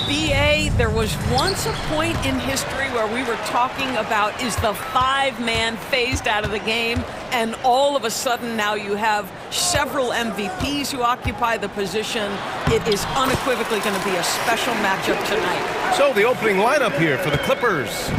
BA, there was once a point in history where we were talking about, is the five-man phased out of the game? And all of a sudden now you have several MVPs who occupy the position. It is unequivocally going to be a special matchup tonight. So the opening lineup here for the Clippers.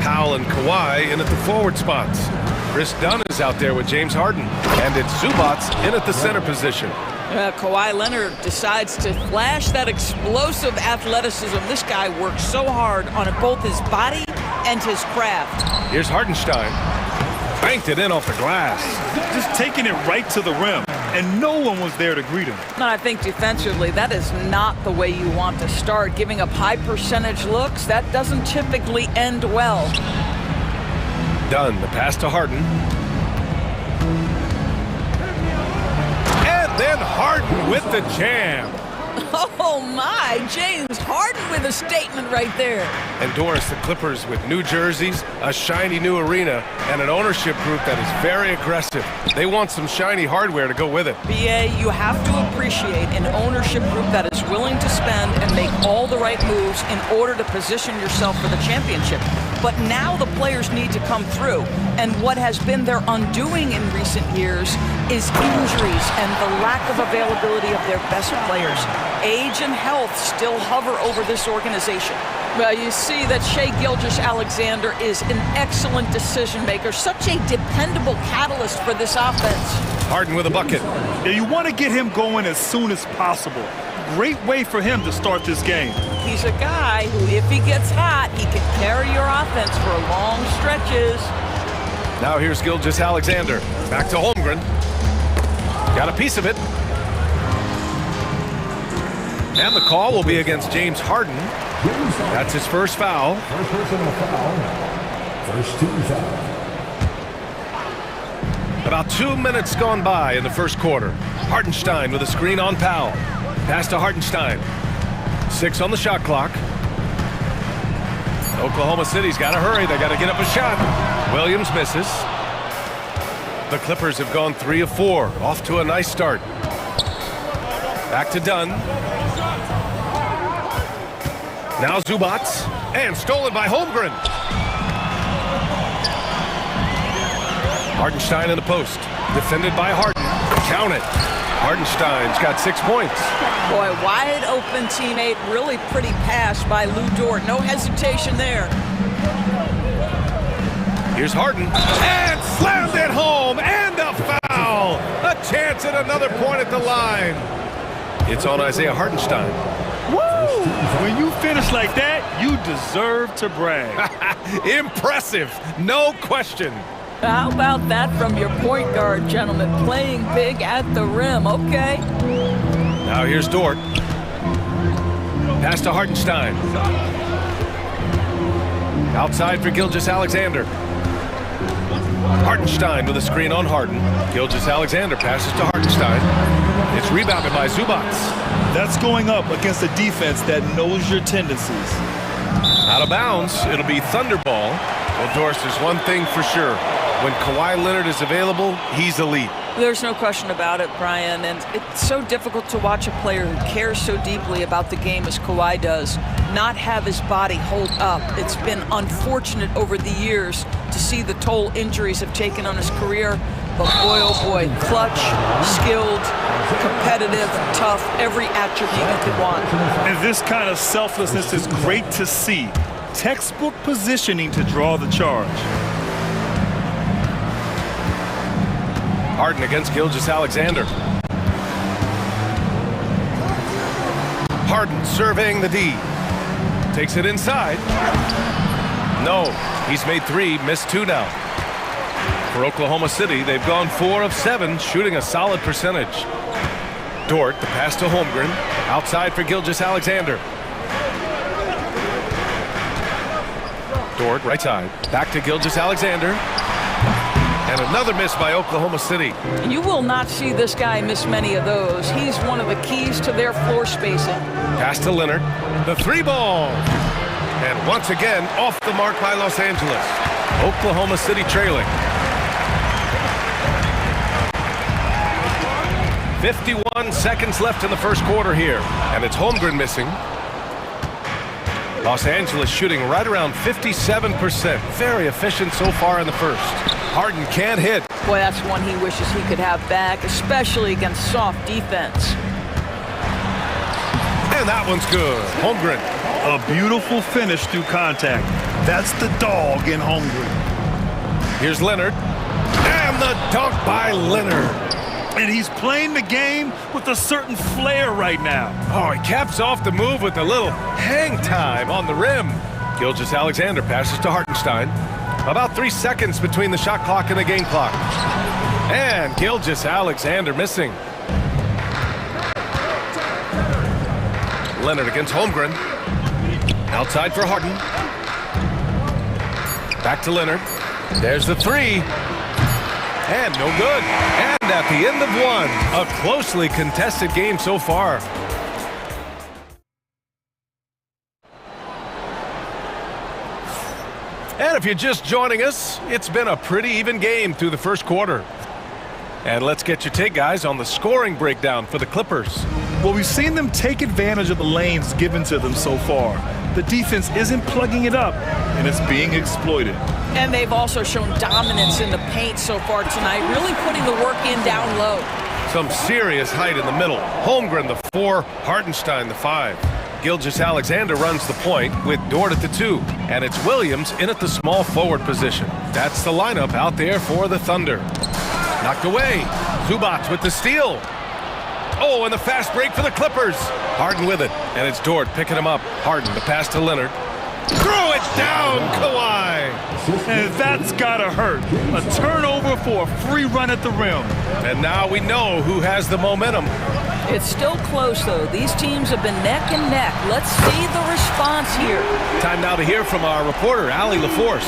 Powell and Kawhi in at the forward spots. Chris Dunn is out there with James Harden. And it's Zubats in at the center position. Kawhi Leonard decides to flash that explosive athleticism. This guy works so hard on both his body and his craft. Here's Hardenstein. Banked it in off the glass. Just taking it right to the rim, and no one was there to greet him. And I think defensively, that is not the way you want to start. Giving up high percentage looks, that doesn't typically end well. Dunn, the pass to Harden. Then Harden with the jam. Oh my, James Harden with a statement right there. And Doris, the Clippers with new jerseys, a shiny new arena, and an ownership group that is very aggressive. They want some shiny hardware to go with it. BA, you have to appreciate an ownership group that is willing to spend and make all the right moves in order to position yourself for the championship. But now the players need to come through. And what has been their undoing in recent years is injuries and the lack of availability of their best players. Age and health still hover over this organization. Well, you see that Shai Gilgeous-Alexander is an excellent decision maker, such a dependable catalyst for this offense. Harden with a bucket. Yeah, you want to get him going as soon as possible. Great way for him to start this game. He's a guy who, if he gets hot, he can carry your offense for long stretches. Now here's Gilgeous-Alexander. Back to Holmgren. Got a piece of it. And the call will be against James Harden. That's his first foul. First personal foul. First team foul. About 2 minutes gone by in the first quarter. Hardenstein with a screen on Powell. Pass to Hardenstein. 6 on the shot clock. Oklahoma City's got to hurry. They got to get up a shot. Williams misses. The Clippers have gone 3 of 4. Off to a nice start. Back to Dunn. Now Zubats. And stolen by Holmgren. Hardenstein in the post. Defended by Harden. Count it. Hardenstein's got 6 points. Boy, wide open teammate. Really pretty pass by Lou Dort. No hesitation there. Here's Harden. And slammed it home. And a foul. A chance at another point at the line. It's on Isaiah Hardenstein. Woo! When you finish like that, you deserve to brag. Impressive. No question. How about that from your point guard, gentlemen? Playing big at the rim, okay? Now here's Dort. Pass to Hardenstein. Outside for Gilgeous-Alexander. Hardenstein with a screen on Harden. Gilgeous-Alexander passes to Hardenstein. It's rebounded by Zubats. That's going up against a defense that knows your tendencies. Out of bounds, it'll be Thunderball. Well, Doris, there's one thing for sure. When Kawhi Leonard is available, he's elite. There's no question about it, Brian, and it's so difficult to watch a player who cares so deeply about the game as Kawhi does not have his body hold up. It's been unfortunate over the years to see the toll injuries have taken on his career, but boy, oh boy, clutch, skilled, competitive, tough, every attribute you could want. And this kind of selflessness is great to see. Textbook positioning to draw the charge. Harden against Gilgeous-Alexander. Harden surveying the D. Takes it inside. No, he's made 3, missed 2 now. For Oklahoma City, they've gone 4 of 7, shooting a solid percentage. Dort, the pass to Holmgren. Outside for Gilgeous-Alexander. Dort, right side. Back to Gilgeous-Alexander. And another miss by Oklahoma City. You will not see this guy miss many of those. He's one of the keys to their floor spacing. Pass to Leonard. The 3 ball. And once again, off the mark by Los Angeles. Oklahoma City trailing. 51 seconds left in the first quarter here. And it's Holmgren missing. Los Angeles shooting right around 57%. Very efficient so far in the first. Harden can't hit. Boy, that's one he wishes he could have back, especially against soft defense. And that one's good. Holmgren. A beautiful finish through contact. That's the dog in Holmgren. Here's Leonard. And the dunk by Leonard. And he's playing the game with a certain flair right now. Oh, he caps off the move with a little hang time on the rim. Gilgeous-Alexander passes to Hartenstein. About 3 seconds between the shot clock and the game clock. And Gilgeous-Alexander missing. Leonard against Holmgren. Outside for Harden. Back to Leonard. There's the three. And no good. And at the end of one, a closely contested game so far. And if you're just joining us, it's been a pretty even game through the first quarter. And let's get your take, guys, on the scoring breakdown for the Clippers. Well, we've seen them take advantage of the lanes given to them so far. The defense isn't plugging it up, and it's being exploited. And they've also shown dominance in the paint so far tonight, really putting the work in down low. Some serious height in the middle. Holmgren, the 4, Hartenstein, the 5. Gilgeous-Alexander runs the point with Dort at the 2. And it's Williams in at the small forward position. That's the lineup out there for the Thunder. Knocked away. Zubac with the steal. Oh, and the fast break for the Clippers. Harden with it, and it's Dort picking him up. Harden, the pass to Leonard. Throw it down, Kawhi. And that's gotta hurt. A turnover for a free run at the rim. And now we know who has the momentum. It's still close, though. These teams have been neck and neck. Let's see the response here. Time now to hear from our reporter, Allie LaForce.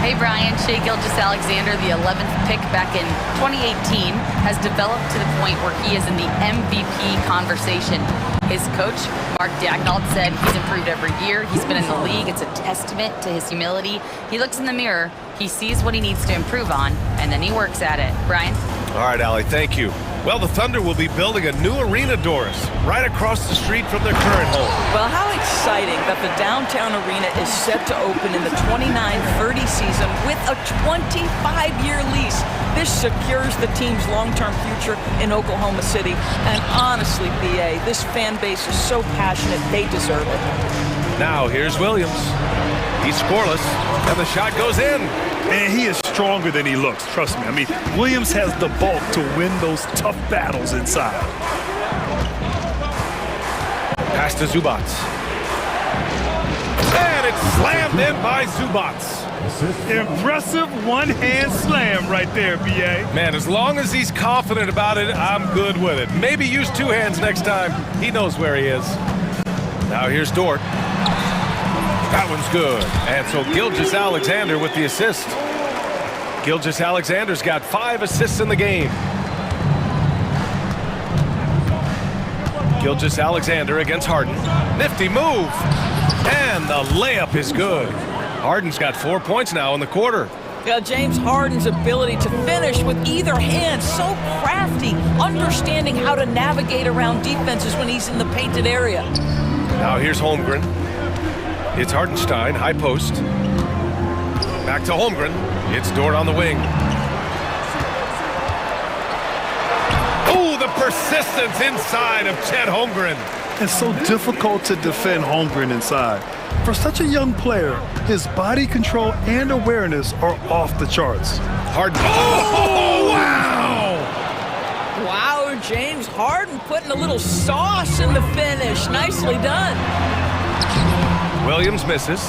Hey, Brian. Shai Gilgeous-Alexander, the 11th pick back in 2018, has developed to the point where he is in the MVP conversation. His coach, Mark Daignault, said he's improved every year. He's been in the league. It's a testament to his humility. He looks in the mirror, he sees what he needs to improve on, and then he works at it. Brian? All right, Allie, thank you. Well, the Thunder will be building a new arena, Doris, right across the street from their current home. Well, how exciting that the downtown arena is set to open in the 29-30 season with a 25-year lease. This secures the team's long-term future in Oklahoma City. And honestly, BA, this fan base is so passionate, they deserve it. Now, here's Williams. He's scoreless, and the shot goes in. And he is stronger than he looks, trust me. I mean, Williams has the bulk to win those tough battles inside. Pass to Zubac. And it's slammed in by Zubac. Impressive one-hand slam right there, B.A. Man, as long as he's confident about it, I'm good with it. Maybe use 2 hands next time. He knows where he is. Now here's Dort. That one's good. And so Gilgeous-Alexander with the assist. Gilgeous-Alexander's got 5 assists in the game. Gilgeous-Alexander against Harden. Nifty move. And the layup is good. Harden's got 4 points now in the quarter. Yeah, James Harden's ability to finish with either hand, so crafty, understanding how to navigate around defenses when he's in the painted area. Now here's Holmgren. It's Hartenstein, high post. Back to Holmgren. It's Dort on the wing. Oh, the persistence inside of Chet Holmgren. It's so difficult to defend Holmgren inside. For such a young player, his body control and awareness are off the charts. Harden. Oh, wow! Wow, James Harden putting a little sauce in the finish. Nicely done. Williams misses.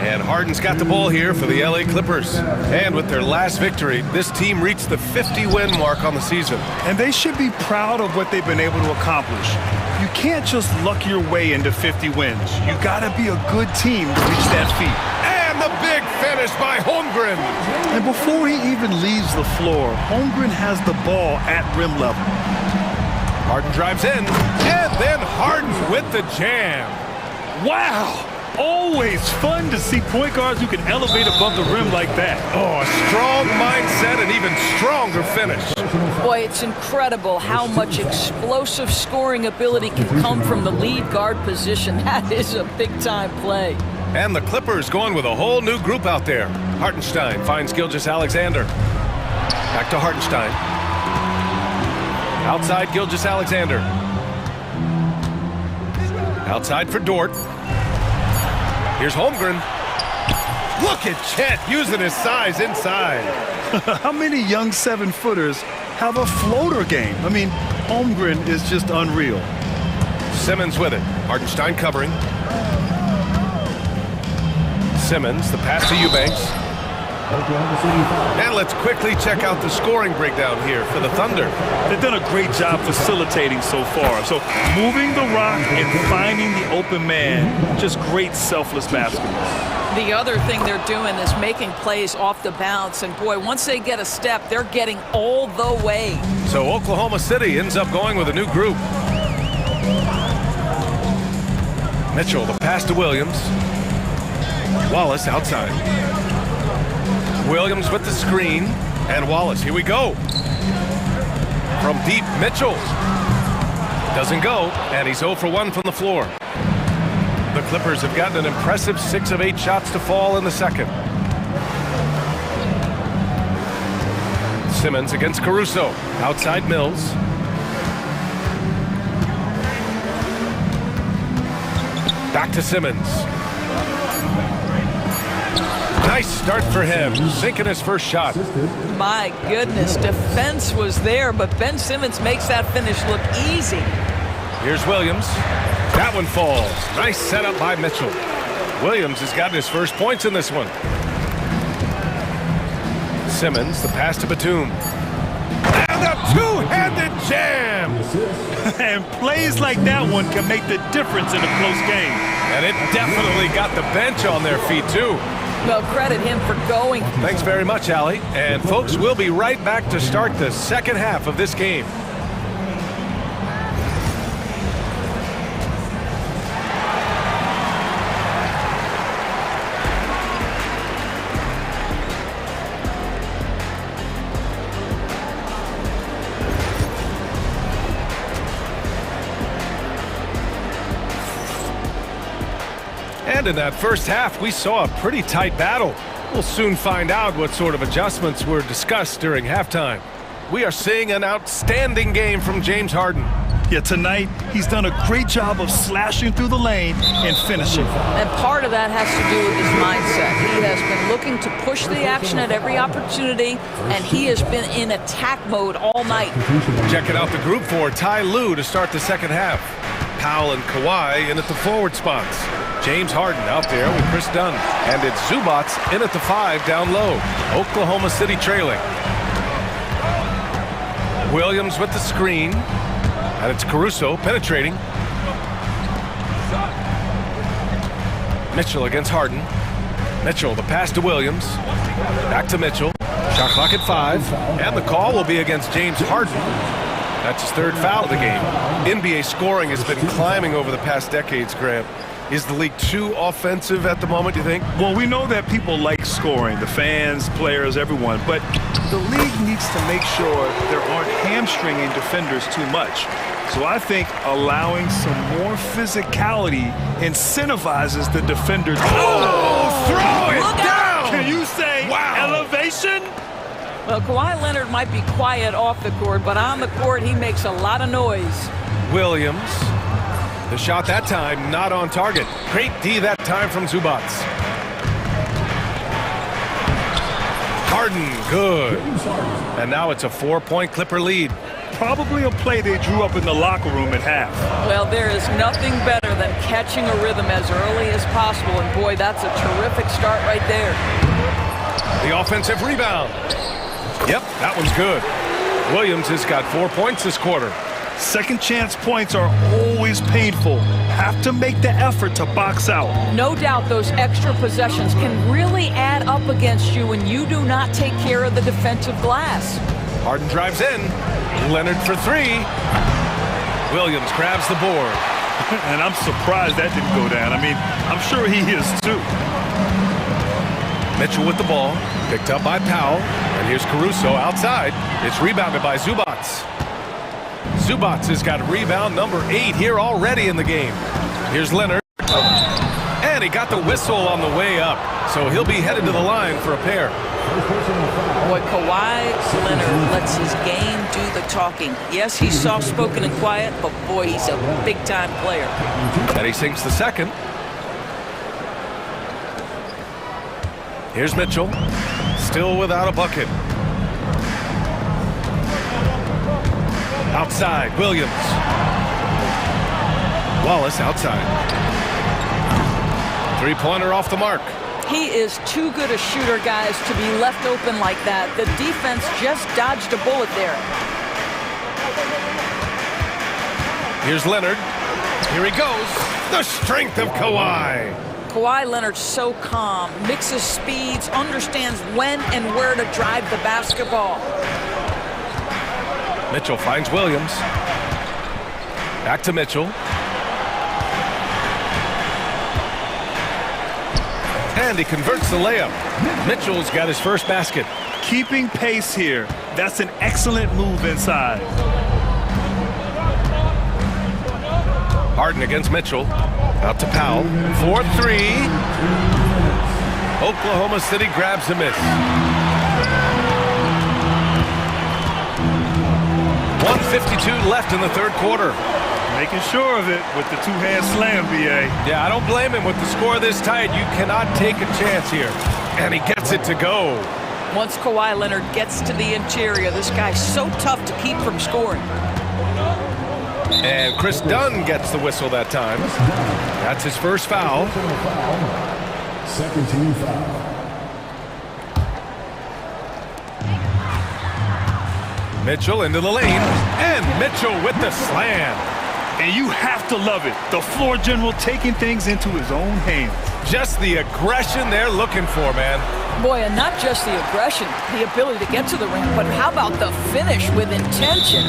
And Harden's got the ball here for the LA Clippers. And with their last victory, this team reached the 50-win mark on the season. And they should be proud of what they've been able to accomplish. You can't just luck your way into 50 wins. You gotta be a good team to reach that feat. And the big finish by Holmgren. And before he even leaves the floor, Holmgren has the ball at rim level. Harden drives in, and then Harden with the jam. Wow! always fun to see point guards who can elevate above the rim like that. Oh, a strong mindset and even stronger finish. Boy, it's incredible how much explosive scoring ability can come from the lead guard position. That is a big-time play. And the Clippers going with a whole new group out there. Hartenstein finds Gilgeous-Alexander. Back to Hartenstein. Outside Gilgeous-Alexander. Outside for Dort. Here's Holmgren. Look at Chet using his size inside. How many young 7-footers have a floater game? I mean, Holmgren is just unreal. Simmons with it. Hartenstein covering. Simmons, the pass to Eubanks. And let's quickly check out the scoring breakdown here for the Thunder. They've done a great job facilitating so far. So moving the rock and finding the open man, just great selfless basketball. The other thing they're doing is making plays off the bounce. And boy, once they get a step, they're getting all the way. So Oklahoma City ends up going with a new group. Mitchell, the pass to Williams. Wallace outside. Williams with the screen. And Wallace, here we go. From deep, Mitchell. Doesn't go, and he's 0 for 1 from the floor. The Clippers have gotten an impressive 6 of 8 shots to fall in the second. Simmons against Caruso. Outside Mills. Back to Simmons. Nice start for him, sinking his first shot. My goodness, defense was there, but Ben Simmons makes that finish look easy. Here's Williams. That one falls. Nice setup by Mitchell. Williams has gotten his first points in this one. Simmons, the pass to Batum. And a two-handed jam! And plays like that one can make the difference in a close game. And it definitely got the bench on their feet, too. Well, credit him for going. Thanks very much, Allie. And folks, we'll be right back to start the second half of this game. And in that first half, we saw a pretty tight battle. We'll soon find out what sort of adjustments were discussed during halftime. We are seeing an outstanding game from James Harden. Yeah, tonight, he's done a great job of slashing through the lane and finishing. And part of that has to do with his mindset. He has been looking to push the action at every opportunity, and he has been in attack mode all night. Checking out the group for Ty Lue to start the second half. Powell and Kawhi in at the forward spots. James Harden out there with Chris Dunn. And it's Zubats in at the 5 down low. Oklahoma City trailing. Williams with the screen. And it's Caruso penetrating. Mitchell against Harden. Mitchell, the pass to Williams. Back to Mitchell. Shot clock at 5. And the call will be against James Harden. That's his third foul of the game. NBA scoring has been climbing over the past decades, Graham. Is the league too offensive at the moment, do you think? Well, we know that people like scoring, the fans, players, everyone, but the league needs to make sure there aren't hamstringing defenders too much. So I think allowing some more physicality incentivizes the defender to... Oh, throw it down! Can you say elevation? Well, Kawhi Leonard might be quiet off the court, but on the court, he makes a lot of noise. Williams. The shot that time not on target. Great D that time from Zubats. Harden, good. And now it's a 4-point Clipper lead. Probably a play they drew up in the locker room at half. Well, there is nothing better than catching a rhythm as early as possible, and boy, that's a terrific start right there. The offensive rebound. Yep, that one's good. Williams has got 4 points this quarter. Second chance points are always painful. Have to make the effort to box out. No doubt those extra possessions can really add up against you when you do not take care of the defensive glass. Harden drives in. Leonard for 3. Williams grabs the board. And I'm surprised that didn't go down. I mean, I'm sure he is too. Mitchell with the ball, picked up by Powell, and here's Caruso outside. It's rebounded by Zubats. Zubats has got rebound number 8 here already in the game. Here's Leonard. And he got the whistle on the way up, so he'll be headed to the line for a pair. Boy, Kawhi Leonard lets his game do the talking. Yes, he's soft-spoken and quiet, but boy, he's a big-time player. And he sinks the second. Here's Mitchell, still without a bucket. Outside, Williams. Wallace outside. Three-pointer off the mark. He is too good a shooter, guys, to be left open like that. The defense just dodged a bullet there. Here's Leonard. Here he goes. The strength of Kawhi. Kawhi Leonard's so calm, mixes speeds, understands when and where to drive the basketball. Mitchell finds Williams. Back to Mitchell. And he converts the layup. Mitchell's got his first basket. Keeping pace here. That's an excellent move inside. Harden against Mitchell. Out to Powell. 4-3. Oklahoma City grabs a miss. 1:52 left in the third quarter. Making sure of it with the two-hand slam, B.A. Yeah, I don't blame him. With the score this tight, you cannot take a chance here. And he gets it to go. Once Kawhi Leonard gets to the interior, this guy's so tough to keep from scoring. And Chris Dunn gets the whistle that time. That's his first foul. Second team foul. Mitchell into the lane. And Mitchell with the slam. And you have to love it. The floor general taking things into his own hands. Just the aggression they're looking for, man. Boy, and not just the aggression, the ability to get to the rim, but how about the finish with intention?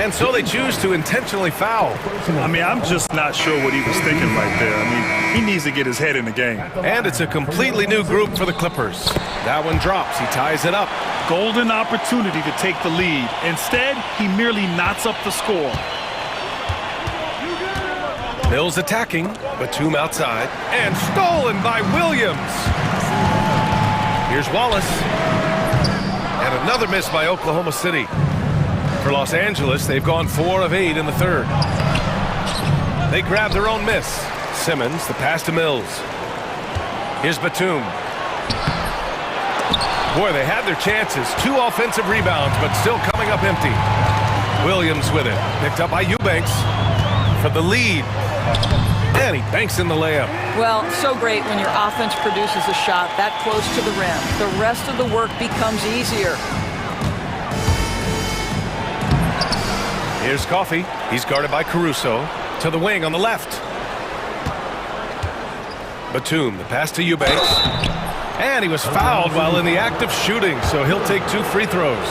And so they choose to intentionally foul. I mean, I'm just not sure what he was thinking right there. I mean, he needs to get his head in the game. And it's a completely new group for the Clippers. That one drops. He ties it up. Golden opportunity to take the lead. Instead, he merely knots up the score. Mills attacking. Batum outside. And stolen by Williams. Here's Wallace. And another miss by Oklahoma City. For Los Angeles, they've gone 4 of 8 in the third. They grab their own miss. Simmons, the pass to Mills. Here's Batum. Boy, they had their chances. 2 offensive rebounds, but still coming up empty. Williams with it. Picked up by Eubanks for the lead. And he banks in the layup. Well, so great when your offense produces a shot that close to the rim. The rest of the work becomes easier. Here's Coffey. He's guarded by Caruso. To the wing on the left. Batum, the pass to Eubanks. And he was fouled while in the act of shooting, so he'll take 2 free throws.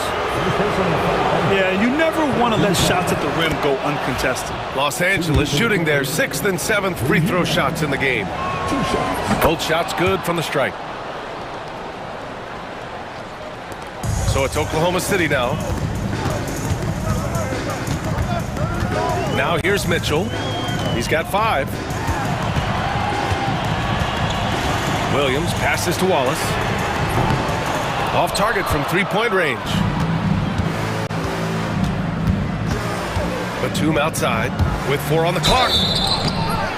Yeah, you never want to let shots at the rim go uncontested. Los Angeles shooting their 6th and 7th free throw shots in the game. Both shots good from the strike. So it's Oklahoma City now. Now here's Mitchell. He's got 5. Williams passes to Wallace. Off target from 3-point range. Batum outside with 4 on the clock.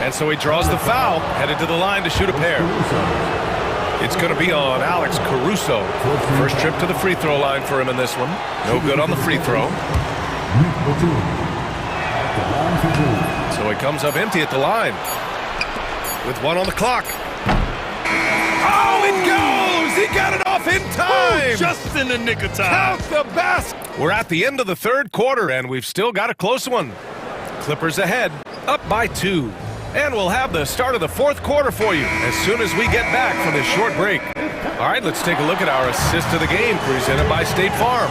And so he draws the foul, headed to the line to shoot a pair. It's going to be on Alex Caruso. First trip to the free throw line for him in this one. No good on the free throw. So he comes up empty at the line with 1 on the clock. Oh, it goes! He got it off in time! Just in the nick of time. Count the basket! We're at the end of the third quarter, and we've still got a close one. Clippers ahead, up by 2. And we'll have the start of the fourth quarter for you as soon as we get back from this short break. All right, let's take a look at our assist of the game presented by State Farm.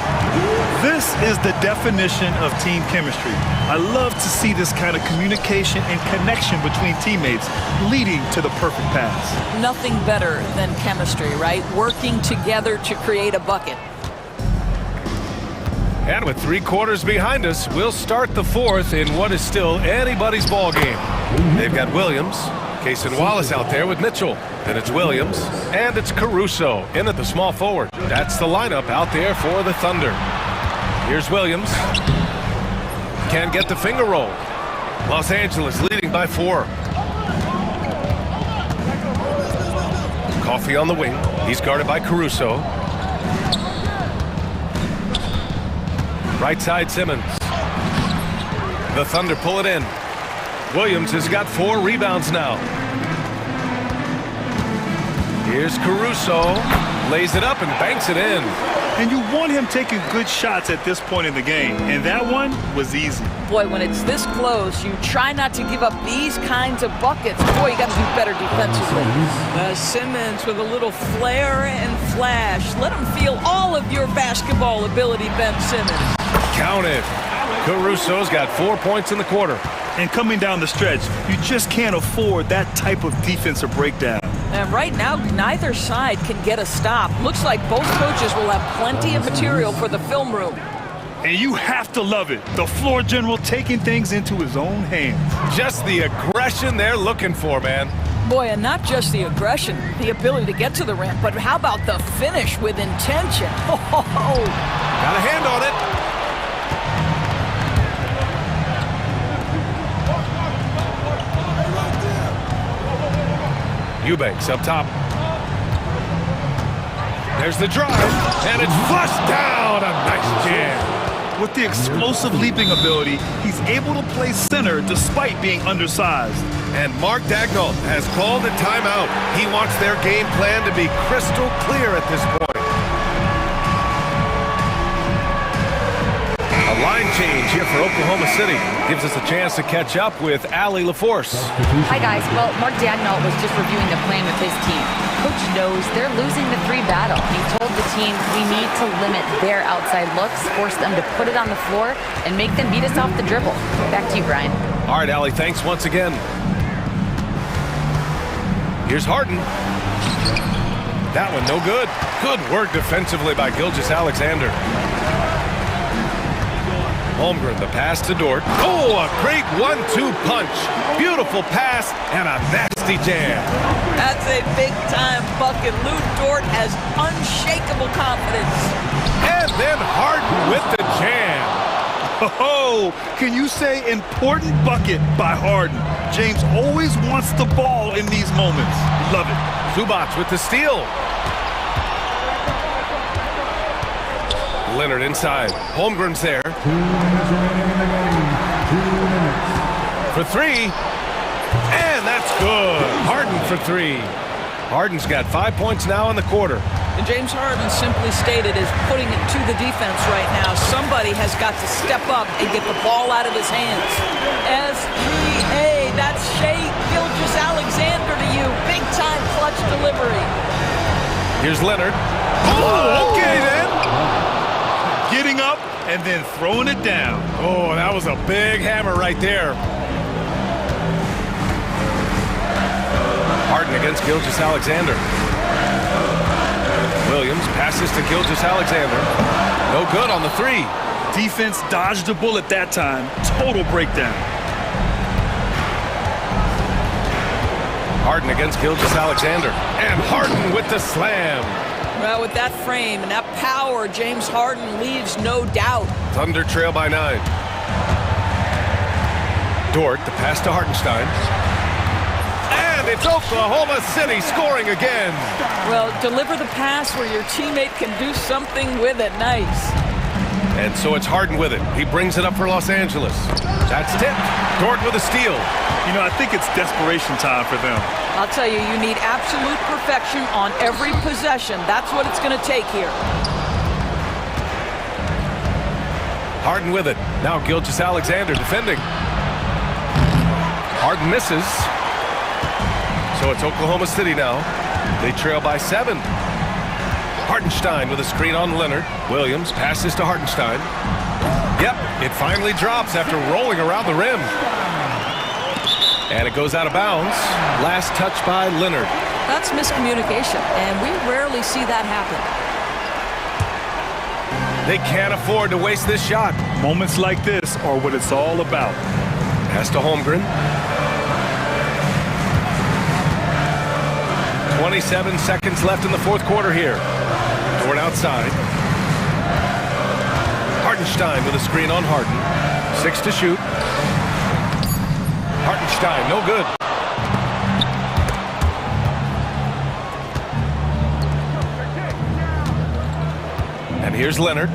This is the definition of team chemistry. I love to see this kind of communication and connection between teammates leading to the perfect pass. Nothing better than chemistry, right? Working together to create a bucket. And with 3 quarters behind us, we'll start the fourth in what is still anybody's ball game. They've got Williams, Case and Wallace out there with Mitchell. Then it's Williams, and it's Caruso in at the small forward. That's the lineup out there for the Thunder. Here's Williams. Can't get the finger roll. Los Angeles leading by 4. Coffee on the wing. He's guarded by Caruso. Right side Simmons. The Thunder pull it in. Williams has got 4 rebounds now. Here's Caruso. Lays it up and banks it in. And you want him taking good shots at this point in the game. And that one was easy. Boy, when it's this close, you try not to give up these kinds of buckets. Boy, you got to do better defensively. Simmons with a little flair and flash. Let him feel all of your basketball ability, Ben Simmons. Count it. Caruso's got 4 points in the quarter. And coming down the stretch, you just can't afford that type of defensive breakdown. And right now, neither side can get a stop. Looks like both coaches will have plenty of material for the film room. And you have to love it. The floor general taking things into his own hands. Just the aggression they're looking for, man. Boy, and not just the aggression, the ability to get to the rim, but how about the finish with intention? Oh, got a hand on it. Eubanks up top. There's the drive, and it's flushed down. A nice jam. With the explosive leaping ability, he's able to play center despite being undersized. And Mark Dagnall has called a timeout. He wants their game plan to be crystal clear at this point. A line change here for Oklahoma City. Gives us a chance to catch up with Allie LaForce. Hi, guys. Well, Mark Dagnall was just reviewing the plan with his team. Coach knows they're losing the 3 battle. He told the team we need to limit their outside looks, force them to put it on the floor, and make them beat us off the dribble. Back to you, Brian. All right, Allie, thanks once again. Here's Harden. That one no good. Good work defensively by Gilgeous-Alexander. Holmgren, the pass to Dort. Oh, a great 1-2 punch. Beautiful pass and a nasty jam. that's a big-time bucket. Lou Dort has unshakable confidence. And then Harden with the jam. Oh, can you say important bucket by Harden? James always wants the ball in these moments. Love it. Zubac with the steal. Leonard inside. Holmgren's there. 2 minutes remaining in the game. 2 minutes. For 3. And that's good. Harden for 3. Harden's got 5 points now in the quarter. And James Harden, simply stated, is putting it to the defense right now. Somebody has got to step up and get the ball out of his hands. S-3-A, that's Shai Gilgeous-Alexander to you. Big-time clutch delivery. Here's Leonard. Oh, okay then. Getting up and then throwing it down. Oh, that was a big hammer right there. Harden against Gilgeous-Alexander. Williams passes to Gilgeous-Alexander. No good on the 3. Defense dodged a bullet that time. Total breakdown. Harden against Gilgeous-Alexander. And Harden with the slam. Well, with that frame and that power, James Harden leaves no doubt. Thunder trail by 9. Dort, the pass to Hartenstein. And it's Oklahoma City scoring again. Well, deliver the pass where your teammate can do something with it. Nice. And so it's Harden with it. He brings it up for Los Angeles. That's tipped. Dort with a steal. You know, I think it's desperation time for them. I'll tell you, you need absolute perfection on every possession. That's what it's going to take here. Harden with it. Now Gilgeous-Alexander defending. Harden misses. So it's Oklahoma City now. They trail by 7. Hartenstein with a screen on Leonard. Williams passes to Hartenstein. Yep, it finally drops after rolling around the rim. And it goes out of bounds. Last touch by Leonard. That's miscommunication, and we rarely see that happen. They can't afford to waste this shot. Moments like this are what it's all about. Pass to Holmgren. 27 seconds left in the fourth quarter here. Toward outside. Hartenstein with a screen on Harden. 6 to shoot. Hartenstein, no good. And here's Leonard.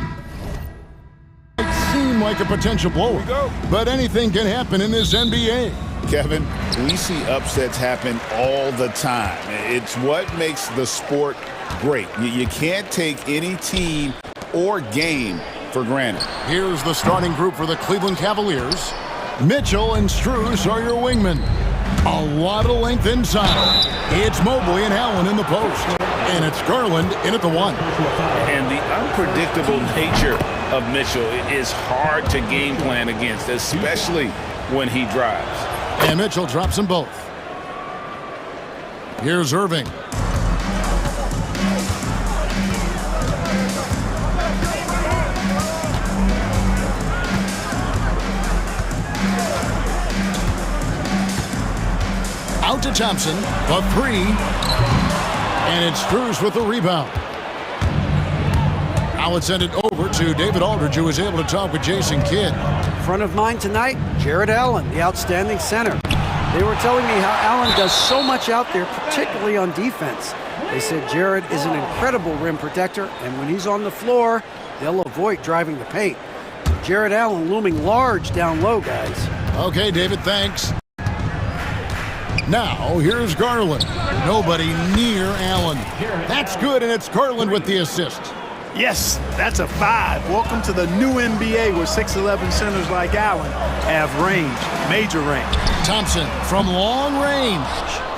might seem like a potential blower, but anything can happen in this NBA. Kevin, we see upsets happen all the time. It's what makes the sport great. You can't take any team or game for granted. Here's the starting group for the Cleveland Cavaliers. Mitchell and Strus are your wingmen. A lot of length inside. It's Mobley and Allen in the post. And it's Garland in at the one. And the unpredictable nature of Mitchell is hard to game plan against, especially when he drives. And Mitchell drops them both. Here's Irving. Out to Thompson, the three, and it's Strus with the rebound. Now let's send it over to David Aldridge, who was able to talk with Jason Kidd. Front of mind tonight, Jared Allen, the outstanding center. They were telling me how Allen does so much out there, particularly on defense. They said Jared is an incredible rim protector, and when he's on the floor, they'll avoid driving the paint. Jared Allen looming large down low, guys. Okay, David, thanks. Now, here's Garland. Nobody near Allen. That's good, and it's Garland with the assist. Yes, that's a 5. Welcome to the new NBA where 6'11 centers like Allen have range, major range. Thompson from long range.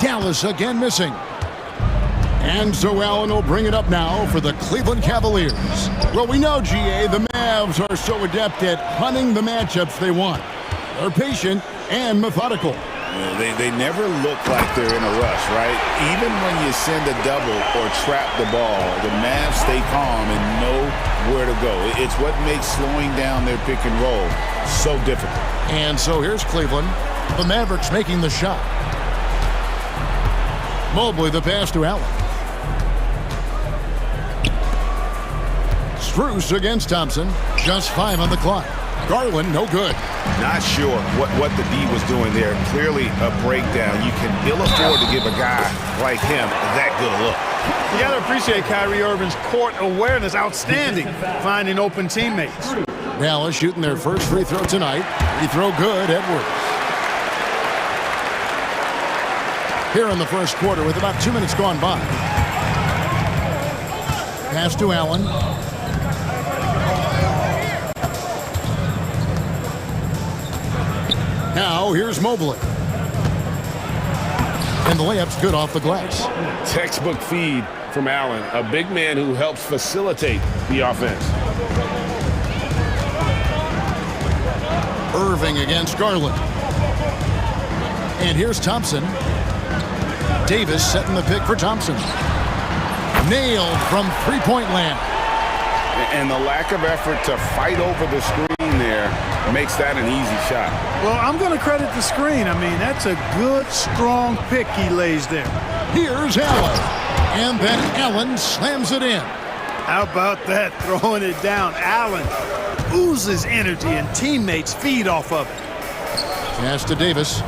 Dallas again missing. And so Allen will bring it up now for the Cleveland Cavaliers. Well, we know, GA, the Mavs are so adept at hunting the matchups they want. They're patient and methodical. They never look like they're in a rush, right? Even when you send a double or trap the ball, the Mavs stay calm and know where to go. It's what makes slowing down their pick and roll so difficult. And so here's Cleveland. The Mavericks making the shot. Mobley the pass to Allen. Strus against Thompson. Just 5 on the clock. Garland, no good. Not sure what the D was doing there. Clearly a breakdown. You can ill afford to give a guy like him that good a look. You got to appreciate Kyrie Irving's court awareness. Outstanding. Finding open teammates. Dallas shooting their first free throw tonight. Free throw good, Edwards. Here in the first quarter with about 2 minutes gone by. Pass to Allen. Now, here's Mobley. And the layup's good off the glass. Textbook feed from Allen, a big man who helps facilitate the offense. Irving against Garland. And here's Thompson. Davis setting the pick for Thompson. Nailed from three-point land. And the lack of effort to fight over the screen there makes that an easy shot. Well, I'm going to credit the screen. I mean, that's a good, strong pick he lays there. Here's Allen. And then Allen slams it in. How about that, throwing it down? Allen oozes energy and teammates feed off of it. Pass to Davis.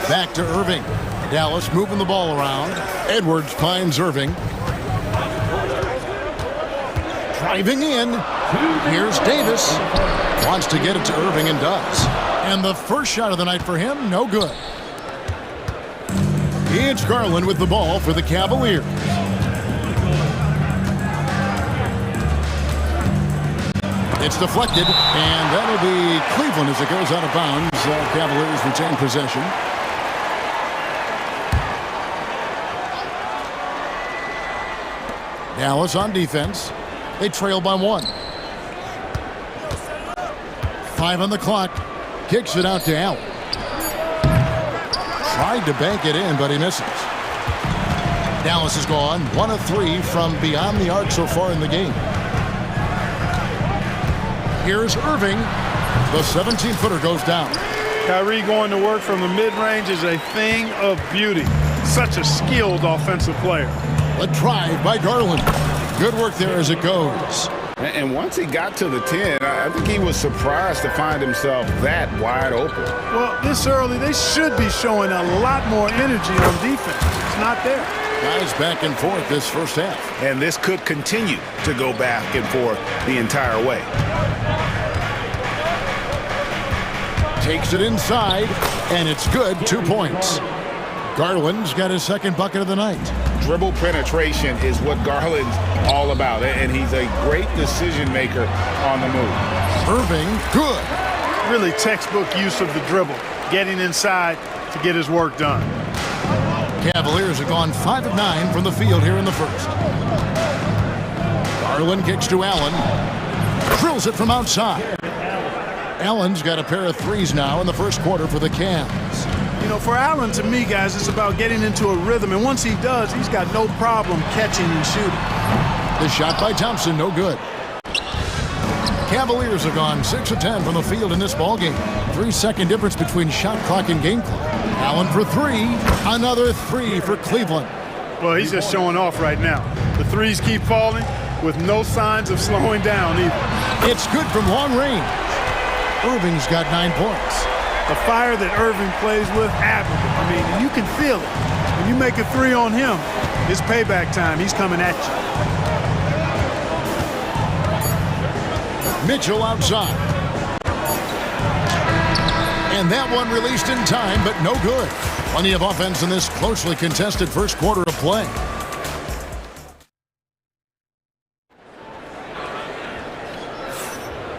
Back to Irving. Dallas moving the ball around. Edwards finds Irving. Driving in. Here's Davis. Wants to get it to Irving and does. And the first shot of the night for him, no good. It's Garland with the ball for the Cavaliers. It's deflected, and that'll be Cleveland as it goes out of bounds. Cavaliers retain possession. Dallas on defense. They trail by 1. 5 on the clock. Kicks it out to Allen. Tried to bank it in, but he misses. Dallas has gone 1 of 3 from beyond the arc so far in the game. Here's Irving. The 17-footer goes down. Kyrie going to work from the mid-range is a thing of beauty. Such a skilled offensive player. The drive by Garland. Good work there as it goes. And once he got to the 10, I think he was surprised to find himself that wide open. Well, this early, they should be showing a lot more energy on defense. It's not there. Guys back and forth this first half. And this could continue to go back and forth the entire way. Takes it inside, and it's good. 2 points. Garland's got his second bucket of the night. Dribble penetration is what Garland's all about, and he's a great decision maker on the move. Irving, good. Really textbook use of the dribble, getting inside to get his work done. Cavaliers have gone 5 of 9 from the field here in the first. Garland kicks to Allen. Drills it from outside. Allen's got a pair of threes now in the first quarter for the Cavs. You know, for Allen, to me, guys, it's about getting into a rhythm. And once he does, he's got no problem catching and shooting. The shot by Thompson, no good. Cavaliers have gone 6 of 10 from the field in this ballgame. 3-second difference between shot clock and game clock. Allen for 3. Another 3 for Cleveland. Well, he's just showing off right now. The threes keep falling with no signs of slowing down either. It's good from long range. Irving's got 9 points. The fire that Irving plays with, admirable. I mean, you can feel it. When you make a 3 on him, it's payback time. He's coming at you. Mitchell outside. And that one released in time, but no good. Plenty of offense in this closely contested first quarter of play.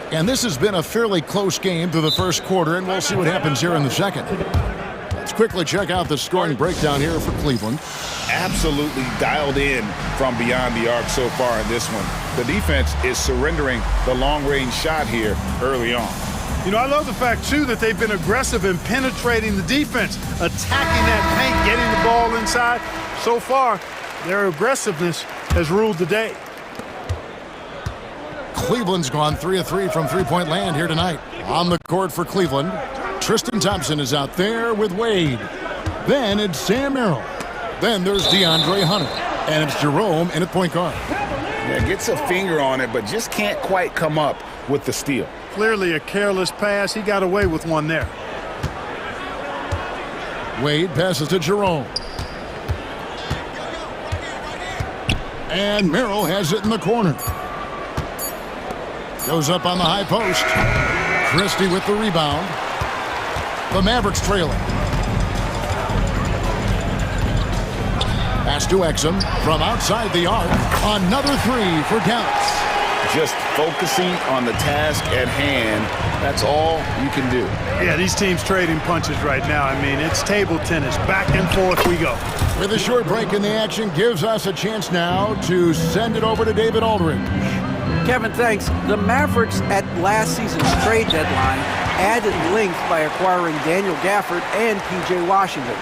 And this has been a fairly close game through the first quarter, and we'll see what happens here in the second. Let's quickly check out the scoring breakdown here for Cleveland. Absolutely dialed in from beyond the arc so far in this one. The defense is surrendering the long-range shot here early on. You know, I love the fact, too, that they've been aggressive in penetrating the defense, attacking that paint, getting the ball inside. So far, their aggressiveness has ruled the day. Cleveland's gone 3 of 3 from three-point land here tonight. On the court for Cleveland, Tristan Thompson is out there with Wade. Then it's Sam Merrill. Then there's DeAndre Hunter. And it's Jerome in at point guard. Yeah, gets a finger on it, but just can't quite come up with the steal. Clearly a careless pass. He got away with one there. Wade passes to Jerome. And Merrill has it in the corner. Goes up on the high post. Christie with the rebound. The Mavericks trailing. Pass to Exum from outside the arc. Another 3 for Dallas. Just focusing on the task at hand. That's all you can do. Yeah, these teams trading punches right now. I mean, it's table tennis. Back and forth we go. With a short break in the action, gives us a chance now to send it over to David Aldridge. Kevin, thanks. The Mavericks at last season's trade deadline added length by acquiring Daniel Gafford and P.J. Washington.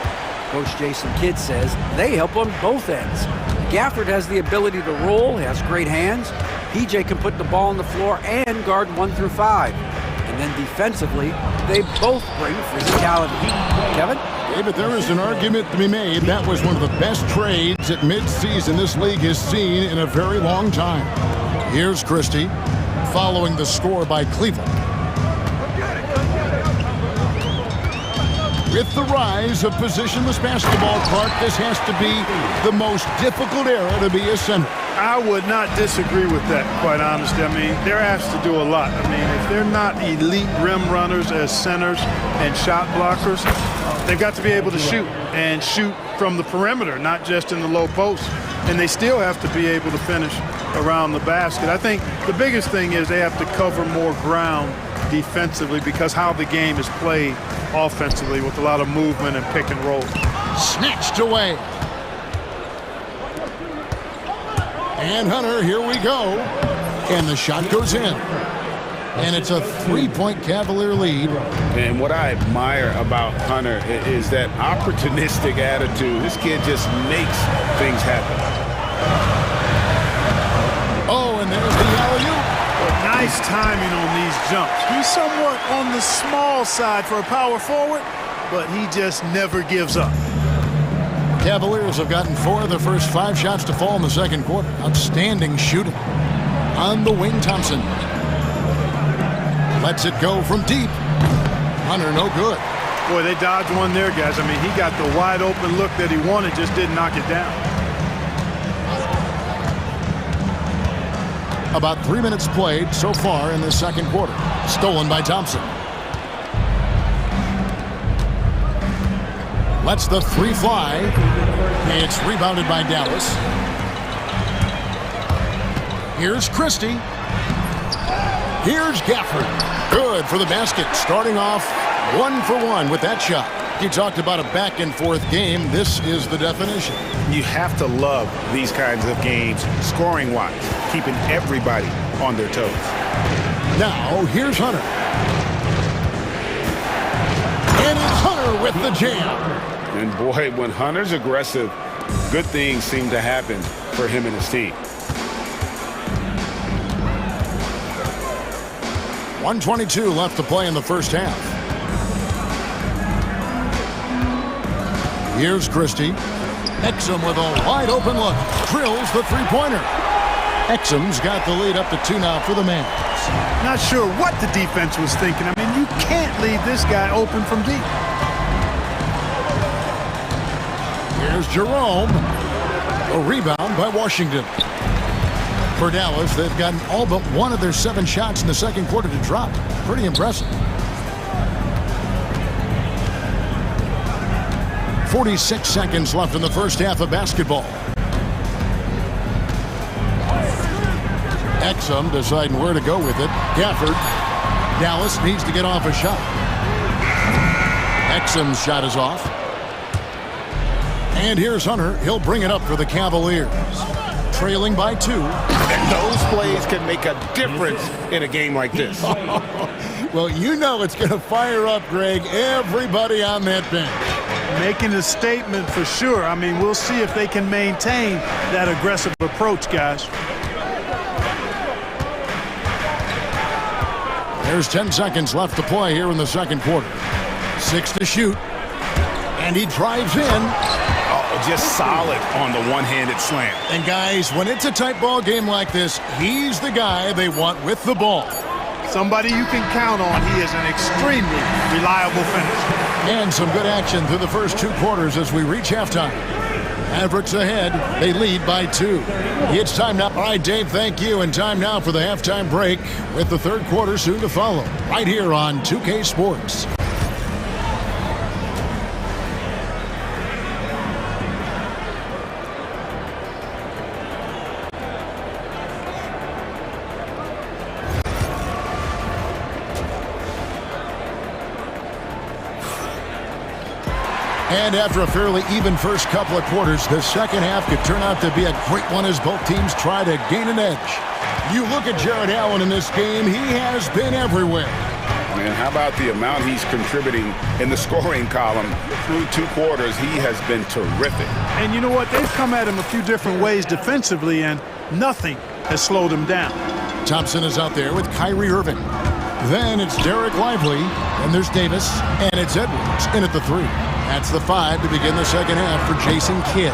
Coach Jason Kidd says they help on both ends. Gafford has the ability to roll, has great hands. P.J. can put the ball on the floor and guard 1 through 5. And then defensively, they both bring physicality. Kevin? David, there is an argument to be made. That was one of the best trades at midseason this league has seen in a very long time. Here's Christie, following the score by Cleveland. With the rise of positionless basketball, Clark, this has to be the most difficult era to be a center. I would not disagree with that, quite honestly. I mean, they're asked to do a lot. I mean, if they're not elite rim runners as centers and shot blockers, they've got to be able to shoot and shoot from the perimeter, not just in the low post. And they still have to be able to finish around the basket. I think the biggest thing is they have to cover more ground defensively because how the game is played offensively with a lot of movement and pick and roll. Snatched away. And Hunter, here we go. And the shot goes in. And it's a 3-point Cavalier lead. And what I admire about Hunter is that opportunistic attitude. This kid just makes things happen. Oh, and there's the alley-oop. Nice timing on these jumps. He's somewhat on the small side for a power forward, but he just never gives up. Cavaliers have gotten 4 of their first 5 shots to fall in the second quarter. Outstanding shooting. On the wing, Thompson. Lets it go from deep. Hunter, no good. Boy, they dodged one there, guys. I mean, he got the wide open look that he wanted, just didn't knock it down. About 3 minutes played so far in the second quarter. Stolen by Thompson. Lets the three fly. It's rebounded by Dallas. Here's Christie. Here's Gafford. Good for the basket. Starting off 1 for 1 with that shot. You talked about a back-and-forth game. This is the definition. You have to love these kinds of games, scoring-wise, keeping everybody on their toes. Now, here's Hunter. And it's Hunter with the jam. And boy, when Hunter's aggressive, good things seem to happen for him and his team. 1:22 left to play in the first half. Here's Christie. Exum with a wide open look. Drills the three-pointer. Exum's got the lead up to 2 now for the Mavs. Not sure what the defense was thinking. I mean, you can't leave this guy open from deep. Here's Jerome. A rebound by Washington. For Dallas, they've gotten all but one of their 7 shots in the second quarter to drop. Pretty impressive. 46 seconds left in the first half of basketball. Exum deciding where to go with it. Gafford. Dallas needs to get off a shot. Exum's shot is off. And here's Hunter. He'll bring it up for the Cavaliers. Trailing by 2. And those plays can make a difference in a game like this. Well, you know it's going to fire up, Greg, everybody on that bench. Making a statement for sure. I mean, we'll see if they can maintain that aggressive approach, guys. There's 10 seconds left to play here in the second quarter. 6 to shoot. And he drives in. Just solid on the one-handed slam. And guys, when it's a tight ball game like this, he's the guy they want with the ball. Somebody you can count on. He is an extremely reliable finisher. And some good action through the first 2 quarters as we reach halftime. Mavericks ahead. They lead by 2. It's time now. All right, Dave, thank you. And time now for the halftime break with the third quarter soon to follow. Right here on 2K Sports. And after a fairly even first couple of quarters, the second half could turn out to be a great one as both teams try to gain an edge. You look at Jared Allen in this game, he has been everywhere. Man, how about the amount he's contributing in the scoring column through 2 quarters? He has been terrific. And you know what? They've come at him a few different ways defensively, and nothing has slowed him down. Thompson is out there with Kyrie Irving. Then it's Derek Lively, and there's Davis, and it's Edwards in at the 3. That's the 5 to begin the second half for Jason Kidd.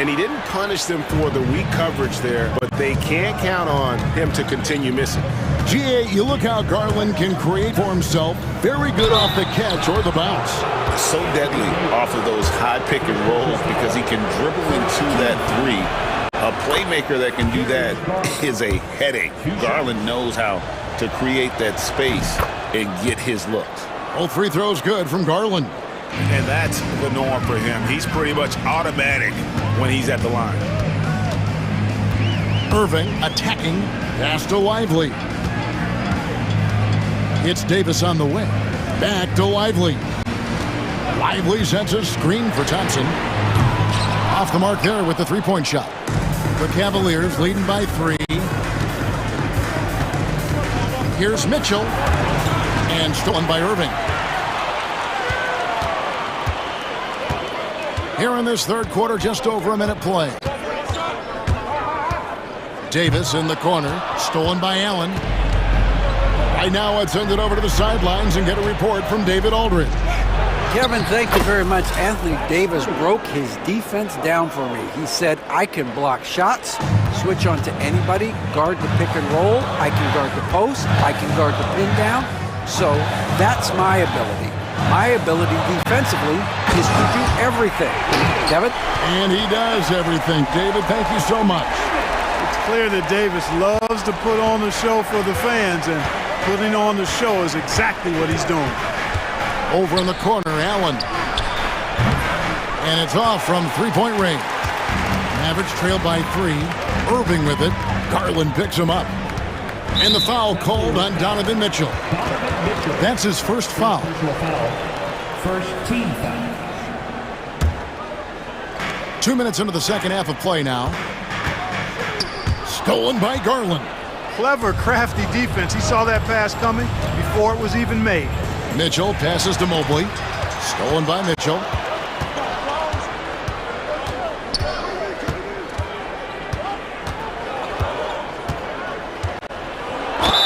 And he didn't punish them for the weak coverage there, but they can't count on him to continue missing. GA, you look how Garland can create for himself. Very good off the catch or the bounce. So deadly off of those high pick and rolls because he can dribble into that 3. A playmaker that can do that is a headache. Garland knows how to create that space and get his looks. All 3 throws good from Garland. And that's the norm for him. He's pretty much automatic when he's at the line. Irving attacking. Pass to Lively. It's Davis on the wing. Back to Lively. Lively sets a screen for Thompson. Off the mark there with the 3-point shot. The Cavaliers leading by 3. Here's Mitchell. And stolen by Irving. Here in this third quarter, just over a minute play. Davis in the corner, stolen by Allen. Right now, let's send it over to the sidelines and get a report from David Aldridge. Kevin, thank you very much. Anthony Davis broke his defense down for me. He said, I can block shots, switch on to anybody, guard the pick and roll, I can guard the post, I can guard the pin down. So that's my ability. My ability defensively is to do everything. Kevin? And he does everything. David, thank you so much. It's clear that Davis loves to put on the show for the fans, and putting on the show is exactly what he's doing. Over in the corner, Allen. And it's off from three-point range. Mavericks trailed by 3. Irving with it. Garland picks him up. And the foul called on Donovan Mitchell. That's his first foul. First team foul. 2 minutes into the second half of play now. Stolen by Garland. Clever, crafty defense. He saw that pass coming before it was even made. Mitchell passes to Mobley. Stolen by Mitchell.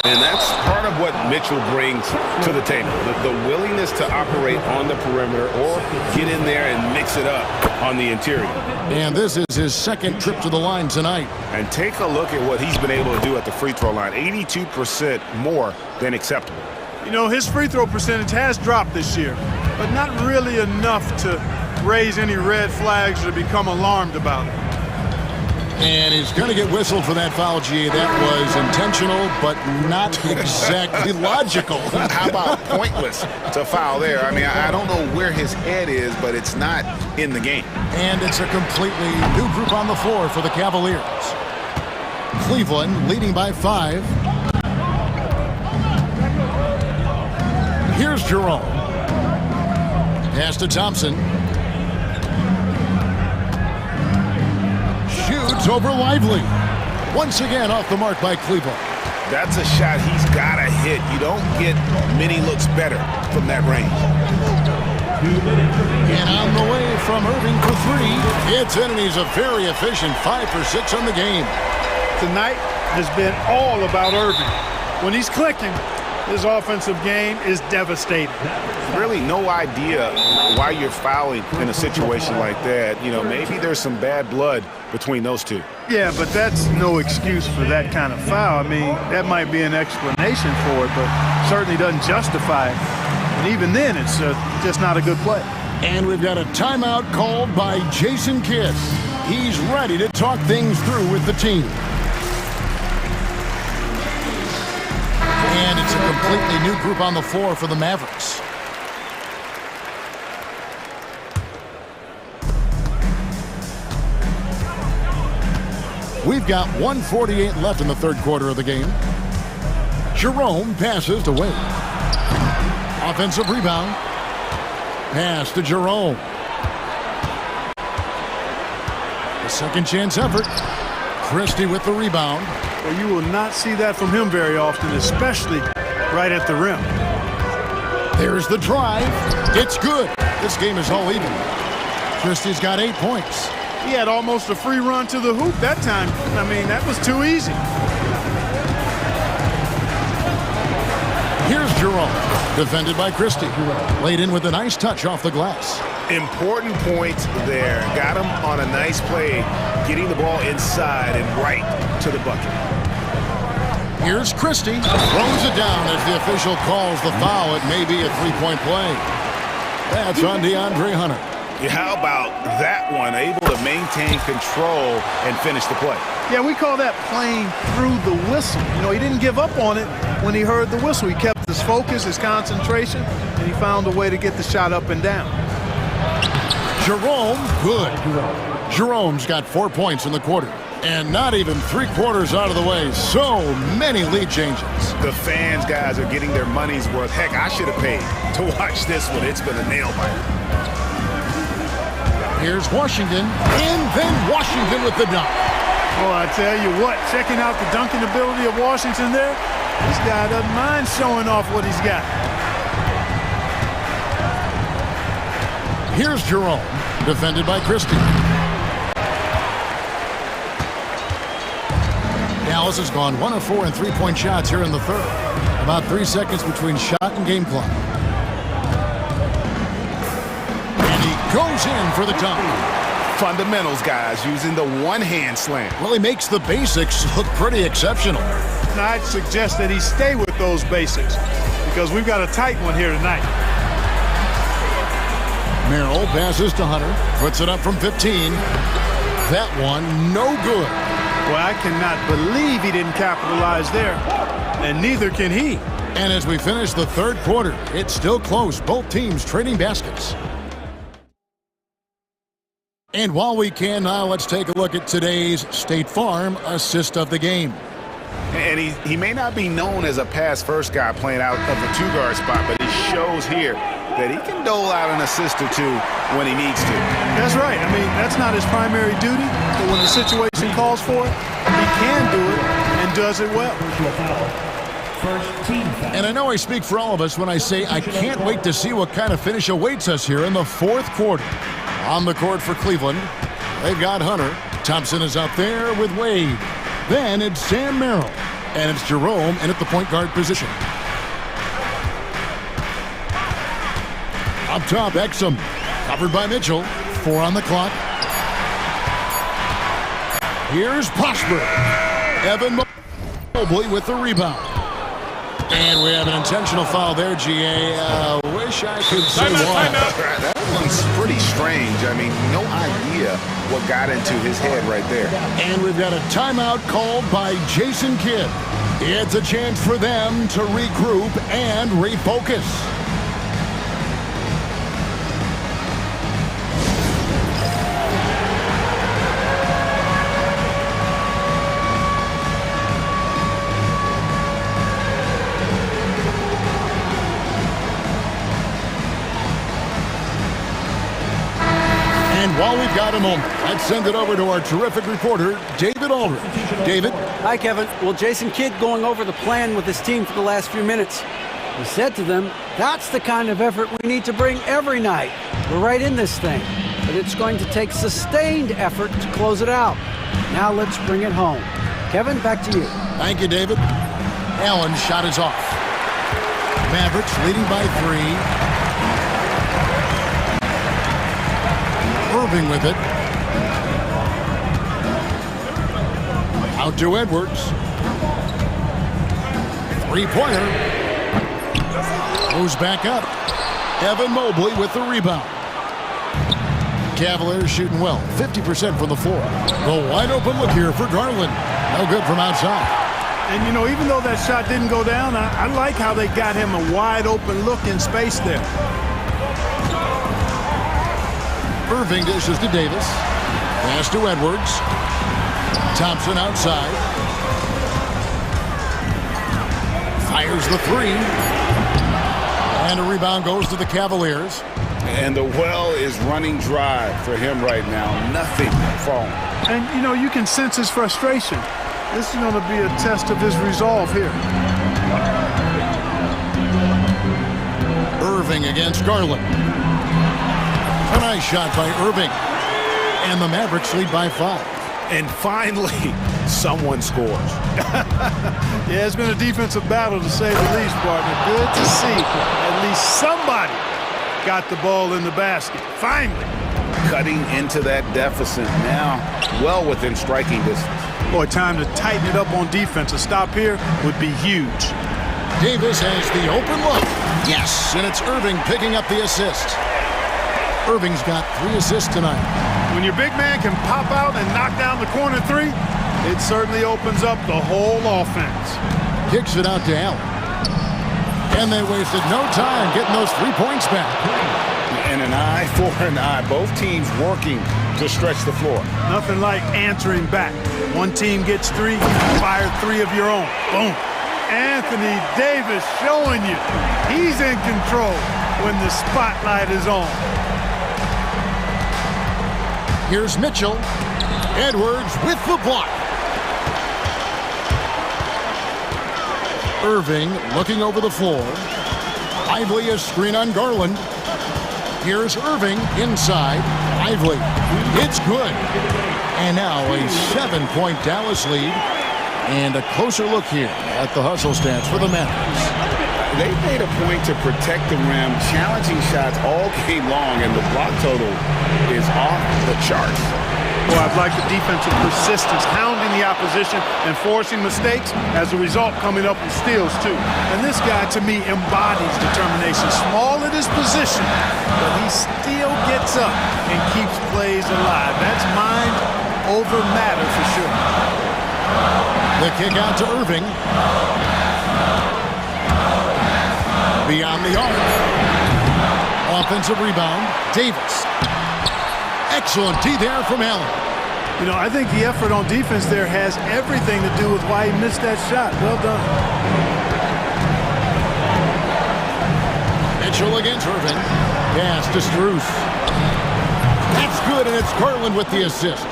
And that's part of what Mitchell brings to the table. The willingness to operate on the perimeter or get in there and mix it up on the interior. And this is his second trip to the line tonight. And take a look at what he's been able to do at the free throw line. 82% more than acceptable. You know, his free throw percentage has dropped this year, but not really enough to raise any red flags or become alarmed about it. And he's going to get whistled for that foul, G. That was intentional, but not exactly logical. How about pointless to foul there? I mean, I don't know where his head is, but it's not in the game. And it's a completely new group on the floor for the Cavaliers. Cleveland leading by 5. Here's Jerome. Pass to Thompson. Shoots over Lively. Once again off the mark by Cleveland. That's a shot he's got to hit. You don't get many looks better from that range. And on the way from Irving for 3. It's in, and he's a very efficient 5 for 6 on the game. Tonight has been all about Irving. When he's clicking, his offensive game is devastating. Really no idea why you're fouling in a situation like that. You know, maybe there's some bad blood between those two. Yeah, but that's no excuse for that kind of foul. I mean, that might be an explanation for it, but certainly doesn't justify it. And even then, it's just not a good play. And we've got a timeout called by Jason Kidd. He's ready to talk things through with the team. And it's a completely new group on the floor for the Mavericks. We've got 1:48 left in the third quarter of the game. Jerome passes to Wade. Offensive rebound. Pass to Jerome. A second chance effort. Christie with the rebound. Well, you will not see that from him very often, especially right at the rim. There's the drive. It's good. This game is all even. Christie's got 8 points. He had almost a free run to the hoop that time. I mean, that was too easy. Here's Jerome, defended by Christie. Laid in with a nice touch off the glass. Important points there. Got him on a nice play, getting the ball inside and right to the bucket. Here's Christie. Throws it down as the official calls the foul. It may be a three-point play. That's on DeAndre Hunter. Yeah, how about that one? Able to maintain control and finish the play. Yeah, we call that playing through the whistle. You know, he didn't give up on it when he heard the whistle. He kept his focus, his concentration, and he found a way to get the shot up and down. Jerome, good. Jerome's got 4 points in the quarter. And not even 3/4 out of the way. So many lead changes. The fans, guys, are getting their money's worth. Heck, I should have paid to watch this one. It's been a nail-biter. Here's Washington, and then Washington with the dunk. Oh, I tell you what, checking out the dunking ability of Washington there, this guy doesn't mind showing off what he's got. Here's Jerome, defended by Christie. Dallas has gone 1 of 4 in three-point shots here in the third. About 3 seconds between shot and game clock. Goes in for the dunk. Fundamentals, guys, using the one-hand slam. Well, he makes the basics look pretty exceptional. Now, I'd suggest that he stay with those basics because we've got a tight one here tonight. Merrill passes to Hunter, puts it up from 15. That one, no good. Well, I cannot believe he didn't capitalize there, and neither can he. And as we finish the third quarter, it's still close. Both teams trading baskets. And while we can now, let's take a look at today's State Farm assist of the game. And he may not be known as a pass-first guy playing out of the two-guard spot, but it shows here that he can dole out an assist or two when he needs to. That's right. I mean, that's not his primary duty, but when the situation calls for it, he can do it and does it well. And I know I speak for all of us when I say I can't wait to see what kind of finish awaits us here in the fourth quarter. On the court for Cleveland, they've got Hunter. Thompson is out there with Wade. Then it's Sam Merrill, and it's Jerome in at the point guard position. Up top, Exum, covered by Mitchell. 4 on the clock. Here's Prosper. Evan Mobley with the rebound. And we have an intentional foul there, GA. Wish I could say why. That one's pretty strange. I mean, no idea what got into his head right there. And we've got a timeout called by Jason Kidd. It's a chance for them to regroup and refocus. While we've got a moment, let's send it over to our terrific reporter, David Aldridge. David? Hi, Kevin. Well, Jason Kidd going over the plan with his team for the last few minutes. He said to them, that's the kind of effort we need to bring every night. We're right in this thing, but it's going to take sustained effort to close it out. Now let's bring it home. Kevin, back to you. Thank you, David. Allen's shot is off. Mavericks leading by 3. Irving with it. Out to Edwards. 3-pointer. Goes back up. Evan Mobley with the rebound. Cavaliers shooting well. 50% from the floor. The wide open look here for Garland. No good from outside. And, you know, even though that shot didn't go down, I like how they got him a wide open look in space there. Irving dishes to Davis. Pass to Edwards. Thompson outside. Fires the 3. And a rebound goes to the Cavaliers. And the well is running dry for him right now. Nothing falling. And, you know, you can sense his frustration. This is going to be a test of his resolve here. Irving against Garland. A nice shot by Irving. And the Mavericks lead by 5. And finally, someone scores. Yeah, it's been a defensive battle to say the least, partner. Good to see at least somebody got the ball in the basket. Finally. Cutting into that deficit now, well within striking distance. Boy, time to tighten it up on defense. A stop here would be huge. Davis has the open look. Yes, and it's Irving picking up the assist. Irving's got 3 assists tonight. When your big man can pop out and knock down the corner 3, it certainly opens up the whole offense. Kicks it out to Allen. And they wasted no time getting those 3 points back. And an eye for an eye. Both teams working to stretch the floor. Nothing like answering back. One team gets 3, you fire 3 of your own. Boom. Anthony Davis showing you he's in control when the spotlight is on. Here's Mitchell. Edwards with the block. Irving looking over the floor. Ively a screen on Garland. Here's Irving inside. Ively. It's good. And now a 7-point Dallas lead. And a closer look here at the hustle stats for the Mavericks. they made a point to protect the rim, challenging shots all game long, and the block total is off the charts. Well, I've liked the defensive persistence, hounding the opposition and forcing mistakes. As a result, coming up with steals, too. And this guy, to me, embodies determination. Small at his position, but he still gets up and keeps plays alive. That's mind over matter for sure. The kick out to Irving. Beyond the arc. Offensive rebound. Davis. Excellent D there from Allen. You know, I think the effort on defense there has everything to do with why he missed that shot. Well done. Mitchell against Irving. Pass to Strus. That's good, and it's Garland with the assist.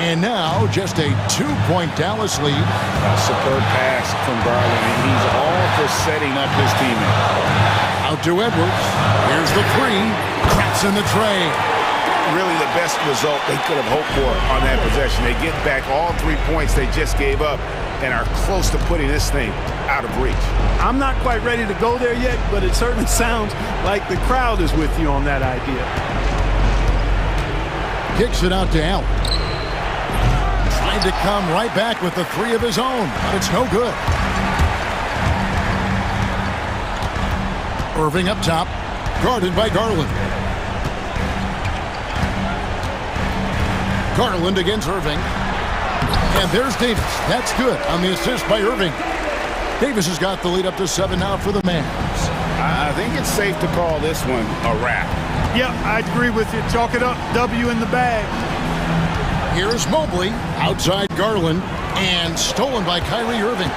And now, just a 2-point Dallas lead. A superb pass from Garland, and he's all for setting up his teammate. Out to Edwards. Here's the three. Cracks in the tray. Really the best result they could have hoped for on that possession. They get back all 3 points they just gave up and are close to putting this thing out of reach. I'm not quite ready to go there yet, but it certainly sounds like the crowd is with you on that idea. Kicks it out to Allen. Trying to come right back with the three of his own, but it's no good. Irving up top, guarded by Garland. Garland against Irving. And there's Davis. That's good on the assist by Irving. Davis has got the lead up to 7 now for the Mavs. I think it's safe to call this one a wrap. Yeah, I agree with you. Chalk it up. W in the bag. Here's Mobley outside Garland and stolen by Kyrie Irving.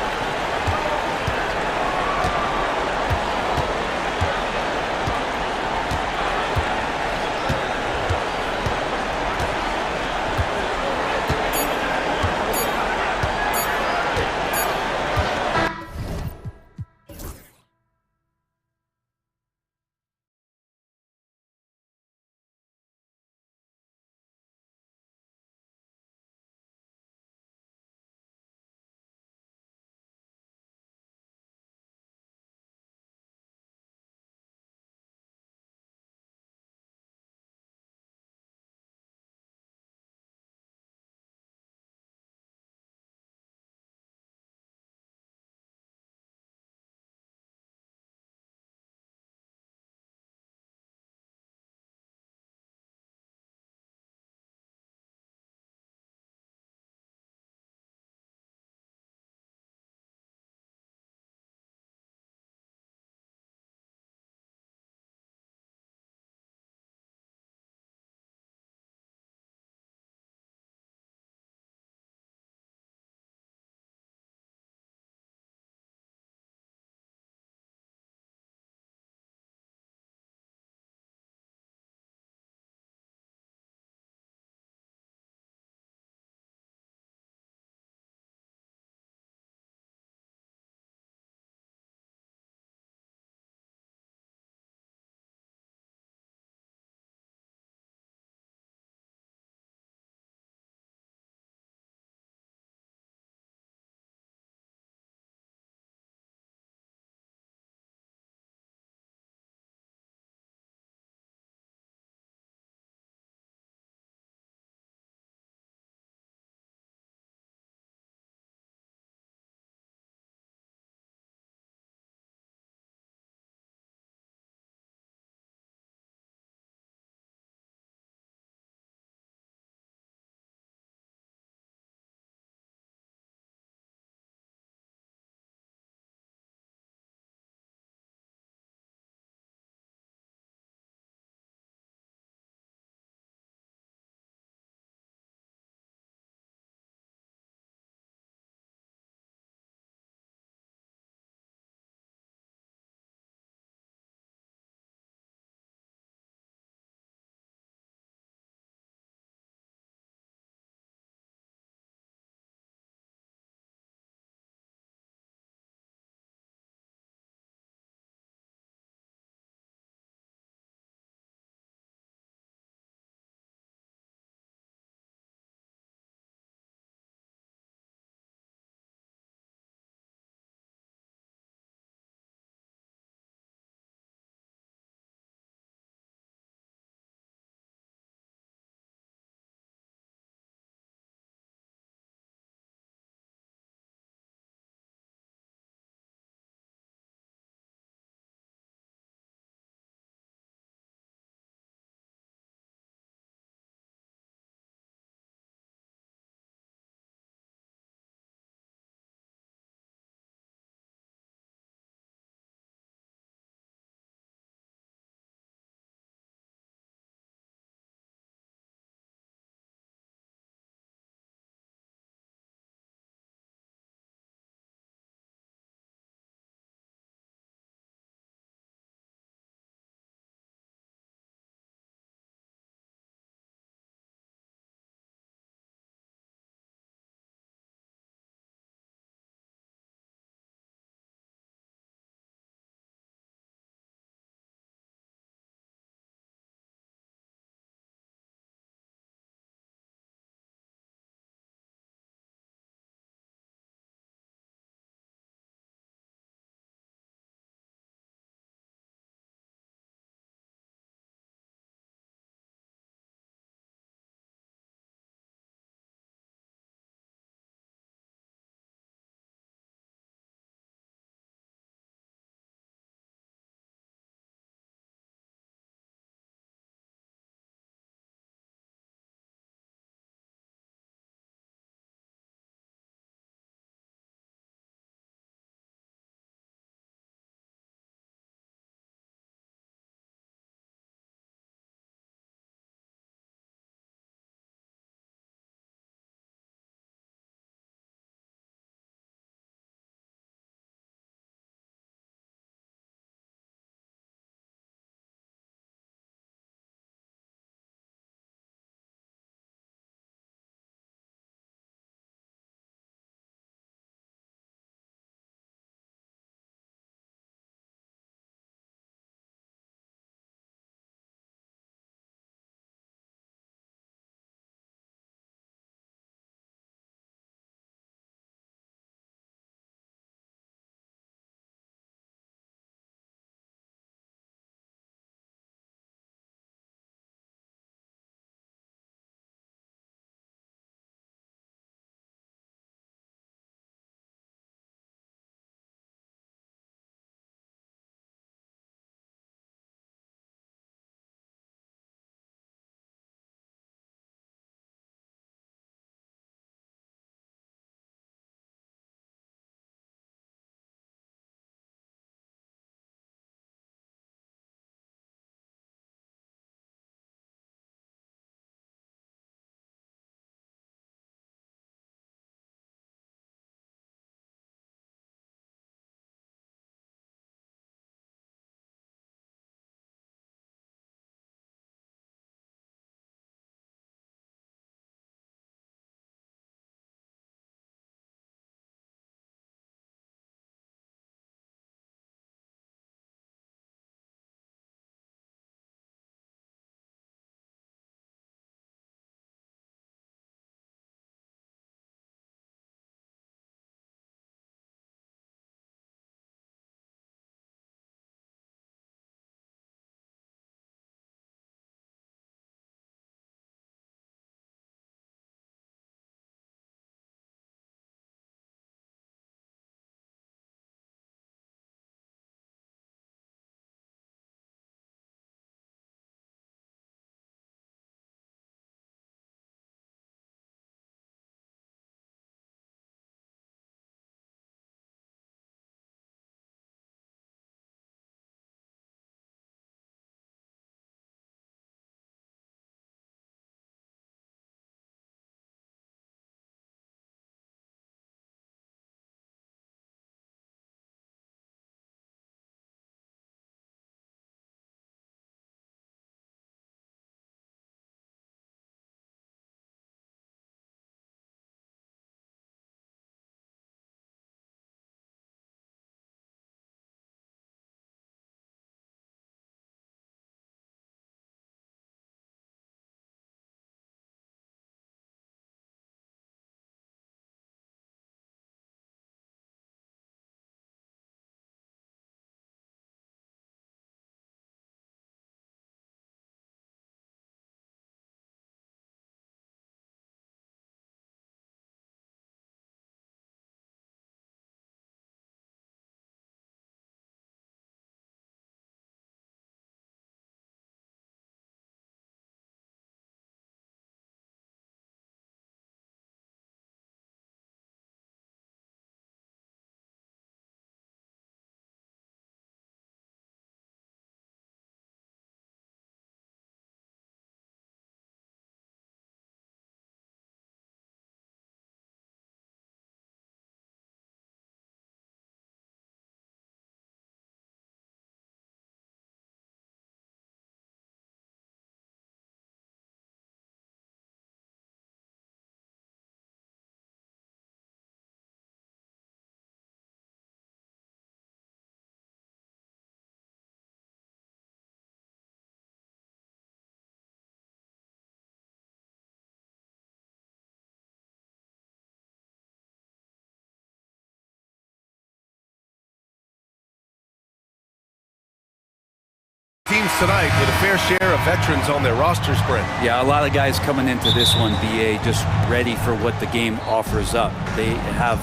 teams tonight with a fair share of veterans on their roster spread. Yeah, a lot of guys coming into this one, BA, just ready for what the game offers up. They have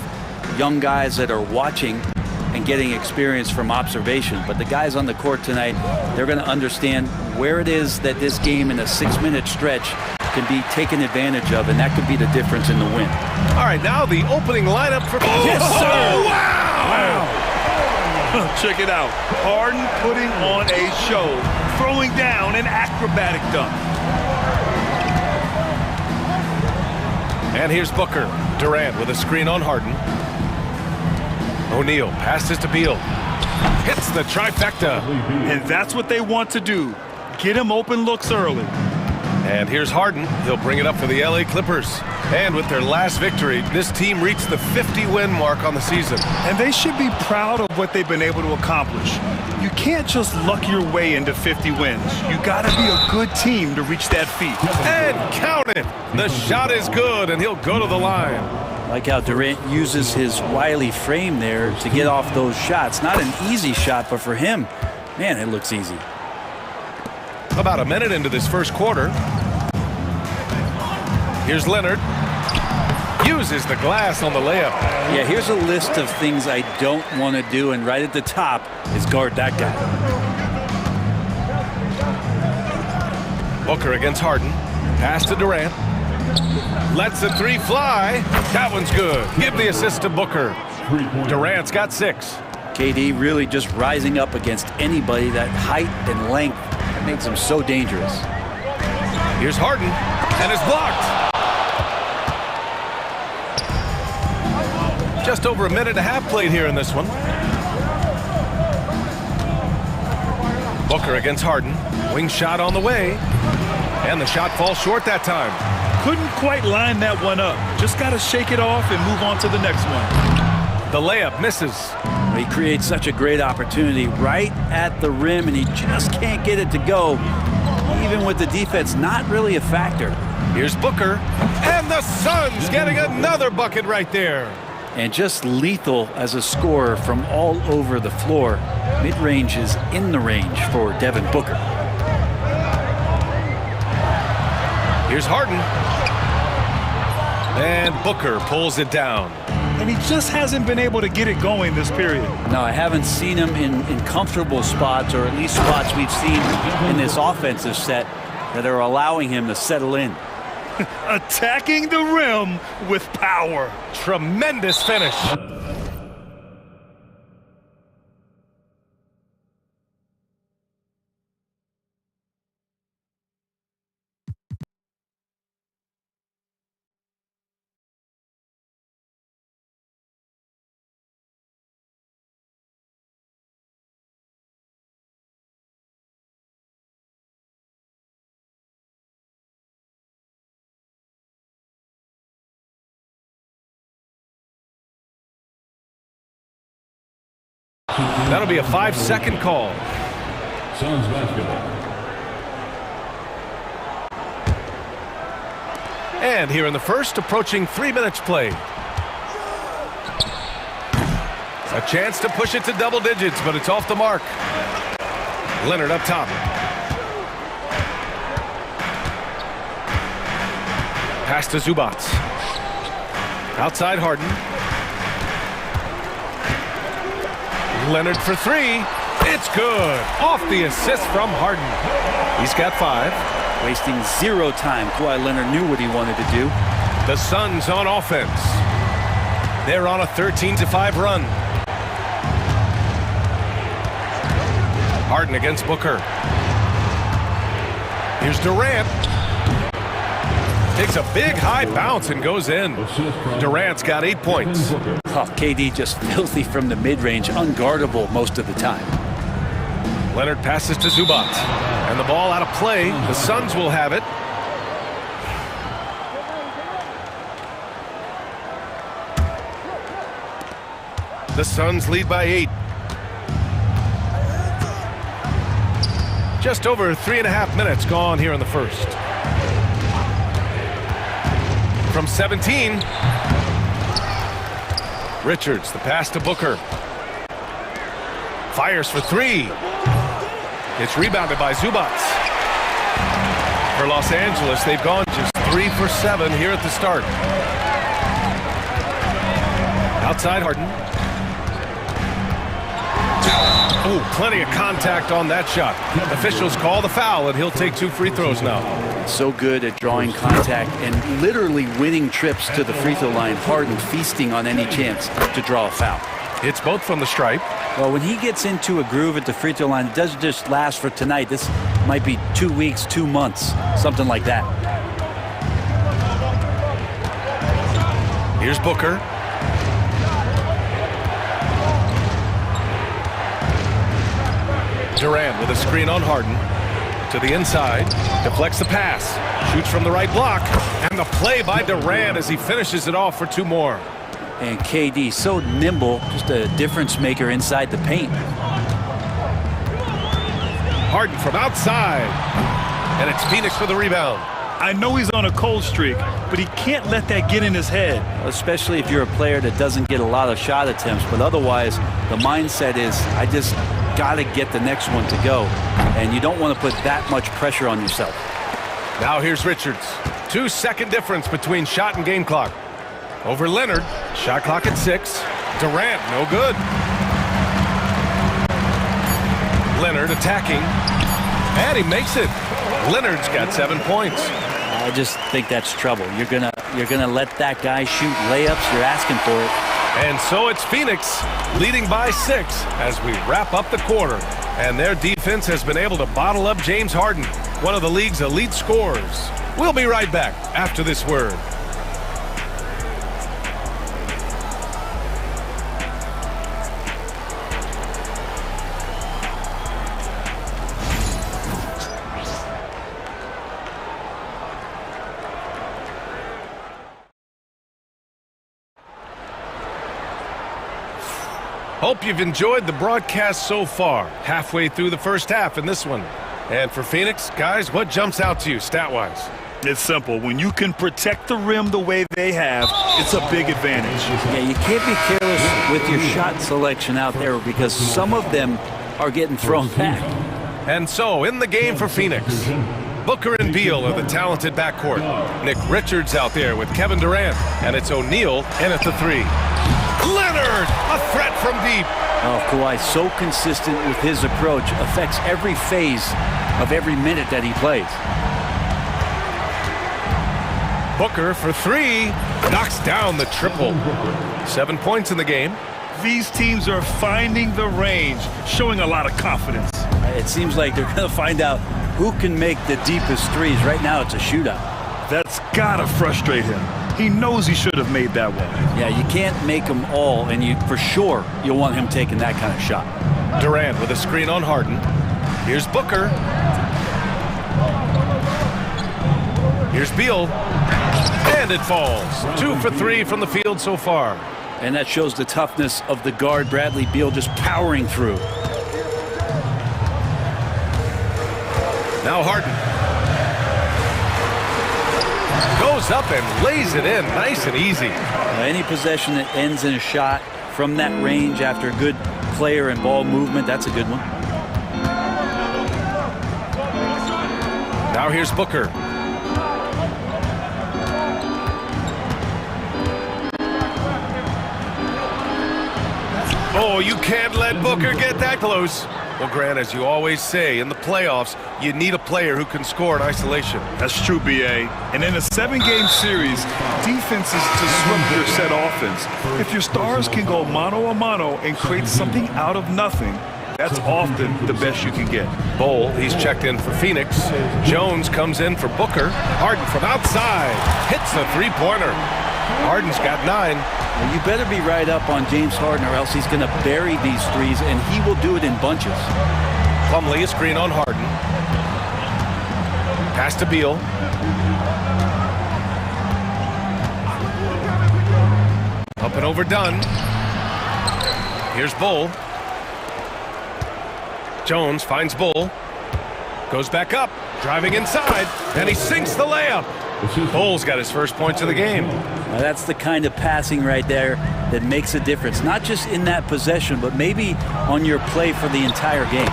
young guys that are watching and getting experience from observation. But the guys on the court tonight, they're going to understand where it is that this game in a 6-minute stretch can be taken advantage of, and that could be the difference in the win. All right, now the opening lineup for... Yes, sir! Wow! Check it out. Harden putting on a show, throwing down an acrobatic dunk. And here's Booker. Durant with a screen on Harden. O'Neal passes to Beal. Hits the trifecta. And that's what they want to do. Get him open looks early. And here's Harden. He'll bring it up for the LA Clippers. And with their last victory, this team reached the 50-win mark on the season. And they should be proud of what they've been able to accomplish. You can't just luck your way into 50 wins. You gotta be a good team to reach that feat. And count it. The shot is good, and he'll go to the line. Like how Durant uses his wily frame there to get off those shots. Not an easy shot, but for him, man, it looks easy. About a minute into this first quarter. Here's Leonard. Uses the glass on the layup. Yeah, here's a list of things I don't want to do, and right at the top is guard that guy. Booker against Harden. Pass to Durant. Lets the three fly. That one's good. Give the assist to Booker. Durant's got 6. KD really just rising up against anybody. That height and length, that makes him so dangerous. Here's Harden, and it's blocked. Just over a minute and a half played here in this one. Booker against Harden. Wing shot on the way. And the shot falls short that time. Couldn't quite line that one up. Just got to shake it off and move on to the next one. The layup misses. He creates such a great opportunity right at the rim, and he just can't get it to go. Even with the defense not really a factor. Here's Booker. And the Suns getting another bucket right there. And just lethal as a scorer from all over the floor. Mid-range is in the range for Devin Booker. Here's Harden. And Booker pulls it down. And he just hasn't been able to get it going this period. No, I haven't seen him in comfortable spots, or at least spots we've seen in this offensive set that are allowing him to settle in. Attacking the rim with power. Tremendous finish. That'll be a 5-second call. Suns basketball. And here in the first, approaching 3 minutes played. A chance to push it to double digits, but it's off the mark. Leonard up top. Pass to Zubac. Outside Harden. Leonard for 3. It's good. Off the assist from Harden. He's got 5. Wasting 0 time. Kawhi Leonard knew what he wanted to do. The Suns on offense. They're on a 13-5 run. Harden against Booker. Here's Durant. Takes a big high bounce and goes in. Durant's got 8 points. Oh, KD just filthy from the mid-range, unguardable most of the time. Leonard passes to Zubac. And the ball out of play. The Suns will have it. The Suns lead by 8. Just over 3.5 minutes gone here in the first. From 17. Richards, the pass to Booker. Fires for 3. It's rebounded by Zubac. For Los Angeles, they've gone just 3 for 7 here at the start. Outside Harden. Oh, plenty of contact on that shot. Officials call the foul, and he'll take 2 free throws now. So good at drawing contact and literally winning trips to the free throw line. Harden feasting on any chance to draw a foul. It's both from the stripe. Well, when he gets into a groove at the free throw line, it doesn't just last for tonight. This might be 2 weeks, 2 months, something like that. Here's Booker. Durant with a screen on Harden. To the inside. Deflects the pass. Shoots from the right block. And the play by Durant as he finishes it off for 2 more. And KD so nimble, just a difference maker inside the paint. Harden from outside. And it's Phoenix for the rebound. I know he's on a cold streak, but he can't let that get in his head. Especially if you're a player that doesn't get a lot of shot attempts. But otherwise, the mindset is, I just got to get the next one to go. And you don't want to put that much pressure on yourself. Now here's Richards. 2-second difference between shot and game clock. Over Leonard. Shot clock at 6. Durant, no good. Leonard attacking. And he makes it. Leonard's got 7 points. I just think that's trouble. You're gonna let that guy shoot layups. You're asking for it. And so it's Phoenix leading by 6 as we wrap up the quarter. And their defense has been able to bottle up James Harden, one of the league's elite scorers. We'll be right back after this word. Hope you've enjoyed the broadcast so far. Halfway through the first half in this one. And for Phoenix, guys, what jumps out to you stat-wise? It's simple. When you can protect the rim the way they have, it's a big advantage. Yeah, you can't be careless with your shot selection out there because some of them are getting thrown back. And so, in the game for Phoenix, Booker and Beal are the talented backcourt. Nick Richards out there with Kevin Durant, and it's O'Neal in at the 3. Leonard, a threat from deep. Oh, Kawhi, so consistent with his approach, affects every phase of every minute that he plays. Booker for 3, knocks down the triple. 7 points in the game. These teams are finding the range, showing a lot of confidence. It seems like they're going to find out who can make the deepest threes. Right now, it's a shootout. That's got to frustrate him. He knows he should have made that one. Yeah, you can't make them all, and for sure you'll want him taking that kind of shot. Durant with a screen on Harden. Here's Booker. Here's Beal. And it falls. 2 for 3 from the field so far. And that shows the toughness of the guard, Bradley Beal, just powering through. Now Harden. Goes up and lays it in nice and easy. Any possession that ends in a shot from that range after a good player and ball movement, that's a good one. Now here's Booker. Oh, you can't let Booker get that close. Well, Grant, as you always say, in the playoffs, you need a player who can score in isolation. That's true, B.A. And in a 7-game series, defenses disrupt your set offense. If your stars can go mano-a-mano and create something out of nothing, that's often the best you can get. Bol, he's checked in for Phoenix. Jones comes in for Booker. Harden from outside. Hits the three-pointer. Harden's got 9. Well, you better be right up on James Harden or else he's going to bury these threes, and he will do it in bunches. Plumlee, a screen on Harden. Pass to Beal. Up and overdone. Here's Bol. Jones finds Bol. Goes back up, driving inside, and he sinks the layup. Bol's got his first points of the game. Now that's the kind of passing right there that makes a difference, not just in that possession, but maybe on your play for the entire game.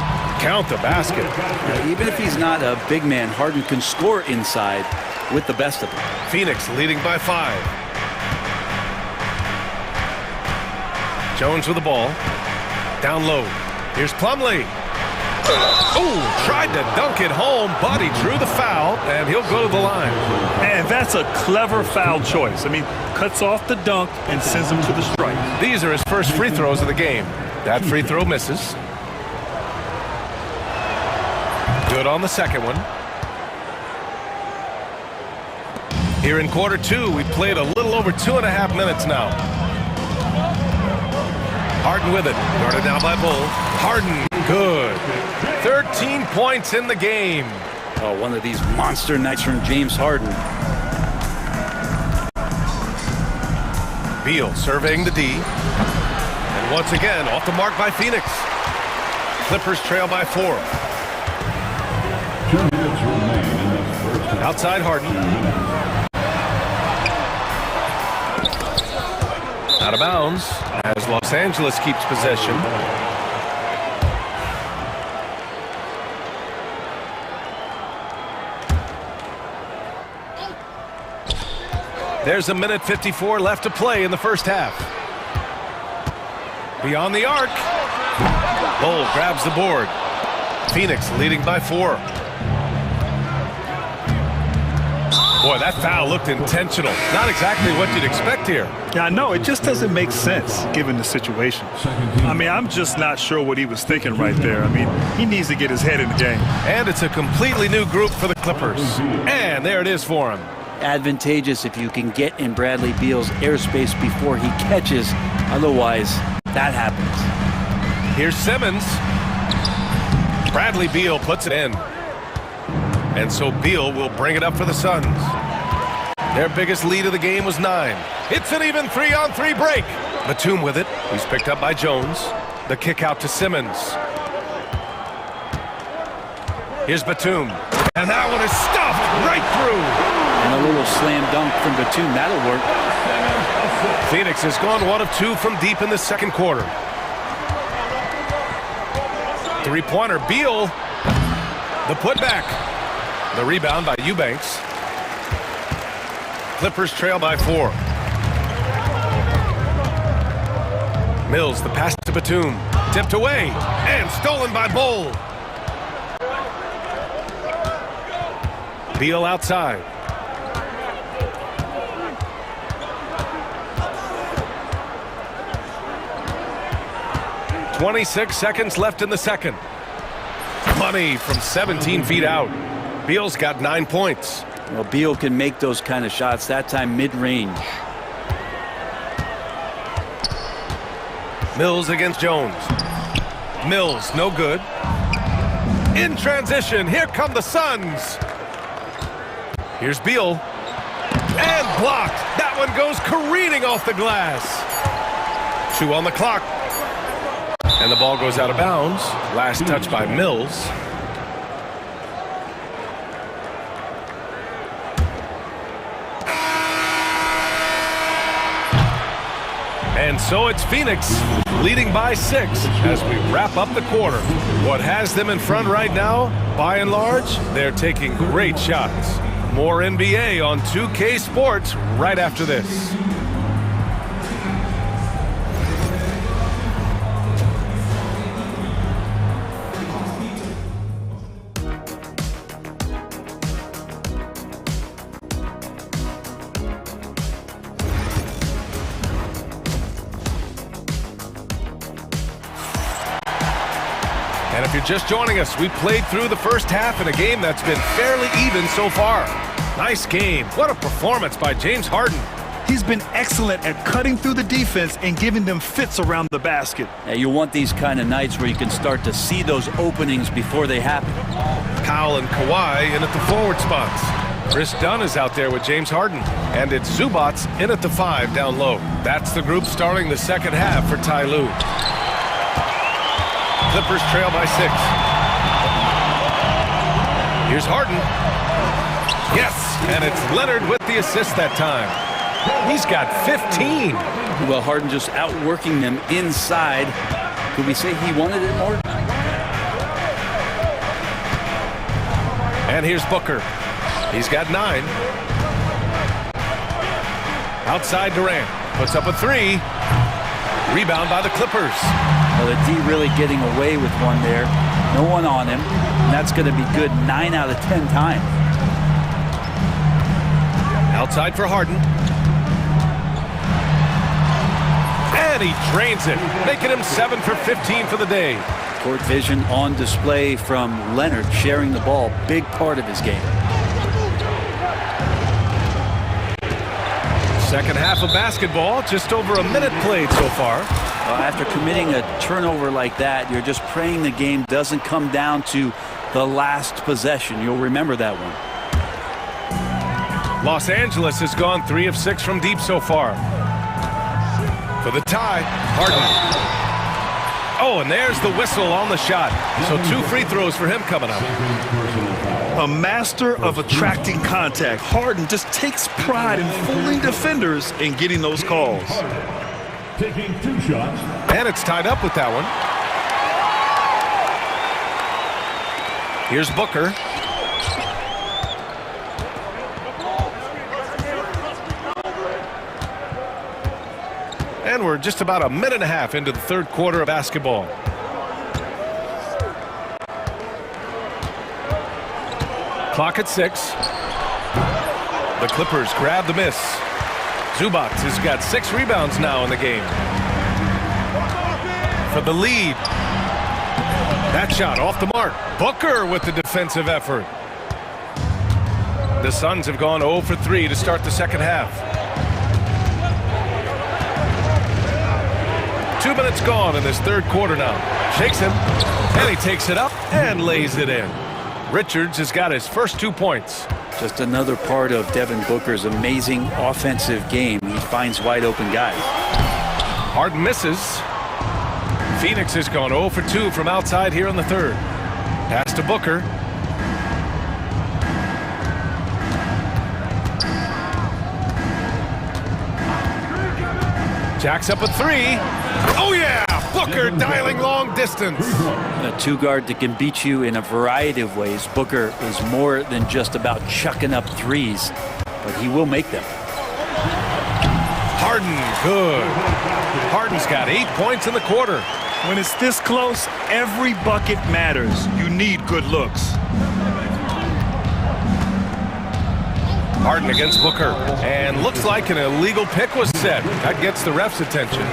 count the basket. Now, even if he's not a big man, Harden can score inside with the best of them. Phoenix leading by 5. Jones with the ball. Down low. Here's Plumlee. Oh, tried to dunk it home, but he drew the foul, and he'll go to the line. And that's a clever foul choice. I mean, cuts off the dunk and sends him to the strike. These are his first free throws of the game. That free throw misses. Good on the second one. Here in quarter 2, we played a little over 2.5 minutes now. Harden with it. Guarded now by Bull. Harden, good. 13 points in the game. Oh, one of these monster nights from James Harden. Beal surveying the D. And once again, off the mark by Phoenix. Clippers trail by 4. 2 minutes remain in the first half. Outside Harden. Out of bounds as Los Angeles keeps possession. There's 1:54 left to play in the first half. Beyond the arc. Bull grabs the board. Phoenix leading by 4. Boy, that foul looked intentional. Not exactly what you'd expect here. Yeah, I know. It just doesn't make sense given the situation. I mean, I'm just not sure what he was thinking right there. I mean, he needs to get his head in the game. And it's a completely new group for the Clippers. And there it is for him. Advantageous if you can get in Bradley Beal's airspace before he catches. Otherwise, that happens. Here's Simmons. Bradley Beal puts it in. And so Beal will bring it up for the Suns. Their biggest lead of the game was 9. It's an even 3-on-3 break. Batum with it. He's picked up by Jones. The kick out to Simmons. Here's Batum. And that one is stuffed right through. And a little slam dunk from Batum. That'll work. Phoenix has gone 1 of 2 from deep in the second quarter. Three-pointer. Beal. The putback. The rebound by Eubanks. Clippers trail by 4. Mills, the pass to Batum. Tipped away and stolen by Bull. Beal outside. .26 seconds left in the second. Money from 17 feet out. Beal's got 9 points. Well, Beal can make those kind of shots, that time mid-range. Mills against Jones. Mills, no good. In transition, here come the Suns. Here's Beal. And blocked. That one goes careening off the glass. 2 on the clock. And the ball goes out of bounds. Last touch by Mills. And so it's Phoenix leading by 6 as we wrap up the quarter. What has them in front right now, by and large, they're taking great shots. More NBA on 2K Sports right after this. And if you're just joining us, we played through the first half in a game that's been fairly even so far. Nice game. What a performance by James Harden. He's been excellent at cutting through the defense and giving them fits around the basket. Yeah, you want these kind of nights where you can start to see those openings before they happen. Powell and Kawhi in at the forward spots. Chris Dunn is out there with James Harden. And it's Zubats in at the 5 down low. That's the group starting the second half for Ty Lue. Clippers trail by 6. Here's Harden. Yes, and it's Leonard with the assist that time. He's got 15. Well, Harden just outworking them inside. Could we say he wanted it more? And here's Booker. He's got 9. Outside Durant. Puts up a 3. Rebound by the Clippers. Well, the D really getting away with one there. No one on him. And that's going to be good 9 out of 10 times. Outside for Harden. And he drains it, making him 7 for 15 for the day. Court vision on display from Leonard, sharing the ball. Big part of his game. Second half of basketball, just over a minute played so far. Well, after committing a turnover like that, you're just praying the game doesn't come down to the last possession. You'll remember that one. Los Angeles has gone 3 of 6 from deep so far. For the tie, Harden. Oh, and there's the whistle on the shot. So 2 free throws for him coming up. A master of attracting contact. Harden just takes pride in fooling defenders and getting those calls. Taking 2 shots. And it's tied up with that one. Here's Booker. And we're just about a minute and a half into the third quarter of basketball. Clock at 6. The Clippers grab the miss. Zubac has got 6 rebounds now in the game. For the lead. That shot off the mark. Booker with the defensive effort. The Suns have gone 0 for 3 to start the second half. 2 minutes gone in this third quarter now. Shakes him, and he takes it up and lays it in. Richards has got his first 2 points. Just another part of Devin Booker's amazing offensive game. He finds wide open guys. Harden misses. Phoenix has gone 0 for 2 from outside here in the third. Pass to Booker. Jacks up a 3. Oh yeah! Booker dialing long distance. A 2-guard that can beat you in a variety of ways. Booker is more than just about chucking up threes, but he will make them. Harden, good. Harden's got 8 points in the quarter. When it's this close, every bucket matters. You need good looks. Harden against Booker, and looks like an illegal pick was set. That gets the ref's attention.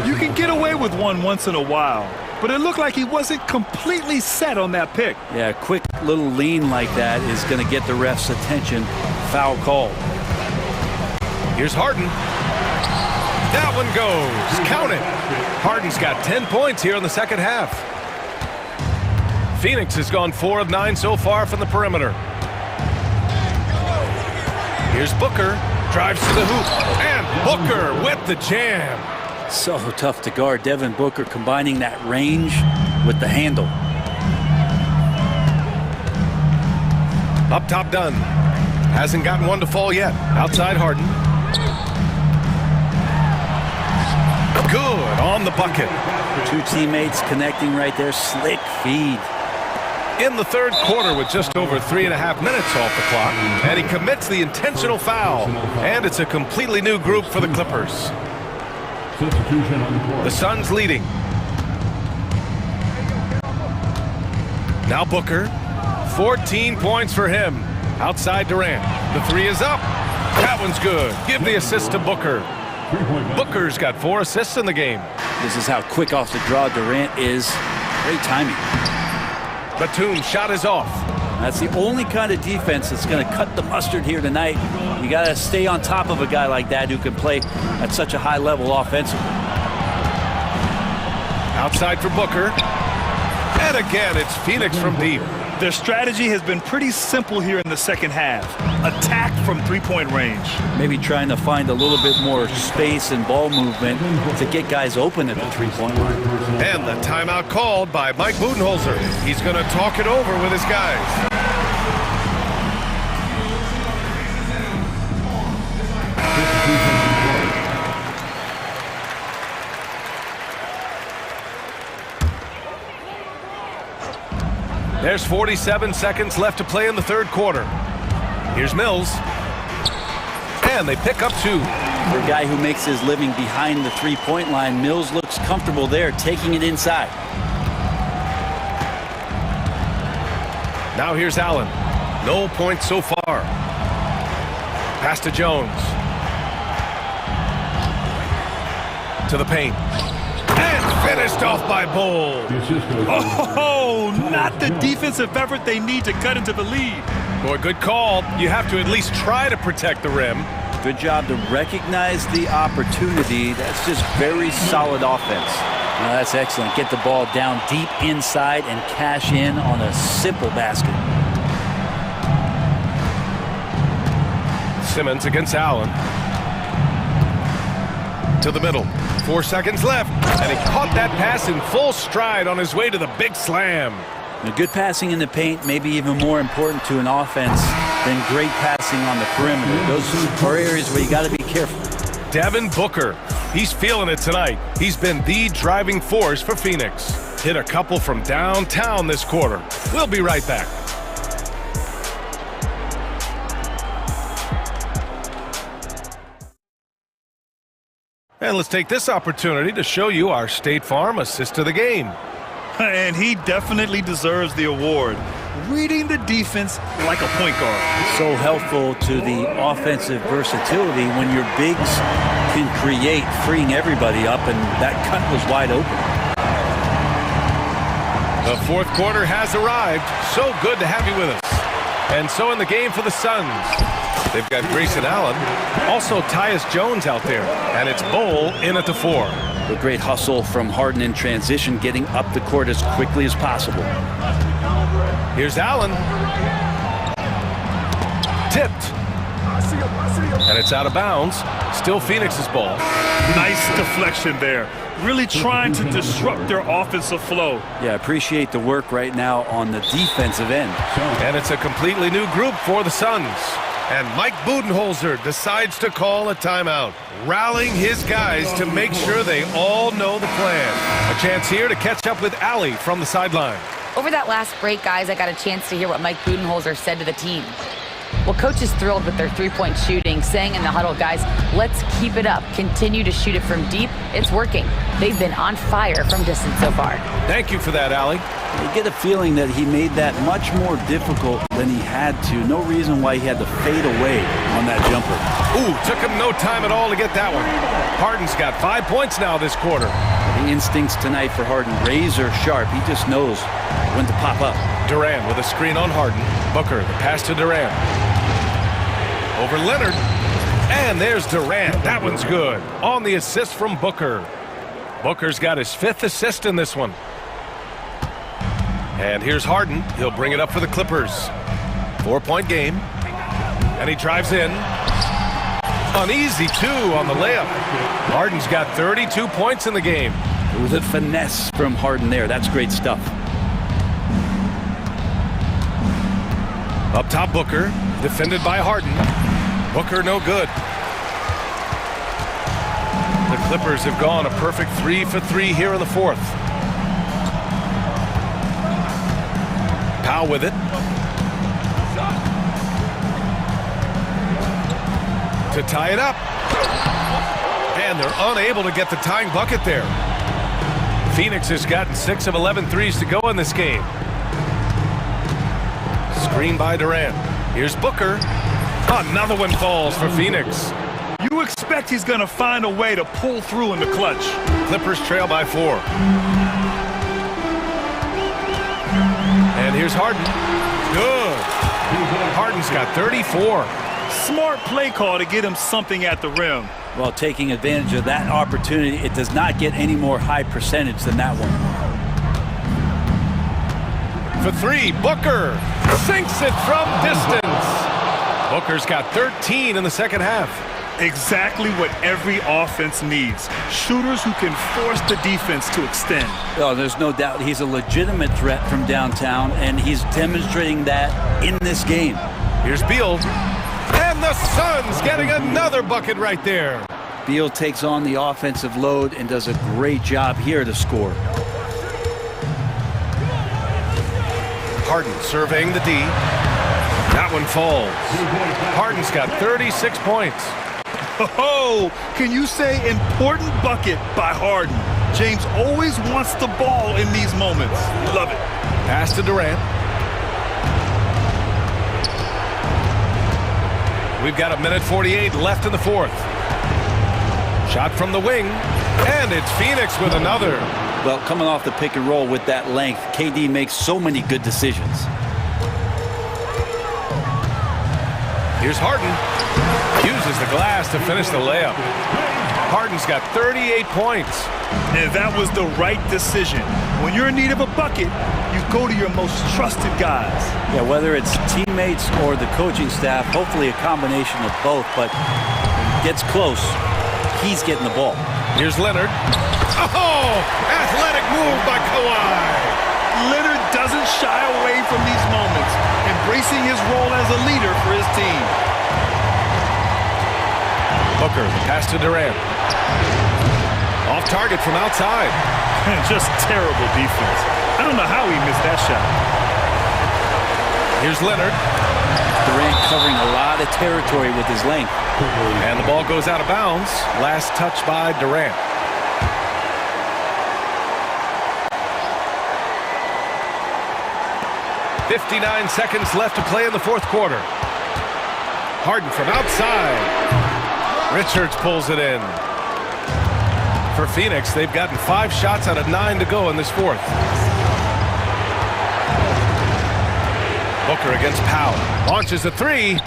You can get away with one once in a while, but it looked like he wasn't completely set on that pick. Yeah, a quick little lean like that is going to get the ref's attention. Foul call. Here's Harden. That one goes. Count it. Harden's got 10 points here in the second half. Phoenix has gone 4 of 9 so far from the perimeter. Here's Booker, drives to the hoop, and Booker with the jam. So tough to guard. Devin Booker combining that range with the handle. Up top done. Hasn't gotten one to fall yet. Outside Harden. Good on the bucket. 2 teammates connecting right there. Slick feed. In the third quarter with just over 3.5 minutes off the clock, and he commits the intentional foul, and it's a completely new group for the Clippers. The Suns leading. Now Booker, 14 points for him. Outside Durant, the 3 is up. That one's good. Give the assist to Booker. Booker's got 4 assists in the game. This is how quick off the draw Durant is. Great timing. Batum's shot is off. That's the only kind of defense that's going to cut the mustard here tonight. You got to stay on top of a guy like that who can play at such a high level offensively. Outside for Booker. And again, it's Phoenix from deep. Their strategy has been pretty simple here in the second half. Attack from 3-point range. Maybe trying to find a little bit more space and ball movement to get guys open at the 3-point line. And the timeout called by Mike Budenholzer. He's going to talk it over with his guys. There's 47 seconds left to play in the third quarter. Here's Mills. And they pick up 2. For a guy who makes his living behind the three-point line, Mills looks comfortable there, taking it inside. Now here's Allen. No points so far. Pass to Jones. To the paint. And finished off by Bull. Oh, not the defensive effort they need to cut into the lead. Boy, good call. You have to at least try to protect the rim. Good job to recognize the opportunity. That's just very solid offense. Now that's excellent. Get the ball down deep inside and cash in on a simple basket. Simmons against Allen. To the middle. 4 seconds left. And he caught that pass in full stride on his way to the big slam. Now, good passing in the paint may be even more important to an offense than great passing on the perimeter. Those are areas where you got to be careful. Devin Booker. He's feeling it tonight. He's been the driving force for Phoenix. Hit a couple from downtown this quarter. We'll be right back. And let's take this opportunity to show you our State Farm assist to the game. And he definitely deserves the award. Reading the defense like a point guard. So helpful to the offensive versatility when your bigs can create, freeing everybody up, and that cut was wide open. The fourth quarter has arrived. So good to have you with us. And so in the game for the Suns, they've got Grayson Allen, also Tyus Jones out there, and it's Bull in at the 4. A great hustle from Harden in transition, getting up the court as quickly as possible. Here's Allen. Tipped. And it's out of bounds. Still Phoenix's ball. Nice deflection there. Really trying to disrupt their offensive flow. Yeah, appreciate the work right now on the defensive end. And it's a completely new group for the Suns. And Mike Budenholzer decides to call a timeout, rallying his guys to make sure they all know the plan. A chance here to catch up with Allie from the sideline. Over that last break, guys, I got a chance to hear what Mike Budenholzer said to the team. Well, coach is thrilled with their three-point shooting, saying in the huddle, guys, let's keep it up. Continue to shoot it from deep. It's working. They've been on fire from distance so far. Thank you for that, Allie. You get a feeling that he made that much more difficult than he had to. No reason why he had to fade away on that jumper. Ooh, took him no time at all to get that one. Harden's got 5 points now this quarter. The instincts tonight for Harden, razor sharp. He just knows when to pop up. Durant with a screen on Harden. Booker, the pass to Durant. Over Leonard. And there's Durant. That one's good. On the assist from Booker. Booker's got his 5th assist in this one. And here's Harden. He'll bring it up for the Clippers. 4-point game. And he drives in. An easy 2 on the layup. Harden's got 32 points in the game. It was a finesse from Harden there. That's great stuff. Up top, Booker. Defended by Harden. Booker no good. The Clippers have gone a perfect 3 for 3 here in the 4th. Powell with it. To tie it up. And they're unable to get the tying bucket there. Phoenix has gotten 6 of 11 threes to go in this game. Screen by Durant. Here's Booker. Another one falls for Phoenix. You expect he's going to find a way to pull through in the clutch. Clippers trail by 4. And here's Harden. Good. Harden's got 34. Smart play call to get him something at the rim. Well, taking advantage of that opportunity, it does not get any more high percentage than that one. For 3, Booker sinks it from distance. Booker's got 13 in the second half. Exactly what every offense needs. Shooters who can force the defense to extend. Oh, there's no doubt he's a legitimate threat from downtown, and he's demonstrating that in this game. Here's Beal. And the Suns getting another bucket right there. Beal takes on the offensive load and does a great job here to score. Harden surveying the D. That one falls. Harden's got 36 points. Oh, can you say important bucket by Harden? James always wants the ball in these moments. Love it. Pass to Durant. We've got 1:48 left in the fourth. Shot from the wing, and it's Phoenix with another. Well, coming off the pick and roll with that length, KD makes so many good decisions. Here's Harden. Uses the glass to finish the layup. Harden's got 38 points. And that was the right decision. When you're in need of a bucket, you go to your most trusted guys. Yeah, whether it's teammates or the coaching staff, hopefully a combination of both, but when it gets close, he's getting the ball. Here's Leonard. Oh, athletic move by Kawhi. Leonard doesn't shy away from these moments, embracing his role as a leader for his team. Booker, the pass to Durant. Off target from outside. Just terrible defense. I don't know how he missed that shot. Here's Leonard. Durant covering a lot of territory with his length. And the ball goes out of bounds. Last touch by Durant. .59 seconds left to play in the fourth quarter. Harden from outside. Richards pulls it in. For Phoenix, they've gotten 5 shots out of 9 to go in this fourth. Booker against Powell. Launches a 3.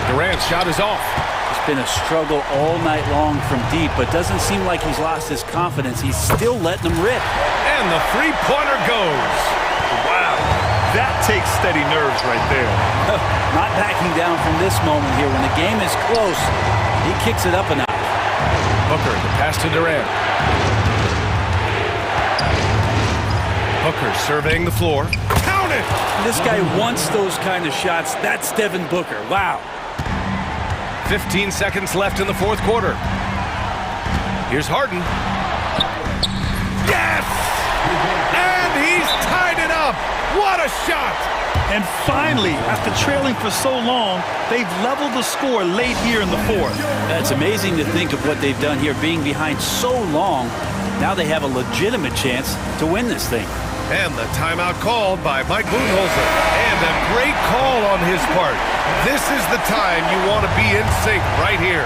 Durant's shot is off. It's been a struggle all night long from deep, but doesn't seem like he's lost his confidence. He's still letting them rip. And the three-pointer goes. Wow. That takes steady nerves right there. Not backing down from this moment here. When the game is close, he kicks it up a notch. Booker, the pass to Durant. Booker surveying the floor. Count it! This guy wants those kind of shots. That's Devin Booker. Wow. 15 seconds left in the fourth quarter. Here's Harden. Yes! And he's tied it up. What a shot! And finally, after trailing for so long, they've leveled the score late here in the fourth. It's amazing to think of what they've done here, being behind so long. Now they have a legitimate chance to win this thing. And the timeout called by Mike Budenholzer. And a great call on his part. This is the time you want to be in sync right here.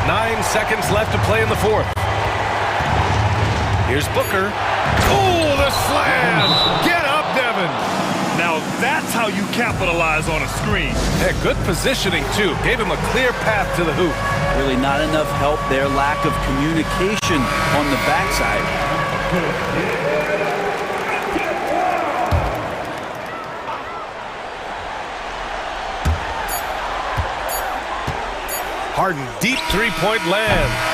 9 seconds left to play in the fourth. Here's Booker. Oh, the slam! Get up, Devin! Now that's how you capitalize on a screen. Yeah, good positioning, too. Gave him a clear path to the hoop. Really not enough help there. Lack of communication on the backside. Harden, deep three-point land.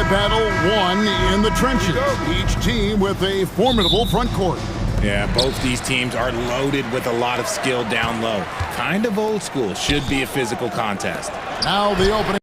battle won in the trenches, each team with a formidable front court. Yeah, both these teams are loaded with a lot of skill down low. Kind of old school. Should be a physical contest. Now the opening.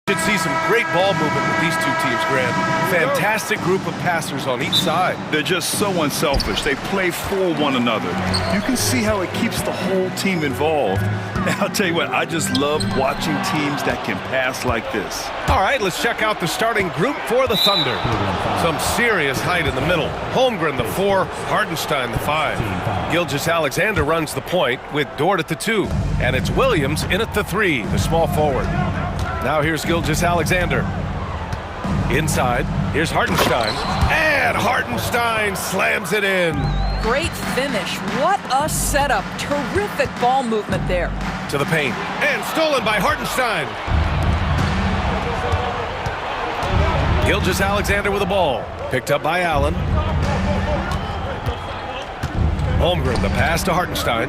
Should see some great ball movement with these two teams, Grant. Fantastic group of passers on each side. They're just so unselfish. They play for one another. You can see how it keeps the whole team involved. And I'll tell you what, I just love watching teams that can pass like this. All right, let's check out the starting group for the Thunder. Some serious height in the middle. Holmgren, the 4, Hardenstein, the 5. Gilgeous-Alexander runs the point with Dort at the 2. And it's Williams in at the 3, the small forward. Now here's Gilgeous-Alexander. Inside, here's Hardenstein. And Hardenstein slams it in. Great finish. What a setup. Terrific ball movement there. To the paint. And stolen by Hardenstein. Gilgeous-Alexander with the ball. Picked up by Allen. Holmgren, the pass to Hardenstein.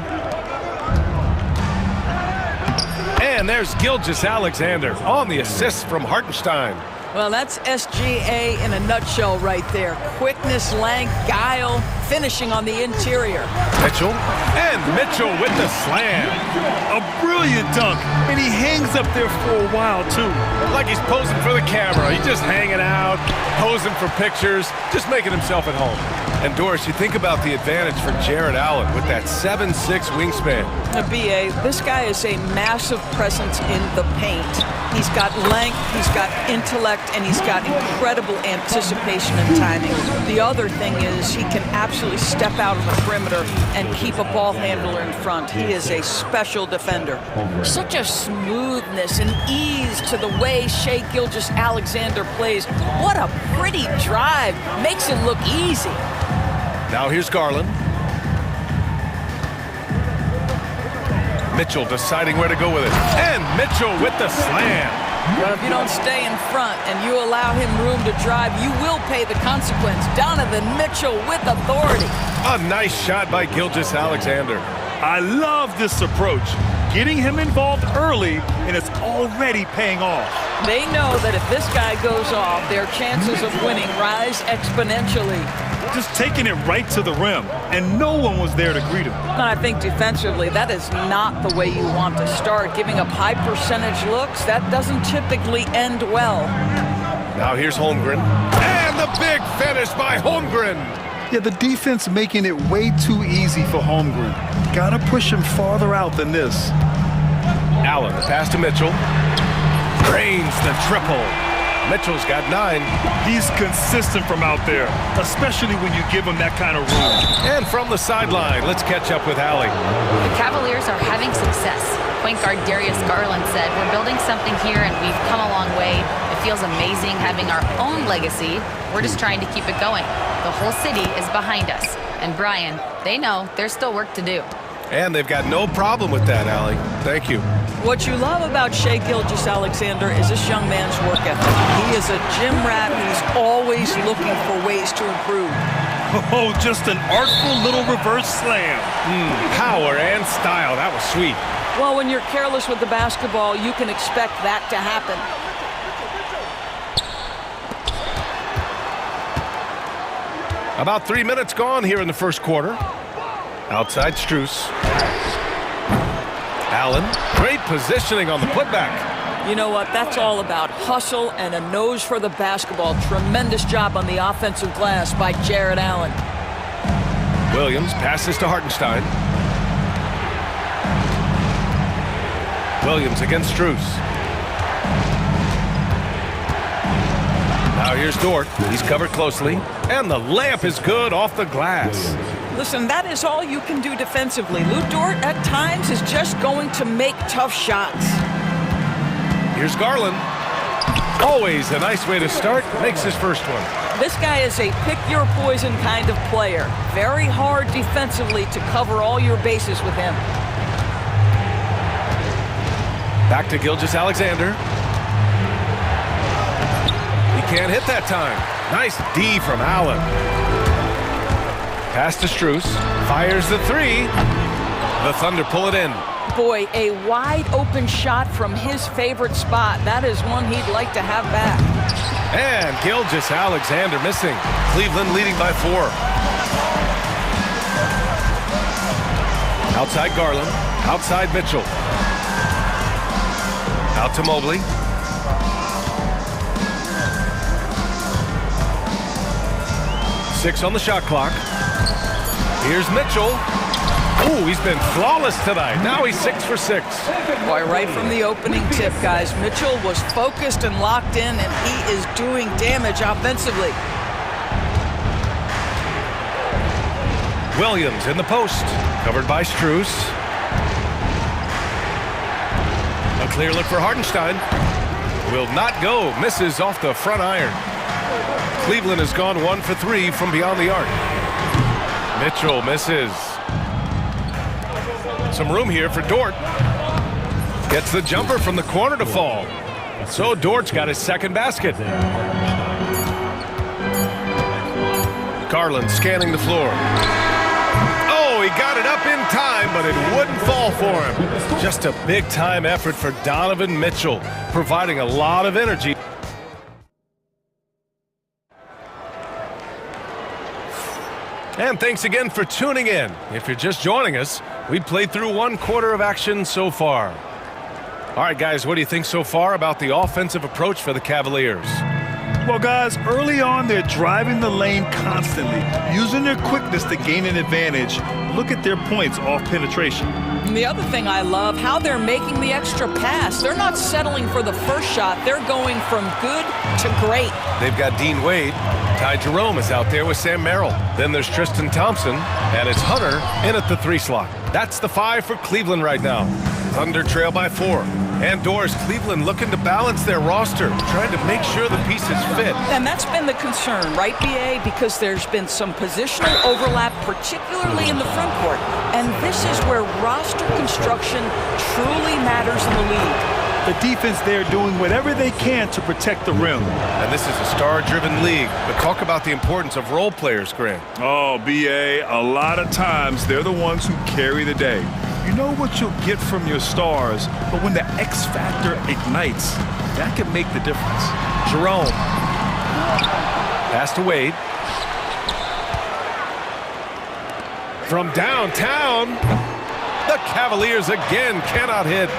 And there's Gilgeous-Alexander on the assist from Hardenstein. Well, that's SGA in a nutshell right there. Quickness, length, guile, finishing on the interior. Mitchell, and Mitchell with the slam. A brilliant dunk, and he hangs up there for a while, too. Like he's posing for the camera. He's just hanging out, posing for pictures, just making himself at home. And Doris, you think about the advantage for Jared Allen with that 7'6" wingspan. BA, this guy is a massive presence in the paint. He's got length, he's got intellect, and he's got incredible anticipation and timing. The other thing is he can absolutely step out of the perimeter and keep a ball handler in front. He is a special defender. Such a smoothness and ease to the way Shai Gilgeous-Alexander plays. What a pretty drive. Makes it look easy. Now here's Garland. Mitchell deciding where to go with it. And Mitchell with the slam. Well, if you don't stay in front and you allow him room to drive, you will pay the consequence. Donovan Mitchell with authority. A nice shot by Gilgeous-Alexander. I love this approach. Getting him involved early, and it's already paying off. They know that if this guy goes off, their chances of winning rise exponentially. Just taking it right to the rim, and no one was there to greet him. And I think defensively, that is not the way you want to start. Giving up high percentage looks, that doesn't typically end well. Now here's Holmgren. And the big finish by Holmgren. Yeah, the defense making it way too easy for Holmgren. Gotta push him farther out than this. Allen, the pass to Mitchell. Drains the triple. Mitchell's got 9. He's consistent from out there, especially when you give him that kind of room. And from the sideline, let's catch up with Allie. The Cavaliers are having success. Point guard Darius Garland said, "We're building something here and we've come a long way. It feels amazing having our own legacy. We're just trying to keep it going. The whole city is behind us." And Brian, they know there's still work to do. And they've got no problem with that, Allie. Thank you. What you love about Shai Gilgeous-Alexander is this young man's work ethic. He is a gym rat who's always looking for ways to improve. Oh, just an artful little reverse slam. Power and style. That was sweet. Well, when you're careless with the basketball, you can expect that to happen. About 3 minutes gone here in the first quarter. Outside Strus. Allen, great positioning on the putback. You know what? That's all about hustle and a nose for the basketball. Tremendous job on the offensive glass by Jared Allen. Williams passes to Hartenstein. Williams against Strus. Now here's Dort. He's covered closely. And the layup is good off the glass. Listen, that is all you can do defensively. Lou Dort, at times, is just going to make tough shots. Here's Garland. Always a nice way to start. Makes his first one. This guy is a pick-your-poison kind of player. Very hard defensively to cover all your bases with him. Back to Gilgeous-Alexander. He can't hit that time. Nice D from Allen. Pass to Strus. Fires the three. The Thunder pull it in. Boy, a wide-open shot from his favorite spot. That is one he'd like to have back. And Gilgeous-Alexander missing. Cleveland leading by 4. Outside Garland. Outside Mitchell. Out to Mobley. Six on the shot clock. Here's Mitchell. Ooh, he's been flawless tonight. Now he's 6 for 6. Boy, right from the opening tip, guys, Mitchell was focused and locked in, and he is doing damage offensively. Williams in the post. Covered by Strus. A clear look for Hartenstein. Will not go. Misses off the front iron. Cleveland has gone 1 for 3 from beyond the arc. Mitchell misses. Some room here for Dort. Gets the jumper from the corner to fall. So Dort's got his second basket. Garland scanning the floor. Oh, he got it up in time, but it wouldn't fall for him. Just a big-time effort for Donovan Mitchell, providing a lot of energy. And thanks again for tuning in. If you're just joining us, we played through 1 quarter of action so far. All right, guys, what do you think so far about the offensive approach for the Cavaliers? Well, guys, early on, they're driving the lane constantly, using their quickness to gain an advantage. Look at their points off penetration. And the other thing I love, how they're making the extra pass. They're not settling for the first shot. They're going from good to great. They've got Dean Wade. Ty Jerome is out there with Sam Merrill. Then there's Tristan Thompson, and it's Hunter in at the 3 slot. That's the 5 for Cleveland right now. Thunder trail by 4. And doors, Cleveland looking to balance their roster, trying to make sure the pieces fit. And that's been the concern, right, BA? Because there's been some positional overlap, particularly in the front court. And this is where roster construction truly matters in the league. The defense there doing whatever they can to protect the rim. And this is a star-driven league. But talk about the importance of role players, Grant. Oh, BA, a lot of times they're the ones who carry the day. You know what you'll get from your stars, but when the X factor ignites, that can make the difference. Jerome. Pass to Wade. From downtown, the Cavaliers again cannot hit.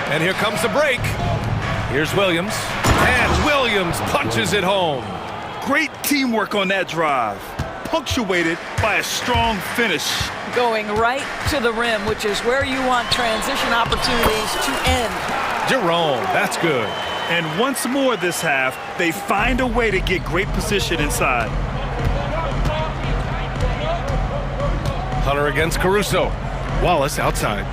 And here comes the break. Here's Williams. And Williams punches it home. Great teamwork on that drive, punctuated by a strong finish. Going right to the rim, which is where you want transition opportunities to end. Jerome, that's good. And once more this half, they find a way to get great position inside. Hunter against Caruso. Wallace outside.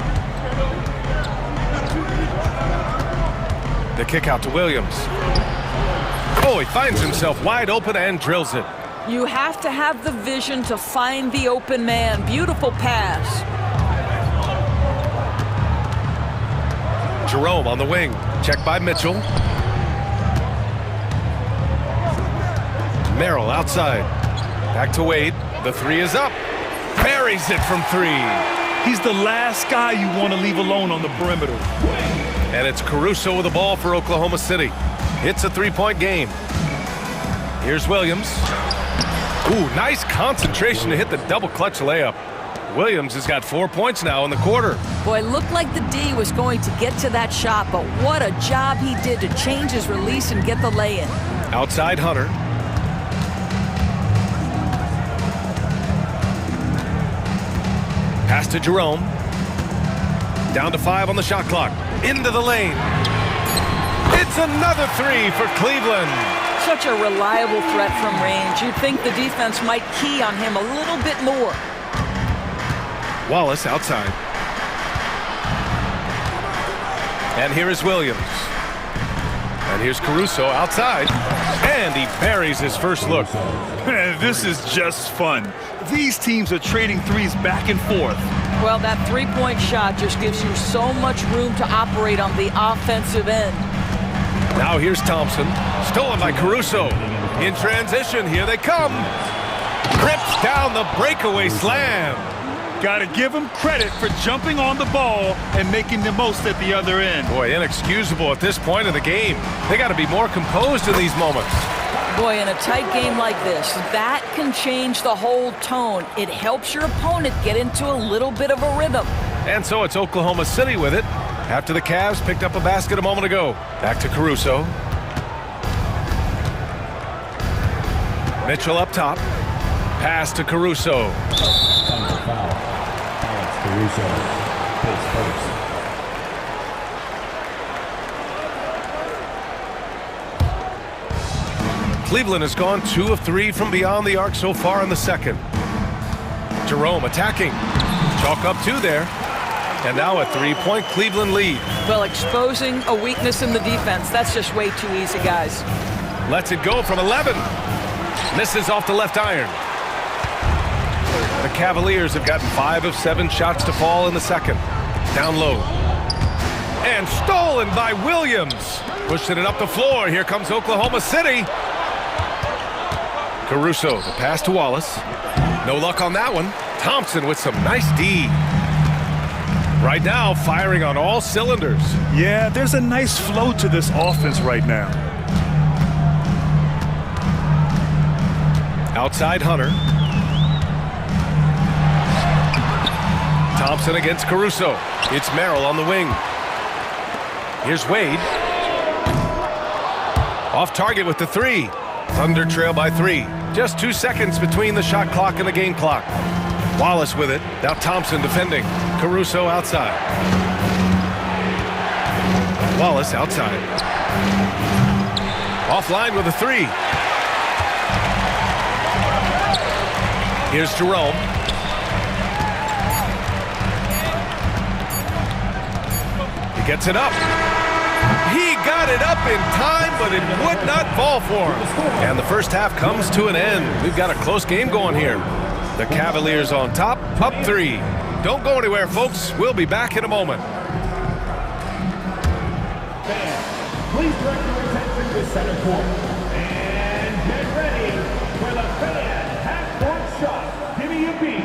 The kick out to Williams. Oh, he finds himself wide open and drills it. You have to have the vision to find the open man. Beautiful pass. Jerome on the wing. Checked by Mitchell. Merrill outside. Back to Wade. The 3 is up. Buries it from 3. He's the last guy you want to leave alone on the perimeter. And it's Caruso with the ball for Oklahoma City. It's a 3-point game. Here's Williams. Ooh, nice concentration to hit the double clutch layup. Williams has got 4 points now in the quarter. Boy, it looked like the D was going to get to that shot, but what a job he did to change his release and get the lay-in. Outside Hunter. Pass to Jerome. Down to 5 on the shot clock. Into the lane. It's another 3 for Cleveland. Such a reliable threat from range. You'd think the defense might key on him a little bit more. Wallace outside. And here is Williams. And here's Caruso outside. And he buries his first look. Man, this is just fun. These teams are trading threes back and forth. Well, that three-point shot just gives you so much room to operate on the offensive end. Now here's Thompson. Stolen by Caruso. In transition, here they come. Grips down the breakaway slam. Got to give him credit for jumping on the ball and making the most at the other end. Boy, inexcusable at this point of the game. They got to be more composed in these moments. Boy, in a tight game like this, that can change the whole tone. It helps your opponent get into a little bit of a rhythm. And so it's Oklahoma City with it. After the Cavs picked up a basket a moment ago. Back to Caruso. Mitchell up top. Pass to Caruso. Caruso takes first. Cleveland has gone 2 of 3 from beyond the arc so far in the second. Jerome attacking. Chalk up 2 there. And now a 3-point Cleveland lead. Well, exposing a weakness in the defense, that's just way too easy, guys. Lets it go from 11. Misses off the left iron. The Cavaliers have gotten 5 of 7 shots to fall in the second. Down low. And stolen by Williams. Pushing it up the floor. Here comes Oklahoma City. Caruso, the pass to Wallace. No luck on that one. Thompson with some nice D. Right now, firing on all cylinders. Yeah, there's a nice flow to this offense right now. Outside Hunter. Thompson against Caruso. It's Merrill on the wing. Here's Wade. Off target with the 3. Thunder trail by 3. Just 2 seconds between the shot clock and the game clock. Wallace with it. Now Thompson defending. Caruso outside. Wallace outside. Offline with a 3. Here's Jerome. He gets it up. He got it up in time, but it would not fall for him. And the first half comes to an end. We've got a close game going here. The Cavaliers on top, up 3. Don't go anywhere, folks. We'll be back in a moment. Please direct your attention to center court. And get ready for the fan half-court shot. Give me a beat.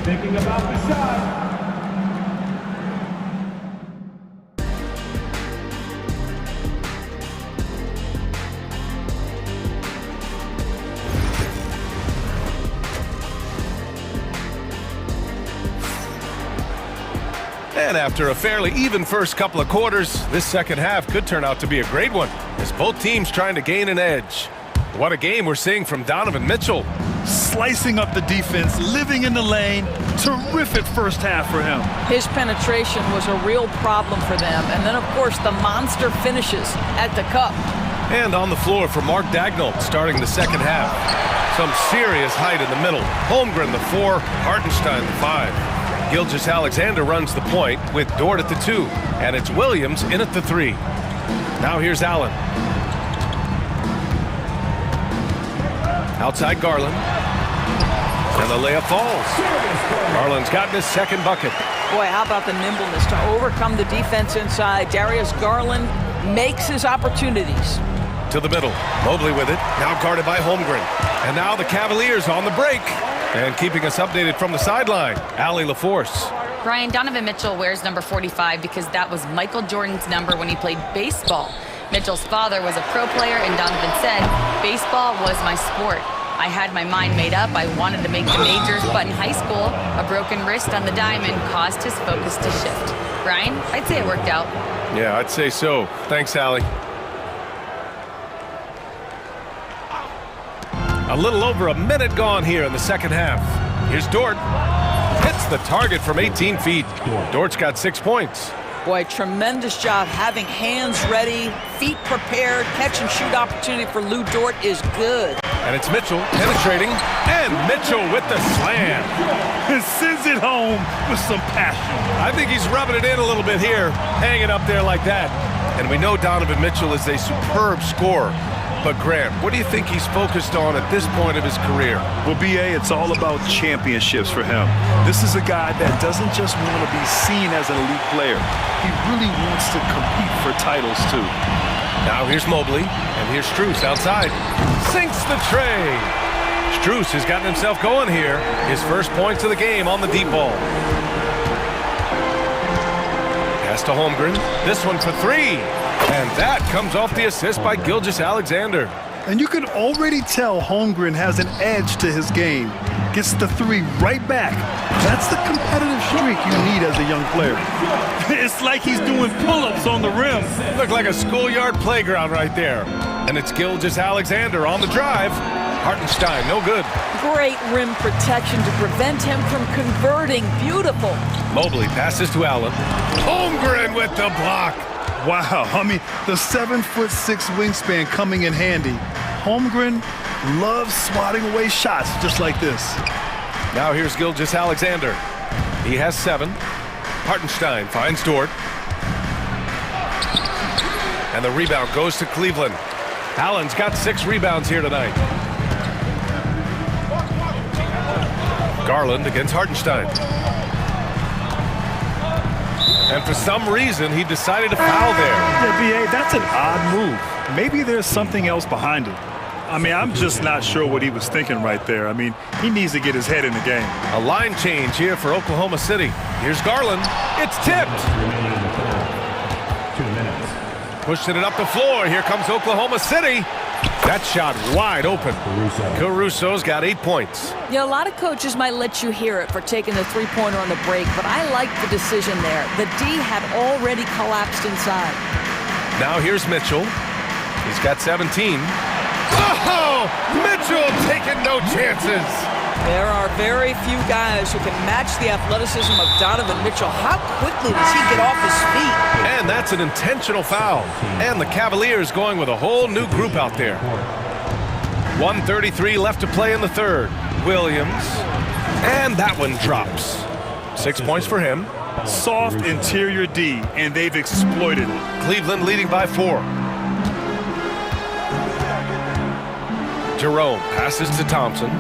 Thinking about the shot. And after a fairly even first couple of quarters, this second half could turn out to be a great one, as both teams trying to gain an edge. What a game we're seeing from Donovan Mitchell. Slicing up the defense, living in the lane. Terrific first half for him. His penetration was a real problem for them. And then, of course, the monster finishes at the cup. And on the floor for Mark Daigneault starting the second half. Some serious height in the middle. Holmgren the 4, Hartenstein the 5. Gilgeous-Alexander runs the point with Dort at the 2, and it's Williams in at the 3. Now here's Allen. Outside Garland. And the layup falls. Garland's gotten his second bucket. Boy, how about the nimbleness to overcome the defense inside. Darius Garland makes his opportunities. To the middle. Mobley with it. Now guarded by Holmgren. And now the Cavaliers on the break. And keeping us updated from the sideline, Allie LaForce. Brian, Donovan Mitchell wears number 45 because that was Michael Jordan's number when he played baseball. Mitchell's father was a pro player, and Donovan said, "Baseball was my sport. I had my mind made up. I wanted to make the majors, but in high school, a broken wrist on the diamond caused his focus to shift." Brian, I'd say it worked out. Yeah, I'd say so. Thanks, Allie. A little over a minute gone here in the second half. Here's Dort. Hits the target from 18 feet. Dort's got 6 points. Boy, tremendous job having hands ready, feet prepared, catch and shoot opportunity for Lou Dort is good. And it's Mitchell penetrating, and Mitchell with the slam. And sends it home with some passion. I think he's rubbing it in a little bit here, hanging up there like that. And we know Donovan Mitchell is a superb scorer. But Grant, what do you think he's focused on at this point of his career? Well, B.A., it's all about championships for him. This is a guy that doesn't just want to be seen as an elite player. He really wants to compete for titles, too. Now here's Mobley, and here's Strus outside. Sinks the tray. Strus has gotten himself going here. His first points of the game on the deep ball. Pass to Holmgren. This one for three. And that comes off the assist by Gilgeous-Alexander. And you can already tell Holmgren has an edge to his game. Gets the three right back. That's the competitive streak you need as a young player. It's like he's doing pull-ups on the rim. Looked like a schoolyard playground right there. And it's Gilgeous-Alexander on the drive. Hartenstein, no good. Great rim protection to prevent him from converting. Beautiful. Mobley passes to Allen. Holmgren with the block. Wow, I mean, the 7'6" wingspan coming in handy. Holmgren loves swatting away shots just like this. Now here's Gilgeous-Alexander. He has 7. Hartenstein finds Dort. And the rebound goes to Cleveland. Allen's got 6 rebounds here tonight. Garland against Hartenstein. And for some reason, he decided to foul there. Yeah, B.A., that's an odd move. Maybe there's something else behind it. I mean, I'm just not sure what he was thinking right there. I mean, he needs to get his head in the game. A line change here for Oklahoma City. Here's Garland. It's tipped. 2 minutes. Pushing it up the floor. Here comes Oklahoma City. That shot wide open. Caruso's got 8 points. Yeah, a lot of coaches might let you hear it for taking the three-pointer on the break, but I like the decision there. The D had already collapsed inside. Now here's Mitchell. He's got 17. Oh! Mitchell taking no chances. There are very few guys who can match the athleticism of Donovan Mitchell. How quickly does he get off his feet? And that's an intentional foul. And the Cavaliers going with a whole new group out there. 1:33 left to play in the third. Williams. And that one drops. 6 points for him. Soft interior D, and they've exploited it. Cleveland leading by 4. Jerome passes to Thompson.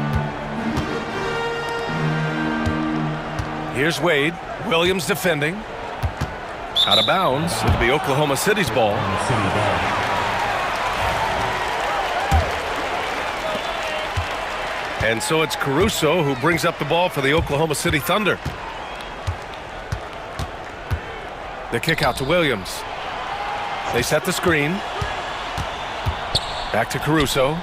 Here's Wade. Williams defending. Out of bounds. It'll be Oklahoma City's ball. And so it's Caruso who brings up the ball for the Oklahoma City Thunder. The kick out to Williams. They set the screen. Back to Caruso.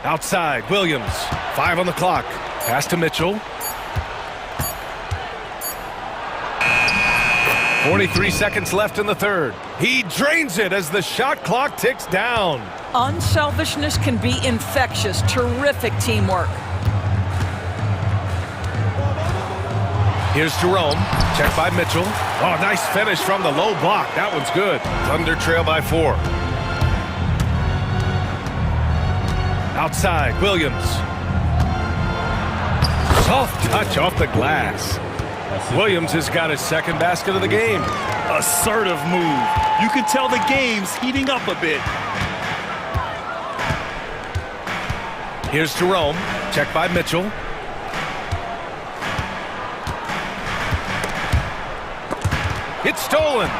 Outside, Williams. 5 on the clock. Pass to Mitchell. 43 seconds left in the third. He drains it as the shot clock ticks down. Unselfishness can be infectious. Terrific teamwork. Here's Jerome. Check by Mitchell. Oh, nice finish from the low block. That one's good. Thunder trail by 4. Outside, Williams. Soft touch off the glass. Williams has got his second basket of the game. Assertive move. You can tell the game's heating up a bit. Here's Jerome. Check by Mitchell. It's stolen.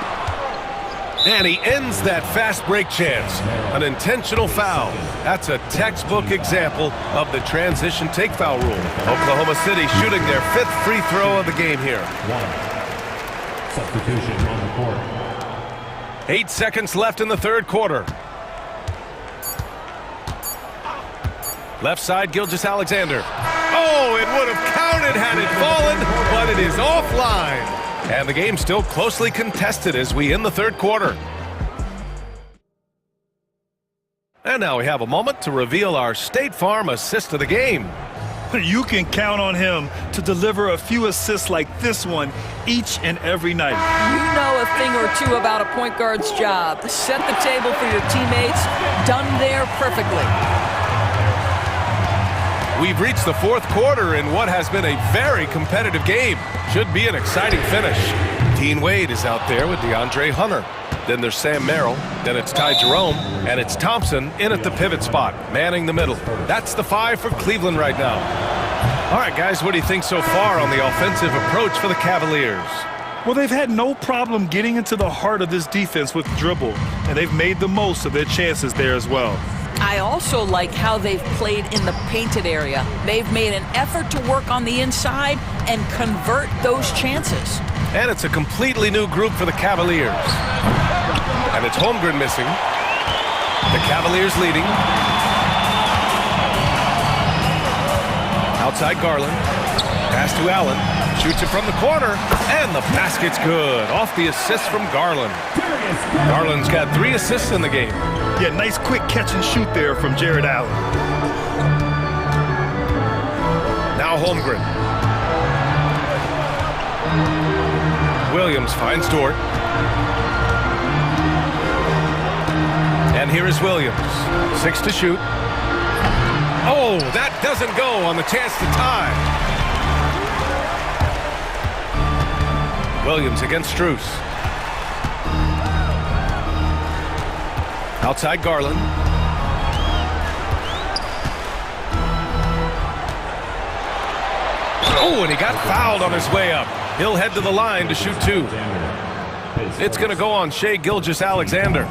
And he ends that fast break chance. An intentional foul. That's a textbook example of the transition take foul rule. Oklahoma City shooting their 5th free throw of the game here. 1. Substitution on the court. 8 seconds left in the third quarter. Left side, Gilgeous-Alexander. Oh, it would have counted had it fallen, but it is offline. And the game still closely contested as we end the third quarter. And now we have a moment to reveal our State Farm assist of the game. You can count on him to deliver a few assists like this one each and every night. You know a thing or two about a point guard's job. Set the table for your teammates. Done there perfectly. We've reached the fourth quarter in what has been a very competitive game. Should be an exciting finish. Dean Wade is out there with DeAndre Hunter. Then there's Sam Merrill. Then it's Ty Jerome. And it's Thompson in at the pivot spot, manning the middle. That's the five for Cleveland right now. All right, guys, what do you think so far on the offensive approach for the Cavaliers? Well, they've had no problem getting into the heart of this defense with dribble, and they've made the most of their chances there as well. I also like how they've played in the painted area. They've made an effort to work on the inside and convert those chances. And it's a completely new group for the Cavaliers. And it's Holmgren missing. The Cavaliers leading. Outside Garland. Pass to Allen. Shoots it from the corner. And the basket's good. Off the assist from Garland. Garland's got 3 assists in the game. Yeah, nice quick catch and shoot there from Jared Allen. Now Holmgren. Williams finds Dort. And here is Williams. 6 to shoot. Oh, that doesn't go on the chance to tie. Williams against Strus. Outside Garland. Oh, and he got fouled on his way up. He'll head to the line to shoot 2. It's going to go on Shai Gilgeous-Alexander.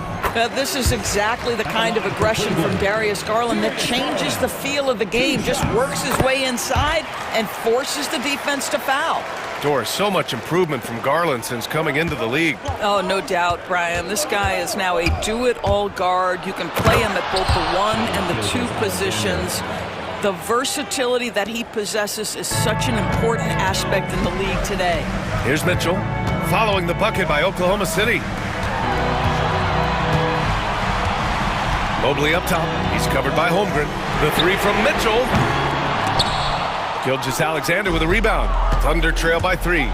This is exactly the kind of aggression from Darius Garland that changes the feel of the game, just works his way inside and forces the defense to foul. Doris, so much improvement from Garland since coming into the league. Oh, no doubt, Brian. This guy is now a do-it-all guard. You can play him at both the 1 and the 2 positions. The versatility that he possesses is such an important aspect in the league today. Here's Mitchell, following the bucket by Oklahoma City. Mobley up top. He's covered by Holmgren. The 3 from Mitchell. Gilgeous-Alexander with a rebound. Thunder trail by 3.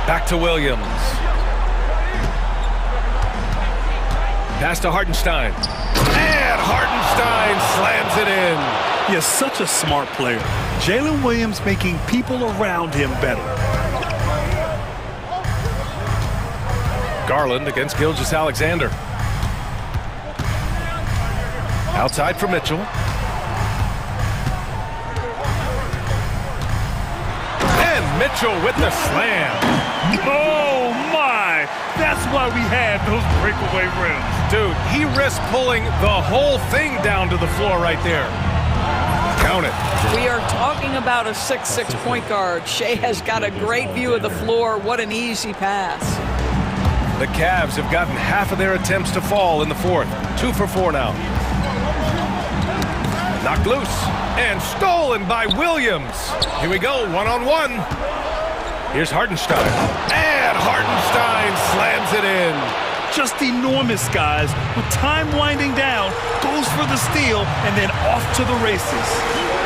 Back to Williams. Pass to Hartenstein. And Hartenstein slams it in. He is such a smart player. Jalen Williams making people around him better. Garland against Gilgeous-Alexander. Outside for Mitchell. And Mitchell with the slam. Oh, my! That's why we have those breakaway rims. Dude, he risked pulling the whole thing down to the floor right there. Count it. We are talking about a 6'6" point guard. Shai has got a great view of the floor. What an easy pass. The Cavs have gotten half of their attempts to fall in the 4th. 2 for 4 now. Knocked loose and stolen by Williams. Here we go, 1-on-1. Here's Hartenstein. And Hartenstein slams it in. Just enormous, guys. With time winding down, goes for the steal, and then off to the races.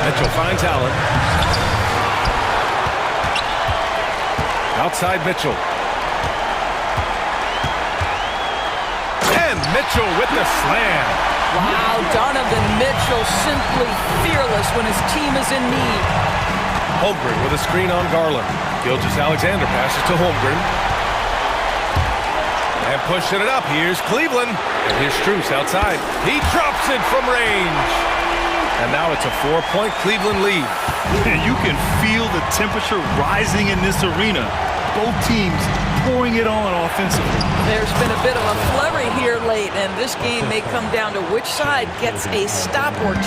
Mitchell finds Allen. Outside Mitchell. And Mitchell with the slam. Wow, Donovan Mitchell simply fearless when his team is in need. Holmgren with a screen on Garland. Gilgeous-Alexander passes to Holmgren. And pushing it up, here's Cleveland. And here's Strus outside. He drops it from range. And now it's a 4-point Cleveland lead. You can feel the temperature rising in this arena. Both teams pouring it on offensively. There's been a bit of a flurry here late, and this game may come down to which side gets a stop or 2.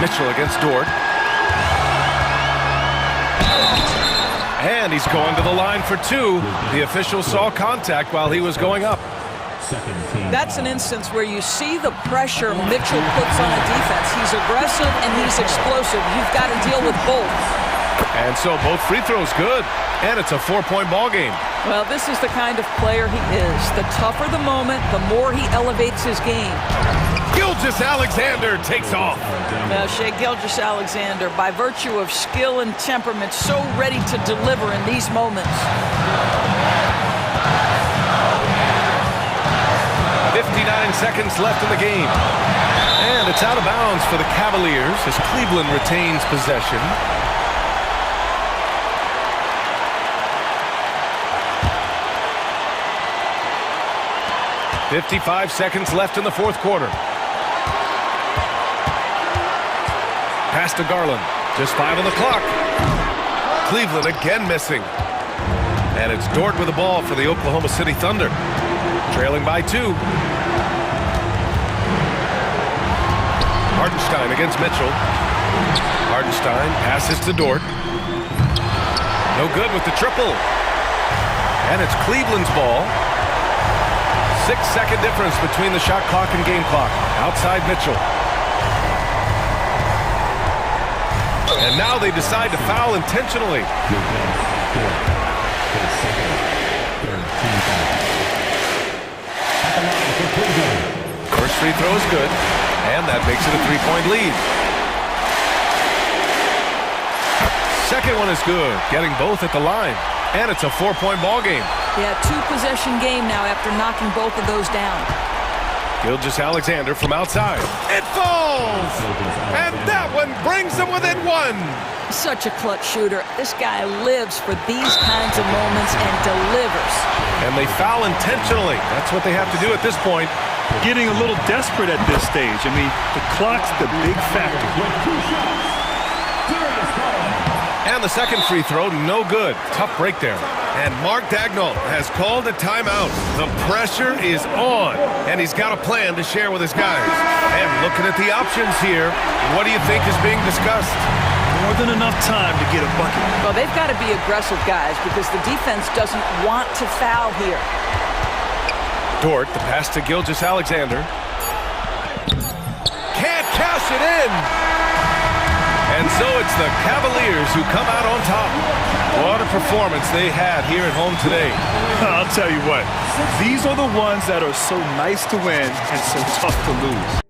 Mitchell against Dort. And he's going to the line for 2. The official saw contact while he was going up. That's an instance where you see the pressure Mitchell puts on a defense. He's aggressive and he's explosive. You've got to deal with both. And so both free throws good. And it's a 4-point ball game. Well, this is the kind of player he is. The tougher the moment, the more he elevates his game. Gilgeous-Alexander takes off. Now, Shai Gilgeous-Alexander, by virtue of skill and temperament, so ready to deliver in these moments. 59 seconds left in the game. And it's out of bounds for the Cavaliers as Cleveland retains possession. .55 seconds left in the fourth quarter. Pass to Garland. Just 5 on the clock. Cleveland again missing. And it's Dort with the ball for the Oklahoma City Thunder. Trailing by 2. Hartenstein against Mitchell. Hartenstein passes to Dort. No good with the triple. And it's Cleveland's ball. 6-second difference between the shot clock and game clock. Outside Mitchell. And now they decide to foul intentionally. First free throw is good, and that makes it a 3-point lead. Second one is good, getting both at the line, and it's a 4-point ball game. Yeah, 2-possession game now after knocking both of those down. Gilgeous-Alexander from outside. It falls! And that one brings them within 1. Such a clutch shooter. This guy lives for these kinds of moments and delivers. And they foul intentionally. That's what they have to do at this point. Getting a little desperate at this stage. I mean, the clock's the big factor. And the second free throw, no good. Tough break there. And Mark Daigneault has called a timeout. The pressure is on, and he's got a plan to share with his guys. And looking at the options here, what do you think is being discussed? More than enough time to get a bucket. Well, they've got to be aggressive, guys, because the defense doesn't want to foul here. Dort, the pass to Gilgeous-Alexander. Can't cash it in! And so it's the Cavaliers who come out on top. What a performance they had here at home today. I'll tell you what, these are the ones that are so nice to win and so tough to lose.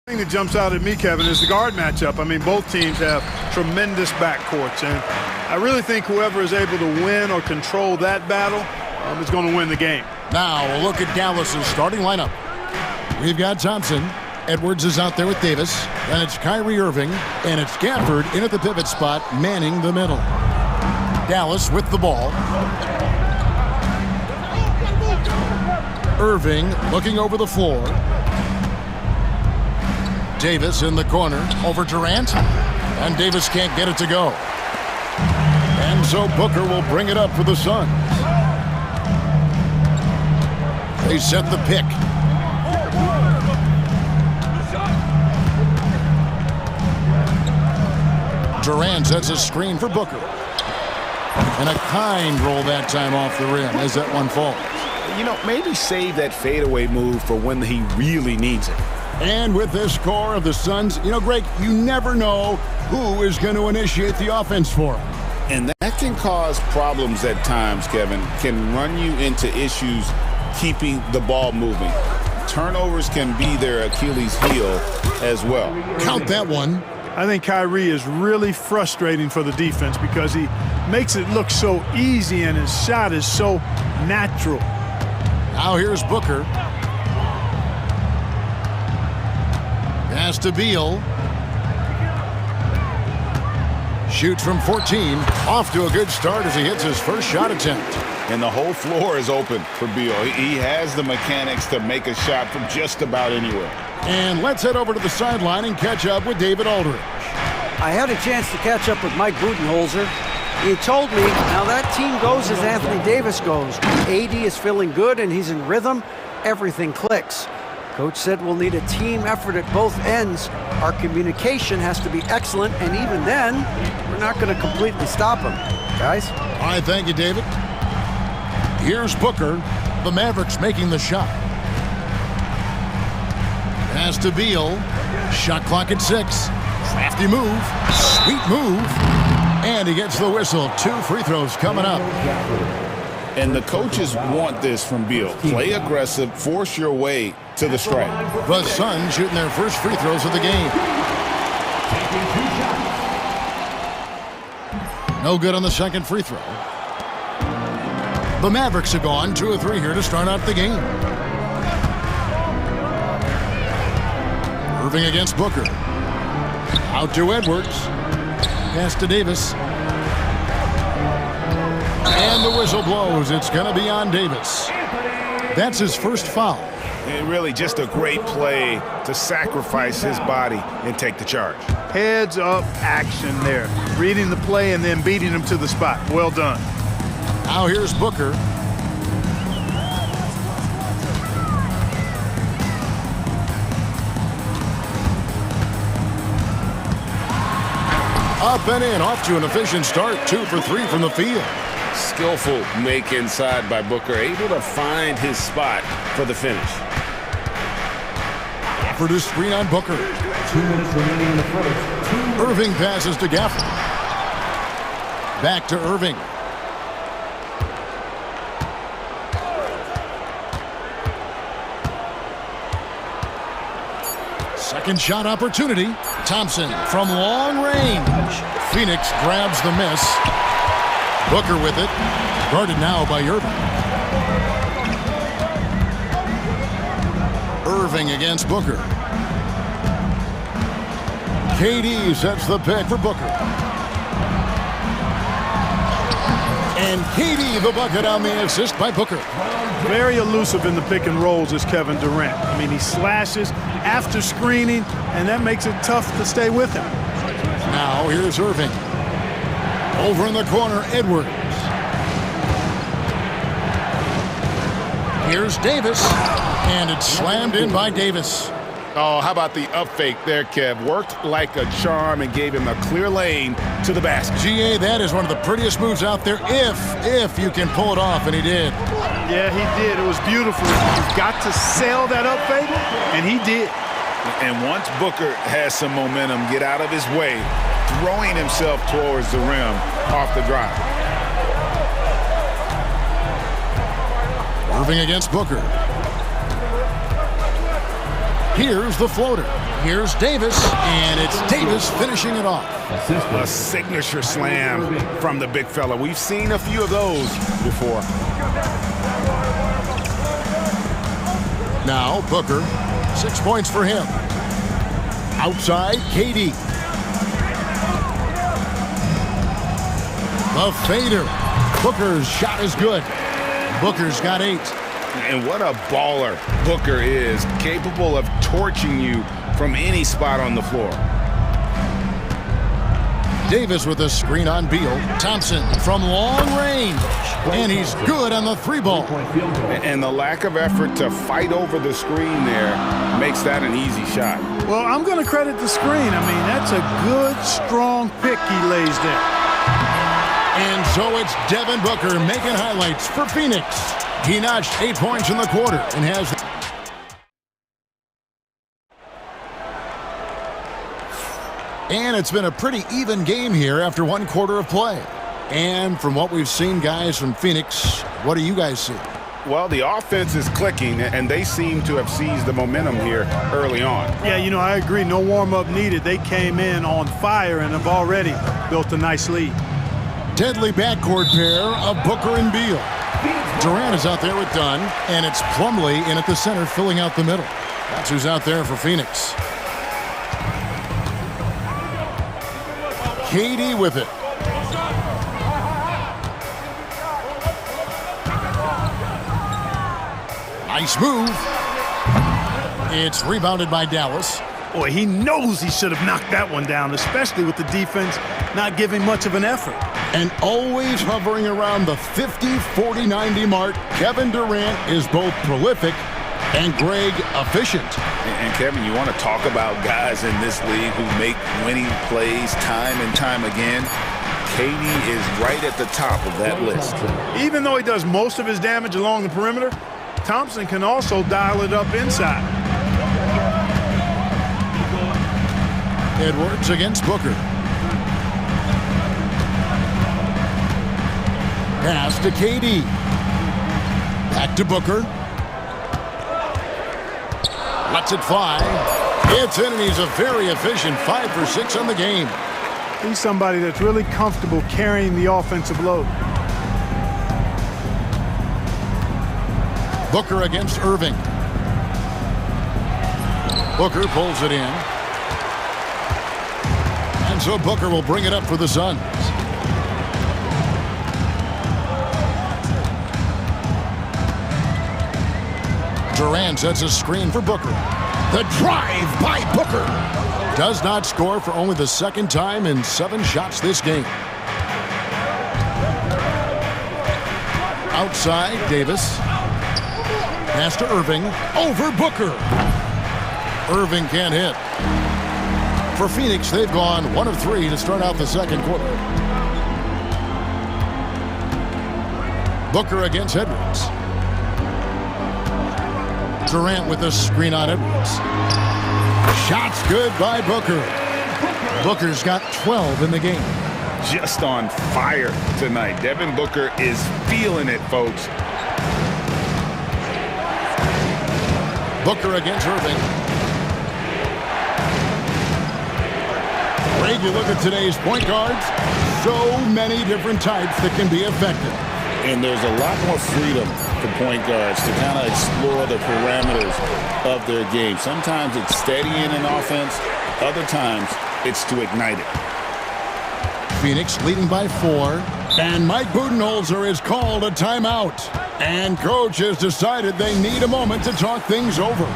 The thing that jumps out at me, Kevin, is the guard matchup. I mean, both teams have tremendous backcourts, and I really think whoever is able to win or control that battle is going to win the game. Now a look at Dallas's starting lineup. We've got Thompson. Edwards is out there with Davis. Then it's Kyrie Irving, and it's Gafford in at the pivot spot, manning the middle. Dallas with the ball. Irving looking over the floor. Davis in the corner over Durant, and Davis can't get it to go. And so Booker will bring it up for the Suns. They set the pick. Durant sets a screen for Booker. And a kind roll that time off the rim as that one falls. You know, maybe save that fadeaway move for when he really needs it. And with this core of the Suns, you know, Greg, you never know who is going to initiate the offense for them. And that can cause problems at times, Kevin. Can run you into issues keeping the ball moving. Turnovers can be their Achilles heel as well. Count that one. I think Kyrie is really frustrating for the defense because he makes it look so easy and his shot is so natural. Now here's Booker. Pass to Beal. Shoots from 14. Off to a good start as he hits his first shot attempt. And the whole floor is open for Beal. He has the mechanics to make a shot from just about anywhere. And let's head over to the sideline and catch up with David Aldridge. I had a chance to catch up with Mike Budenholzer. He told me now that team goes as Anthony Davis goes. AD is feeling good and he's in rhythm. Everything clicks. Coach said we'll need a team effort at both ends. Our communication has to be excellent, and even then, we're not going to completely stop him. Guys? All right, thank you, David. Here's Booker. The Mavericks making the shot. Pass to Beal. Shot clock at 6. Crafty move. Sweet move. And he gets the whistle. 2 free throws coming up. And the coaches want this from Beal. Play aggressive, force your way to the stripe. The Suns shooting their first free throws of the game. No good on the second free throw. The Mavericks have gone 2 of 3 here to start out the game. Irving against Booker. Out to Edwards. Pass to Davis. And the whistle blows. It's going to be on Davis. That's his first foul. And really just a great play to sacrifice his body and take the charge. Heads up action there. Reading the play and then beating him to the spot. Well done. Now here's Booker. Up and in, off to an efficient start. 2 for 3 from the field. Skillful make inside by Booker, able to find his spot for the finish. For the screen on Booker. 2 minutes remaining in the first. Irving passes to Gafford. Back to Irving. Second shot opportunity. Thompson from long range. Phoenix grabs the miss. Booker with it. Guarded now by Irving. Irving against Booker. KD sets the pick for Booker. And KD the bucket on the assist by Booker. Very elusive in the pick and rolls is Kevin Durant. I mean, he slashes after screening, and that makes it tough to stay with him. Now here's Irving. Over in the corner, Edwards. Here's Davis. And it's slammed in by Davis. Oh, how about the up fake there, Kev? Worked like a charm and gave him a clear lane to the basket. GA, that is one of the prettiest moves out there, if you can pull it off, and he did. Yeah, he did. It was beautiful. You've got to sell that up fake, and he did. And once Booker has some momentum, get out of his way, throwing himself towards the rim off the drive. Irving against Booker. Here's the floater. Here's Davis, and it's Davis finishing it off. A signature slam from the big fella. We've seen a few of those before. Now Booker, 6 points for him. Outside, KD. The fader. Booker's shot is good. Booker's got 8. And what a baller Booker is, capable of torching you from any spot on the floor. Davis with a screen on Beal. Thompson from long range. And he's good on the 3-ball. And the lack of effort to fight over the screen there makes that an easy shot. Well, I'm going to credit the screen. I mean, that's a good, strong pick he lays there. And so it's Devin Booker making highlights for Phoenix. He notched 8 points in the quarter and has... And it's been a pretty even game here after 1 quarter of play. And from what we've seen, guys, from Phoenix, what do you guys see? Well, the offense is clicking, and they seem to have seized the momentum here early on. Yeah, you know, I agree. No warm-up needed. They came in on fire and have already built a nice lead. Deadly backcourt pair of Booker and Beal. Durant is out there with Dunn, and it's Plumlee in at the center filling out the middle. That's who's out there for Phoenix. KD with it. Nice move. It's rebounded by Dallas. Boy, he knows he should have knocked that one down, especially with the defense not giving much of an effort. And always hovering around the 50, 40, 90 mark, Kevin Durant is both prolific and Greg efficient. And Kevin, you want to talk about guys in this league who make winning plays time and time again. KD is right at the top of that list. Even though he does most of his damage along the perimeter, Thompson can also dial it up inside. Edwards against Booker. Pass to KD. Back to Booker. Lets it fly. It's in, and he's a very efficient 5 for 6 on the game. He's somebody that's really comfortable carrying the offensive load. Booker against Irving. Booker pulls it in. And so Booker will bring it up for the Suns. Durant sets a screen for Booker. The drive by Booker. Does not score for only the 2nd time in 7 shots this game. Outside, Davis. Pass to Irving. Over Booker. Irving can't hit. For Phoenix, they've gone 1 of 3 to start out the 2nd quarter. Booker against Edwards. Durant with a screen on Edwards. Shots good by Booker. Booker's got 12 in the game. Just on fire tonight. Devin Booker is feeling it, folks. Booker against Irving. Greg, you look at today's point guards, so many different types that can be effective. And there's a lot more freedom for point guards to kind of explore the parameters of their game. Sometimes it's steadying an offense. Other times it's to ignite it. Phoenix leading by 4. And Mike Budenholzer has called a timeout. And coach has decided they need a moment to talk things over.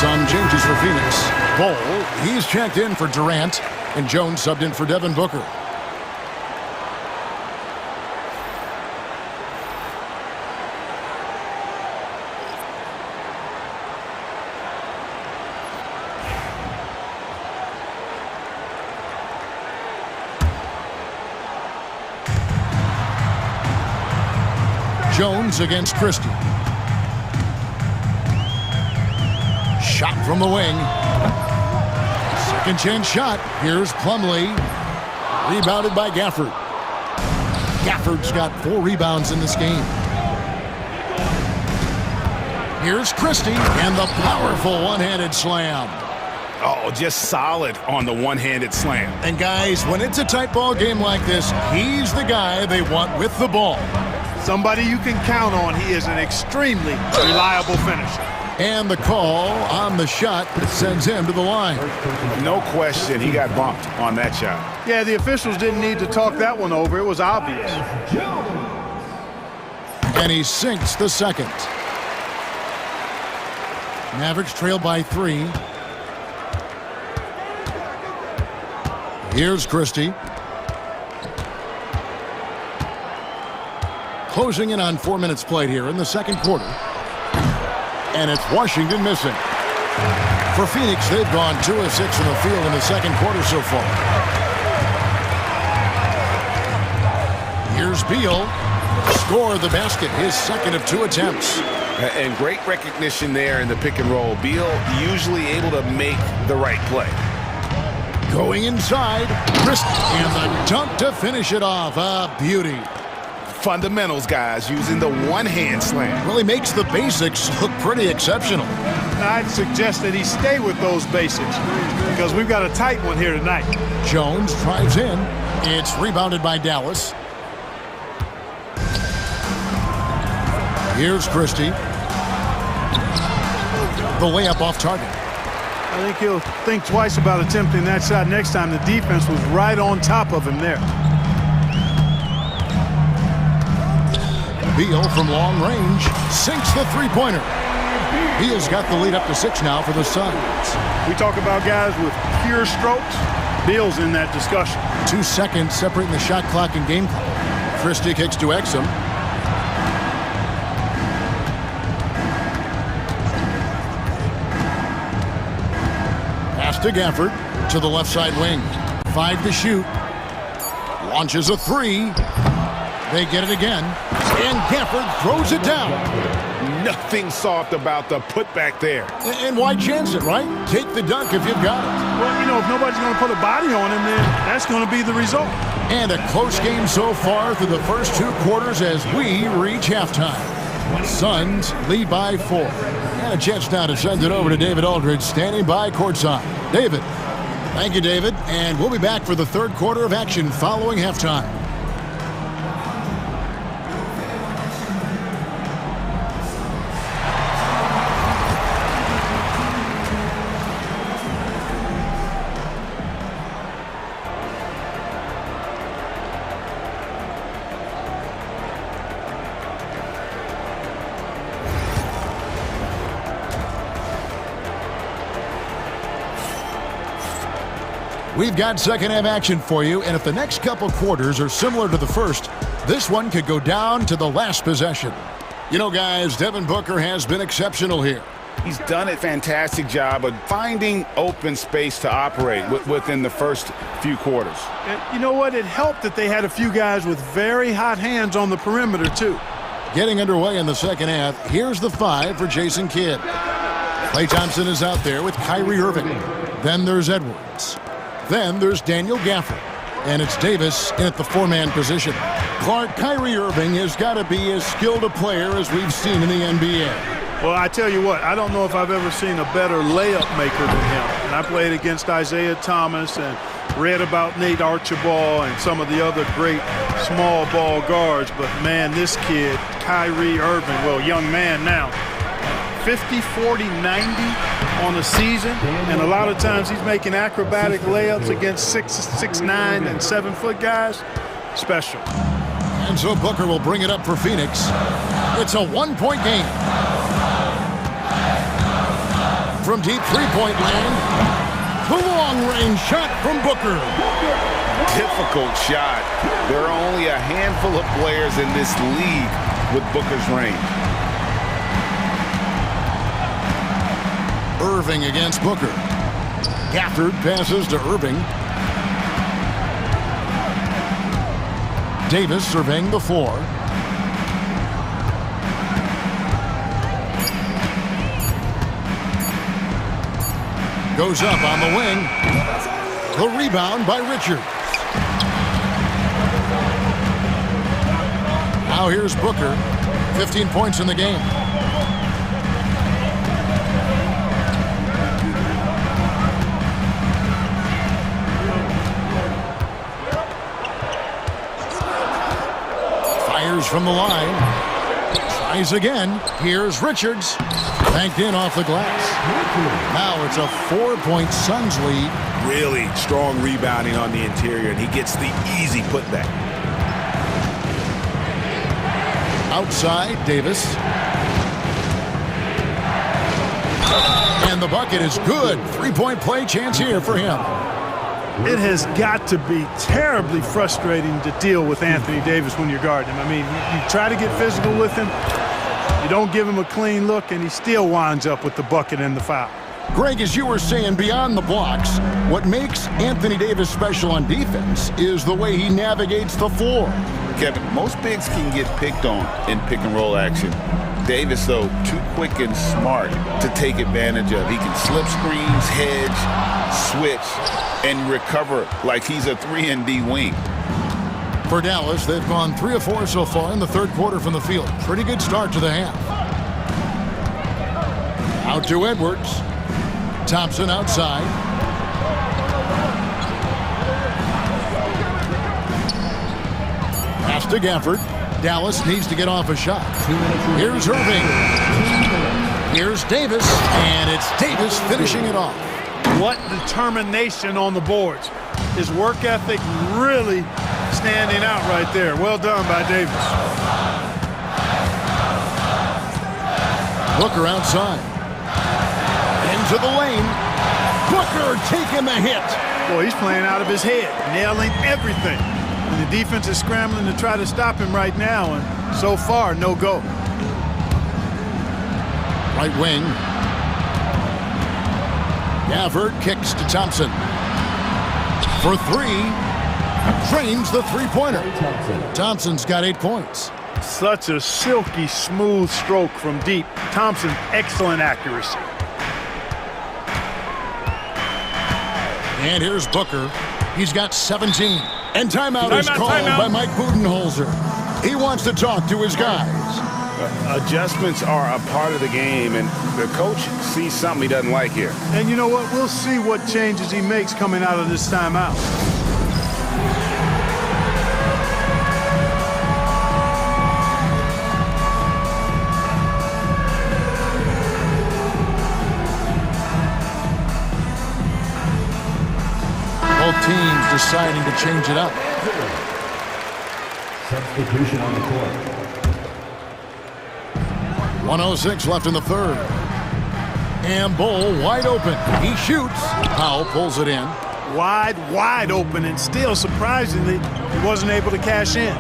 Some changes for Phoenix. Bol, he's checked in for Durant, and Jones subbed in for Devin Booker. Jones against Christie. Shot from the wing. Second chance shot. Here's Plumlee. Rebounded by Gafford. Gafford's got 4 rebounds in this game. Here's Christie and the powerful one-handed slam. Oh, just solid on the one-handed slam. And guys, when it's a tight ball game like this, he's the guy they want with the ball. Somebody you can count on. He is an extremely reliable finisher. And the call on the shot sends him to the line. No question, he got bumped on that shot. Yeah, the officials didn't need to talk that one over. It was obvious. And he sinks the second. Mavericks trail by 3. Here's Christie. Closing in on 4 minutes played here in the second quarter. And it's Washington missing. For Phoenix, they've gone 2 of 6 in the field in the second quarter so far. Here's Beal. Scored the basket, his second of 2 attempts. And great recognition there in the pick and roll. Beal usually able to make the right play. Going inside, Christie, and the dunk to finish it off. A beauty. Fundamentals, guys, using the one-hand slam. Well, he makes the basics look pretty exceptional. I'd suggest that he stay with those basics because we've got a tight one here tonight. Jones drives in. It's rebounded by Dallas. Here's Christie. The layup off target. I think he'll think twice about attempting that shot next time. The defense was right on top of him there. Beal from long range sinks the three-pointer. Beal's got the lead up to 6 now for the Suns. We talk about guys with pure strokes. Beal's in that discussion. 2 seconds separating the shot clock and game clock. Christie kicks to Exum. Pass to Gafford to the left side wing. 5 to shoot. Launches a 3. They get it again. And Gafford throws it down. Nothing soft about the putback there. And why chance it, right? Take the dunk if you've got it. Well, you know, if nobody's going to put a body on him, then that's going to be the result. And a close game so far through the first 2 quarters as we reach halftime. Suns lead by 4. And a chance now to send it over to David Aldridge, standing by courtside. David. Thank you, David. And we'll be back for the third quarter of action following halftime. We've got second half action for you, and if the next couple quarters are similar to the first, this one could go down to the last possession. You know, guys, Devin Booker has been exceptional here. He's done a fantastic job of finding open space to operate within the first few quarters. And you know what? It helped that they had a few guys with very hot hands on the perimeter, too. Getting underway in the second half, here's the 5 for Jason Kidd. Klay Thompson is out there with Kyrie Irving. Then there's Edwards. Then there's Daniel Gafford. And it's Davis in at the 4-man position. Clark, Kyrie Irving has got to be as skilled a player as we've seen in the NBA. Well, I tell you what, I don't know if I've ever seen a better layup maker than him. And I played against Isaiah Thomas and read about Nate Archibald and some of the other great small ball guards. But, man, this kid, Kyrie Irving, well, young man now, 50, 40, 90 on a season, and a lot of times he's making acrobatic layups against 6'9" and 7-foot guys. Special. And so Booker will bring it up for Phoenix. It's a 1-point game. From deep three-point land, the long-range shot from Booker. Difficult shot. There are only a handful of players in this league with Booker's range. Irving against Booker. Gafford passes to Irving. Davis surveying the 4. Goes up on the wing. The rebound by Richards. Now here's Booker. 15 points in the game. Fires from the line. Tries again. Here's Richards. Banked in off the glass. Now it's a 4-point Suns lead. Really strong rebounding on the interior, and he gets the easy putback. Outside, Davis. And the bucket is good. 3-point play chance here for him. It has got to be terribly frustrating to deal with Anthony Davis when you're guarding him. I mean, you try to get physical with him, you don't give him a clean look, and he still winds up with the bucket and the foul. Greg, as you were saying, beyond the blocks, what makes Anthony Davis special on defense is the way he navigates the floor. Kevin, most bigs can get picked on in pick-and-roll action. Davis, though, too quick and smart to take advantage of. He can slip screens, hedge, switch, and recover like he's a 3-and-D wing. For Dallas, they've gone 3 of 4 so far in the third quarter from the field. Pretty good start to the half. Out to Edwards. Thompson outside. Pass to Gafford. Dallas needs to get off a shot. Here's Irving. Here's Davis. And it's Davis finishing it off. What determination on the boards. His work ethic really standing out right there. Well done by Davis. Booker outside. Into the lane. Booker taking the hit. Boy, he's playing out of his head, nailing everything. And the defense is scrambling to try to stop him right now, and so far, no go. Right wing. Gafford kicks to Thompson. For 3. Drains the three-pointer. Thompson's got 8 points. Such a silky, smooth stroke from deep. Thompson, excellent accuracy. And here's Booker. He's got 17. And timeout is called by Mike Budenholzer. He wants to talk to his guys. Adjustments are a part of the game, and the coach sees something he doesn't like here. And you know what? We'll see what changes he makes coming out of this timeout. Both teams deciding to change it up. Substitution on the court. 1:06 left in the third. And Bull wide open. He shoots. Powell pulls it in. Wide open, and still, surprisingly, he wasn't able to cash in.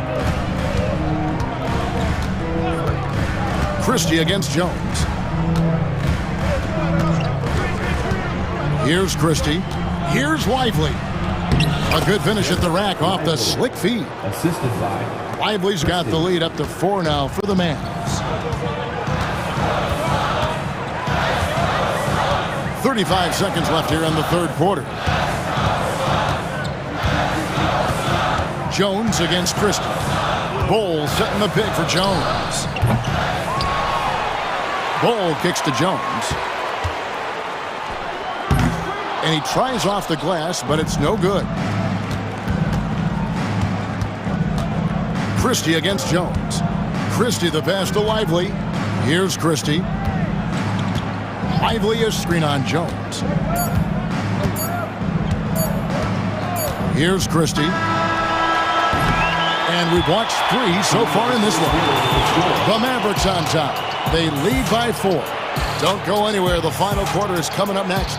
Christie against Jones. Here's Christie. Here's Lively. A good finish at the rack off the slick feed. Assisted by Lively's got the lead up to 4 now for the Mavs. 35 seconds left here in the third quarter. Jones against Christie. Bull setting the pick for Jones. Bull kicks to Jones. And he tries off the glass, but it's no good. Christie against Jones. Christie the pass to Lively. Here's Christie. Lively a screen on Jones. Here's Christie. And we've watched 3 so far in this one. The Mavericks on top. They lead by 4. Don't go anywhere. The final quarter is coming up next.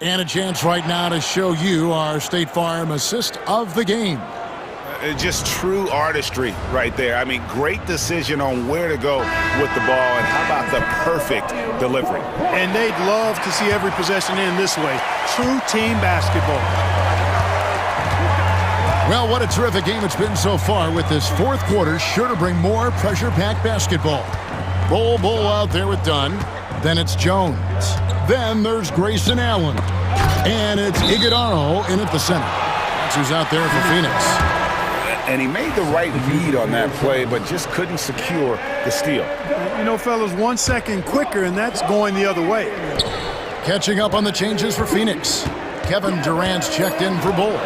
And a chance right now to show you our State Farm assist of the game. Just true artistry right there. I mean, great decision on where to go with the ball, and how about the perfect delivery? And they'd love to see every possession end this way. True team basketball. Well, what a terrific game it's been so far, with this fourth quarter sure to bring more pressure-packed basketball. Bull out there with Dunn. Then it's Jones. Then there's Grayson Allen. And it's Iguodala in at the center. That's who's out there for Phoenix. And he made the right read on that play, but just couldn't secure the steal. You know, fellas, 1 second quicker, and that's going the other way. Catching up on the changes for Phoenix. Kevin Durant's checked in for Bull.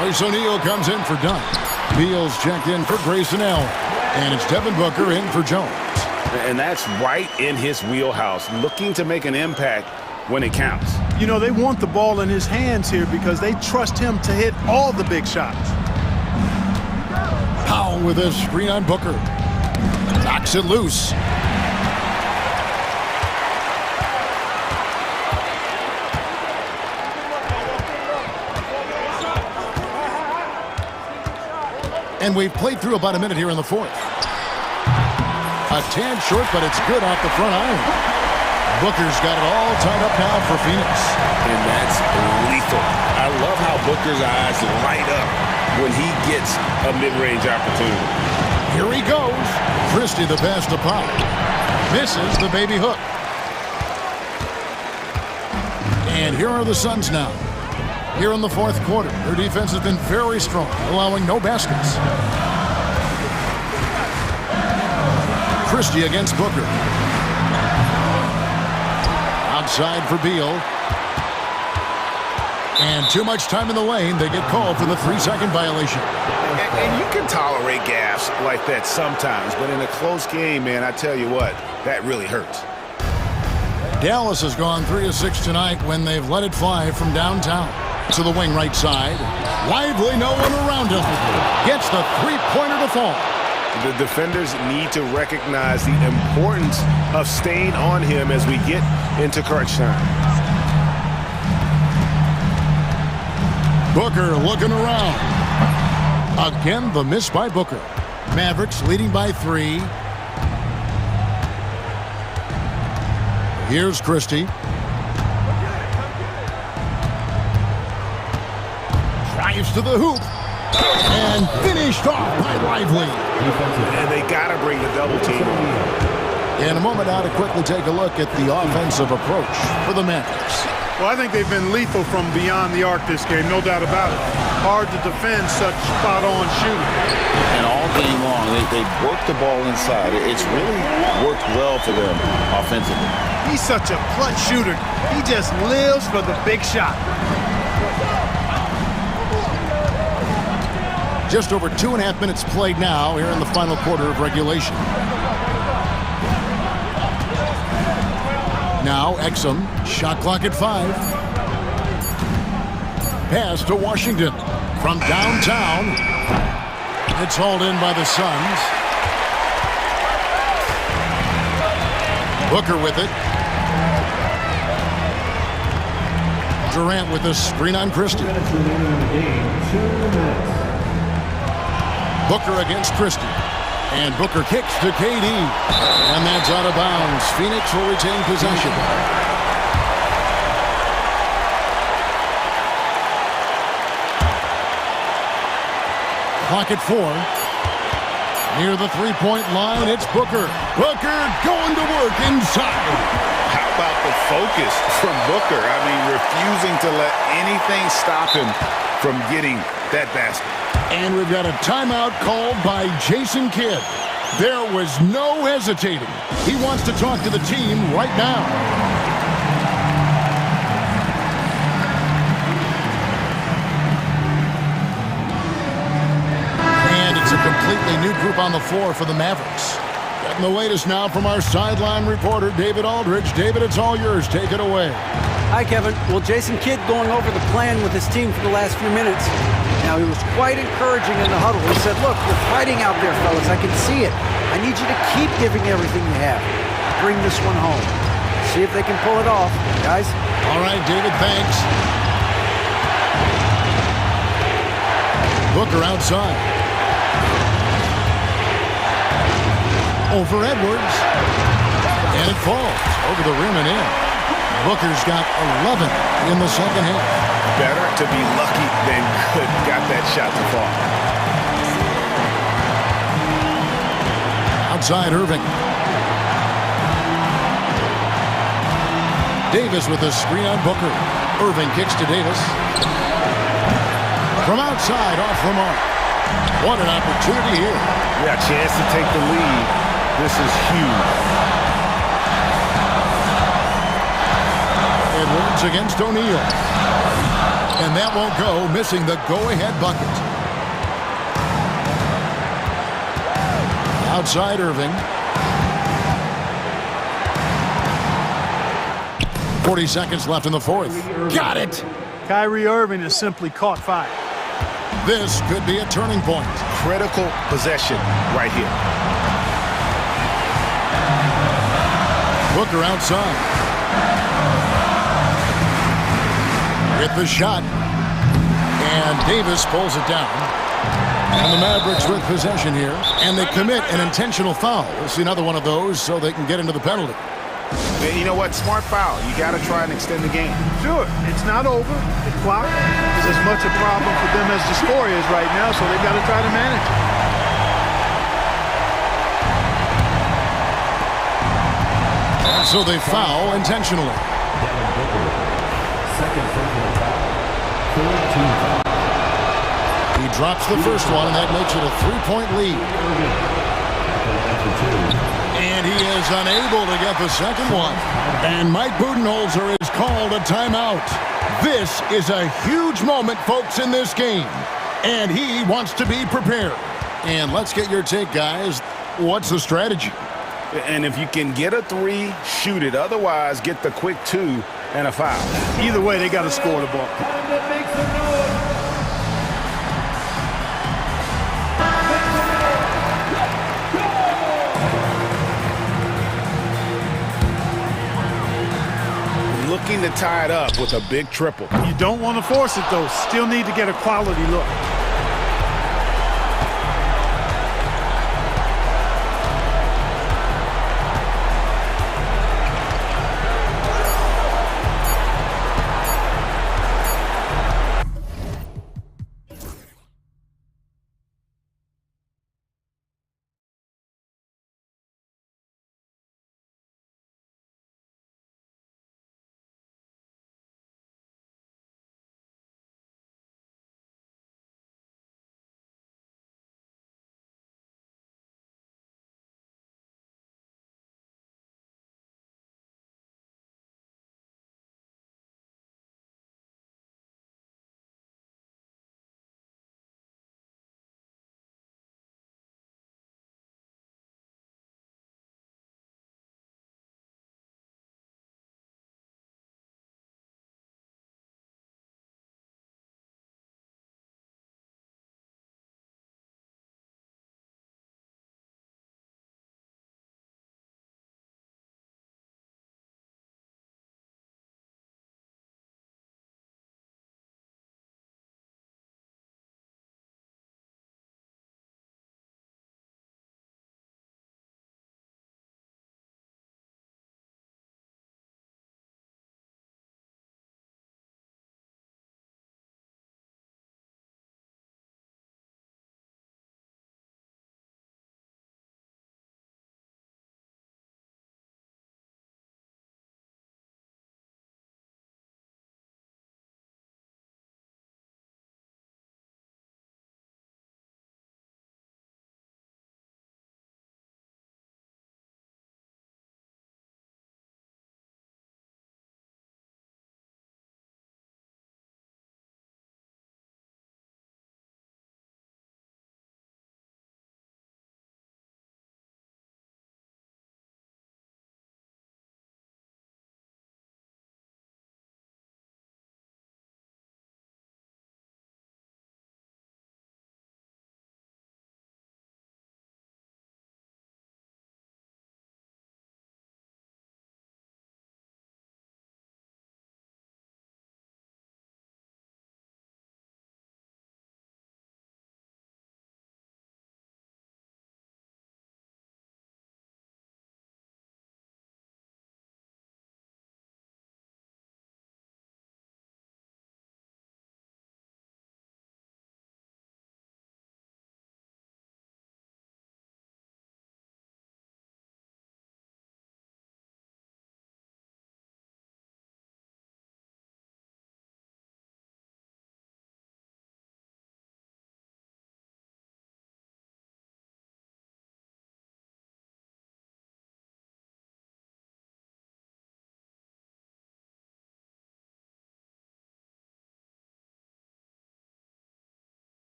Royce O'Neal comes in for Dunn. Beal's checked in for Grayson Allen. And it's Devin Booker in for Jones. And that's right in his wheelhouse, looking to make an impact when it counts. You know, they want the ball in his hands here because they trust him to hit all the big shots. Powell with a screen on Booker. Knocks it loose. And we've played through about a minute here in the fourth. A tad short, but it's good off the front iron. Booker's got it all tied up now for Phoenix. And that's lethal. I love how Booker's eyes light up when he gets a mid-range opportunity. Here he goes. Christie the pass to Powell. Misses the baby hook. And here are the Suns now. Here in the fourth quarter, their defense has been very strong, allowing no baskets. Christie against Booker. Outside for Beal. And too much time in the lane. They get called for the 3-second violation. And you can tolerate gaffes like that sometimes, but in a close game, man, I tell you what, that really hurts. Dallas has gone 3 of 6 tonight when they've let it fly from downtown. To the wing right side. Lively, no one around him. Gets the three-pointer to fall. The defenders need to recognize the importance of staying on him as we get into crunch time. Booker looking around. Again, the miss by Booker. Mavericks leading by 3. Here's Christie. Drives to the hoop. And finished off by Lively. And they got to bring the double team. In a moment now to quickly take a look at the offensive approach for the Mavericks. Well, I think they've been lethal from beyond the arc this game, no doubt about it. Hard to defend such spot-on shooting. And all game long, they worked the ball inside. It's really worked well for them offensively. He's such a clutch shooter. He just lives for the big shot. Just over 2.5 minutes played now here in the final quarter of regulation. Now Exum, shot clock at 5. Pass to Washington from downtown. It's hauled in by the Suns. Booker with it. Durant with a screen on Christie. Booker against Christie. And Booker kicks to KD. And that's out of bounds. Phoenix will retain possession. Clock at 4. Near the three-point line, it's Booker. Booker going to work inside. How about the focus from Booker? I mean, refusing to let anything stop him from getting that basket. And we've got a timeout called by Jason Kidd. There was no hesitating. He wants to talk to the team right now. And it's a completely new group on the floor for the Mavericks. Getting the latest now from our sideline reporter, David Aldridge. David, it's all yours. Take it away. Hi, Kevin. Well, Jason Kidd going over the plan with his team for the last few minutes. Now, he was quite encouraging in the huddle. He said, look, you're fighting out there, fellas. I can see it. I need you to keep giving everything you have. Bring this one home. See if they can pull it off, guys. All right, David, thanks. Booker outside. Over Edwards. And it falls over the rim and in. Booker's got 11 in the second half. Better to be lucky than good. Got that shot to fall. Outside Irving. Davis with a screen on Booker. Irving kicks to Davis. From outside, off the mark. What an opportunity here. Yeah, chance to take the lead. This is huge. Edwards against O'Neal. And that won't go, missing the go-ahead bucket. Outside Irving. 40 seconds left in the fourth. Got it! Kyrie Irving has simply caught fire. This could be a turning point. Critical possession right here. Booker outside. With the shot. And Davis pulls it down. And the Mavericks with possession here. And they commit an intentional foul. We'll see another one of those so they can get into the penalty. And you know what? Smart foul. You got to try and extend the game. Sure, it's not over. The clock is as much a problem for them as the score is right now, so they've got to try to manage it. And so they foul intentionally. He drops the first one, and that makes it a 3-point lead. And he is unable to get the second one. And Mike Budenholzer is called a timeout. This is a huge moment, folks, in this game. And he wants to be prepared. And let's get your take, guys. What's the strategy? And if you can get a three, shoot it. Otherwise, get the quick two and a foul. Either way, they got to score the ball. Looking to tie it up with a big triple. You don't want to force it, though. Still need to get a quality look.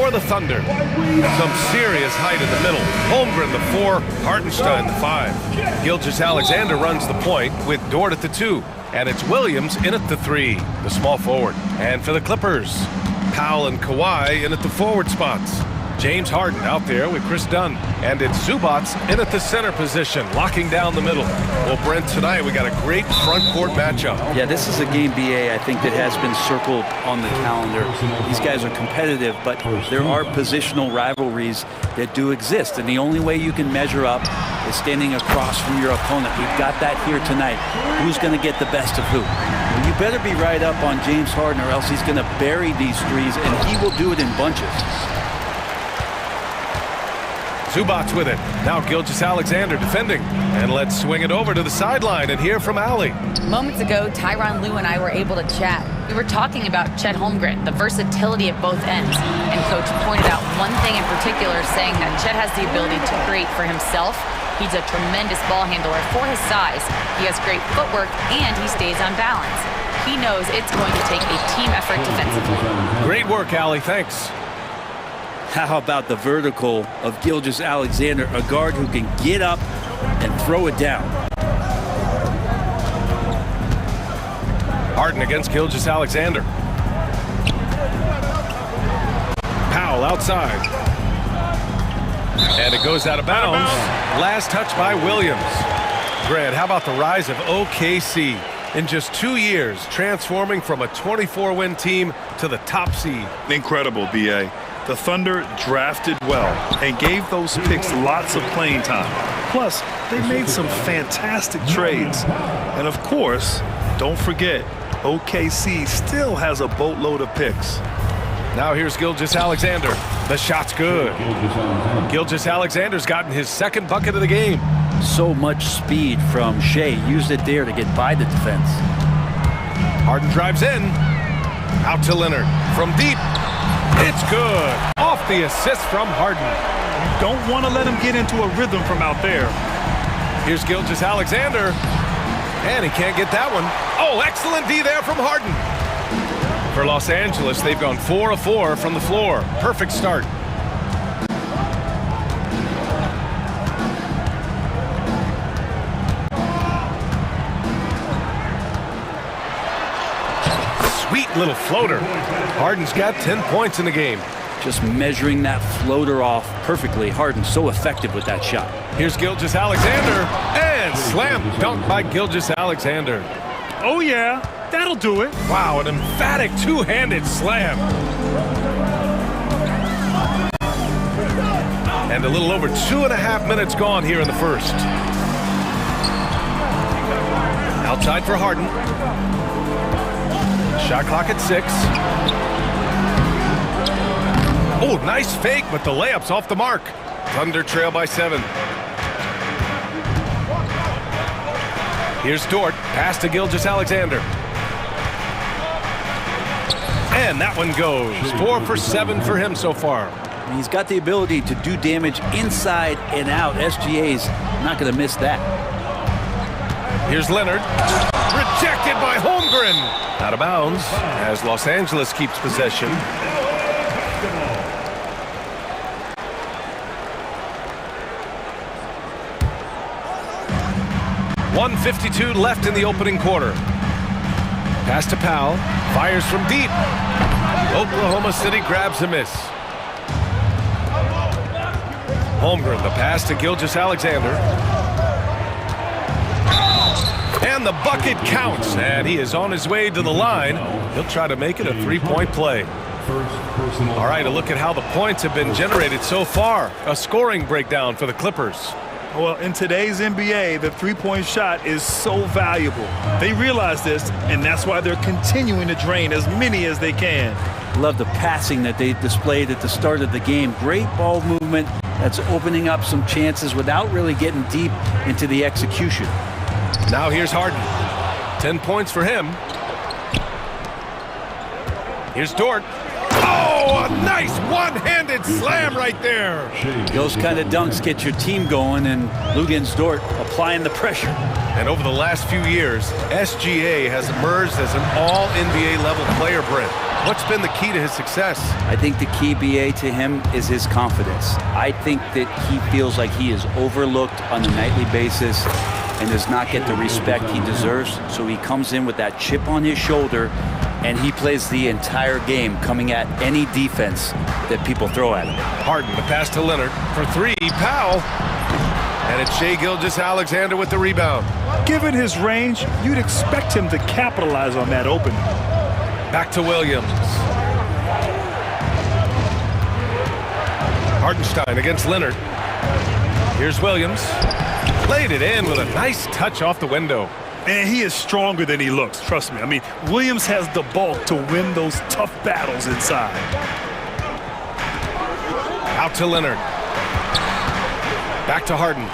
for the Thunder. Some serious height in the middle. Holmgren, the 4, Hartenstein, the 5. Gilgeous-Alexander runs the point with Dort at the 2. And it's Williams in at the 3, the small forward. And for the Clippers, Powell and Kawhi in at the forward spots. James Harden out there with Chris Dunn. And it's Zubac in at the center position, locking down the middle. Well, Brent, tonight we got a great front court matchup. Yeah, this is a game, BA, I think that has been circled on the calendar. These guys are competitive, but there are positional rivalries that do exist. And the only way you can measure up is standing across from your opponent. We've got that here tonight. Who's going to get the best of who? Well, you better be right up on James Harden, or else he's going to bury these threes, and he will do it in bunches. Zubac with it. Now Gilgeous-Alexander defending. And let's swing it over to the sideline and hear from Allie. Moments ago, Tyronn Lue and I were able to chat. We were talking about Chet Holmgren, the versatility at both ends. And Coach pointed out one thing in particular, saying that Chet has the ability to create for himself. He's a tremendous ball handler for his size. He has great footwork, and he stays on balance. He knows it's going to take a team effort defensively. Great work, Allie. Thanks. How about the vertical of Gilgeous-Alexander, a guard who can get up and throw it down. Harden against Gilgeous-Alexander. Powell outside. And it goes out of bounds. Last touch by Williams. Grant, how about the rise of OKC? In just 2 years, transforming from a 24-win team to the top seed. Incredible, BA. The Thunder drafted well and gave those picks lots of playing time. Plus, they made some fantastic trades. And of course, don't forget, OKC still has a boatload of picks. Now here's Gilgeous-Alexander. The shot's good. Gilgeous-Alexander's gotten his second bucket of the game. So much speed from Shea. Used it there to get by the defense. Harden drives in. Out to Leonard. From deep. It's good. Off the assist from Harden. Don't want to let him get into a rhythm from out there. Here's Gilgeous-Alexander. And he can't get that one. Oh, excellent D there from Harden. For Los Angeles, they've gone 4 of 4 from the floor. Perfect start. Sweet little floater. Harden's got 10 points in the game. Just measuring that floater off perfectly. Harden so effective with that shot. Here's Gilgeous-Alexander. And slam dunk by Gilgeous-Alexander. Oh, yeah. That'll do it. Wow, an emphatic two-handed slam. And a little over 2.5 minutes gone here in the first. Outside for Harden. Shot clock at 6. Oh, nice fake, but the layup's off the mark. Thunder trail by 7. Here's Dort. Pass to Gilgeous-Alexander. And that one goes. 4 for 7 for him so far. And he's got the ability to do damage inside and out. SGA's not going to miss that. Here's Leonard. Rejected by Holmgren. Out of bounds as Los Angeles keeps possession. .152 left in the opening quarter. Pass to Powell. Fires from deep. Oklahoma City grabs a miss. Holmgren, the pass to Gilgeous-Alexander. And the bucket counts, and he is on his way to the line. He'll try to make it a three-point play. All right, a look at how the points have been generated so far. A scoring breakdown for the Clippers. Well, in today's NBA, the three-point shot is so valuable. They realize this, and that's why they're continuing to drain as many as they can. Love the passing that they displayed at the start of the game. Great ball movement that's opening up some chances without really getting deep into the execution. Now here's Harden. 10 points for him. Here's Dort. Oh, a nice one-handed slam right there. Those kind of dunks get your team going, and Lugens Dort applying the pressure. And over the last few years, SGA has emerged as an all-NBA level player, Brent. What's been the key to his success? I think the key, BA, to him is his confidence. I think that he feels like he is overlooked on a nightly basis and does not get the respect he deserves. So he comes in with that chip on his shoulder, and he plays the entire game, coming at any defense that people throw at him. Harden, the pass to Leonard for three. Powell. And it's Shai Gilgeous-Alexander with the rebound. Given his range, you'd expect him to capitalize on that opening. Back to Williams. Hartenstein against Leonard. Here's Williams. Played it in with a nice touch off the window. And he is stronger than he looks, trust me. I mean, Williams has the bulk to win those tough battles inside. Out to Leonard. Back to Harden.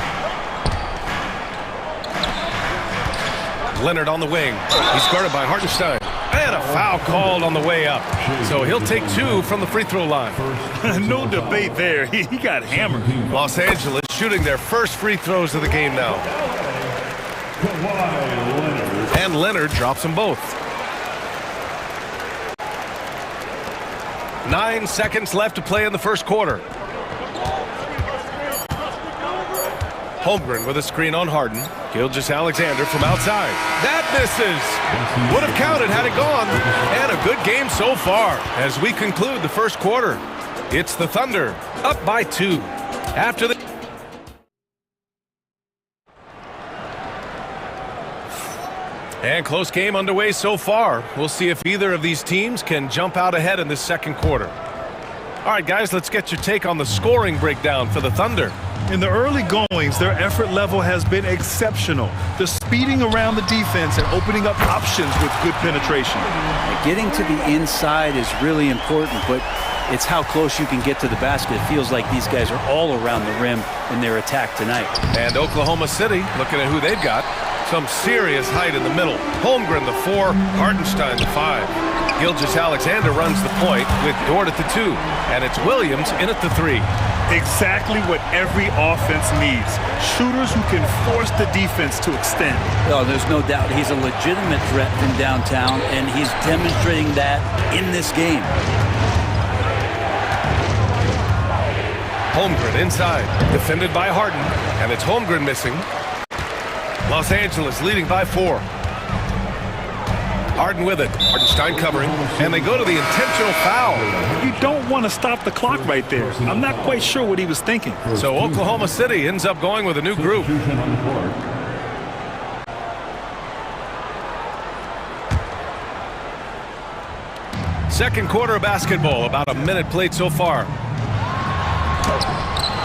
Leonard on the wing. He's guarded by Hartenstein. And a foul called on the way up. So he'll take two from the free throw line. No debate there. He got hammered. Los Angeles shooting their first free throws of the game now. And Leonard drops them both. 9 seconds left to play in the first quarter. Holmgren with a screen on Harden. Gilgeous-Alexander from outside. That misses. Would have counted had it gone. And a good game so far as we conclude the first quarter. It's the Thunder up by 2. After the... And close game underway so far. We'll see if either of these teams can jump out ahead in this second quarter. All right, guys, let's get your take on the scoring breakdown for the Thunder. In the early goings, their effort level has been exceptional. They're speeding around the defense and opening up options with good penetration. Getting to the inside is really important, but it's how close you can get to the basket. It feels like these guys are all around the rim in their attack tonight. And Oklahoma City, looking at who they've got, some serious height in the middle. Holmgren, the 4, Hartenstein, the 5. Gilgeous-Alexander runs the point with Dort at the 2. And it's Williams in at the 3. Exactly what every offense needs. Shooters who can force the defense to extend. Oh, there's no doubt he's a legitimate threat from downtown, and he's demonstrating that in this game. Holmgren inside, defended by Harden, and it's Holmgren missing. Los Angeles leading by 4. Harden with it. Hartenstein covering, and they go to the intentional foul. You don't want to stop the clock right there. I'm not quite sure what he was thinking. So Oklahoma City ends up going with a new group. Second quarter of basketball, about a minute played so far.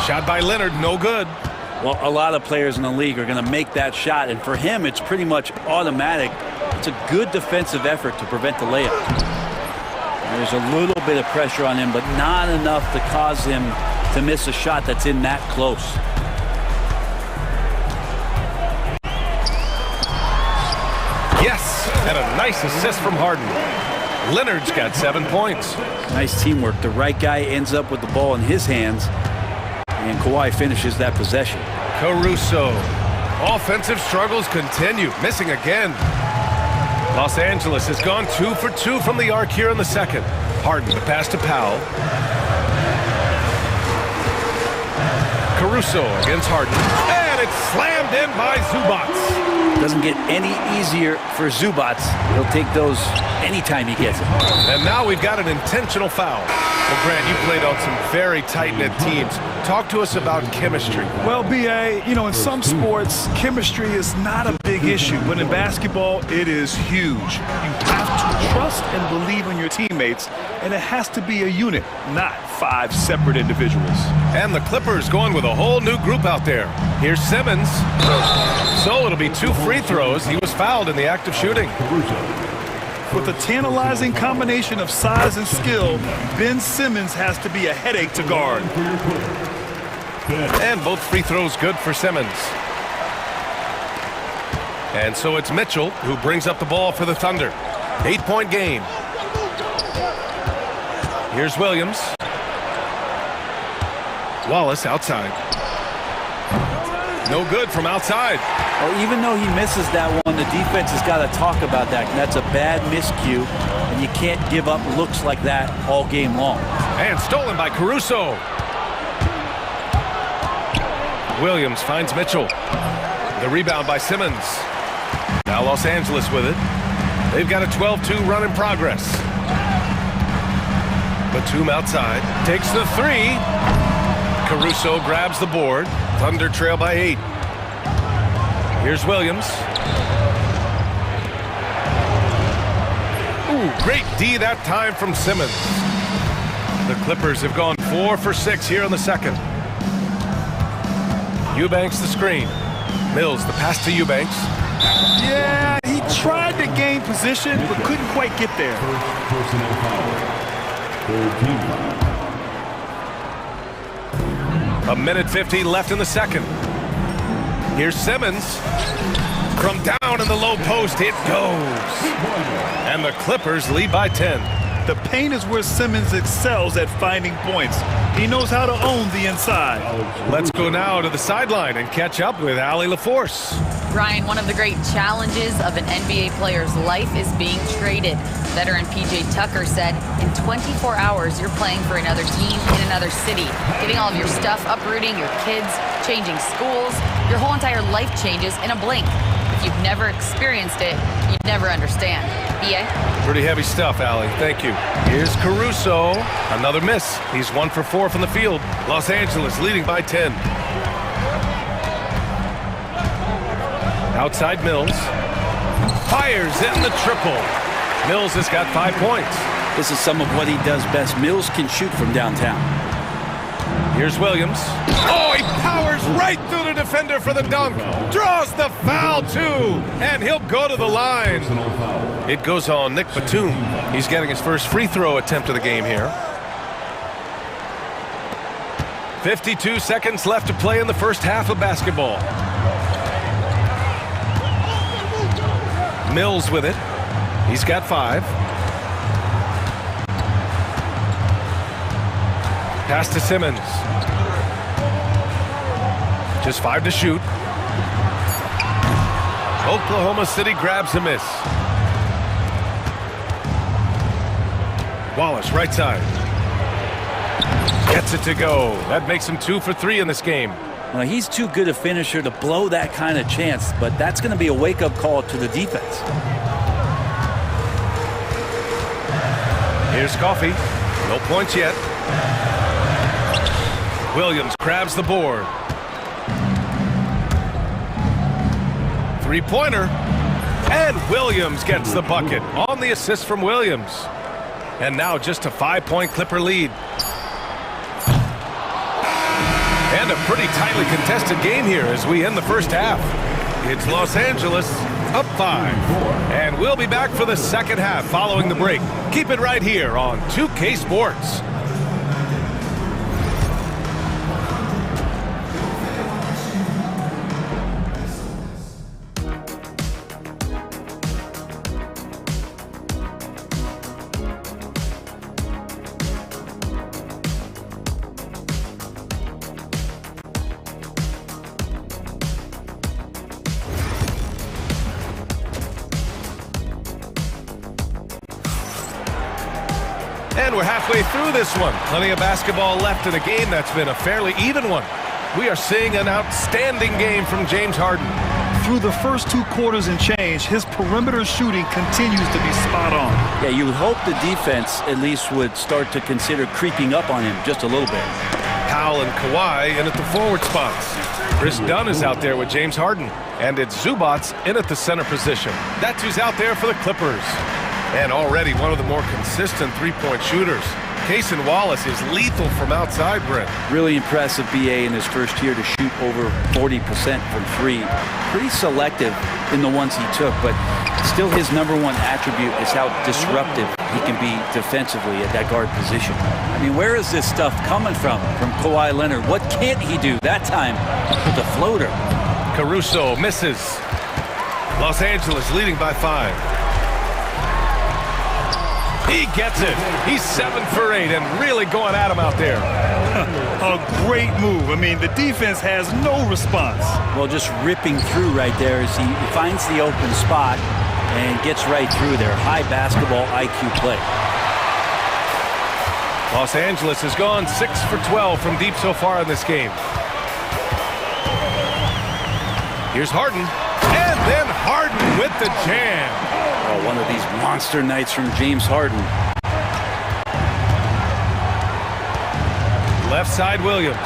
Shot by Leonard, no good. Well, a lot of players in the league are going to make that shot, and for him, it's pretty much automatic. It's a good defensive effort to prevent the layup. There's a little bit of pressure on him, but not enough to cause him to miss a shot that's in that close. Yes, and a nice assist from Harden. Leonard's got 7 points. Nice teamwork. The right guy ends up with the ball in his hands, and Kawhi finishes that possession. Caruso. Offensive struggles continue. Missing again. Los Angeles has gone 2 for 2 from the arc here in the second. Harden, the pass to Powell. Caruso against Harden. And it's slammed in by Zubac. Doesn't get any easier for Zubac. He'll take those anytime he gets it. And now we've got an intentional foul. Well, Grant, you played on some very tight-knit teams. Talk to us about chemistry. Well, B.A., you know, in some sports, chemistry is not a big issue, but in basketball, it is huge. You have to trust and believe in your teammates, and it has to be a unit, not 5 separate individuals. And the Clippers going with a whole new group out there. Here's Simmons. So it'll be 2 free throws. He was fouled in the act of shooting. With a tantalizing combination of size and skill, Ben Simmons has to be a headache to guard. And both free throws good for Simmons. And so it's Mitchell who brings up the ball for the Thunder. 8-point game. Here's Williams. Wallace outside. No good from outside. Well, even though he misses that one, the defense has got to talk about that. That's a bad miscue, and you can't give up looks like that all game long. And stolen by Caruso. Williams finds Mitchell. The rebound by Simmons. Now Los Angeles with it. They've got a 12-2 run in progress. Batum outside. Takes the three. Caruso grabs the board. Thunder trail by 8. Here's Williams. Ooh, great D that time from Simmons. The Clippers have gone 4 for 6 here in the second. Eubanks the screen. Mills the pass to Eubanks. Yeah, he tried to gain position, but couldn't quite get there. A minute 50 left in the second. Here's Simmons. From down in the low post, it goes. And the Clippers lead by 10. The paint is where Simmons excels at finding points. He knows how to own the inside. Let's go now to the sideline and catch up with Allie LaForce. Ryan, one of the great challenges of an NBA player's life is being traded. Veteran PJ Tucker said, in 24 hours, you're playing for another team in another city. Getting all of your stuff, uprooting your kids, changing schools. Your whole entire life changes in a blink. If you've never experienced it, you'd never understand. BA? Pretty heavy stuff, Allie. Thank you. Here's Caruso. Another miss. He's 1 for 4 from the field. Los Angeles leading by 10. Outside Mills. Fires in the triple. Mills has got 5 points. This is some of what he does best. Mills can shoot from downtown. Here's Williams. Oh, he powers right through the defender for the dunk. Draws the foul, too. And he'll go to the line. It goes on Nick Batum. He's getting his first free throw attempt of the game here. 52 seconds left to play in the first half of basketball. Mills with it. He's got 5. Pass to Simmons. Just 5 to shoot. Oklahoma City grabs a miss. Wallace, right side. Gets it to go. That makes him 2 for 3 in this game. Well, he's too good a finisher to blow that kind of chance, but that's going to be a wake-up call to the defense. Here's Coffey. No points yet. Williams grabs the board. Three-pointer. And Williams gets the bucket on the assist from Williams. And now just a 5-point Clipper lead. And a pretty tightly contested game here as we end the first half. It's Los Angeles up 5. And we'll be back for the second half following the break. Keep it right here on 2K Sports. And we're halfway through this one. Plenty of basketball left in a game that's been a fairly even one. We are seeing an outstanding game from James Harden. Through the first 2 quarters and change, his perimeter shooting continues to be spot on. Yeah, you would hope the defense at least would start to consider creeping up on him just a little bit. Powell and Kawhi in at the forward spots. Chris Dunn is out there with James Harden. And it's Zubats in at the center position. That's who's out there for the Clippers. And already one of the more consistent three-point shooters. Cason Wallace is lethal from outside, Brent. Really impressive BA in his first year to shoot over 40% from 3. Pretty selective in the ones he took, but still his number one attribute is how disruptive he can be defensively at that guard position. I mean, where is this stuff coming from Kawhi Leonard? What can't he do that time with the floater? Caruso misses. Los Angeles leading by 5. He gets it. He's 7 for 8 and really going at him out there. A great move. I mean, the defense has no response. Well, just ripping through right there as he finds the open spot and gets right through there. High basketball IQ play. Los Angeles has gone 6 for 12 from deep so far in this game. Here's Harden. And then Harden with the jam. Oh, one of these monster nights from James Harden. Left side Williams.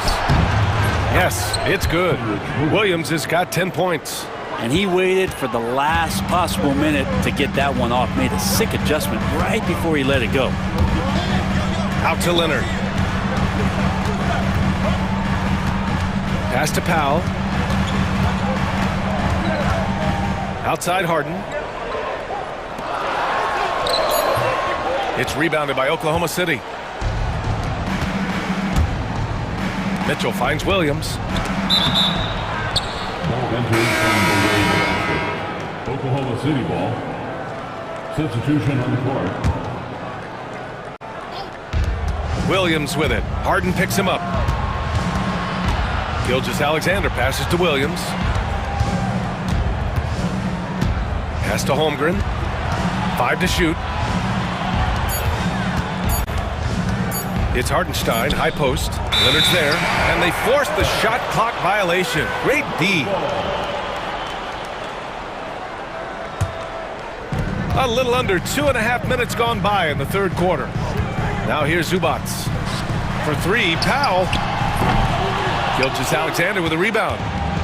Yes, it's good. Williams has got 10 points. And he waited for the last possible minute to get that one off. Made a sick adjustment right before he let it go. Out to Leonard. Pass to Powell. Outside Harden. It's rebounded by Oklahoma City. Mitchell finds Williams. Ball enters from the Wade. Oklahoma City ball. Substitution on the court. Williams with it. Harden picks him up. Gilgeous-Alexander passes to Williams. Pass to Holmgren. 5 to shoot. It's Hartenstein, high post. Leonard's there, and they force the shot clock violation. Great D. A little under 2.5 minutes gone by in the third quarter. Now here's Zubac. For 3, Powell. Gilgeous-Alexander with a rebound.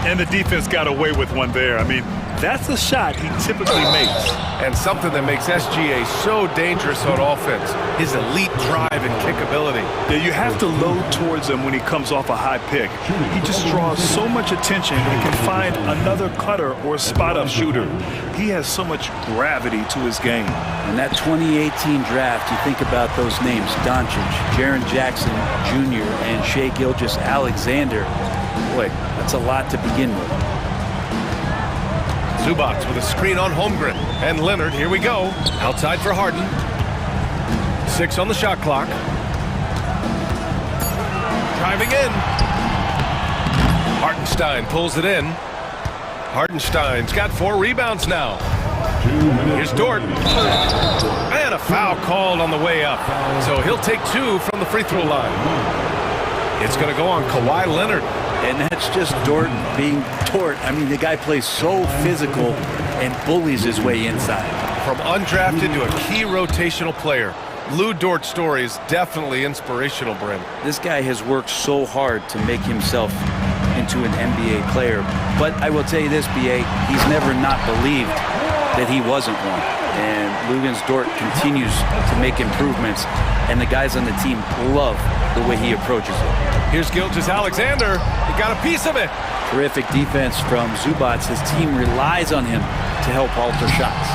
And the defense got away with one there. I mean, that's a shot he typically makes. And something that makes SGA so dangerous on offense, his elite drive and kickability. Yeah, you have to load towards him when he comes off a high pick. He just draws so much attention and can find another cutter or spot-up shooter. He has so much gravity to his game. In that 2018 draft, you think about those names, Doncic, Jaren Jackson Jr., and Shai Gilgeous-Alexander. Boy, that's a lot to begin with. Zubac with a screen on Holmgren. And Leonard, here we go. Outside for Harden. 6 on the shot clock. Driving in. Hartenstein pulls it in. Hartenstein's got 4 rebounds now. Here's Dort. And a foul called on the way up. So he'll take 2 from the free throw line. It's going to go on Kawhi Leonard. And that's just Dort being Dort. I mean, the guy plays so physical and bullies his way inside. From undrafted to a key rotational player, Lou Dort's story is definitely inspirational, Brent. This guy has worked so hard to make himself into an NBA player. But I will tell you this, BA, he's never not believed that he wasn't one. And Luguentz Dort continues to make improvements, and the guys on the team love the way he approaches it. Here's Gilgeous-Alexander. He got a piece of it. Terrific defense from Zubac. His team relies on him to help alter shots.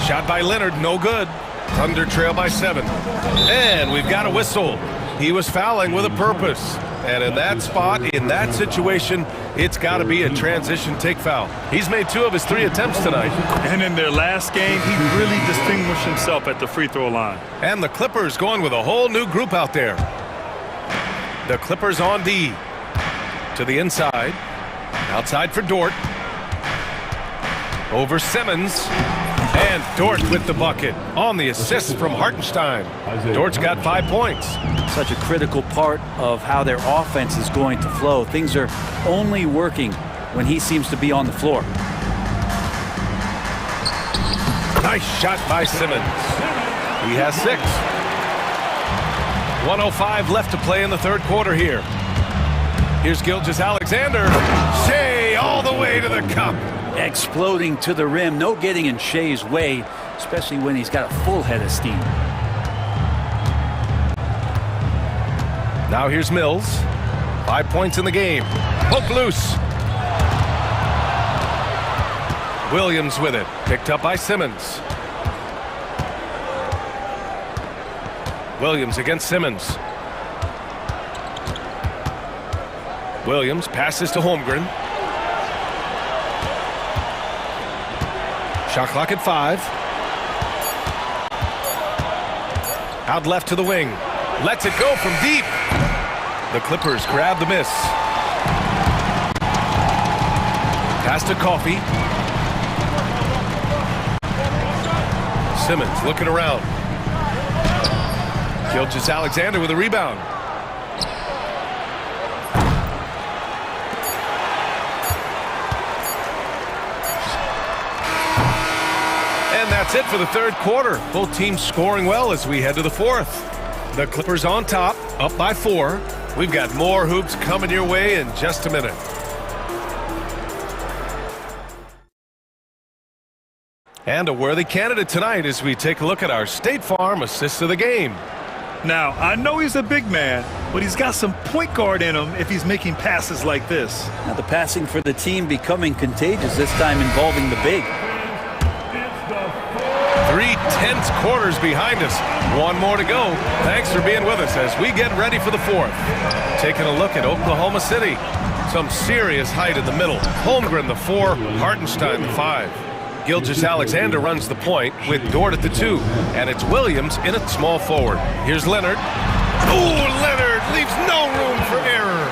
Shot by Leonard, no good. Thunder trail by 7. And we've got a whistle. He was fouling with a purpose. And in that spot, in that situation, it's got to be a transition take foul. He's made 2 of his 3 attempts tonight. And in their last game, he really distinguished himself at the free throw line. And the Clippers going with a whole new group out there. The Clippers on D. To the inside. Outside for Dort. Over Simmons. And Dort with the bucket on the assist from Hartenstein. Dort's got 5 points. Such a critical part of how their offense is going to flow. Things are only working when he seems to be on the floor. Nice shot by Simmons. He has 6. 1:05 left to play in the third quarter here. Here's Gilgeous-Alexander. Shai all the way to the cup. Exploding to the rim. No getting in Shai's way, especially when he's got a full head of steam. Now here's Mills. 5 points in the game. Hook loose. Williams with it. Picked up by Simmons. Williams against Simmons. Williams passes to Holmgren. Shot clock at 5. Out left to the wing. Lets it go from deep. The Clippers grab the miss. Pass to Coffey. Simmons looking around. Gilgeous-Alexander with a rebound. And that's it for the third quarter. Both teams scoring well as we head to the fourth. The Clippers on top, up by 4. We've got more hoops coming your way in just a minute. And a worthy candidate tonight as we take a look at our State Farm assists of the game. Now, I know he's a big man, but he's got some point guard in him if he's making passes like this. Now the passing for the team becoming contagious, this time involving the big. 3 tense quarters behind us. One more to go. Thanks for being with us as we get ready for the fourth. Taking a look at Oklahoma City. Some serious height in the middle. Holmgren the 4, Hartenstein the 5. Gilgeous-Alexander runs the point with Dort at the 2. And it's Williams in at small forward. Here's Leonard. Oh, Leonard leaves no room for error.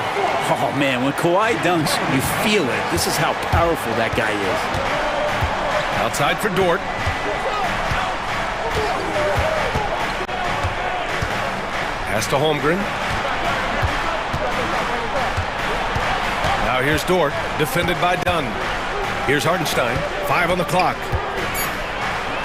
Oh, man, when Kawhi dunks, you feel it. This is how powerful that guy is. Outside for Dort. Pass to Holmgren. Now here's Dort, defended by Dunn. Here's Hartenstein, 5 on the clock.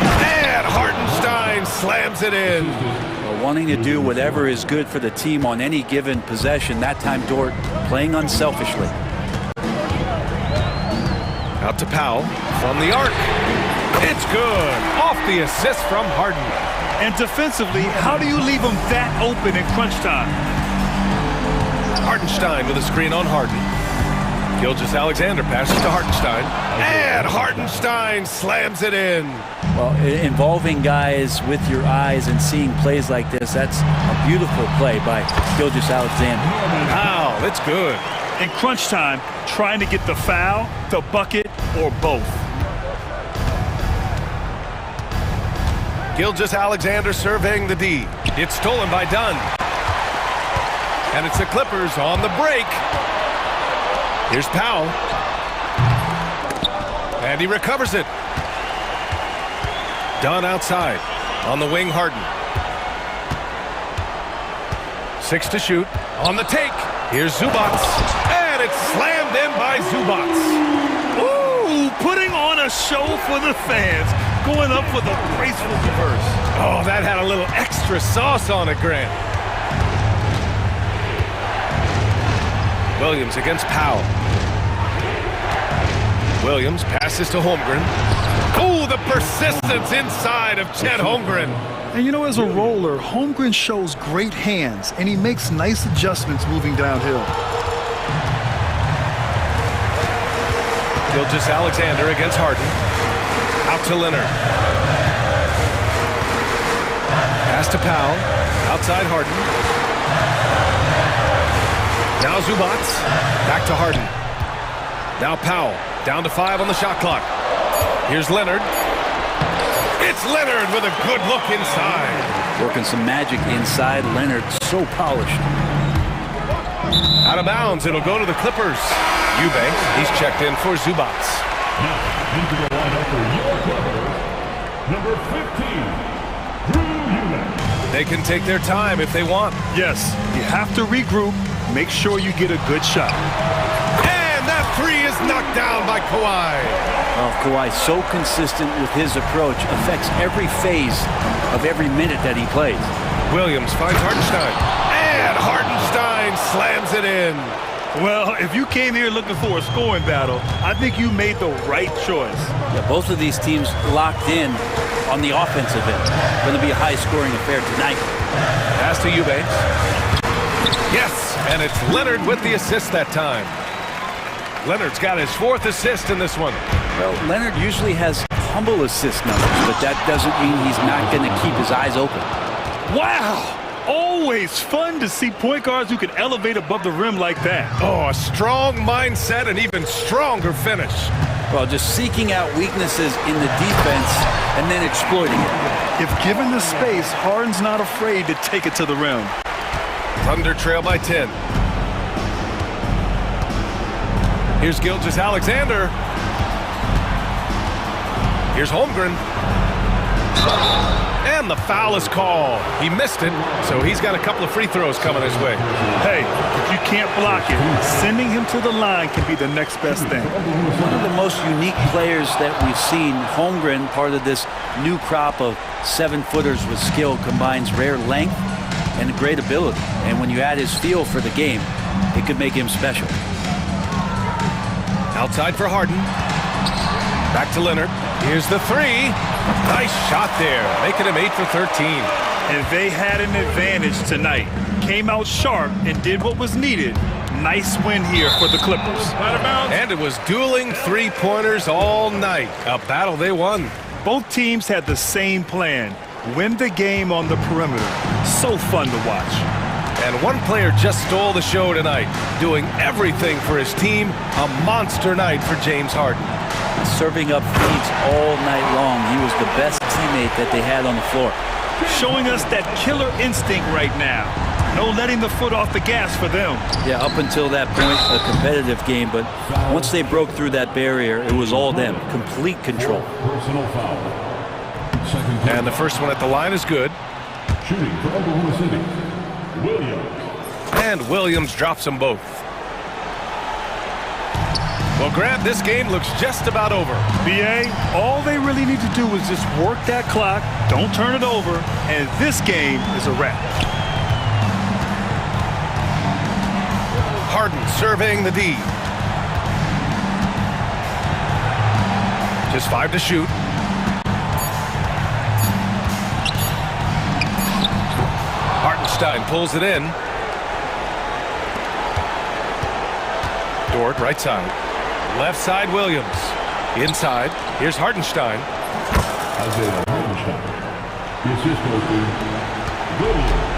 And Hartenstein slams it in. Well, wanting to do whatever is good for the team on any given possession, that time Dort playing unselfishly. Out to Powell from the arc. It's good. Off the assist from Harden. And defensively, how do you leave him that open in crunch time? Hartenstein with a screen on Harden. Gilgeous-Alexander passes to Hartenstein. And Hartenstein slams it in. Well, involving guys with your eyes and seeing plays like this, that's a beautiful play by Gilgeous-Alexander. Wow, that's good. In crunch time, trying to get the foul, the bucket, or both. Gilgeous-Alexander surveying the D. It's stolen by Dunn. And it's the Clippers on the break. Here's Powell. And he recovers it. Dunn outside. On the wing, Harden. 6 to shoot. On the take. Here's Zubac. And it's slammed in by Zubac. Ooh, putting on a show for the fans. Going up with a graceful reverse. Oh, that had a little extra sauce on it, Grant. Williams against Powell. Williams passes to Holmgren. Oh, the persistence inside of Chet Holmgren. And you know, as a roller, Holmgren shows great hands, and he makes nice adjustments moving downhill. Gilgeous-Alexander against Harden. Out to Leonard. Pass to Powell. Outside Harden. Now Zubac. Back to Harden. Now Powell. Down to 5 on the shot clock. Here's Leonard. It's Leonard with a good look inside. Working some magic inside. Leonard so polished. Out of bounds. It'll go to the Clippers. Eubanks. He's checked in for Zubac. Now into the lineup for your Clippers, number 15, Drew Eubanks. They can take their time if they want. Yes, you have to regroup. Make sure you get a good shot. And that 3 is knocked down by Kawhi. Oh, Kawhi so consistent with his approach, affects every phase of every minute that he plays. Williams finds Hartenstein. And Hartenstein slams it in. Well, if you came here looking for a scoring battle, I think you made the right choice. Yeah, both of these teams locked in on the offensive end. Going to be a high-scoring affair tonight. Pass to Eubanks. Yes, and it's Leonard with the assist that time. Leonard's got his 4th assist in this one. Well, Leonard usually has humble assist numbers, but that doesn't mean he's not going to keep his eyes open. Wow! Always fun to see point guards who can elevate above the rim like that. Oh, a strong mindset and even stronger finish. Well, just seeking out weaknesses in the defense and then exploiting it. If given the space, Harden's not afraid to take it to the rim. Thunder trail by 10. Here's Gilgeous-Alexander. Here's Holmgren. And the foul is called. He missed it, so he's got a couple of free throws coming his way. Hey, if you can't block it, sending him to the line can be the next best thing. One of the most unique players that we've seen, Holmgren, part of this new crop of 7-footers with skill, combines rare length and great ability. And when you add his feel for the game, it could make him special. Outside for Harden. Back to Leonard. Here's the three. Nice shot there, making him 8 for 13. And they had an advantage tonight. Came out sharp and did what was needed. Nice win here for the Clippers. And it was dueling three-pointers all night. A battle they won. Both teams had the same plan. Win the game on the perimeter. So fun to watch. And one player just stole the show tonight, doing everything for his team. A monster night for James Harden. Serving up feeds all night long. He was the best teammate that they had on the floor. Showing us that killer instinct right now. No letting the foot off the gas for them. Yeah, up until that point, a competitive game, but once they broke through that barrier, it was all them. Complete control. Personal foul. And the first one at the line is good. Shooting for Oklahoma City, Williams. And Williams drops them both. Well, Grant, this game looks just about over. BA, all they really need to do is just work that clock, don't turn it over, and this game is a wrap. Harden surveying the D. Just 5 to shoot. Hartenstein pulls it in. Dort, right side. Left side, Williams. Inside, here's Hartenstein. Isaiah Hartenstein. The assist goes to Williams.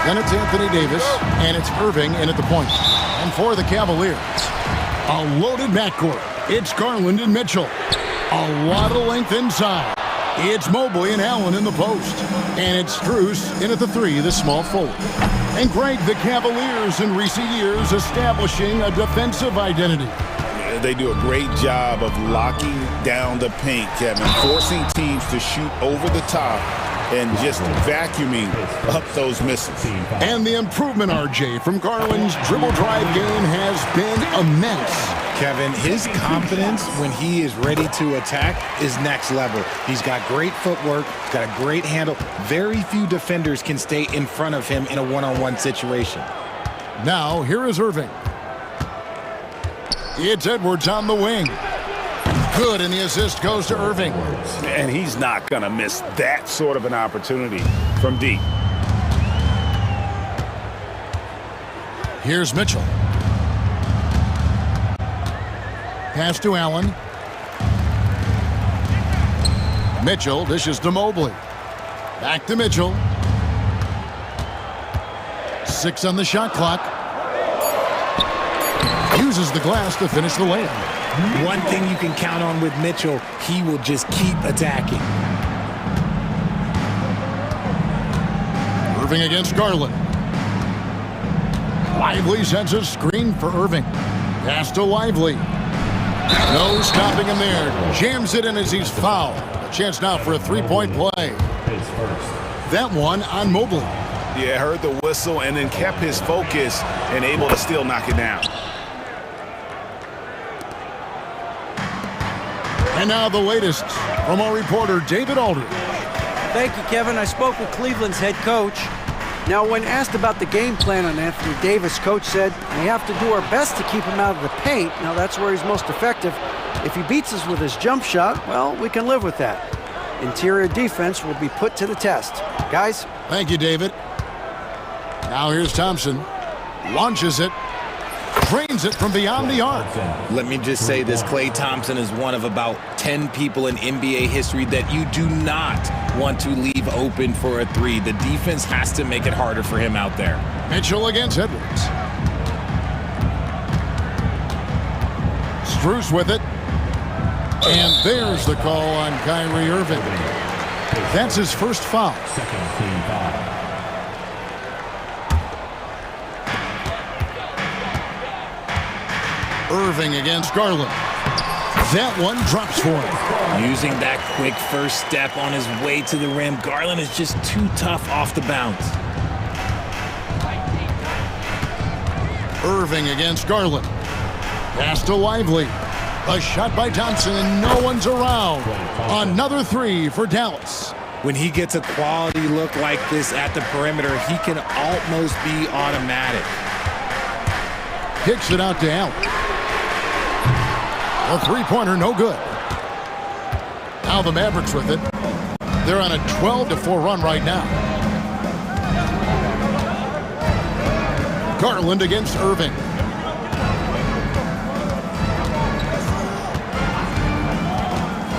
Then it's Anthony Davis, and it's Irving in at the point. And for the Cavaliers, a loaded backcourt. It's Garland and Mitchell. A lot of length inside. It's Mobley and Allen in the post. And it's Strus in at the 3, the small forward. And Greg, the Cavaliers in recent years establishing a defensive identity. They do a great job of locking down the paint, Kevin, forcing teams to shoot over the top and just vacuuming up those misses. And the improvement, RJ, from Garland's dribble drive game has been immense. Kevin, his confidence when he is ready to attack is next level. He's got great footwork, got a great handle. Very few defenders can stay in front of him in a one-on-one situation. Now, here is Irving. It's Edwards on the wing. Good, and the assist goes to Irving. And he's not going to miss that sort of an opportunity from deep. Here's Mitchell. Pass to Allen. Mitchell dishes to Mobley. Back to Mitchell. 6 on the shot clock. Uses the glass to finish the layup. One thing you can count on with Mitchell, he will just keep attacking. Irving against Garland. Lively sends a screen for Irving. Pass to Lively. No stopping him there. Jams it in as he's fouled. A chance now for a three-point play. That one on Mobley. Yeah, heard the whistle and then kept his focus and able to still knock it down. And now the latest from our reporter, David Aldridge. Thank you, Kevin. I spoke with Cleveland's head coach. Now, when asked about the game plan on Anthony Davis, coach said, we have to do our best to keep him out of the paint. Now, that's where he's most effective. If he beats us with his jump shot, well, we can live with that. Interior defense will be put to the test. Guys? Thank you, David. Now here's Thompson. Launches it. Drains it from beyond the arc. Let me just say this, Klay Thompson is one of about 10 people in NBA history that you do not want to leave open for a three. The defense has to make it harder for him out there. Mitchell against Edwards. Strus with it. And there's the call on Kyrie Irving. That's his first foul. Second team foul. Irving against Garland. That one drops for him. Using that quick first step on his way to the rim. Garland is just too tough off the bounce. Irving against Garland. Pass to Lively. A shot by Thompson and no one's around. Another three for Dallas. When he gets a quality look like this at the perimeter, he can almost be automatic. Kicks it out to Allen. A three-pointer, no good. Now the Mavericks with it. They're on a 12-4 run right now. Garland against Irving.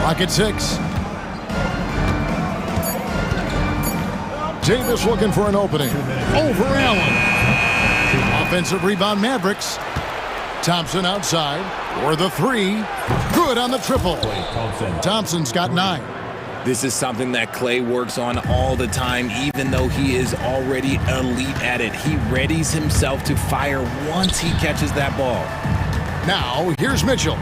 Rocket 6. Davis looking for an opening. Over Allen. Offensive rebound, Mavericks. Thompson outside for the three. Good on the triple. Thompson's got 9. This is something that Klay works on all the time, even though he is already elite at it. He readies himself to fire once he catches that ball. Now, here's Mitchell.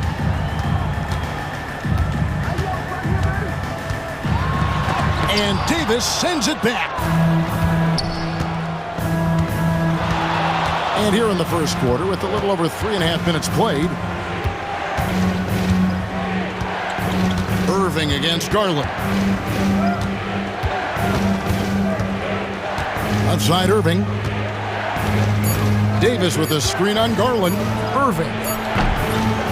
And Davis sends it back. And here in the first quarter, with a little over 3.5 minutes played, Irving against Garland. Outside Irving. Davis with a screen on Garland. Irving.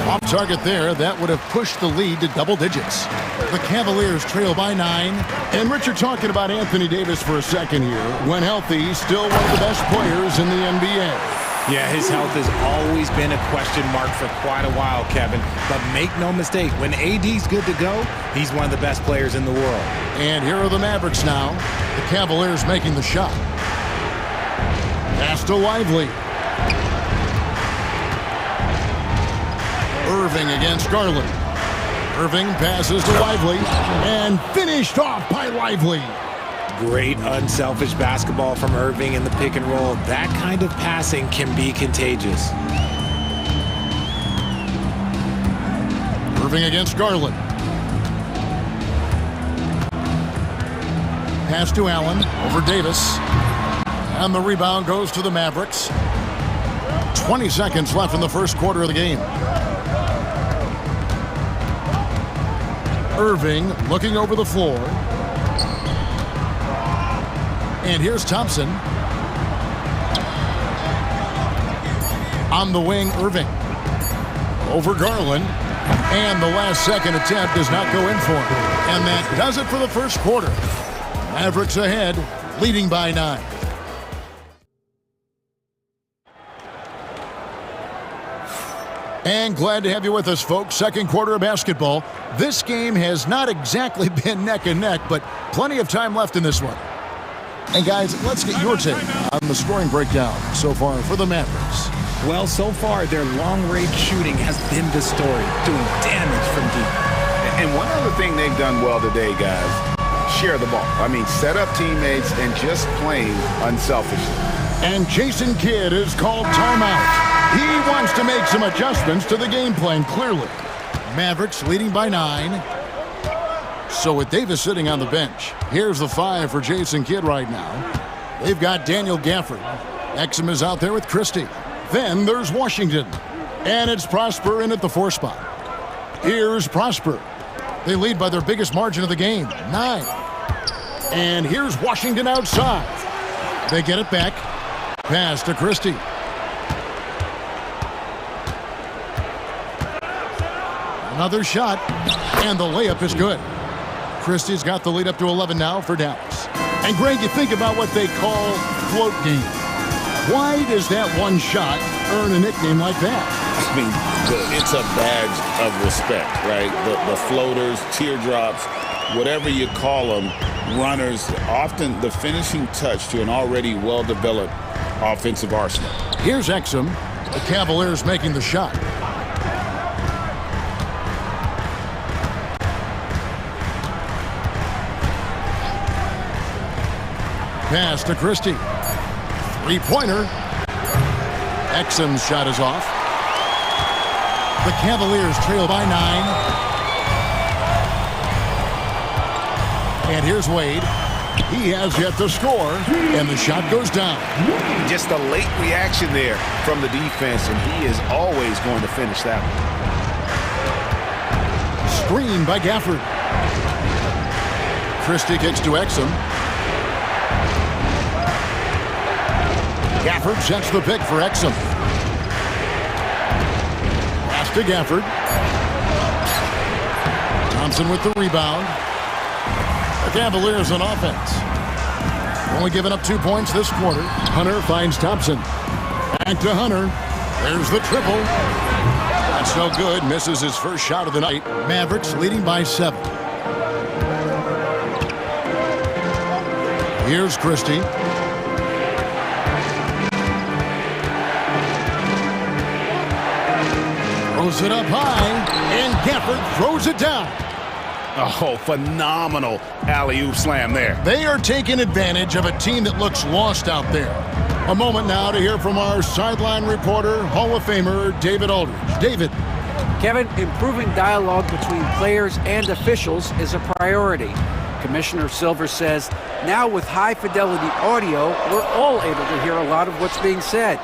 Off target there. That would have pushed the lead to double digits. The Cavaliers trail by 9. And Richard, talking about Anthony Davis for a second here. When healthy, still one of the best players in the NBA. Yeah, his health has always been a question mark for quite a while, Kevin. But make no mistake, when AD's good to go, he's one of the best players in the world. And here are the Mavericks now. The Cavaliers making the shot. Pass to Lively. Irving against Garland. Irving passes to Lively and finished off by Lively. Great unselfish basketball from Irving in the pick and roll. That kind of passing can be contagious. Irving against Garland. Pass to Allen over Davis. And the rebound goes to the Mavericks. 20 seconds left in the first quarter of the game. Irving looking over the floor. And here's Thompson. On the wing, Irving. Over Garland. And the last second attempt does not go in for him. And that does it for the first quarter. Mavericks ahead, leading by 9. And glad to have you with us, folks. Second quarter of basketball. This game has not exactly been neck and neck, but plenty of time left in this one. And guys, let's get your take on the scoring breakdown so far for the Mavericks. Well, so far, their long-range shooting has been the story, doing damage from deep. And one other thing they've done well today, guys, share the ball. I mean, set up teammates and just playing unselfishly. And Jason Kidd is called timeout. He wants to make some adjustments to the game plan, clearly. Mavericks leading by 9. So with Davis sitting on the bench, here's the 5 for Jason Kidd right now. They've got Daniel Gafford. Exum is out there with Christie. Then there's Washington. And it's Prosper in at the 4 spot. Here's Prosper. They lead by their biggest margin of the game, 9. And here's Washington outside. They get it back. Pass to Christie. Another shot, and the layup is good. Christie's got the lead up to 11 now for Dallas. And Greg, you think about what they call float game. Why does that one shot earn a nickname like that? I mean, it's a badge of respect, right? The floaters, teardrops, whatever you call them, runners, often the finishing touch to an already well-developed offensive arsenal. Here's Exum. The Cavaliers making the shot. Pass to Christie. Three-pointer. Exum's shot is off. The Cavaliers trail by 9. And here's Wade. He has yet to score, and the shot goes down. Just a late reaction there from the defense, and he is always going to finish that one. Screen by Gafford. Christie kicks to Exum. Gafford sets the pick for Exum. Pass to Gafford. Thompson with the rebound. The Cavaliers on offense. Only giving up 2 points this quarter. Hunter finds Thompson. Back to Hunter. There's the triple. That's no good. Misses his first shot of the night. Mavericks leading by 7. Here's Christie. Throws it up high, and Gafford throws it down. Oh, phenomenal alley-oop slam there. They are taking advantage of a team that looks lost out there. A moment now to hear from our sideline reporter, Hall of Famer David Aldridge. David. Kevin, improving dialogue between players and officials is a priority. Commissioner Silver says, now with high-fidelity audio, we're all able to hear a lot of what's being said.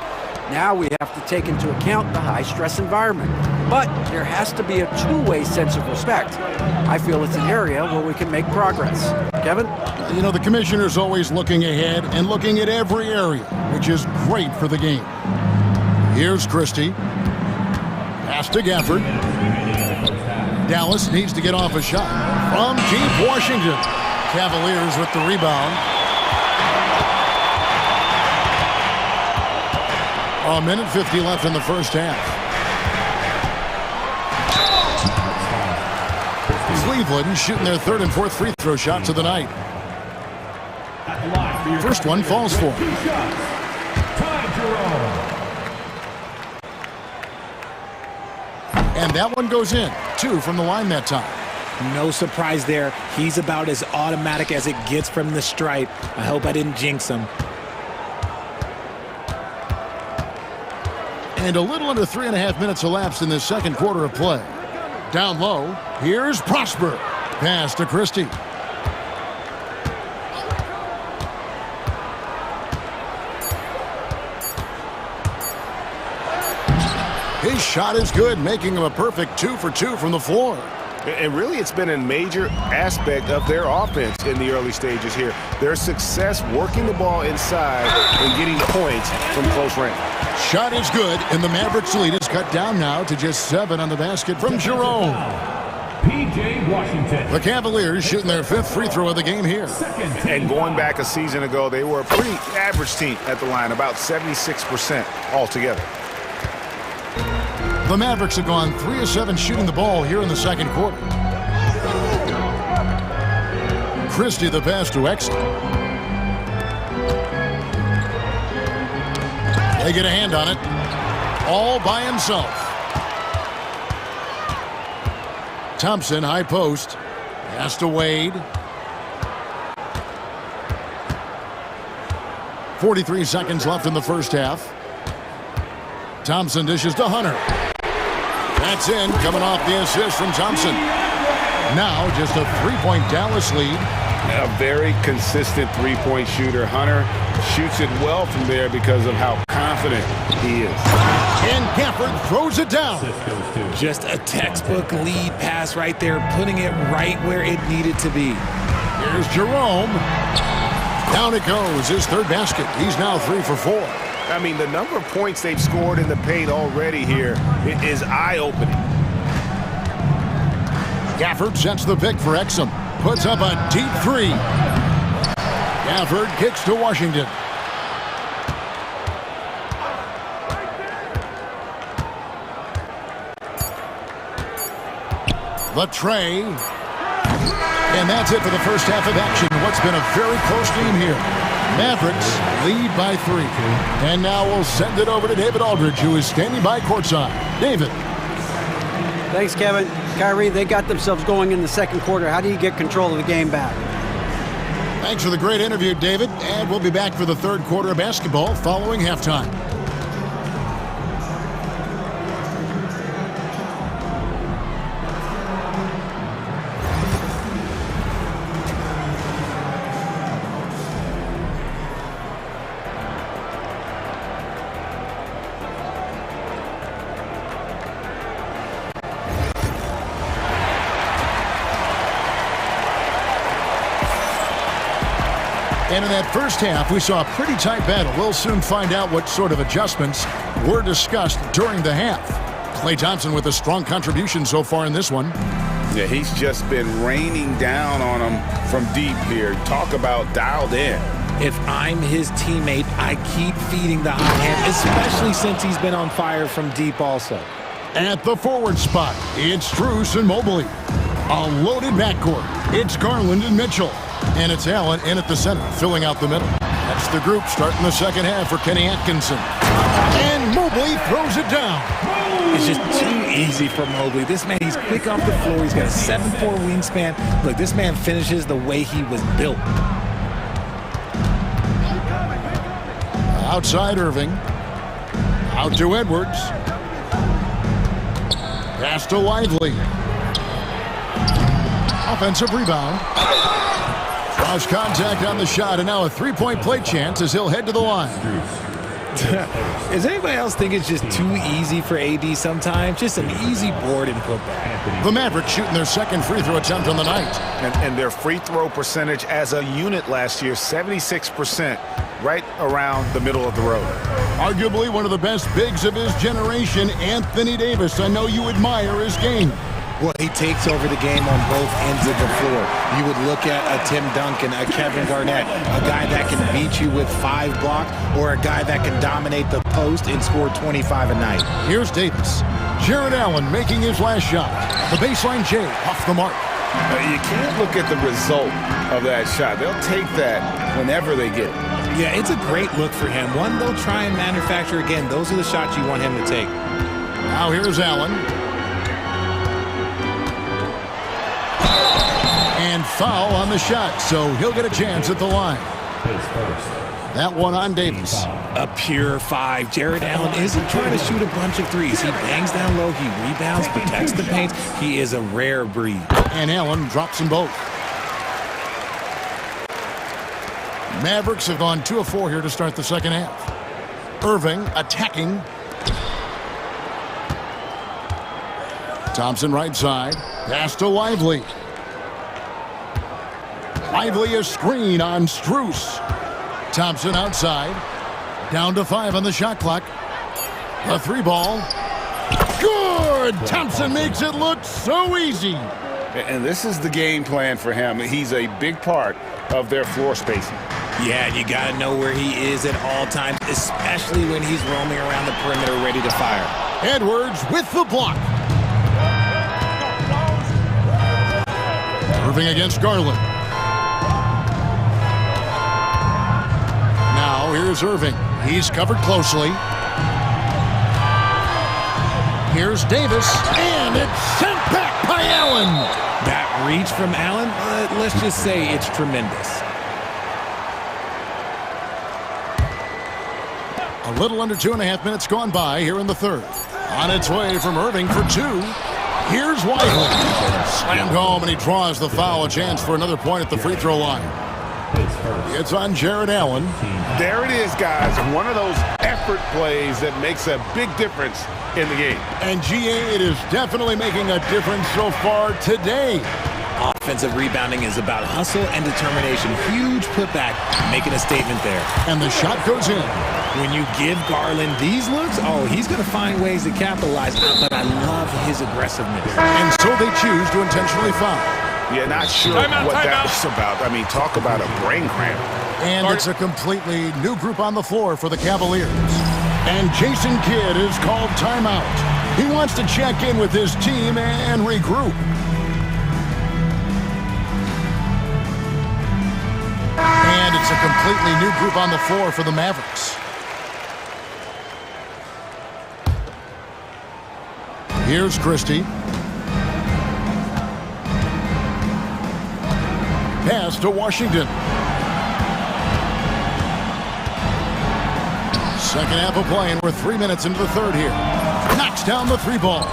Now we have to take into account the high-stress environment. But there has to be a two-way sense of respect. I feel it's an area where we can make progress. Kevin? You know, the commissioner's always looking ahead and looking at every area, which is great for the game. Here's Christie. Pass to Gafford. Dallas needs to get off a shot from deep Washington. Cavaliers with the rebound. A minute 50 left in the first half. Cleveland shooting their third and fourth free throw shots of the night. First one falls for him. And that one goes in. 2 from the line that time. No surprise there. He's about as automatic as it gets from the stripe. I hope I didn't jinx him. And a little under 3.5 minutes elapsed in this second quarter of play. Down low, here's Prosper. Pass to Christie. His shot is good, making him a perfect 2 for 2 from the floor. And really, it's been a major aspect of their offense in the early stages here. Their success working the ball inside and getting points from close range. Shot is good, and the Mavericks lead is cut down now to just 7 on the basket from Jerome. P.J. Washington. The Cavaliers shooting their 5th free throw of the game here. And going back a season ago, they were a pretty average team at the line, about 76% altogether. The Mavericks have gone 3 of 7 shooting the ball here in the second quarter. Christie the pass to Exton. They get a hand on it. All by himself. Thompson, high post. Pass to Wade. 43 seconds left in the first half. Thompson dishes to Hunter. That's in, coming off the assist from Thompson. Now just a 3-point Dallas lead. A very consistent three-point shooter. Hunter shoots it well from there because of how confident he is. And Gafford throws it down. Just a textbook lead pass right there, putting it right where it needed to be. Here's Jerome. Down it goes, his 3rd basket. He's now 3 for 4. I mean, the number of points they've scored in the paint already here is eye-opening. Gafford sets the pick for Exum. Puts up a deep 3. Gafford kicks to Washington. The tray. And that's it for the first half of action. What's been a very close game here. Mavericks lead by 3. And now we'll send it over to David Aldridge, who is standing by courtside. David. Thanks, Kevin. Kyrie, they got themselves going in the second quarter. How do you get control of the game back? Thanks for the great interview, David. And we'll be back for the third quarter of basketball following halftime. And in that first half, we saw a pretty tight battle. We'll soon find out what sort of adjustments were discussed during the half. Klay Thompson with a strong contribution so far in this one. Yeah, he's just been raining down on him from deep here. Talk about dialed in. If I'm his teammate, I keep feeding the hot hand, especially since he's been on fire from deep also. At the forward spot, it's Strus and Mobley. A loaded backcourt. It's Garland and Mitchell. And it's Allen in at the center, filling out the middle. That's the group starting the second half for Kenny Atkinson. And Mobley throws it down. It's just too easy for Mobley. This man, he's quick off the floor. He's got a 7'4" wingspan. Look, this man finishes the way he was built. Outside Irving. Out to Edwards. Pass to Lively. Offensive rebound. Cross contact on the shot, and now a three-point play chance as he'll head to the line. Does anybody else think it's just too easy for AD sometimes? Just an easy board and putback. The Mavericks shooting their second free throw attempt on the night. And their free throw percentage as a unit last year, 76%, right around the middle of the road. Arguably one of the best bigs of his generation, Anthony Davis. I know you admire his game. Well, he takes over the game on both ends of the floor. You would look at a Tim Duncan, a Kevin Garnett, a guy that can beat you with 5 blocks, or a guy that can dominate the post and score 25 a night. Here's Davis. Jared Allen making his last shot. The baseline J off the mark. You can't look at the result of that shot. They'll take that whenever they get it. Yeah, it's a great look for him. One they'll try and manufacture again. Those are the shots you want him to take. Now here's Allen. And foul on the shot, so he'll get a chance at the line. That one on Davis. A pure 5. Jared Allen isn't trying to shoot a bunch of threes. He bangs down low, he rebounds, protects the paint. He is a rare breed. And Allen drops them both. Mavericks have gone 2 of 4 here to start the second half. Irving attacking. Thompson right side. Pass to Lively. Lively a screen on Strus. Thompson outside. Down to 5 on the shot clock. A 3 ball. Good! Thompson makes it look so easy. And this is the game plan for him. He's a big part of their floor spacing. Yeah, you got to know where he is at all times, especially when he's roaming around the perimeter ready to fire. Edwards with the block. Irving against Garland. Now here's Irving. He's covered closely. Here's Davis, and it's sent back by Allen. That reach from Allen, let's just say it's tremendous. A little under 2.5 minutes gone by here in the third. On its way from Irving for 2. Here's Wiley. Slammed home, and he draws the foul. A chance for another point at the free throw line. It's on Jared Allen. There it is, guys. One of those effort plays that makes a big difference in the game. And GA, it is definitely making a difference so far today. Offensive rebounding is about hustle and determination. Huge putback, making a statement there. And the shot goes in. When you give Garland these looks, oh, he's going to find ways to capitalize. But I love his aggressiveness. And so they choose to intentionally foul. Yeah, not sure what that was about. I mean, talk about a brain cramp. And it's a completely new group on the floor for the Cavaliers. And Jason Kidd is called timeout. He wants to check in with his team and regroup. And it's a completely new group on the floor for the Mavericks. Here's Christie. Pass to Washington. Second half of play, and we're 3 minutes into the third here. Knocks down the 3 ball.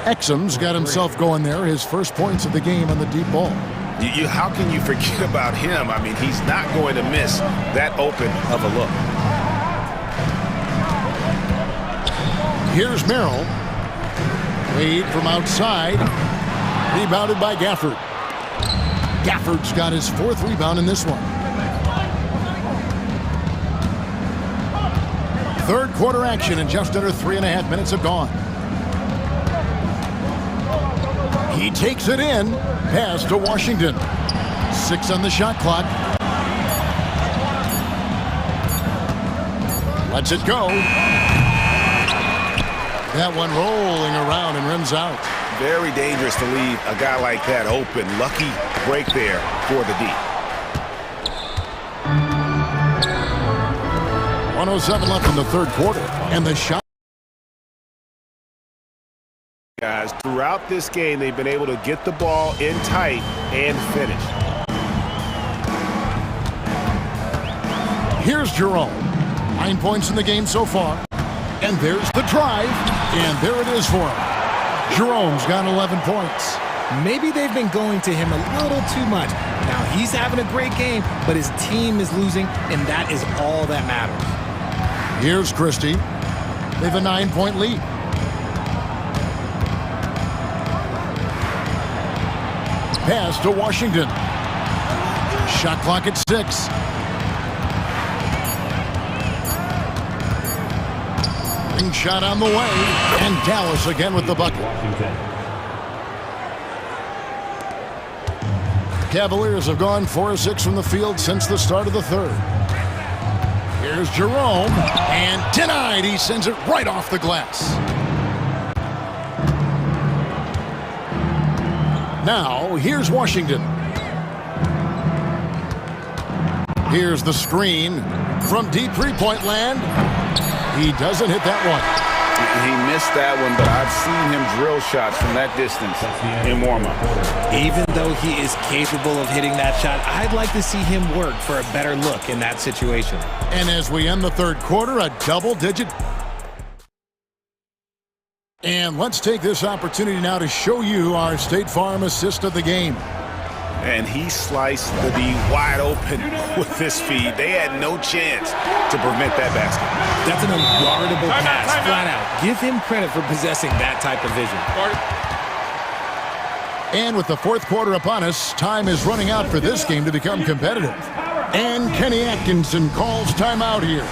Exum's got himself going there. His first points of the game on the deep ball. How can you forget about him? I mean, he's not going to miss that open of a look. Here's Merrill. Wade from outside. Rebounded by Gafford. Gafford's got his 4th rebound in this one. Third quarter action, and just under 3.5 minutes have gone. He takes it in. Pass to Washington. 6 on the shot clock. Lets it go. That one rolling around and rims out. Very dangerous to leave a guy like that open. Lucky break there for the D. 1:07 left in the third quarter, and the shot. Guys, throughout this game, they've been able to get the ball in tight and finish. Here's Jerome. 9 points in the game so far. And there's the drive, and there it is for him. Jerome's got 11 points. Maybe they've been going to him a little too much. Now he's having a great game, but his team is losing, and that is all that matters. Here's Christie. They have a 9-point lead. Pass to Washington. Shot clock at 6. Ring shot on the way, and Dallas again with the bucket. Cavaliers have gone 4 of 6 from the field since the start of the third. Here's Jerome, and denied. He sends it right off the glass. Now, here's Washington. Here's the screen from deep three-point land. He doesn't hit that one. He missed that one, but I've seen him drill shots from that distance in warm-up. Even though he is capable of hitting that shot, I'd like to see him work for a better look in that situation. And as we end the third quarter, a double-digit. And let's take this opportunity now to show you our State Farm assist of the game. And he sliced the D wide open with this feed. They had no chance to prevent that basket. That's an unguardable pass, flat out. Give him credit for possessing that type of vision. And with the fourth quarter upon us, time is running out for this game to become competitive. And Kenny Atkinson calls timeout here.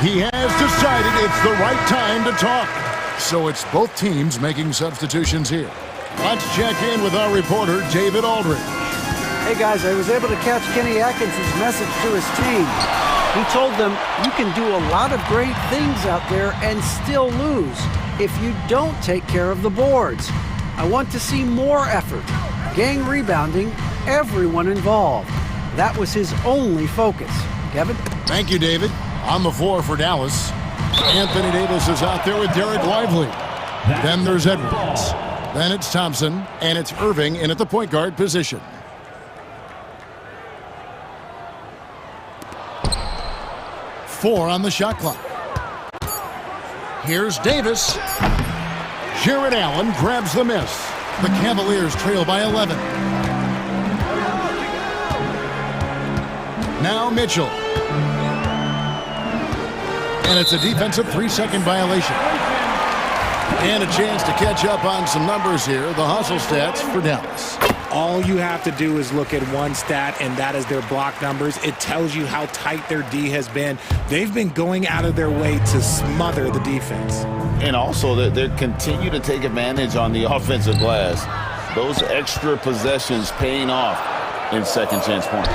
He has decided it's the right time to talk. So it's both teams making substitutions here. Let's check in with our reporter, David Aldridge. Hey guys, I was able to catch Kenny Atkinson's message to his team. He told them, you can do a lot of great things out there and still lose if you don't take care of the boards. I want to see more effort, gang rebounding, everyone involved. That was his only focus. Kevin? Thank you, David. On the floor for Dallas, Anthony Davis is out there with Derek Lively. Then there's Edwards. Then it's Thompson, and it's Irving in at the point guard position. Four on the shot clock. Here's Davis. Jared Allen grabs the miss. The Cavaliers trail by 11. Now Mitchell. And it's a defensive 3-second violation. And a chance to catch up on some numbers here. The hustle stats for Dallas. All you have to do is look at one stat, and that is their block numbers. It tells you how tight their D has been. They've been going out of their way to smother the defense. And also, they continue to take advantage on the offensive glass. Those extra possessions paying off in second chance points.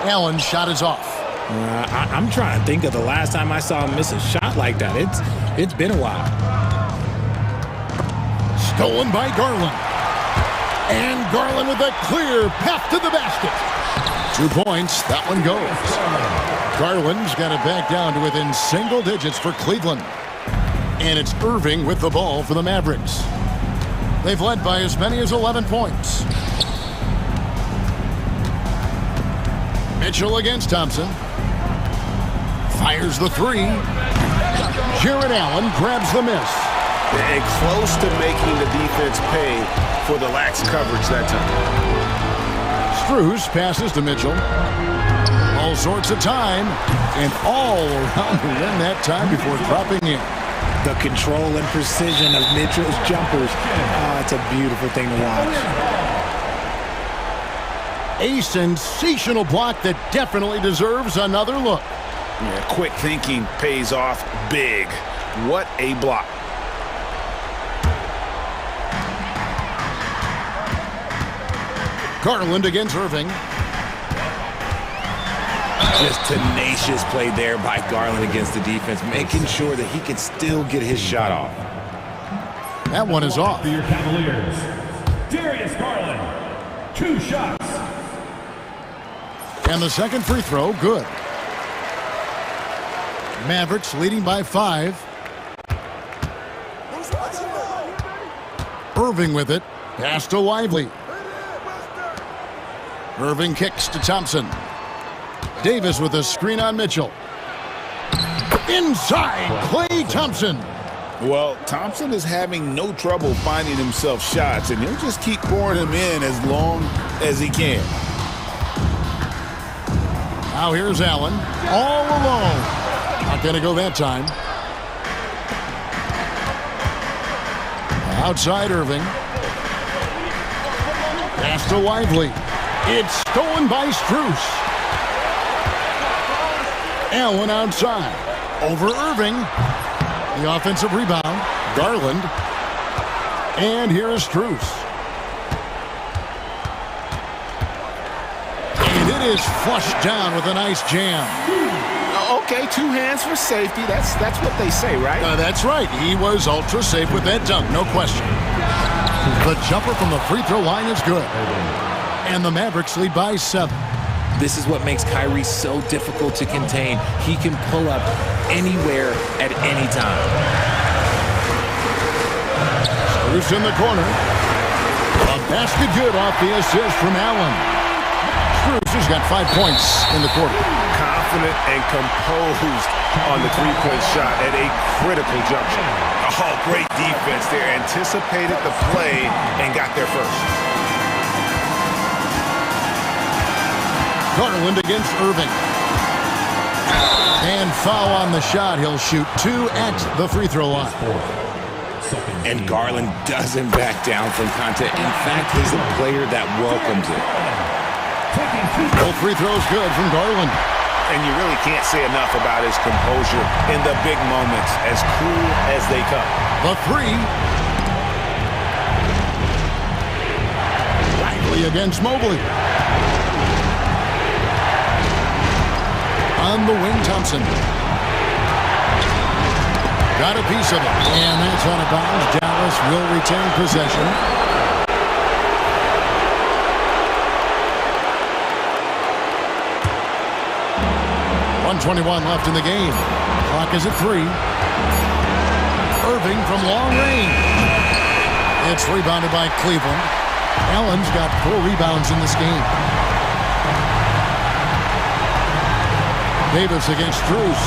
Allen's shot is off. I'm trying to think of the last time I saw him miss a shot like that. It's been a while. Stolen by Garland. And Garland with a clear path to the basket. 2 points. That one goes. Garland's got it back down to within single digits for Cleveland. And it's Irving with the ball for the Mavericks. They've led by as many as 11 points. Mitchell against Thompson. Fires the three. Jared Allen grabs the miss. And close to making the defense pay for the lax coverage that time. Strus passes to Mitchell. All sorts of time. And all around to win that time before dropping in. The control and precision of Mitchell's jumpers. It's a beautiful thing to watch. A sensational block that definitely deserves another look. Yeah, quick thinking pays off big. What a block. Garland against Irving. Just tenacious play there by Garland against the defense, making sure that he could still get his shot off. That one is off. For your Cavaliers, Darius Garland, 2 shots. And the second free throw, good. Mavericks leading by 5. Irving with it. Pass to Lively. Irving kicks to Thompson. Davis with a screen on Mitchell. Inside, Klay Thompson. Well, Thompson is having no trouble finding himself shots, and he'll just keep pouring them in as long as he can. Now here's Allen, all alone. Not going to go that time. Outside Irving. Pass to Lively. It's stolen by Strus. Allen outside. Over Irving. The offensive rebound. Garland. And here's Strus. And it is flushed down with a nice jam. Okay, 2 hands for safety. That's what they say, right? That's right. He was ultra safe with that dunk, no question. The jumper from the free throw line is good. And the Mavericks lead by 7. This is what makes Kyrie so difficult to contain. He can pull up anywhere at any time. Bruce in the corner. A basket good off the assist from Allen. Bruce has got 5 points in the quarter. Confident and composed on the three-point shot at a critical juncture. Oh, great defense there. Anticipated the play and got there first. Garland against Irving. And foul on the shot. He'll shoot 2 at the free throw line. And Garland doesn't back down from contact. In fact, he's a player that welcomes it. Both free throws good from Garland. And you really can't say enough about his composure in the big moments, as cool as they come. The three. Lively against Mobley. On the wing, Thompson. Got a piece of it. And that's out of bounds. Dallas will retain possession. 1:21 left in the game. Clock is at 3. Irving from long range. It's rebounded by Cleveland. Allen's got 4 rebounds in this game. Davis against Strus.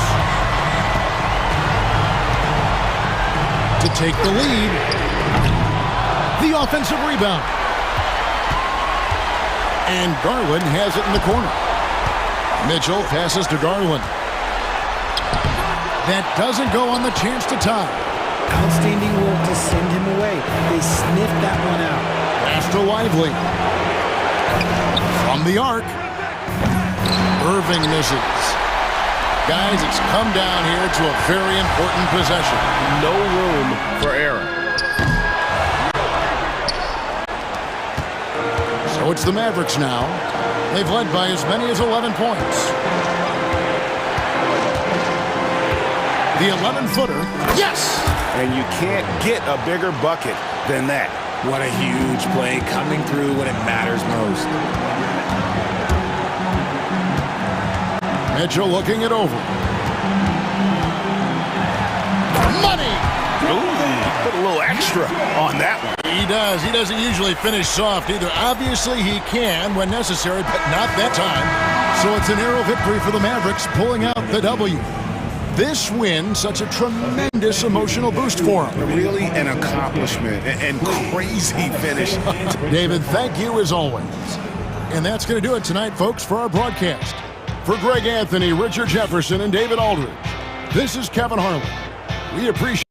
To take the lead. The offensive rebound. And Garland has it in the corner. Mitchell passes to Garland. That doesn't go on the chance to tie. Outstanding work to send him away. They sniffed that one out. Pass to Lively. From the arc. Irving misses. Guys, it's come down here to a very important possession. No room for error. So it's the Mavericks now. They've led by as many as 11 points. The 11-footer. Yes! And you can't get a bigger bucket than that. What a huge play coming through when it matters most. Mitchell looking it over. Money! Ooh, put a little extra on that one. He does. He doesn't usually finish soft either. Obviously, he can when necessary, but not that time. So it's an arrow victory for the Mavericks, pulling out the W. This win, such a tremendous emotional boost for him. Really an accomplishment and crazy finish. David, thank you as always. And that's going to do it tonight, folks, for our broadcast. For Greg Anthony, Richard Jefferson, and David Aldridge, this is Kevin Harlan. We appreciate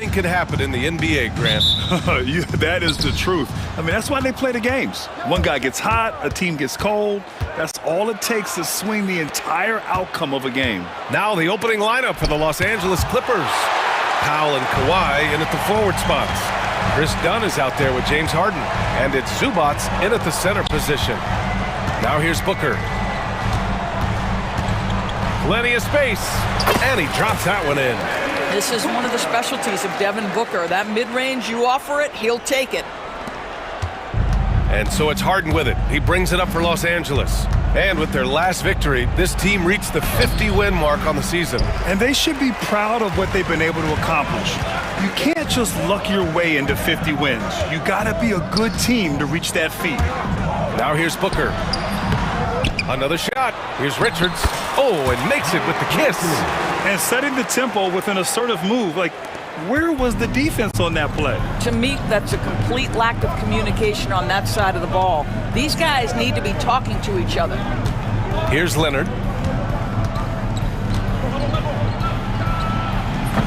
can happen in the NBA, Grant. That is the truth. I mean, that's why they play the games. One guy gets hot, a team gets cold. That's all it takes to swing the entire outcome of a game. Now the opening lineup for the Los Angeles Clippers. Powell and Kawhi in at the forward spots. Chris Dunn is out there with James Harden. And it's Zubac in at the center position. Now here's Booker. Plenty of space. And he drops that one in. This is one of the specialties of Devin Booker. That mid-range, you offer it, he'll take it. And so it's Harden with it. He brings it up for Los Angeles. And with their last victory, this team reached the 50-win mark on the season. And they should be proud of what they've been able to accomplish. You can't just luck your way into 50 wins. You gotta be a good team to reach that feat. Now here's Booker. Another shot. Here's Richards. Oh, and makes it with the kiss. And setting the tempo with an assertive move. Like, where was the defense on that play? To me, that's a complete lack of communication on that side of the ball. These guys need to be talking to each other. Here's Leonard.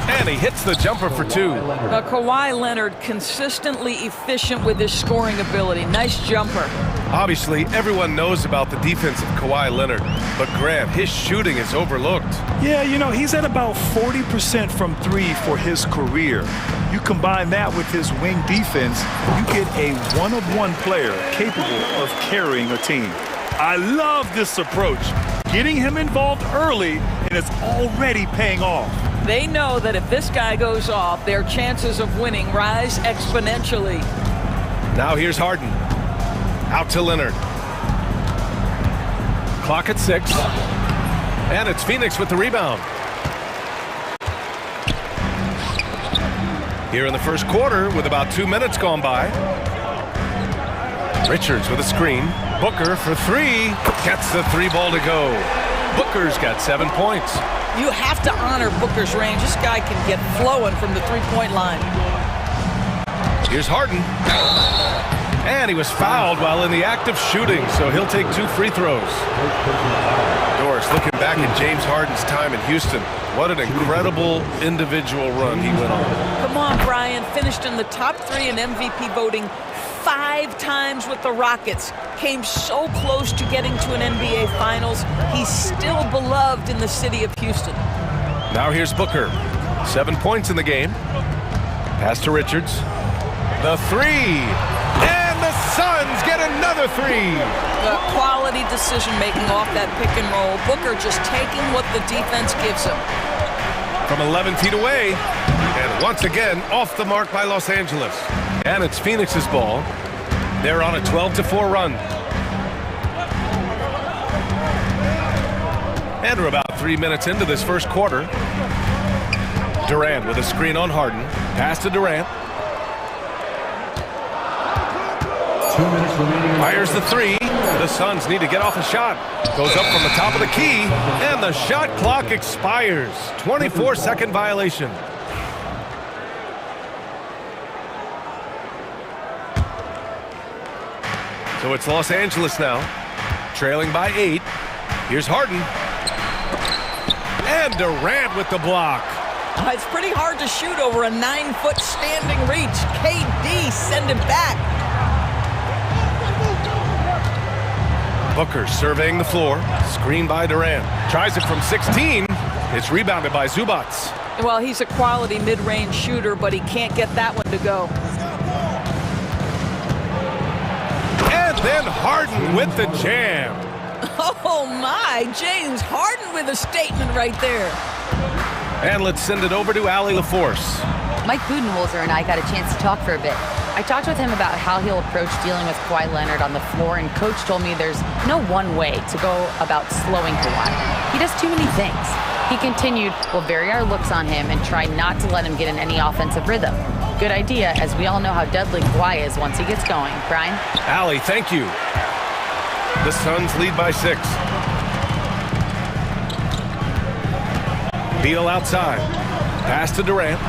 And he hits the jumper for two. Kawhi Leonard consistently efficient with his scoring ability. Nice jumper. Obviously, everyone knows about the defense of Kawhi Leonard, but Grant, his shooting is overlooked. Yeah, you know, he's at about 40% from three for his career. You combine that with his wing defense, you get a one-of-one player capable of carrying a team. I love this approach. Getting him involved early, and it's already paying off. They know that if this guy goes off, their chances of winning rise exponentially. Now here's Harden. Out to Leonard. Clock at 6. And it's Phoenix with the rebound. Here in the first quarter with about 2 minutes gone by. Richards with a screen. Booker for three. Gets the three ball to go. Booker's got 7 points. You have to honor Booker's range. This guy can get flowing from the three-point line. Here's Harden. And he was fouled while in the act of shooting, so he'll take 2 free throws. Doris, looking back at James Harden's time in Houston, what an incredible individual run he went on. Come on, Brian. Finished in the top 3 in MVP voting 5 times with the Rockets. Came so close to getting to an NBA Finals. He's still beloved in the city of Houston. Now here's Booker. 7 points in the game. Pass to Richards. The three. And the Suns get another three. The quality decision-making off that pick and roll. Booker just taking what the defense gives him. From 11 feet away. And once again, off the mark by Los Angeles. And it's Phoenix's ball. They're on a 12-4 run. And we're about 3 minutes into this first quarter. Durant with a screen on Harden. Pass to Durant. 2 minutes remaining. Fires the three. The Suns need to get off a shot. Goes up from the top of the key. And the shot clock expires. 24-second violation. So it's Los Angeles now, trailing by 8. Here's Harden. And Durant with the block. It's pretty hard to shoot over a 9-foot standing reach. KD send him back. Booker surveying the floor. Screen by Durant. Tries it from 16. It's rebounded by Zubac. Well, he's a quality mid-range shooter, but he can't get that one to go. And then Harden with the jam. Oh my, James Harden with a statement right there. And let's send it over to Allie LaForce. Mike Budenholzer and I got a chance to talk for a bit. I talked with him about how he'll approach dealing with Kawhi Leonard on the floor, and Coach told me there's no one way to go about slowing Kawhi. He does too many things. He continued, we'll vary our looks on him and try not to let him get in any offensive rhythm. Good idea, as we all know how deadly Kawhi is once he gets going. Brian? Allie, thank you. The Suns lead by 6. Beal outside. Pass to Durant.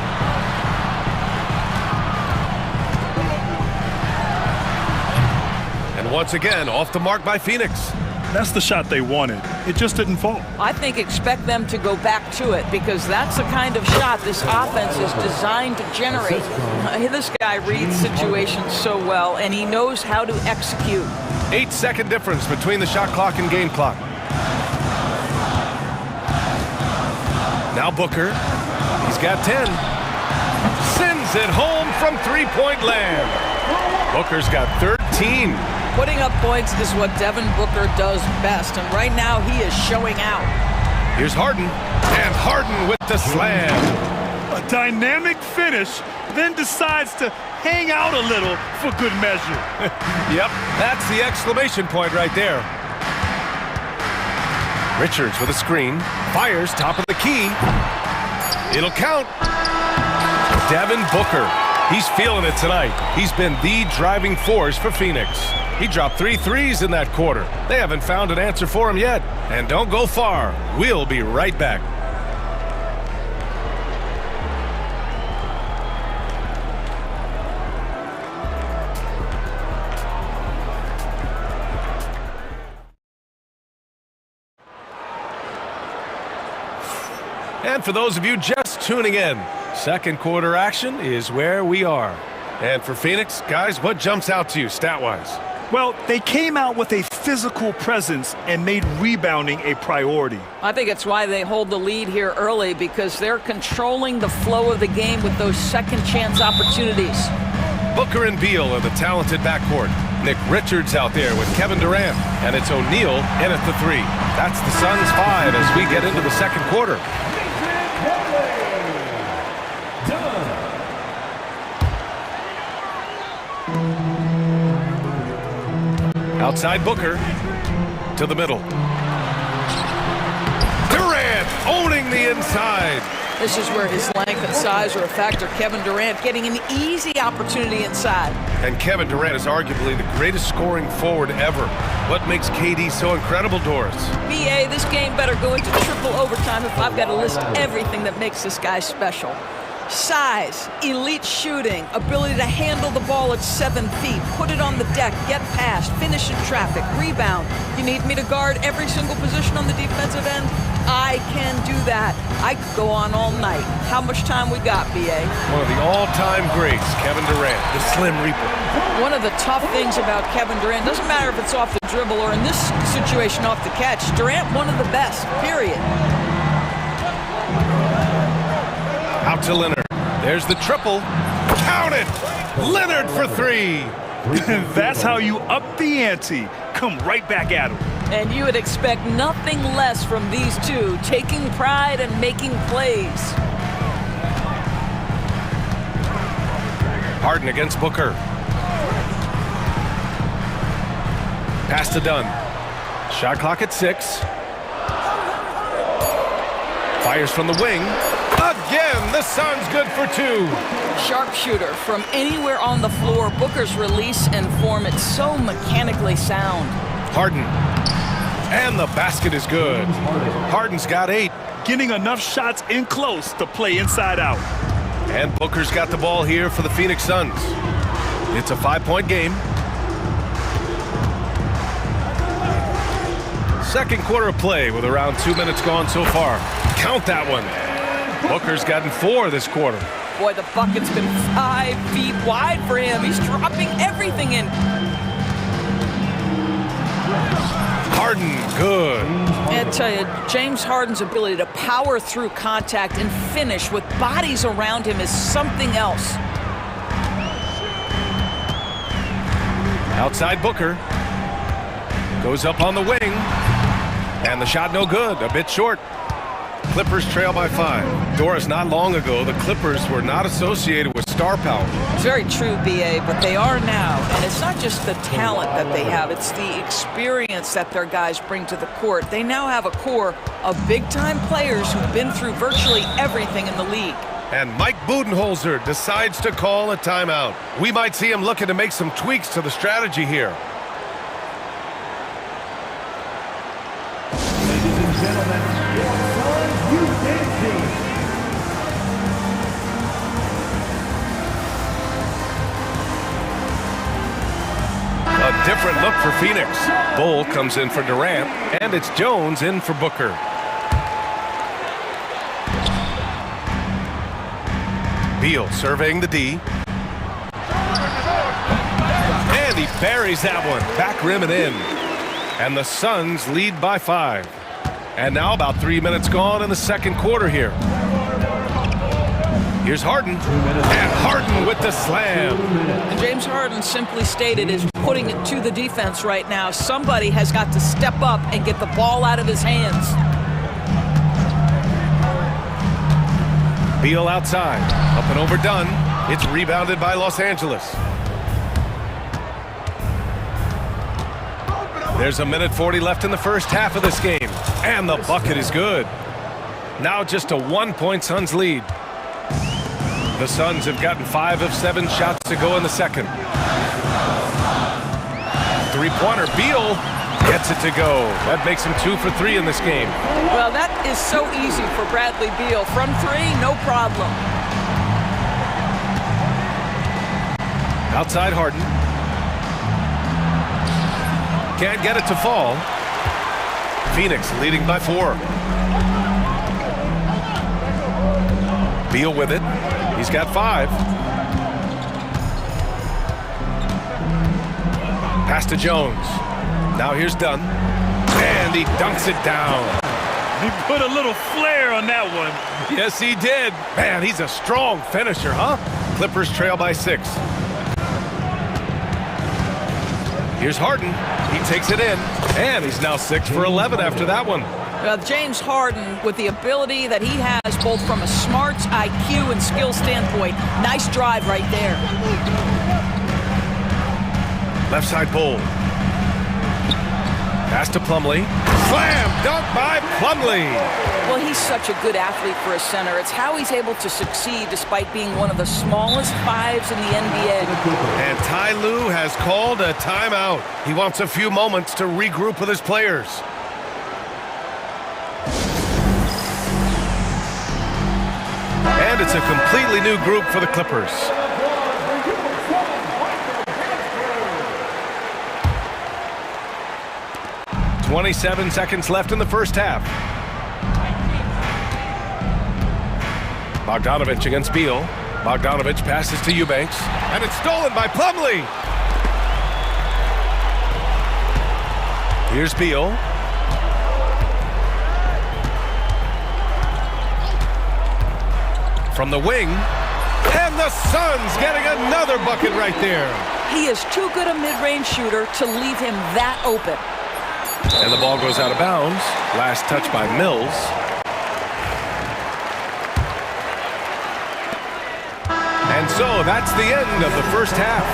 And once again, off the mark by Phoenix. That's the shot they wanted. It just didn't fall. I think expect them to go back to it because that's the kind of shot this offense is designed to generate. This guy reads situations so well, and he knows how to execute. 8-second difference between the shot clock and game clock. Now Booker. He's got 10. Sends it home from three-point land. Booker's got 13. Putting up points is what Devin Booker does best, and right now he is showing out. Here's Harden, and Harden with the slam. A dynamic finish, then decides to hang out a little for good measure. Yep, that's the exclamation point right there. Richards with a screen, fires top of the key. It'll count. Devin Booker, he's feeling it tonight. He's been the driving force for Phoenix. He dropped 3 threes in that quarter. They haven't found an answer for him yet. And don't go far. We'll be right back. And for those of you just tuning in, second quarter action is where we are. And for Phoenix, guys, what jumps out to you stat-wise? Well, they came out with a physical presence and made rebounding a priority. I think it's why they hold the lead here early, because they're controlling the flow of the game with those second chance opportunities. Booker and Beal are the talented backcourt. Nick Richards out there with Kevin Durant, and it's O'Neal in at the 3. That's the Suns' 5 as we get into the second quarter. Outside Booker to the middle. Durant owning the inside. This is where his length and size are a factor. Kevin Durant getting an easy opportunity inside. And Kevin Durant is arguably the greatest scoring forward ever. What makes KD so incredible, Doris? BA, this game better go into triple overtime if I've got to list everything that makes this guy special. Size, elite shooting, ability to handle the ball at 7 feet, put it on the deck, get past, finish in traffic, rebound. You need me to guard every single position on the defensive end? I can do that. I could go on all night. How much time we got, BA? One of the all-time greats, Kevin Durant, the Slim Reaper. One of the tough things about Kevin Durant, doesn't matter if it's off the dribble or in this situation off the catch, Durant one of the best, period. Out to Leonard. There's the triple. Count it! Leonard for 3. That's how you up the ante. Come right back at him. And you would expect nothing less from these two, taking pride and making plays. Harden against Booker. Pass to Dunn. Shot clock at 6. Fires from the wing. Again, the Suns good for 2. Sharpshooter from anywhere on the floor. Booker's release and form, it's so mechanically sound. Harden. And the basket is good. Harden's got 8. Getting enough shots in close to play inside out. And Booker's got the ball here for the Phoenix Suns. It's a 5-point game. Second quarter of play with around 2 minutes gone so far. Count that one. Booker's gotten 4 this quarter. Boy, the bucket's been 5 feet wide for him. He's dropping everything in. Harden, good. I tell you, James Harden's ability to power through contact and finish with bodies around him is something else. Outside Booker. Goes up on the wing. And the shot no good, a bit short. Clippers trail by 5. Doris, not long ago, the Clippers were not associated with star power. It's very true, BA, but they are now. And it's not just the talent that they have, it's the experience that their guys bring to the court. They now have a core of big-time players who've been through virtually everything in the league. And Mike Budenholzer decides to call a timeout. We might see him looking to make some tweaks to the strategy here. Ladies and gentlemen, your Suns U.S. team. A different look for Phoenix. Bull comes in for Durant, and it's Jones in for Booker. Beal surveying the D. And he buries that one. Back rim and in. And the Suns lead by 5. And now about 3 minutes gone in the second quarter here. Here's Harden. And Harden with the slam. And James Harden, simply stated, is putting it to the defense right now. Somebody has got to step up and get the ball out of his hands. Beal outside. Up and overdone. It's rebounded by Los Angeles. There's a minute 40 left in the first half of this game. And the bucket is good. Now just a 1-point Suns lead. The Suns have gotten 5 of 7 shots to go in the second. Three-pointer, Beal gets it to go. That makes him 2 for 3 in this game. Well, that is so easy for Bradley Beal. From 3, no problem. Outside Harden. Can't get it to fall. Phoenix leading by 4. Beal with it. He's got 5. Pass to Jones. Now here's Dunn. And he dunks it down. He put a little flair on that one. Yes, he did. Man, he's a strong finisher, huh? Clippers trail by 6. Here's Harden. He takes it in. And he's now 6 for 11 after that one. James Harden, with the ability that he has both from a smarts, IQ, and skill standpoint, nice drive right there. Left side Bull. Pass to Plumlee. Slam dunk by Plumlee. Well, he's such a good athlete for a center. It's how he's able to succeed despite being one of the smallest 5s in the NBA. And Ty Lue has called a timeout. He wants a few moments to regroup with his players. And it's a completely new group for the Clippers. "27 seconds left in the first half. Bogdanovich against Beal. Bogdanovich passes to Eubanks. And it's stolen by Plumlee. Here's Beal. From the wing, and the Suns getting another bucket right there. He is too good a mid-range shooter to leave him that open. And the ball goes out of bounds. Last touch by Mills. And so that's the end of the first half.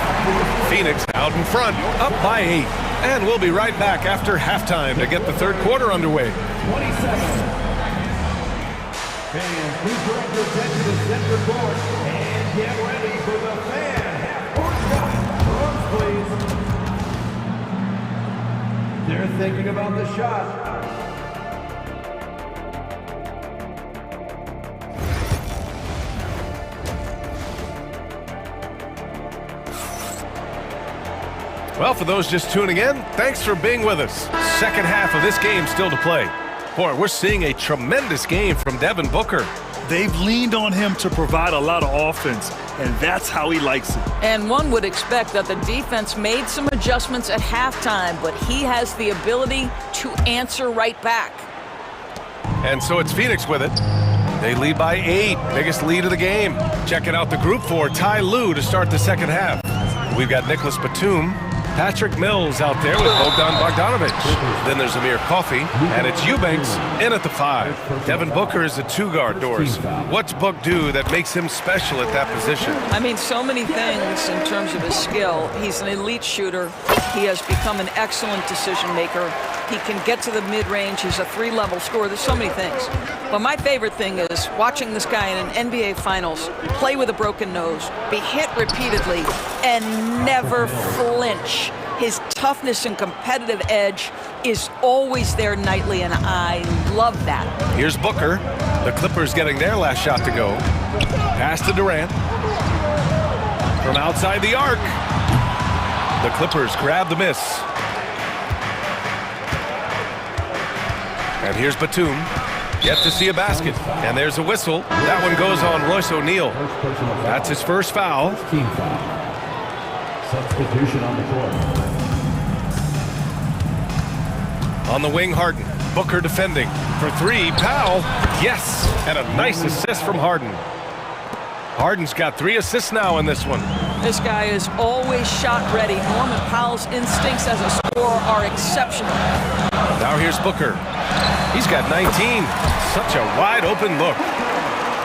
Phoenix out in front, up by 8. And we'll be right back after halftime to get the third quarter underway. 27. Fans, please direct your attention to center court and get ready for the fan half-court shot. Drums, please. They're thinking about the shot. Well, for those just tuning in, thanks for being with us. Second half of this game still to play. Boy, we're seeing a tremendous game from Devin Booker. They've leaned on him to provide a lot of offense, and that's how he likes it. And one would expect that the defense made some adjustments at halftime, but he has the ability to answer right back. And so it's Phoenix with it. They lead by 8, biggest lead of the game. Checking out the group for Ty Lue to start the second half. We've got Nicholas Batum, Patrick Mills out there with Bogdan Bogdanovich. Then there's Amir Coffey, and it's Eubanks in at the 5. Devin Booker is the 2-guard, Doris. What's Book do that makes him special at that position? I mean, so many things in terms of his skill. He's an elite shooter. He has become an excellent decision maker. He can get to the mid-range. He's a 3-level scorer. There's so many things. But my favorite thing is watching this guy in an NBA Finals play with a broken nose, be hit repeatedly, and never flinch. His toughness and competitive edge is always there nightly, and I love that. Here's Booker. The Clippers getting their last shot to go. Pass to Durant. From outside the arc. The Clippers grab the miss. And here's Batum. Yet to see a basket. And there's a whistle. That one goes on Royce O'Neal. That's his first foul. Team foul. Substitution on the court. On the wing, Harden. Booker defending. For three, Powell. Yes! And a nice assist from Harden. Harden's got 3 assists now in this one. This guy is always shot ready. Norman Powell's instincts as a scorer are exceptional. Now here's Booker. He's got 19. Such a wide open look.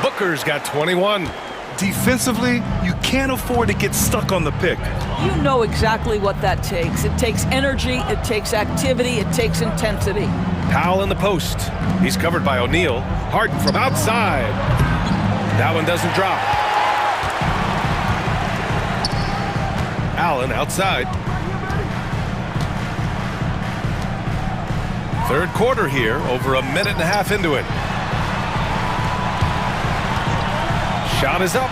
Booker's got 21. Defensively, you can't afford to get stuck on the pick. You know exactly what that takes. It takes energy, it takes activity, it takes intensity. Powell in the post. He's covered by O'Neal. Harden from outside. That one doesn't drop. Allen outside. Third quarter here, over a minute and a half into it. Shot is up.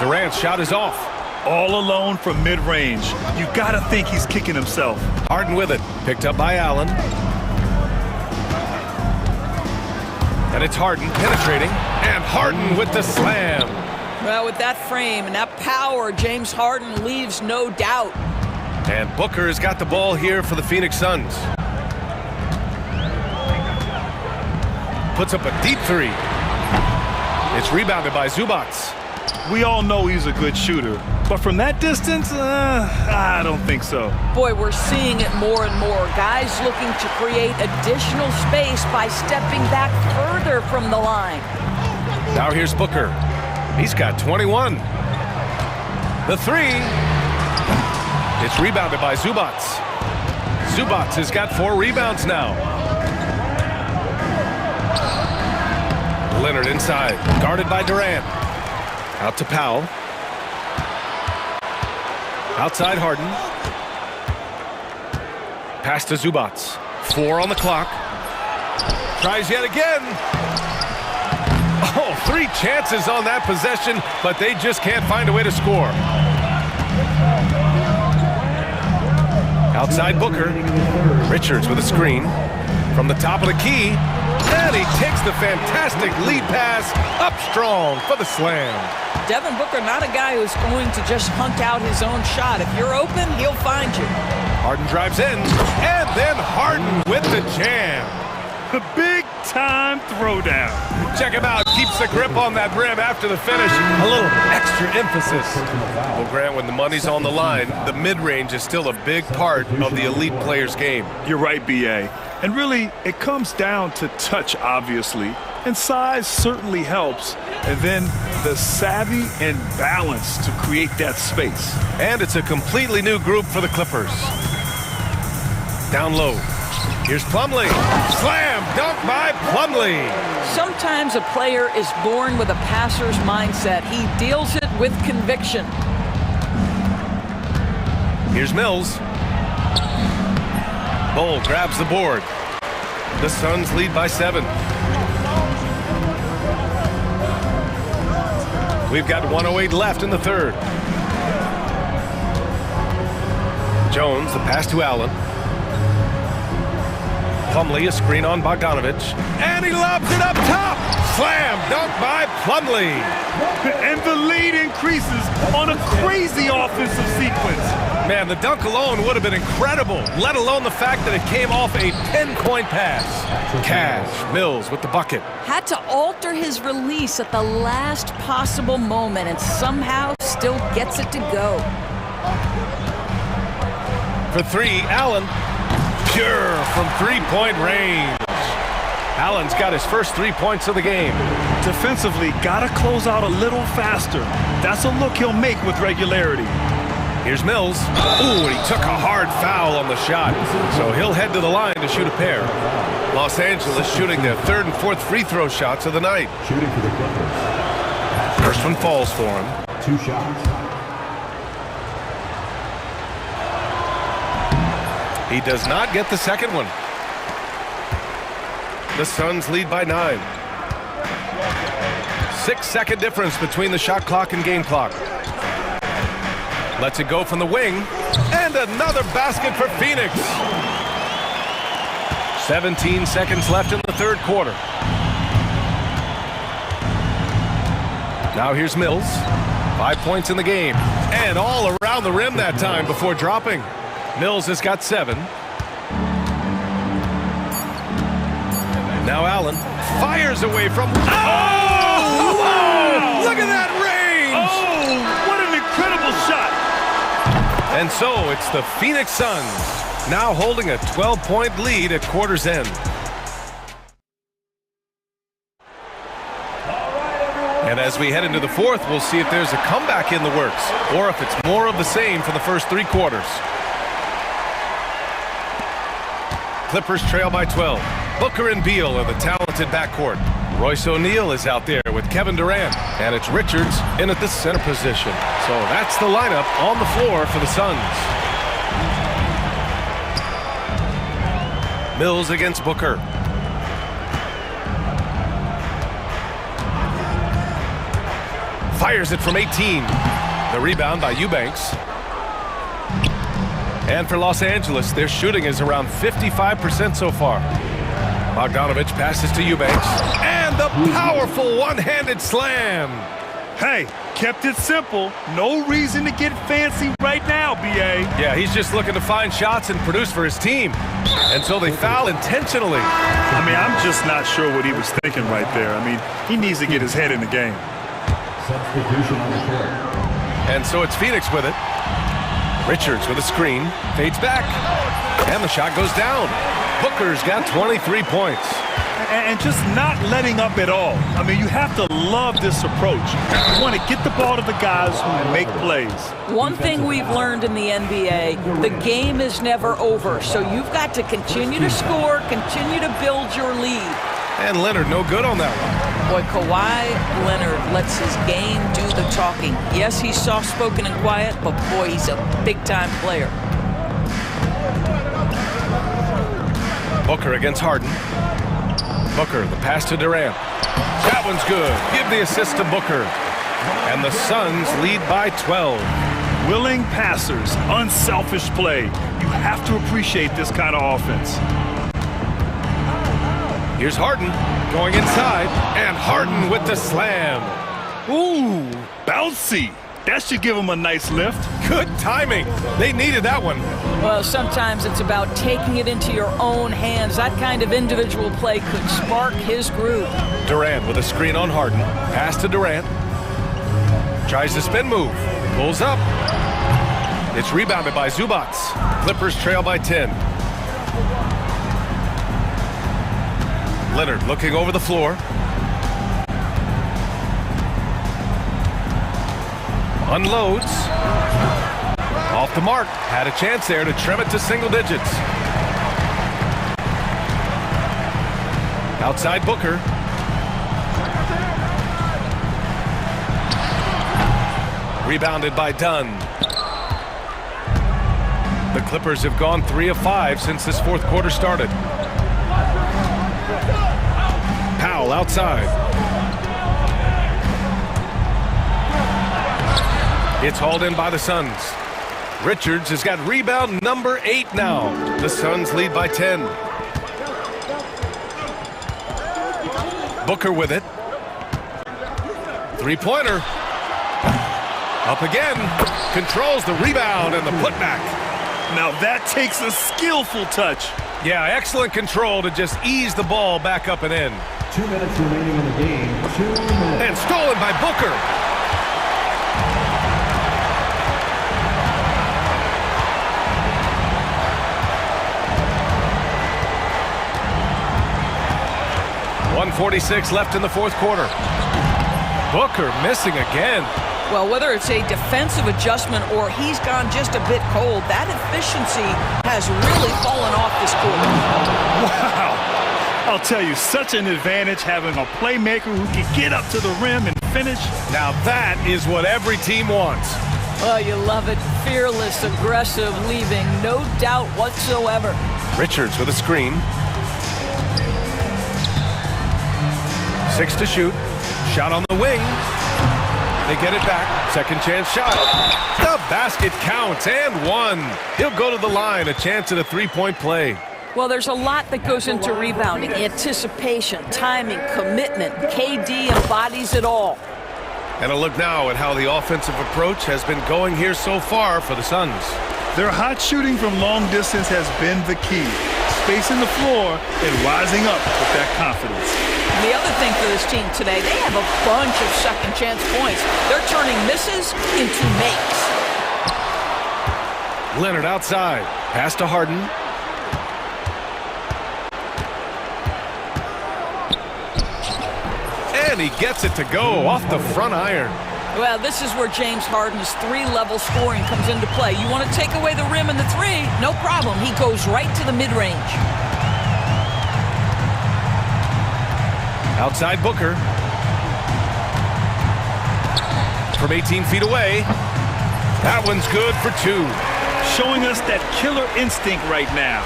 Durant's shot is off. All alone from mid-range. You gotta think he's kicking himself. Harden with it. Picked up by Allen. And it's Harden penetrating. And Harden with the slam. Well, with that frame and that power, James Harden leaves no doubt. And Booker's got the ball here for the Phoenix Suns. Puts up a deep three. It's rebounded by Zubac. We all know he's a good shooter, but from that distance, I don't think so. Boy, we're seeing it more and more. Guys looking to create additional space by stepping back further from the line. Now here's Booker. He's got 21. The three. It's rebounded by Zubac. Zubac has got 4 rebounds now. Leonard inside, guarded by Durant. Out to Powell. Outside Harden. Pass to Zubac. 4 on the clock. Tries yet again. Oh, 3 chances on that possession, but they just can't find a way to score. Outside Booker. Richards with a screen. From the top of the key. And he takes the fantastic lead pass up strong for the slam. Devin Booker, not a guy who's going to just hunt out his own shot. If you're open, he'll find you. Harden drives in, and then Harden with the jam. The big-time throwdown. Check him out. Keeps the grip on that rim after the finish. A little extra emphasis. Well, Grant, when the money's on the line, the mid-range is still a big part of the elite player's game. You're right, B.A. And really, it comes down to touch, obviously, and size certainly helps, and then the savvy and balance to create that space. And it's a completely new group for the Clippers. Down low. Here's Plumlee. Slam dunk by Plumlee. Sometimes a player is born with a passer's mindset. He deals it with conviction. Here's Mills. Bull grabs the board. The Suns lead by 7. We've got 1:08 left in the third. Jones, the pass to Allen. Plumlee, a screen on Bogdanovich. And he lobs it up top. Slam dunk by Plumlee. And the lead increases on a crazy offensive sequence. Man, the dunk alone would have been incredible, let alone the fact that it came off a pinpoint pass. Cash, Mills with the bucket. Had to alter his release at the last possible moment and somehow still gets it to go. For 3, Allen. Pure from 3-point range. Allen's got his first 3 points of the game. Defensively, gotta close out a little faster. That's a look he'll make with regularity. Here's Mills. Ooh, and he took a hard foul on the shot. So he'll head to the line to shoot a pair. Los Angeles shooting their 3rd and 4th free throw shots of the night. Shooting for the Clippers. First one falls for him. 2 shots. He does not get the second one. The Suns lead by 9. 6-second difference between the shot clock and game clock. Lets it go from the wing. And another basket for Phoenix. 17 seconds left in the third quarter. Now here's Mills. 5 points in the game. And all around the rim that time before dropping. Mills has got 7. Now Allen fires away from... Oh! Wow! Look at that range! Oh, what an incredible shot! And so it's the Phoenix Suns now holding a 12-point lead at quarter's end. And as we head into the fourth, we'll see if there's a comeback in the works or if it's more of the same for the first 3 quarters. Clippers trail by 12. Booker and Beal are the talented backcourt. Royce O'Neal is out there with Kevin Durant, and it's Richards in at the center position. So that's the lineup on the floor for the Suns. Mills against Booker. Fires it from 18. The rebound by Eubanks. And for Los Angeles, their shooting is around 55% so far. Bogdanovich passes to Eubanks. And the powerful one-handed slam. Hey, kept it simple. No reason to get fancy right now, B.A. Yeah, he's just looking to find shots and produce for his team. And so they foul intentionally. I mean, I'm just not sure what he was thinking right there. I mean, he needs to get his head in the game. Substitution on the court. And so it's Phoenix with it. Richards with a screen. Fades back. And the shot goes down. Booker's got 23 points. And just not letting up at all. I mean, you have to love this approach. You want to get the ball to the guys who make plays. One thing we've learned in the NBA, the game is never over. So you've got to continue to score, continue to build your lead. And Leonard no good on that one. Boy, Kawhi Leonard lets his game do the talking. Yes, he's soft-spoken and quiet, but boy, he's a big-time player. Booker against Harden. Booker, the pass to Durant. That one's good. Give the assist to Booker. And the Suns lead by 12. Willing passers, unselfish play. You have to appreciate this kind of offense. Here's Harden going inside, and Harden with the slam. Ooh, bouncy. That should give him a nice lift. Good timing. They needed that one. Well, sometimes it's about taking it into your own hands. That kind of individual play could spark his groove. Durant with a screen on Harden. Pass to Durant. Tries to spin move. Pulls up. It's rebounded by Zubac. Clippers trail by 10. Leonard looking over the floor. Unloads. Off the mark. Had a chance there to trim it to single digits. Outside Booker. Rebounded by Dunn. The Clippers have gone 3 of 5 since this fourth quarter started. Powell outside. It's hauled in by the Suns. Richards has got rebound number 8 now. The Suns lead by 10. Booker with it. Three-pointer. Up again. Controls the rebound and the putback. Now that takes a skillful touch. Yeah, excellent control to just ease the ball back up and in. 2 minutes remaining in the game. 2 minutes. And stolen by Booker. .146 left in the fourth quarter. Booker missing again. Well, whether it's a defensive adjustment or he's gone just a bit cold, that efficiency has really fallen off this quarter. Wow. I'll tell you, such an advantage having a playmaker who can get up to the rim and finish. Now that is what every team wants. Oh, you love it. Fearless, aggressive, leaving no doubt whatsoever. Richards with a screen. 6 to shoot. Shot on the wing. They get it back. Second chance shot. The basket counts and one. He'll go to the line. A chance at a three-point play. Well, there's a lot that goes into rebounding. Anticipation, timing, commitment. KD embodies it all. And a look now at how the offensive approach has been going here so far for the Suns. Their hot shooting from long distance has been the key. Spacing the floor and rising up with that confidence. The other thing for this team today, they have a bunch of second chance points. They're turning misses into makes. Leonard outside. Pass to Harden. And he gets it to go off the front iron. Well, this is where James Harden's three-level scoring comes into play. You want to take away the rim and the three, no problem. He goes right to the mid-range. Outside Booker. From 18 feet away. That one's good for two. Showing us that killer instinct right now.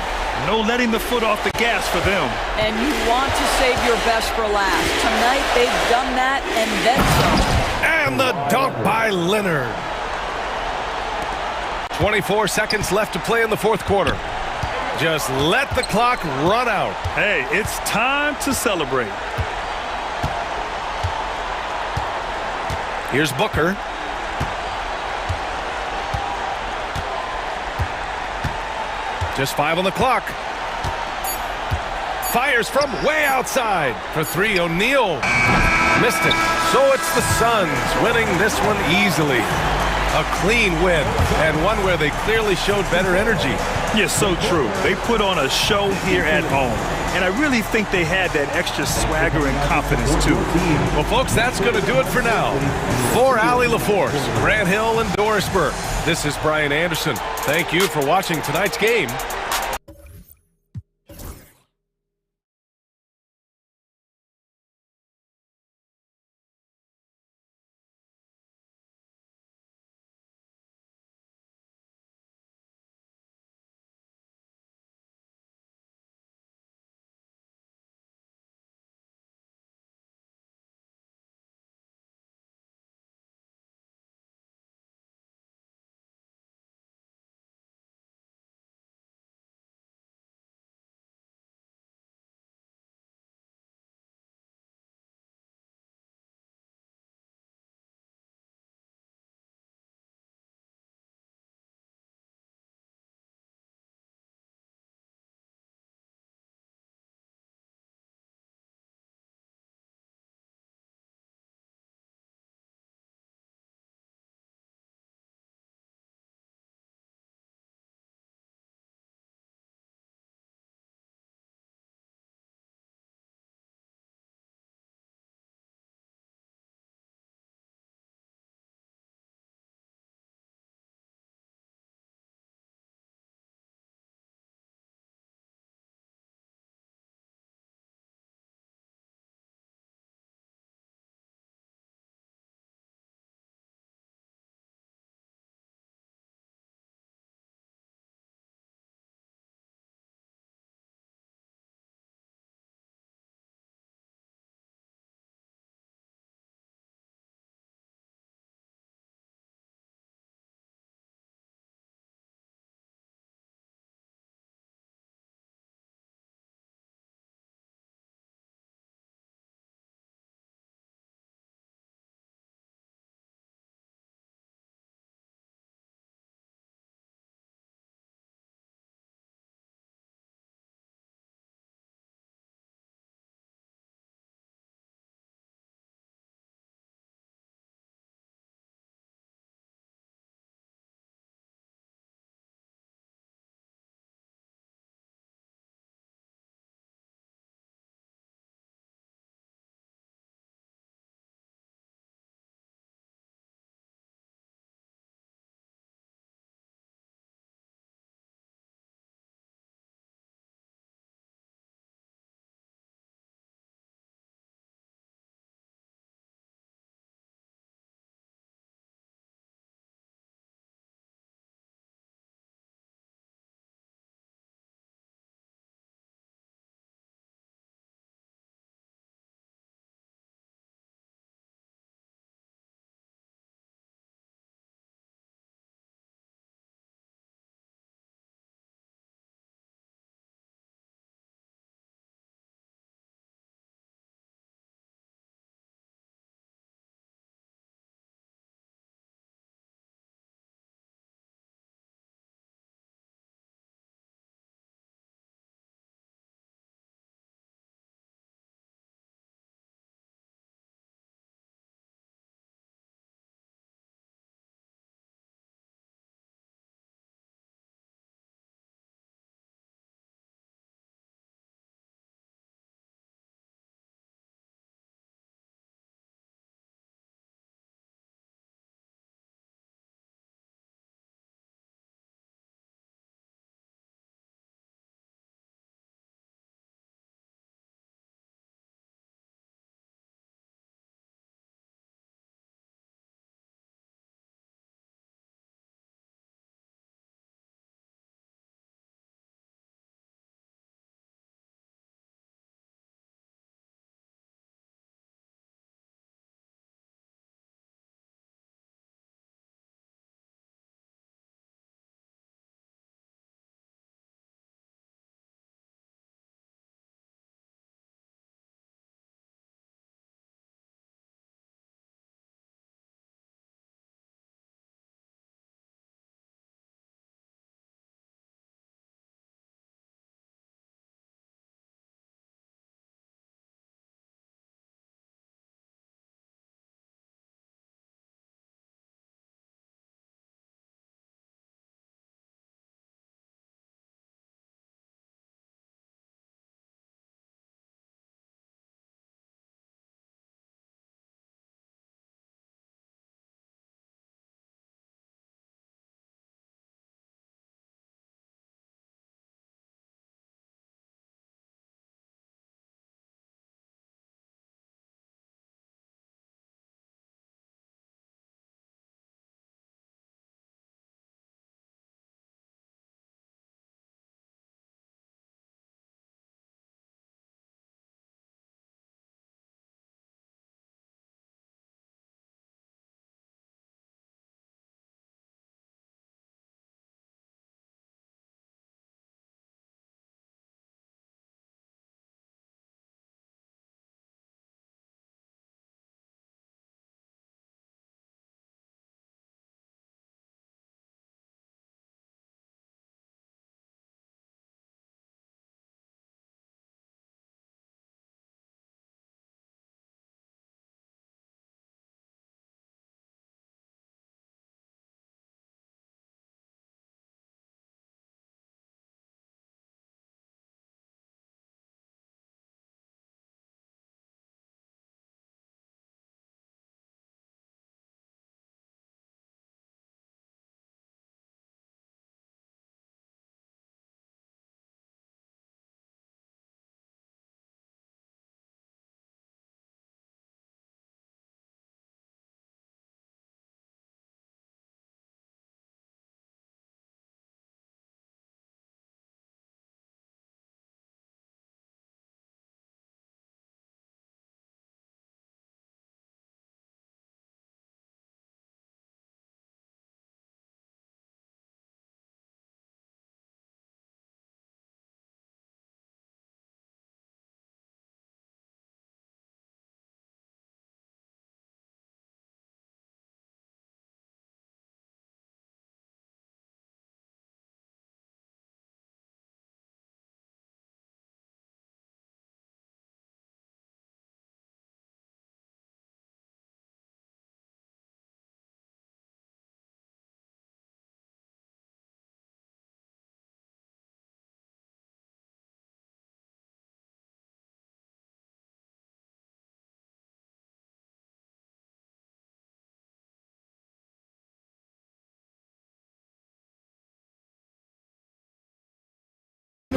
No letting the foot off the gas for them. And you want to save your best for last. Tonight, they've done that and then some. And the dunk by Leonard. 24 seconds left to play in the fourth quarter. Just let the clock run out. Hey, it's time to celebrate. Here's Booker. Just 5 on the clock. Fires from way outside for three. O'Neal missed it. So it's the Suns winning this one easily. A clean win, and one where they clearly showed better energy. Yes, so true. They put on a show here at home, and I really think they had that extra swagger and confidence, too. Well, folks, that's going to do it for now. For Allie LaForce, Grant Hill, and Doris Burke, this is Brian Anderson. Thank you for watching tonight's game.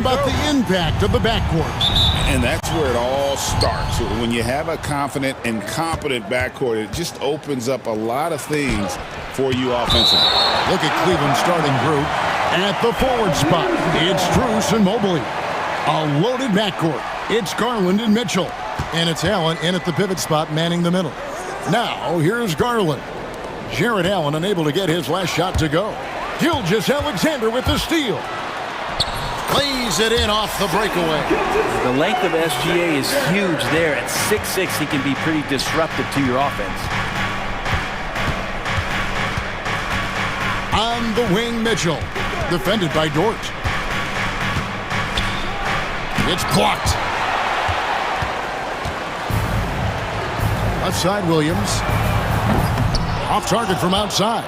about the impact of the backcourt? And that's where it all starts. When you have a confident and competent backcourt, it just opens up a lot of things for you offensively. Look at Cleveland's starting group. At the forward spot, it's Strus and Mobley. A loaded backcourt. It's Garland and Mitchell. And it's Allen in at the pivot spot, manning the middle. Now, here's Garland. Jared Allen unable to get his last shot to go. Gilgeous-Alexander with the steal. Plays it in off the breakaway. The length of SGA is huge there. At 6'6", he can be pretty disruptive to your offense. On the wing, Mitchell. Defended by Dort. It's blocked. Left side, Williams. Off target from outside.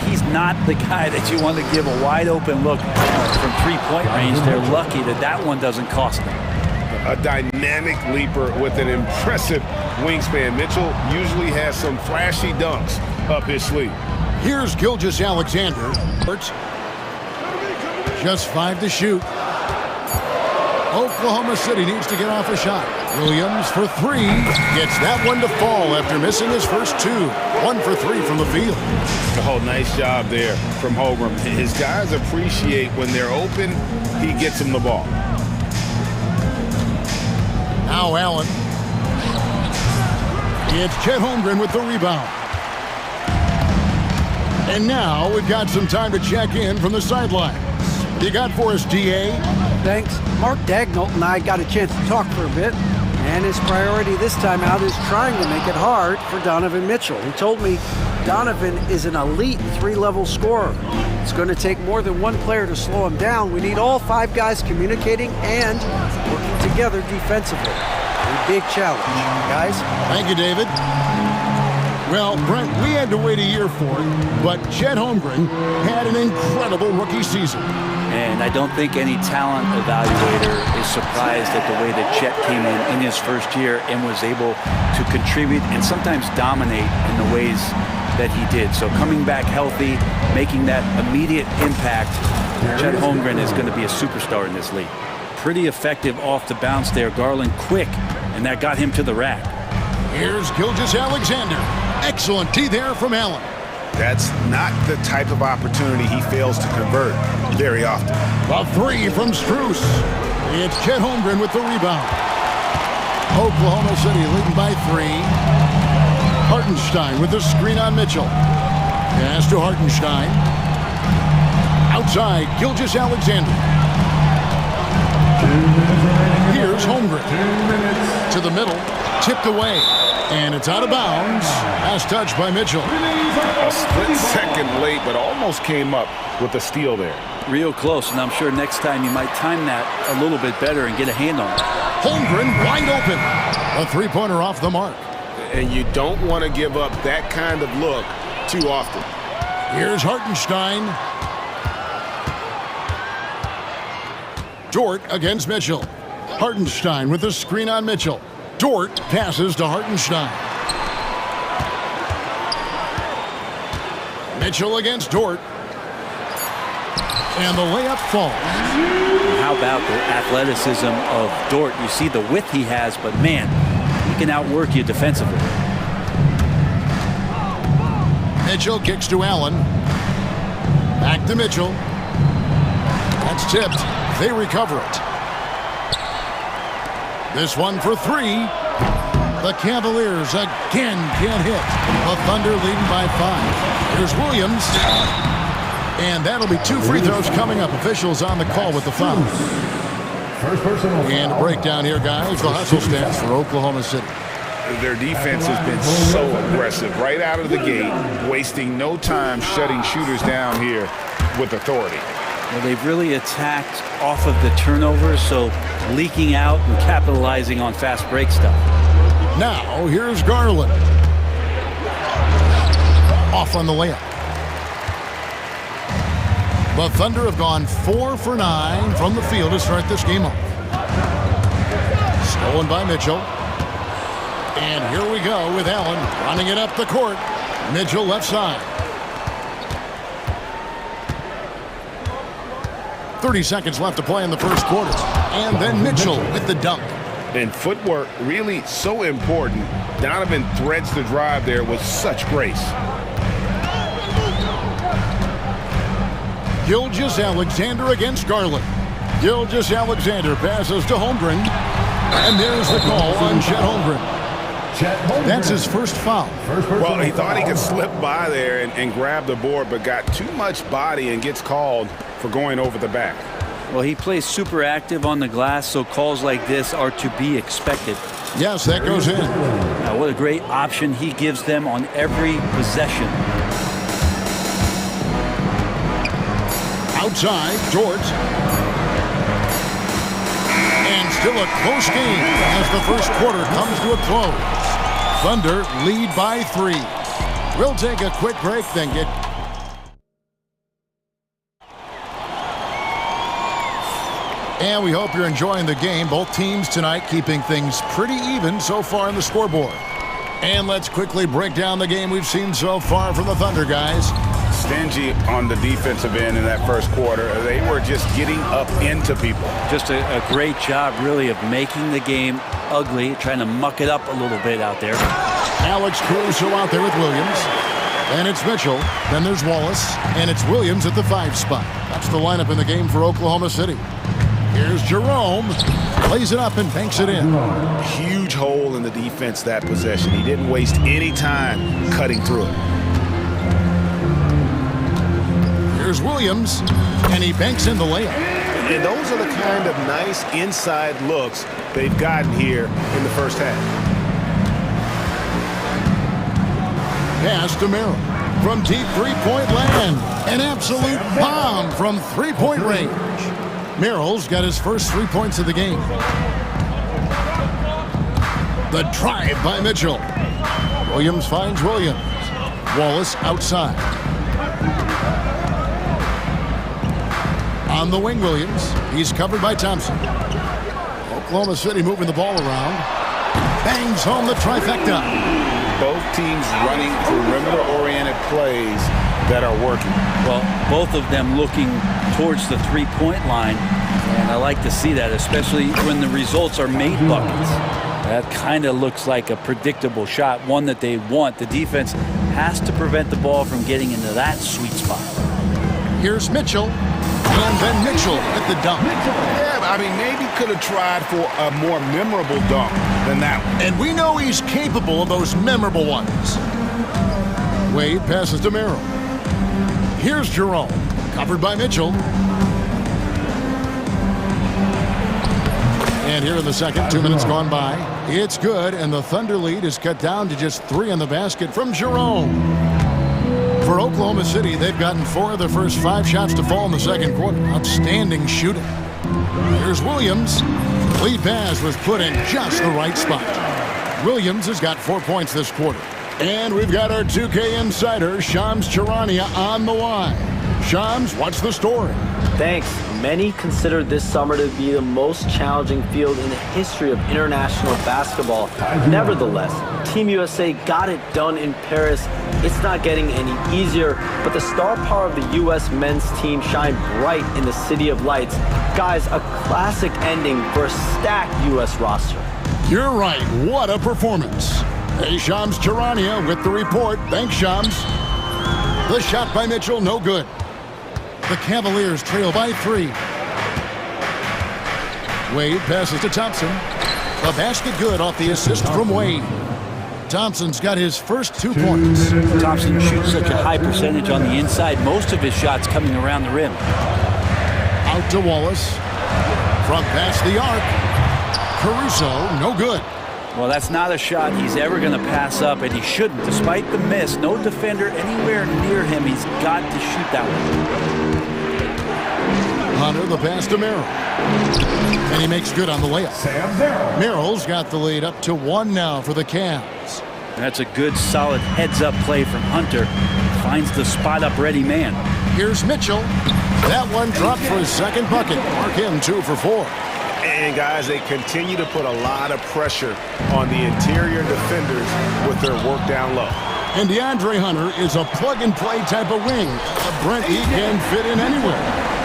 He's not the guy that you want to give a wide open look from three-point range. They're lucky that that one doesn't cost them. A dynamic leaper with an impressive wingspan. Mitchell usually has some flashy dunks up his sleeve. Here's Gilgeous-Alexander. Just 5 to shoot. Oklahoma City needs to get off a shot. Williams for 3. Gets that one to fall after missing his first 2. 1 for 3 from the field. Oh, nice job there from Holmgren. His guys appreciate when they're open, he gets them the ball. Now Allen. It's Chet Holmgren with the rebound. And now we've got some time to check in from the sideline. You got for us, DA? Thanks. Mark Daigneault and I got a chance to talk for a bit, and his priority this time out is trying to make it hard for Donovan Mitchell. He told me Donovan is an elite 3-level scorer. It's going to take more than one player to slow him down. We need all 5 guys communicating and working together defensively. A big challenge, guys. Thank you, David. Well, Brent, we had to wait a year for it, but Chet Holmgren had an incredible rookie season. And I don't think any talent evaluator is surprised at the way that Chet came in his first year and was able to contribute and sometimes dominate in the ways that he did. So coming back healthy, making that immediate impact, Chet Holmgren is going to be a superstar in this league. Pretty effective off the bounce there. Garland quick, and that got him to the rack. Here's Gilgeous-Alexander. Excellent D there from Allen. That's not the type of opportunity he fails to convert very often. A 3 from Strus. It's Chet Holmgren with the rebound. Oklahoma City leading by 3. Hartenstein with the screen on Mitchell. Pass to Hartenstein. Outside, Gilgeous-Alexander. Here's Holmgren. To the middle, tipped away. And it's out of bounds. Last touch by Mitchell. A split second late, but almost came up with a steal there. Real close, and I'm sure next time you might time that a little bit better and get a hand on it. Holmgren wide open. A 3-pointer off the mark. And you don't want to give up that kind of look too often. Here's Hartenstein. Dort against Mitchell. Hartenstein with the screen on Mitchell. Dort passes to Hartenstein. Mitchell against Dort. And the layup falls. How about the athleticism of Dort? You see the width he has, but man, he can outwork you defensively. Mitchell kicks to Allen. Back to Mitchell. That's tipped. They recover it. This one for 3. The Cavaliers again can't hit. The Thunder leading by 5. Here's Williams. And that'll be 2 free throws coming up. Officials on the call with the foul. And a breakdown here, guys. The hustle stats for Oklahoma City. Their defense has been so aggressive right out of the gate, wasting no time shutting shooters down here with authority. Well, they've really attacked off of the turnovers, so leaking out and capitalizing on fast break stuff. Now, here's Garland. Off on the layup. The Thunder have gone 4 for 9 from the field to start this game off. Stolen by Mitchell. And here we go with Allen running it up the court. Mitchell left side. 30 seconds left to play in the first quarter. And then Mitchell with the dunk. And footwork really so important. Donovan threads the drive there with such grace. Gilgeous-Alexander against Garland. Gilgeous-Alexander passes to Holmgren. And there's the call on Chet Holmgren. That's his first foul. Well, he thought he could slip by there and grab the board, but got too much body and gets called for going over the back. Well, he plays super active on the glass, so calls like this are to be expected. Yes, that goes in. Now, what a great option he gives them on every possession. Outside, George. And still a close game as the first quarter comes to a close. Thunder lead by 3. We'll take a quick break, then get... And we hope you're enjoying the game. Both teams tonight keeping things pretty even so far in the scoreboard. And let's quickly break down the game we've seen so far from the Thunder, guys. Stingy on the defensive end in that first quarter. They were just getting up into people. Just a great job, really, of making the game ugly, trying to muck it up a little bit out there. Alex Caruso out there with Williams. And it's Mitchell. Then there's Wallace. And it's Williams at the 5 spot. That's the lineup in the game for Oklahoma City. Here's Jerome. Plays it up and banks it in. Huge hole in the defense that possession. He didn't waste any time cutting through it. Here's Williams. And he banks in the layup. And those are the kind of nice inside looks they've gotten here in the first half. Pass to Merrill. From deep three-point land. An absolute bomb from three-point range. Merrill's got his first 3 points of the game. The drive by Mitchell. Williams finds Williams. Wallace outside. On the wing, Williams. He's covered by Thompson. Oklahoma City moving the ball around. Bangs home the trifecta. Both teams running perimeter-oriented plays that are working. Well, both of them looking towards the three-point line, and I like to see that, especially when the results are made buckets. That kind of looks like a predictable shot, one that they want. The defense has to prevent the ball from getting into that sweet spot. Here's Mitchell, and then Mitchell at the dunk. Yeah, I mean, maybe could have tried for a more memorable dunk than that one. And we know he's capable of those memorable ones. Wade passes to Merrill. Here's Jerome, covered by Mitchell. And here in the second, 2 minutes gone by. It's good, and the Thunder lead is cut down to just 3 in the basket from Jerome. For Oklahoma City, they've gotten 4 of their first 5 shots to fall in the second quarter. Outstanding shooting. Here's Williams. Lead pass was put in just the right spot. Williams has got 4 points this quarter. And we've got our 2K insider, Shams Charania, on the line. Shams, what's the story? Thanks. Many consider this summer to be the most challenging field in the history of international basketball. Nevertheless, Team USA got it done in Paris. It's not getting any easier, but the star power of the U.S. men's team shined bright in the City of Lights. Guys, a classic ending for a stacked U.S. roster. You're right. What a performance. Hey, Shams Charania with the report. Thanks, Shams. The shot by Mitchell, no good. The Cavaliers trail by 3. Wade passes to Thompson. The basket good off the assist from Wade. Thompson's got his first 2 points. Thompson shoots such a high percentage on the inside. Most of his shots coming around the rim. Out to Wallace. From past the arc. Caruso, no good. Well, that's not a shot he's ever going to pass up, and he shouldn't. Despite the miss, no defender anywhere near him. He's got to shoot that one. Hunter, the pass to Merrill. And he makes good on the layup. Merrill's got the lead up to 1 now for the Cavs. That's a good, solid heads-up play from Hunter. Finds the spot-up ready man. Here's Mitchell. That one dropped for his second bucket. Mark him 2 for 4. And, guys, they continue to put a lot of pressure on the interior defenders with their work down low. And DeAndre Hunter is a plug-and-play type of wing. Brent, he can fit in anywhere.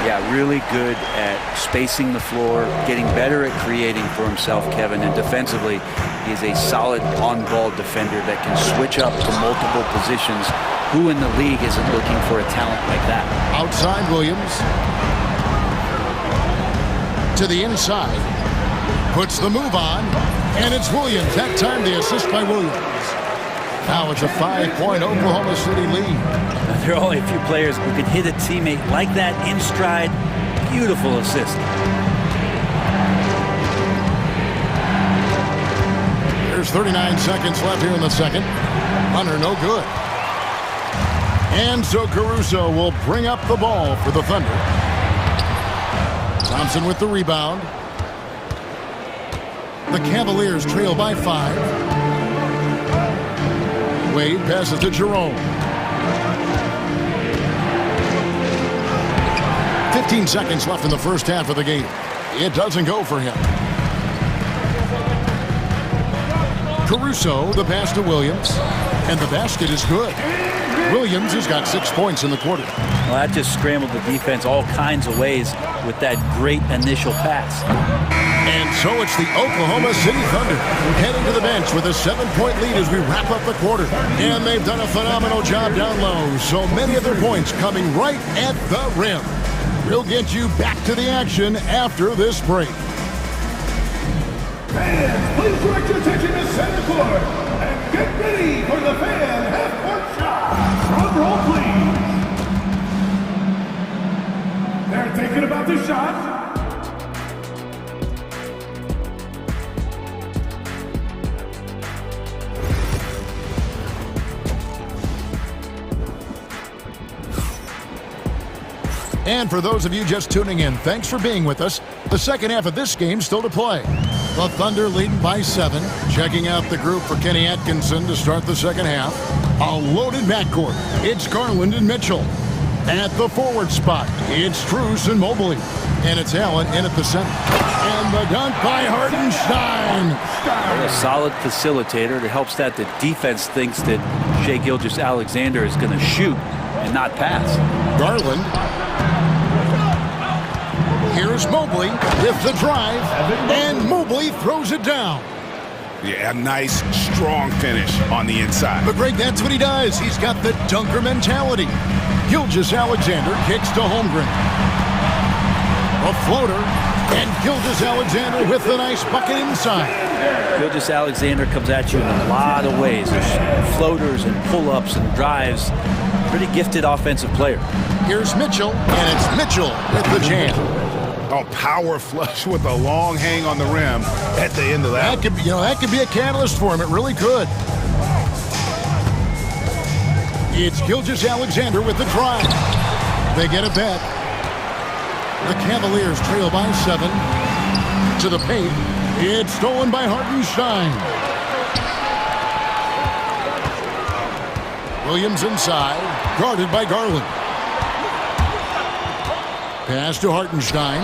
Yeah, really good at spacing the floor, getting better at creating for himself, Kevin, and defensively, he's a solid on-ball defender that can switch up to multiple positions. Who in the league isn't looking for a talent like that? Outside Williams. To the inside. Puts the move on, and it's Williams. That time the assist by Williams. Now it's a 5-point Oklahoma City lead. There are only a few players who can hit a teammate like that in stride. Beautiful assist. There's 39 seconds left here in the second. Runner no good. And so Caruso will bring up the ball for the Thunder. Thompson with the rebound. The Cavaliers trail by 5. Wade passes to Jerome. 15 seconds left in the first half of the game. It doesn't go for him. Caruso, the pass to Williams. And the basket is good. Williams has got 6 points in the quarter. Well, that just scrambled the defense all kinds of ways with that great initial pass. And so it's the Oklahoma City Thunder heading to the bench with a 7-point lead as we wrap up the quarter. And they've done a phenomenal job down low. So many of their points coming right at the rim. We'll get you back to the action after this break. Fans, please direct your attention to center court and get ready for the fan half-court shot. Drum roll, please. They're thinking about the shot. And for those of you just tuning in, thanks for being with us. The second half of this game still to play. The Thunder leading by 7. Checking out the group for Kenny Atkinson to start the second half. A loaded backcourt. It's Garland and Mitchell. At the forward spot, it's Truce and Mobley. And it's Allen in at the center. And the dunk by Hartenstein. A solid facilitator that helps that the defense thinks that Shai Gilgeous-Alexander is going to shoot and not pass. Garland. Here's Mobley with the drive, and Mobley throws it down. Yeah, a nice, strong finish on the inside. But Greg, that's what he does. He's got the dunker mentality. Gilgeous-Alexander kicks to Holmgren. A floater, and Gilgeous-Alexander with a nice bucket inside. Gilgeous-Alexander comes at you in a lot of ways. There's floaters and pull-ups and drives. Pretty gifted offensive player. Here's Mitchell, and it's Mitchell with the jam. Oh, power flush with a long hang on the rim at the end of that. That could be a catalyst for him. It really could. It's Gilgeous-Alexander with the drive. They get it back. The Cavaliers trail by 7. To the paint. It's stolen by Hartenstein. Williams inside. Guarded by Garland. Pass to Hartenstein.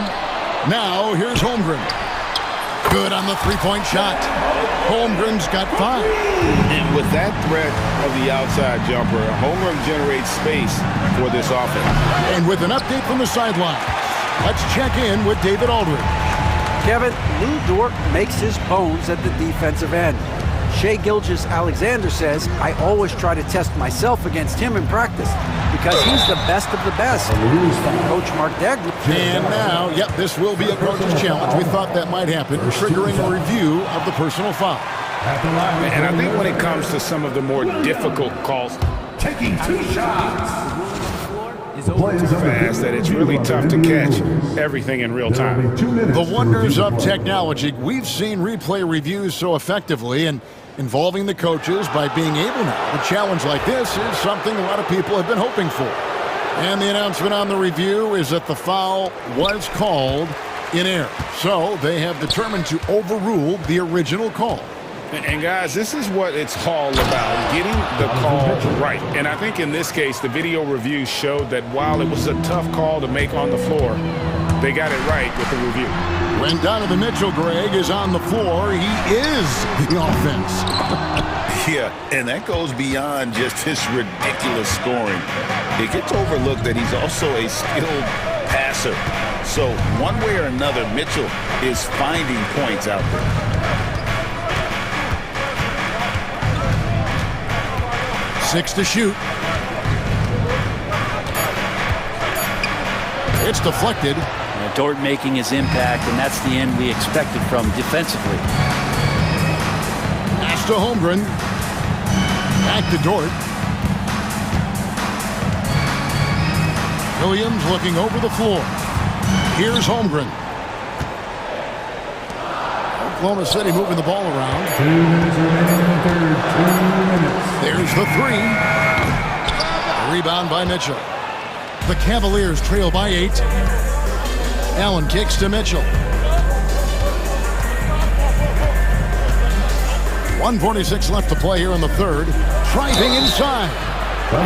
Now here's Holmgren. Good on the three-point shot. Holmgren's got 5. And with that threat of the outside jumper, Holmgren generates space for this offense. And with an update from the sideline, let's check in with David Aldridge. Kevin, Lou Dort makes his bones at the defensive end. Shai Gilgeous-Alexander says, I always try to test myself against him in practice because he's the best of the best. Coach Mark Degnan. And now, this will be a coach's challenge. We thought that might happen, triggering a review of the personal foul. And I think when it comes to some of the more difficult calls, Taking 2 shots. fast that it's really tough to catch everything in real time. The wonders of technology. We've seen replay reviews so effectively, and involving the coaches by being able now to challenge like this is something a lot of people have been hoping for. And the announcement on the review is that the foul was called in error. So they have determined to overrule the original call. And guys, this is what it's all about, getting the call right. And I think in this case, the video review showed that while it was a tough call to make on the floor, they got it right with the review. When Donovan Mitchell, Greg, is on the floor, he is the offense. Yeah, and that goes beyond just his ridiculous scoring. It gets overlooked that he's also a skilled passer. So one way or another, Mitchell is finding points out there. Six to shoot. It's deflected. Dort making his impact, and that's the end we expected from defensively. Pass to Holmgren. Back to Dort. Williams looking over the floor. Here's Holmgren. Oklahoma City moving the ball around. 2 minutes remaining in the third. 2 minutes. There's the three. Rebound by Mitchell. The Cavaliers trail by 8. Allen kicks to Mitchell. 1:46 left to play here in the third. Driving inside.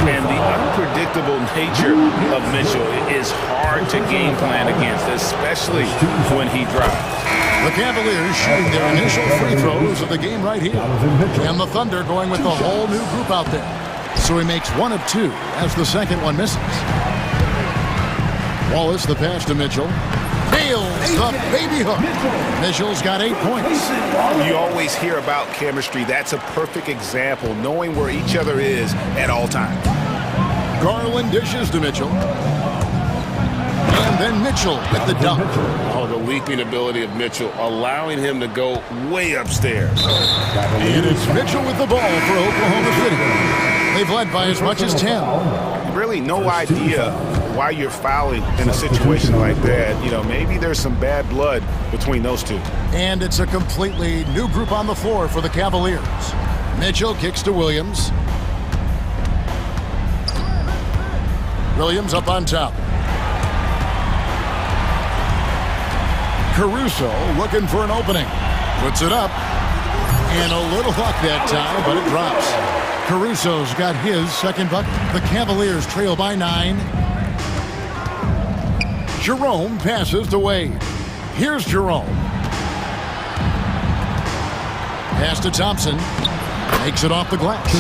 And the unpredictable nature of Mitchell is hard to game plan against, especially when he drives. The Cavaliers shooting their initial free throws of the game right here. And the Thunder going with a whole new group out there. So he makes 1 of 2 as the second one misses. Wallace, the pass to Mitchell. Nails the baby hook. Mitchell's got 8 points. You always hear about chemistry. That's a perfect example, knowing where each other is at all times. Garland dishes to Mitchell. And then Mitchell with the dunk. Oh, the leaping ability of Mitchell, allowing him to go way upstairs. And it's Mitchell with the ball for Oklahoma City. They've led by as much as 10. Really no idea why you're fouling in a situation like that. You know, maybe there's some bad blood between those two. And it's a completely new group on the floor for the Cavaliers. Mitchell kicks to Williams. Williams up on top. Caruso looking for an opening. Puts it up. And a little luck that time, but it drops. Caruso's got his second bucket. The Cavaliers trail by 9. Jerome passes to Wade. Here's Jerome. Pass to Thompson. Makes it off the glass.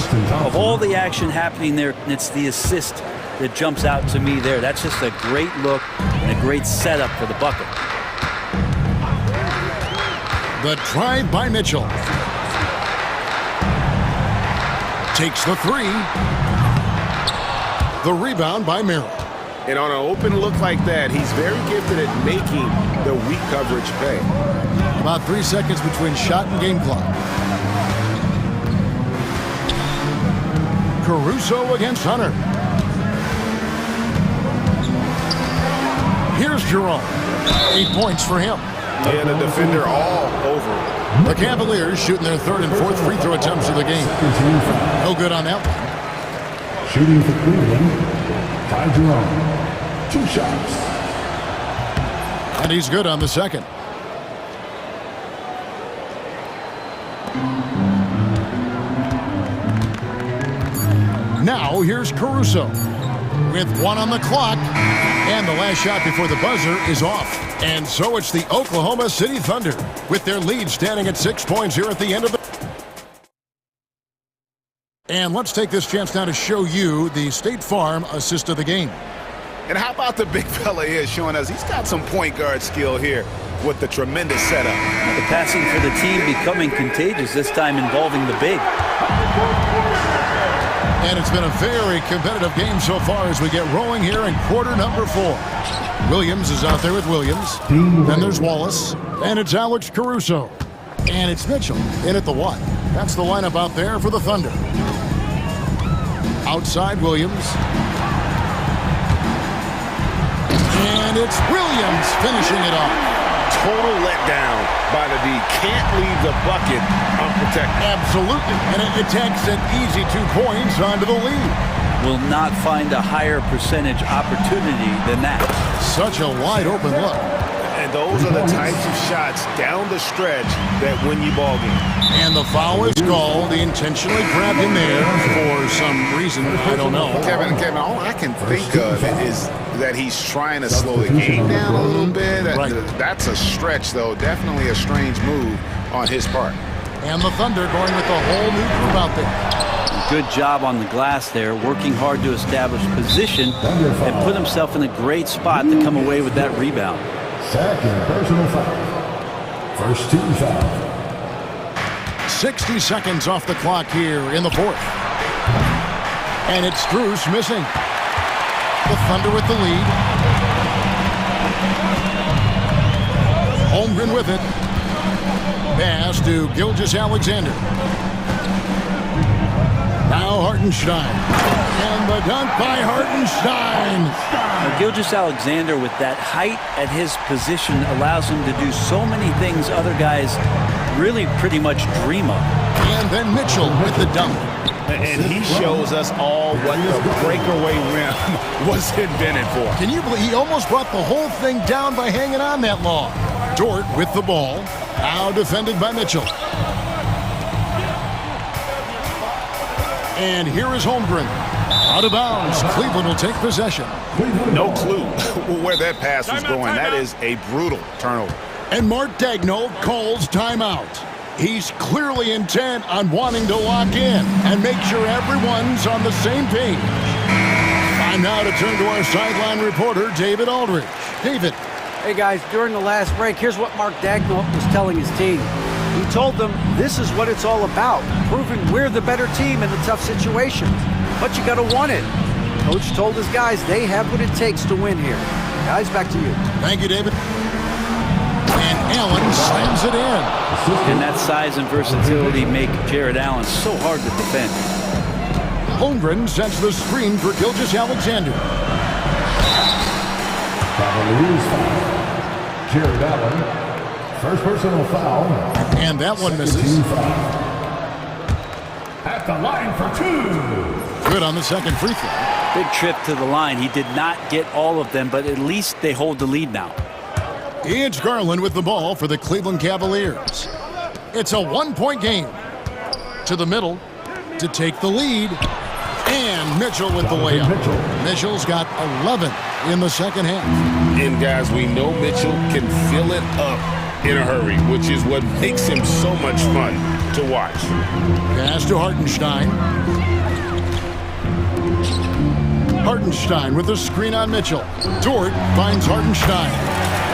Of all the action happening there, it's the assist that jumps out to me there. That's just a great look and a great setup for the bucket. The drive by Mitchell. Takes the three. The rebound by Merrill. And on an open look like that, he's very gifted at making the weak coverage pay. About 3 seconds between shot and game clock. Caruso against Hunter. Here's Jerome. 8 points for him. And a defender all over. The Cavaliers shooting their third and fourth free throw attempts of the game. No good on that one. Shooting for Cleveland, Ty Jerome. 2 shots. And he's good on the second. Now here's Caruso with 1 on the clock. And the last shot before the buzzer is off. And so it's the Oklahoma City Thunder with their lead standing at 6 points here at the end of the... And let's take this chance now to show you the State Farm assist of the game. And how about the big fella here showing us he's got some point guard skill here with the tremendous setup. The passing for the team becoming contagious, this time involving the big. And it's been a very competitive game so far as we get rolling here in quarter number 4. Williams is out there with Williams. Then there's Wallace. And it's Alex Caruso. And it's Mitchell in at the 1. That's the lineup out there for the Thunder. Outside Williams. And it's Williams finishing it off. Total letdown by the D. Can't leave the bucket unprotected. Absolutely. And it takes an easy 2 points onto the lead. Will not find a higher percentage opportunity than that. Such a wide open look. And those are the types of shots down the stretch that win you ball games. And the foul is called. He intentionally grabbed him there for some reason. I don't know. Kevin, all I can think of is that he's trying to slow the game down a little bit. Right. That's a stretch, though. Definitely a strange move on his part. And the Thunder going with the whole new group out there. good job on the glass there, working hard to establish position and put himself in a great spot to come away with that rebound. Second personal foul. First team foul. 60 seconds off the clock here in the fourth. And it's Strus missing. The Thunder with the lead. Holmgren with it. Pass to Gilgeous-Alexander. Now Hartenstein. And the dunk by Hartenstein. Now, Gilgeous-Alexander, with that height at his position, allows him to do so many things other guys really pretty much dream of. And then Mitchell with the dunk. And he shows us all what the breakaway rim was invented for. Can you believe he almost brought the whole thing down by hanging on that long? Dort with the ball. Now defended by Mitchell. And here is Holmgren. Out of bounds. Cleveland will take possession. No clue where that pass was going. That is a brutal turnover. And Mark Daigneault calls timeout. He's clearly intent on wanting to lock in and make sure everyone's on the same page. Time now to turn to our sideline reporter, David Aldridge. David. Hey guys, during the last break, here's what Mark Daigneault was telling his team. He told them this is what it's all about, proving we're the better team in the tough situations. But you gotta want it. Coach told his guys they have what it takes to win here. Guys, back to you. Thank you, David. And Allen slams it in. And that size and versatility make Jared Allen so hard to defend. Holmgren sets the screen for Gilgeous-Alexander. Jared Allen, first personal foul. And that one misses. At the line for two. Good on the second free throw. Big trip to the line. He did not get all of them, but at least they hold the lead now. It's Garland with the ball for the Cleveland Cavaliers. It's a one-point game. To the middle to take the lead. And Mitchell with the layup. Mitchell's got 11 in the second half. And guys, we know Mitchell can fill it up in a hurry, which is what makes him so much fun to watch. Pass to Hartenstein. Hartenstein with the screen on Mitchell. Dort finds Hartenstein.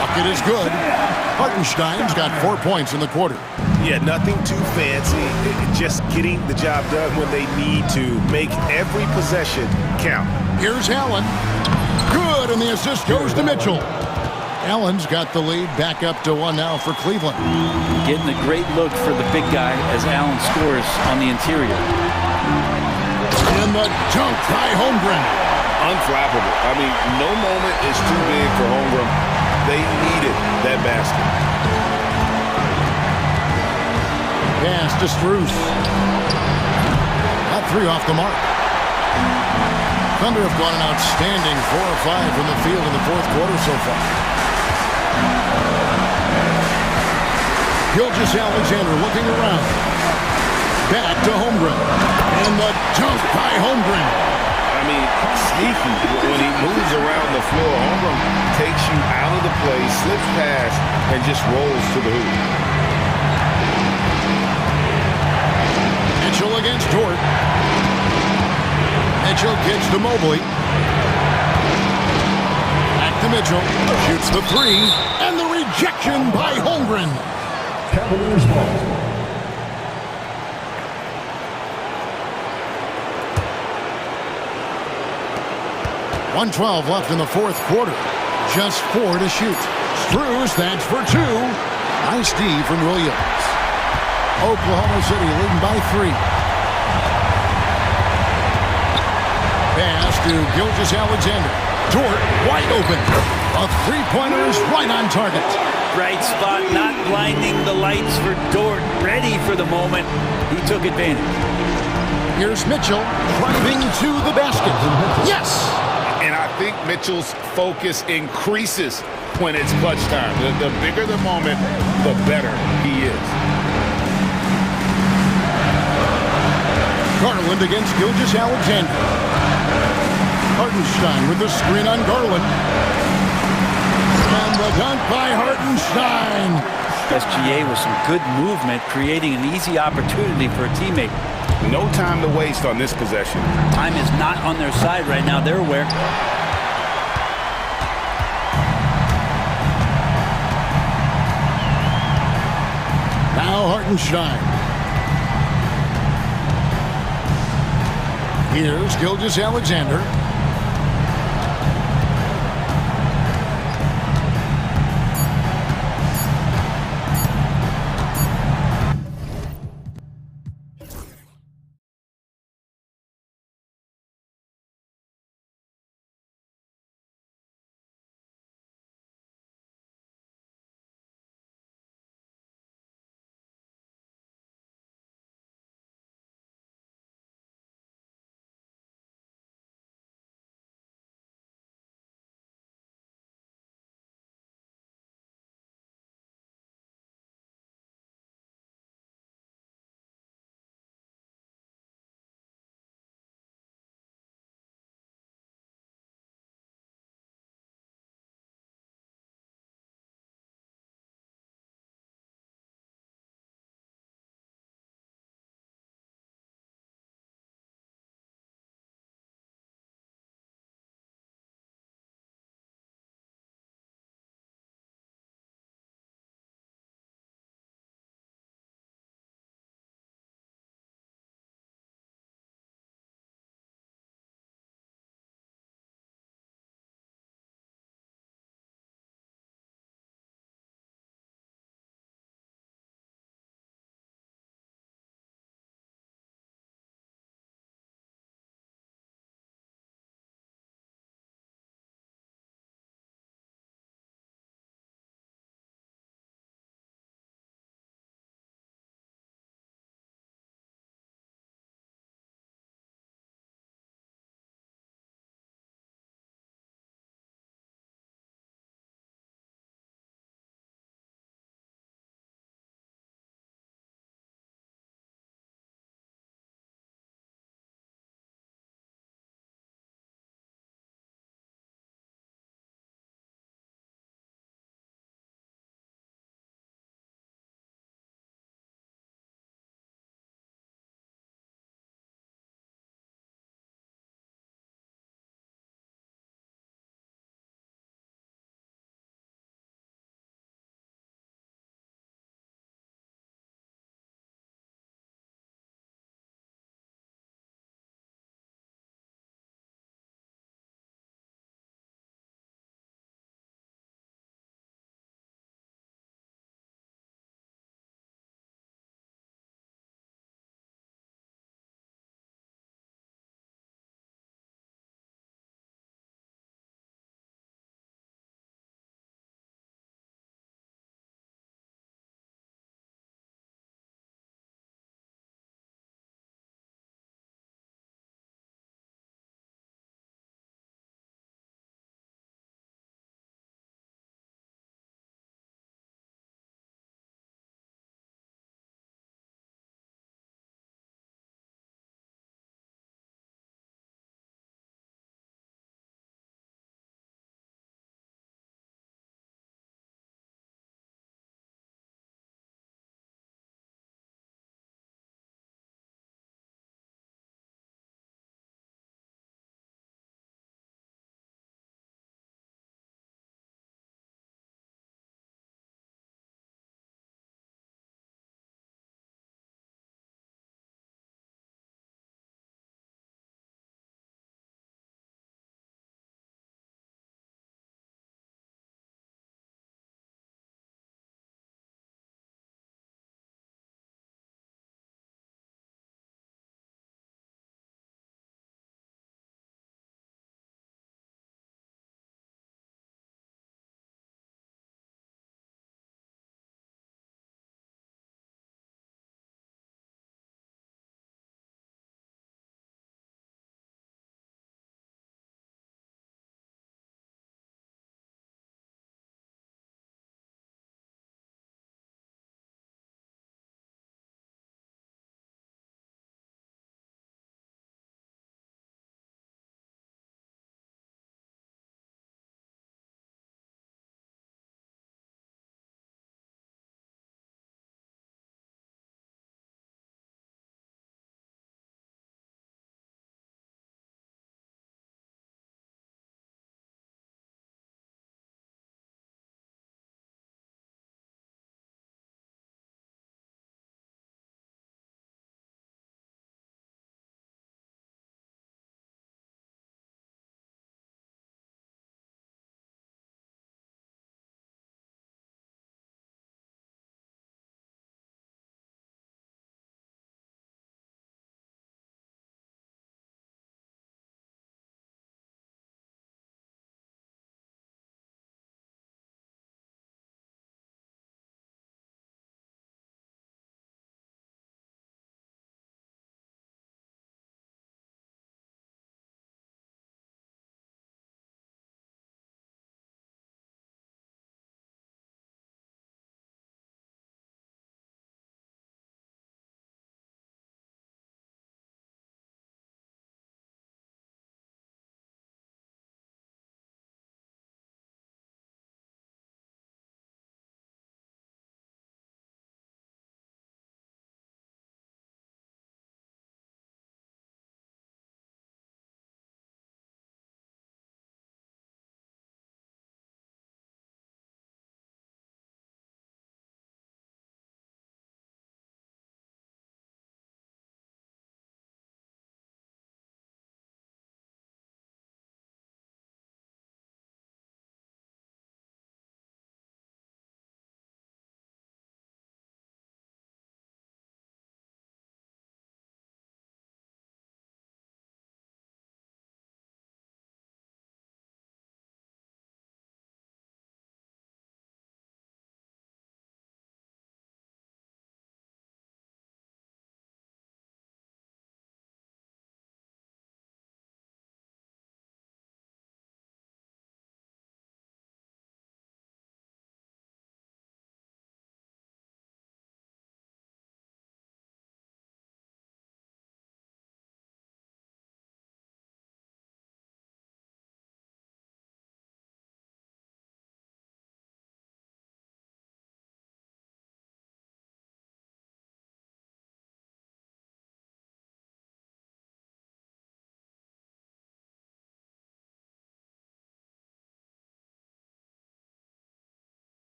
Bucket is good. Hartenstein's got 4 points in the quarter. Yeah, nothing too fancy. Just getting the job done when they need to. Make every possession count. Here's Allen. Good, and the assist goes to Mitchell. Allen's got the lead back up to 1 now for Cleveland. Getting a great look for the big guy as Allen scores on the interior. And the dunk by Holmgren. Unflappable. I mean, no moment is too big for Holmgren. They needed that basket. Pass to Strus. That three off the mark. Thunder have gone an outstanding 4 of 5 from the field in the fourth quarter so far. Gilgeous-Alexander looking around. Back to Holmgren. And the dunk by Holmgren. I mean, sneaky. When he moves around the floor, Holmgren takes you out of the play, slips past, and just rolls to the hoop. Mitchell against Dort. Mitchell kicks to Mobley. Back to Mitchell. Shoots the three. And the rejection by Holmgren. Cavaliers ball. 1:12 left in the fourth quarter. Just 4 to shoot. Strus, that's for 2. Nice D from Williams. Oklahoma City leading by 3. Pass to Gilgeous-Alexander. Dort wide open. A three-pointer is right on target. Right spot, not blinding the lights for Dort. Ready for the moment. He took advantage. Here's Mitchell driving to the basket. Yes! And I think Mitchell's focus increases when it's clutch time. The bigger the moment, the better he is. Garland against Gilgeous-Alexander. Hartenstein with the screen on Garland. And the dunk by Hartenstein. SGA with some good movement, creating an easy opportunity for a teammate. No time to waste on this possession. Time is not on their side right now. They're aware. Now Hartenstein. Here's Gilgeous-Alexander.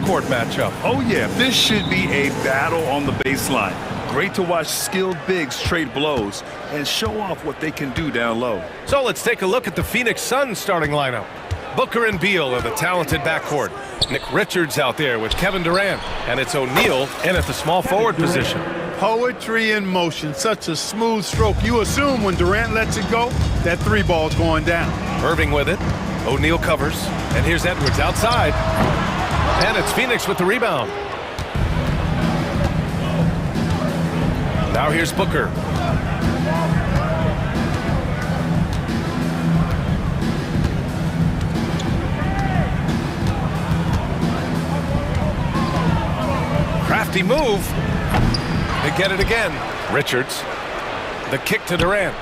backcourt matchup. Oh, yeah, this should be a battle on the baseline. Great to watch skilled bigs trade blows and show off what they can do down low. So let's take a look at the Phoenix Suns starting lineup. Booker and Beal are the talented backcourt. Nick Richards out there with Kevin Durant. And it's O'Neal in at the small forward position. Poetry in motion, such a smooth stroke. You assume when Durant lets it go, that three ball's going down. Irving with it. O'Neal covers. And here's Edwards outside. And it's Phoenix with the rebound. Now here's Booker. Crafty move. They get it again. Richards. The kick to Durant.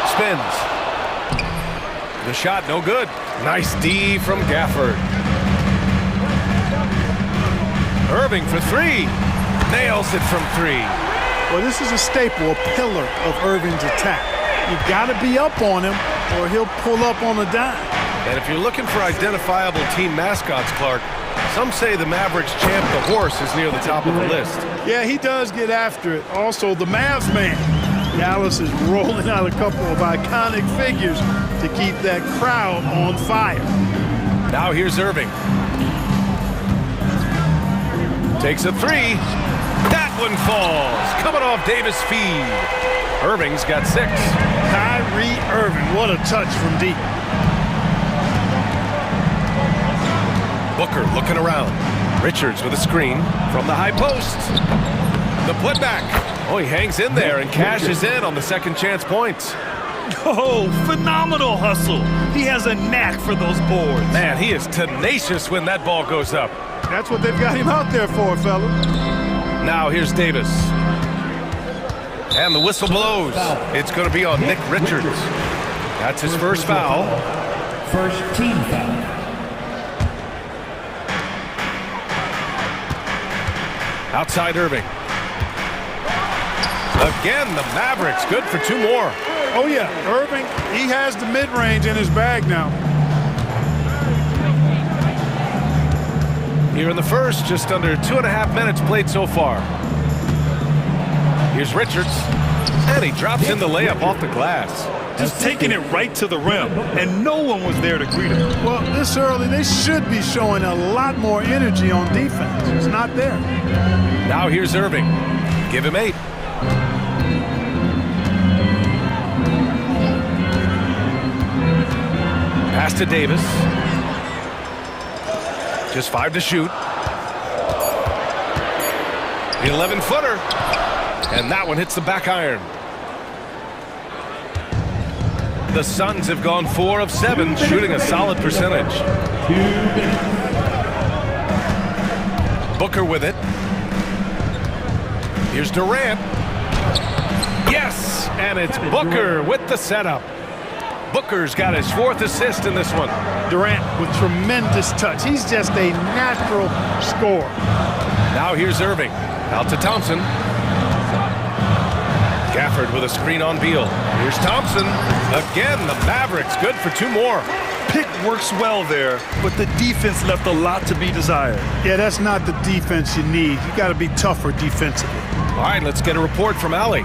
Spins. The shot no good. Nice D from Gafford. Irving for three. Nails it from three. Well, this is a staple, a pillar of Irving's attack. You got to be up on him or he'll pull up on a dime. And if you're looking for identifiable team mascots, Clark, some say the Mavericks champ, the horse, is near the top of the list. Yeah, he does get after it. Also, the Mavs man. Dallas is rolling out a couple of iconic figures to keep that crowd on fire. Now here's Irving. Takes a three. That one falls. Coming off Davis' feed. Irving's got 6. Kyrie Irving, what a touch from deep. Booker looking around. Richards with a screen from the high post. The putback. Oh, he hangs in there and cashes in on the second chance points. Oh, phenomenal hustle. He has a knack for those boards. Man, he is tenacious when that ball goes up. That's what they've got him out there for, fella. Now here's Davis. And the whistle blows. It's going to be on Nick Richards. That's his first foul. First team foul. Outside Irving. Again, the Mavericks good for 2 more. Oh, yeah, Irving, he has the mid-range in his bag now. Here in the first, just under 2.5 minutes played so far. Here's Richards, and he drops in the layup off the glass. Just taking it right to the rim, and no one was there to greet him. Well, this early, they should be showing a lot more energy on defense. It's not there. Now here's Irving. Give him 8. Pass to Davis. Just 5 to shoot. The 11-footer. And that one hits the back iron. The Suns have gone 4 of 7, shooting a solid percentage. Booker with it. Here's Durant. Yes! And it's Booker with the setup. Booker's got his 4th assist in this one. Durant with tremendous touch. He's just a natural scorer. Now here's Irving. Out to Thompson. Gafford with a screen on Beal. Here's Thompson. Again, the Mavericks good for 2 more. Pick works well there, but the defense left a lot to be desired. Yeah, that's not the defense you need. You got to be tougher defensively. All right, let's get a report from Allie.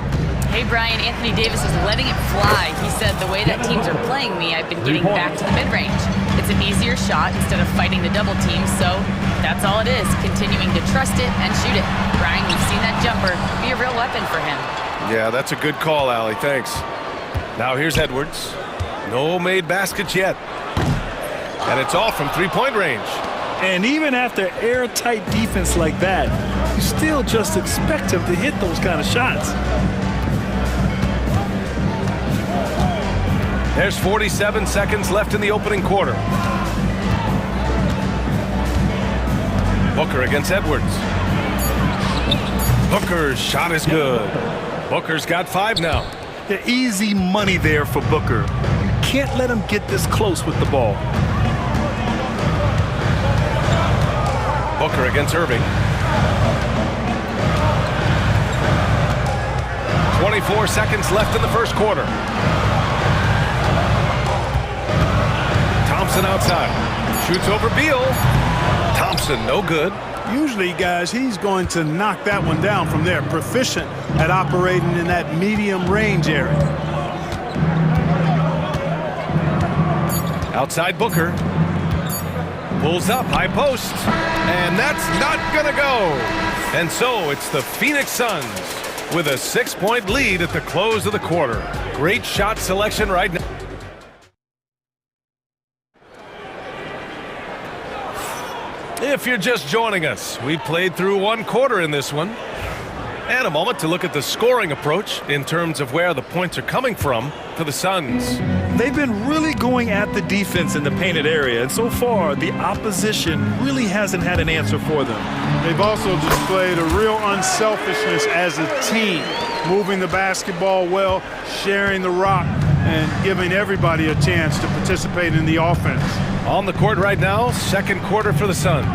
Hey, Brian, Anthony Davis is letting it fly. He said, the way that teams are playing me, I've been getting back to the mid-range. It's an easier shot instead of fighting the double team, so that's all it is, continuing to trust it and shoot it. Brian, we've seen that jumper be a real weapon for him. Yeah, that's a good call, Allie. Thanks. Now here's Edwards. No made baskets yet. And it's all from 3-point range. And even after airtight defense like that, you still just expect him to hit those kind of shots. There's 47 seconds left in the opening quarter. Booker against Edwards. Booker's shot is good. Booker's got 5 now. The easy money there for Booker. You can't let him get this close with the ball. Booker against Irving. 24 seconds left in the first quarter. Thompson outside. Shoots over Beal. Thompson, no good. Usually, guys, he's going to knock that one down from there. Proficient at operating in that medium range area. Outside Booker. Pulls up, high post. And that's not gonna go. And so it's the Phoenix Suns with a 6-point lead at the close of the quarter. Great shot selection right now. If you're just joining us, we played through one quarter in this one. And a moment to look at the scoring approach in terms of where the points are coming from for the Suns. They've been really going at the defense in the painted area, and so far the opposition really hasn't had an answer for them. They've also displayed a real unselfishness as a team, moving the basketball well, sharing the rock, and giving everybody a chance to participate in the offense. On the court right now, second quarter for the Suns.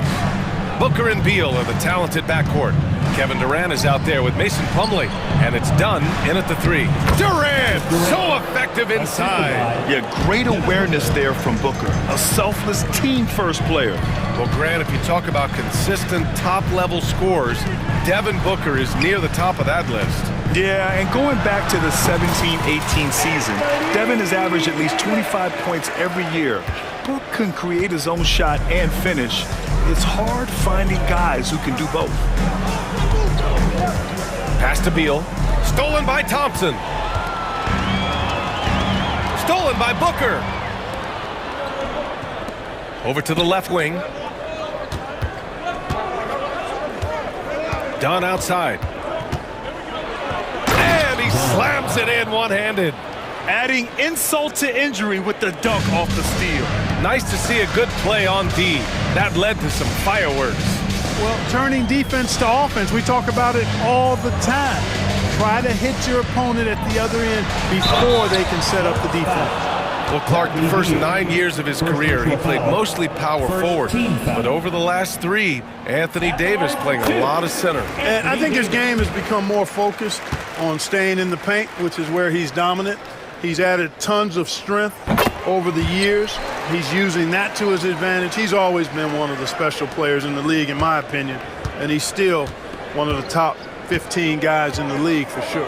Booker and Beal are the talented backcourt. Kevin Durant is out there with Mason Plumlee, and it's done in at the three. Durant, so effective inside. Yeah, great awareness there from Booker. A selfless team-first player. Well, Grant, if you talk about consistent top-level scores, Devin Booker is near the top of that list. Yeah, and going back to the 17-18 season, Devin has averaged at least 25 points every year. Book can create his own shot and finish. It's hard finding guys who can do both. Pass to Beal. Stolen by Thompson. Stolen by Booker. Over to the left wing. Dunn outside. And he slams it in one-handed. Adding insult to injury with the dunk off the steal. Nice to see a good play on D. That led to some fireworks. Well, turning defense to offense, we talk about it all the time. Try to hit your opponent at the other end before they can set up the defense. Well, Clark, the first 9 years of his career, he played mostly power forward. But over the last 3, Anthony Davis playing a lot of center. And I think his game has become more focused on staying in the paint, which is where he's dominant. He's added tons of strength over the years. He's using that to his advantage. He's always been one of the special players in the league, in my opinion. And he's still one of the top 15 guys in the league for sure.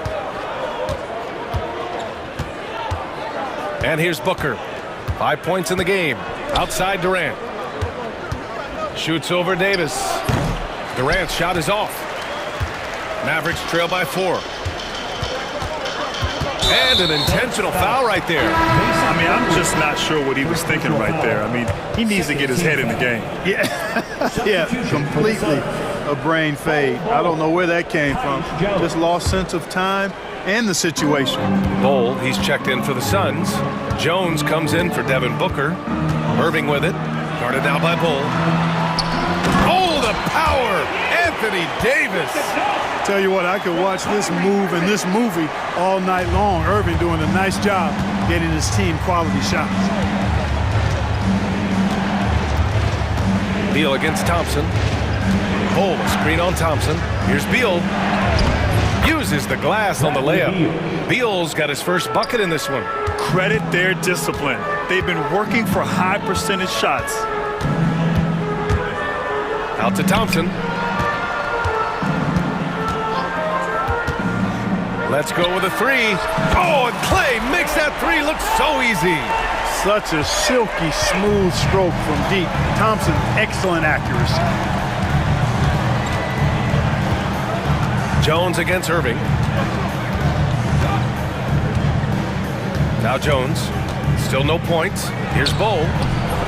And here's Booker. 5 points in the game. Outside Durant. Shoots over Davis. Durant's shot is off. Mavericks trail by 4. And an intentional foul right there. I mean, I'm just not sure what he was thinking right there. I mean, he needs to get his head in the game. Yeah, completely a brain fade. I don't know where that came from. Just lost sense of time and the situation. Bowl, he's checked in for the Suns. Jones comes in for Devin Booker. Irving with it. Guarded now by Bowl. Oh, the power! Anthony Davis. Tell you what, I could watch this move and this movie all night long. Irving doing a nice job getting his team quality shots. Beal against Thompson. Bowl, screen on Thompson. Here's Beal. Uses the glass on the layup. Beal's got his first bucket in this one. Credit their discipline. They've been working for high percentage shots. Out to Thompson. Let's go with a 3. Oh, and Clay makes that 3 look so easy. Such a silky, smooth stroke from deep. Thompson, excellent accuracy. Jones against Irving. Now Jones. Still no points. Here's Bowl.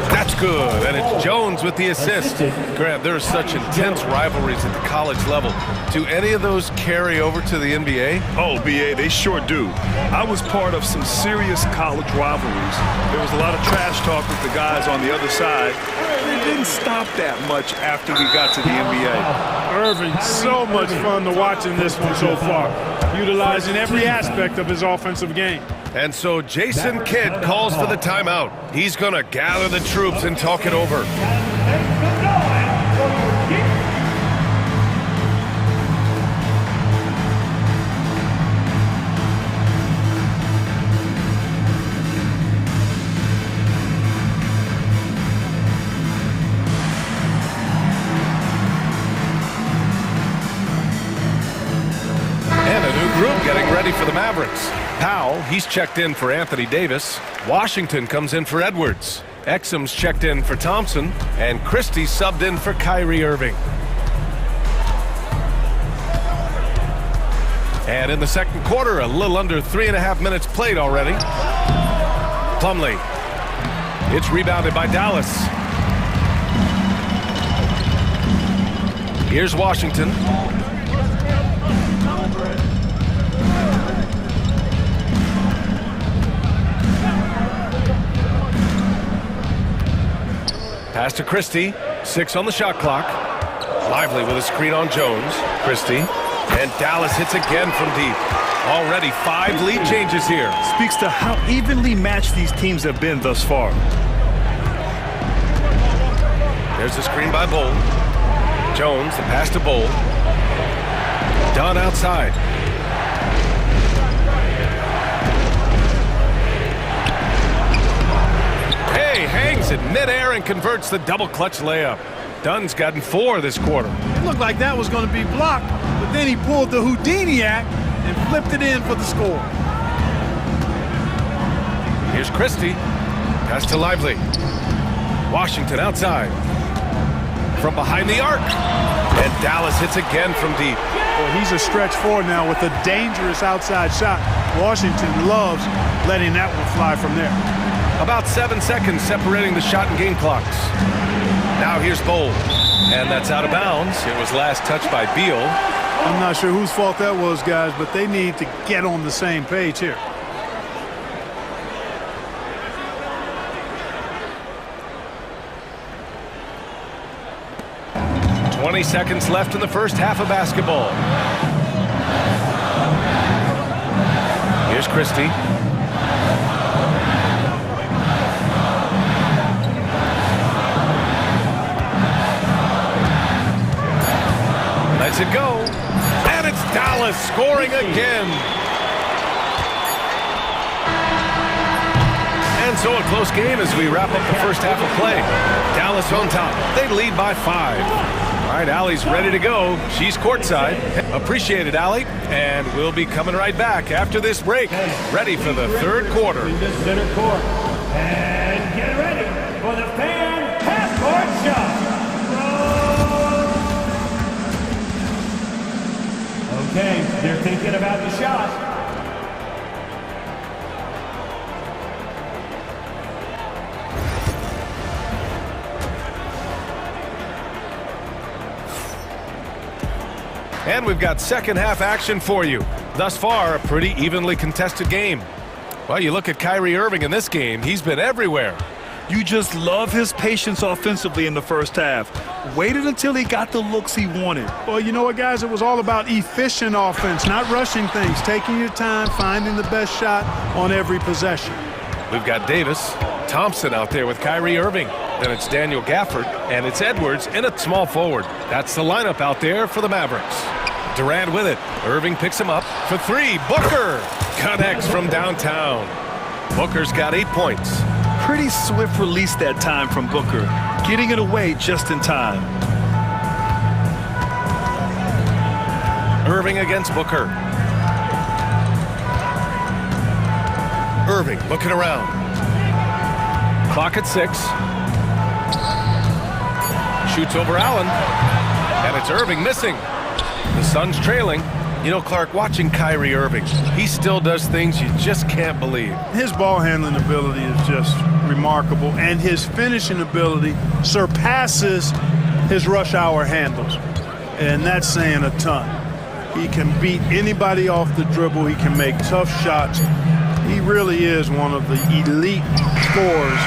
That's good, and it's Jones with the assist. Grant, there are such intense rivalries at the college level. Do any of those carry over to the NBA? Oh, BA, they sure do. I was part of some serious college rivalries. There was a lot of trash talk with the guys on the other side. It didn't stop that much after we got to the NBA. Irving, so much fun to watch in this one so far, utilizing every aspect of his offensive game. And so Jason Kidd calls for the timeout. He's going to gather the troops and talk it over. ready for the Mavericks. Powell, he's checked in for Anthony Davis. Washington comes in for Edwards. Exum's checked in for Thompson. And Christie subbed in for Kyrie Irving. And in the second quarter, a little under 3.5 minutes played already. Plumlee. It's rebounded by Dallas. Here's Washington. Pass to Christie. 6 on the shot clock. Lively with a screen on Jones. Christie. And Dallas hits again from deep. Already 5 lead changes here. Speaks to how evenly matched these teams have been thus far. There's the screen by Bull. Jones, the pass to Bull. Dunn outside. Hey, hangs in midair and converts the double clutch layup. Dunn's gotten 4 this quarter. It looked like that was going to be blocked, but then he pulled the Houdini act and flipped it in for the score. Here's Christie. Pass to Lively. Washington outside. From behind the arc. And Dallas hits again from deep. Well, he's a stretch forward now with a dangerous outside shot. Washington loves letting that one fly from there. About 7 seconds separating the shot and game clocks. Now here's Bowl. And that's out of bounds. It was last touched by Beal. I'm not sure whose fault that was, guys, but they need to get on the same page here. "20 seconds left in the first half of basketball. Here's Christie. Lets it go. And it's Dallas scoring again. And so a close game as we wrap up the first half of play. Dallas on top. They lead by 5. All right, Allie's ready to go. She's courtside. Appreciate it, Allie. And we'll be coming right back after this break. Ready for the third quarter. In the center court. And get ready for the fan half-court shot. Okay, they're thinking about the shot. And we've got second half action for you. Thus far, a pretty evenly contested game. Well, you look at Kyrie Irving in this game, he's been everywhere. You just love his patience offensively in the first half. Waited until he got the looks he wanted. Well, you know what, guys? It was all about efficient offense, not rushing things, taking your time, finding the best shot on every possession. We've got Davis, Thompson out there with Kyrie Irving. Then it's Daniel Gafford, and it's Edwards in a small forward. That's the lineup out there for the Mavericks. Durant with it. Irving picks him up for 3. Booker connects from downtown. Booker's got 8 points. Pretty swift release that time from Booker, getting it away just in time. Irving against Booker. Irving looking around. Clock at 6. Shoots over Allen. And it's Irving missing. The Suns trailing. You know, Clark, watching Kyrie Irving, he still does things you just can't believe. His ball handling ability is just remarkable, and his finishing ability surpasses his rush hour handles. And that's saying a ton. He can beat anybody off the dribble. He can make tough shots. He really is one of the elite scorers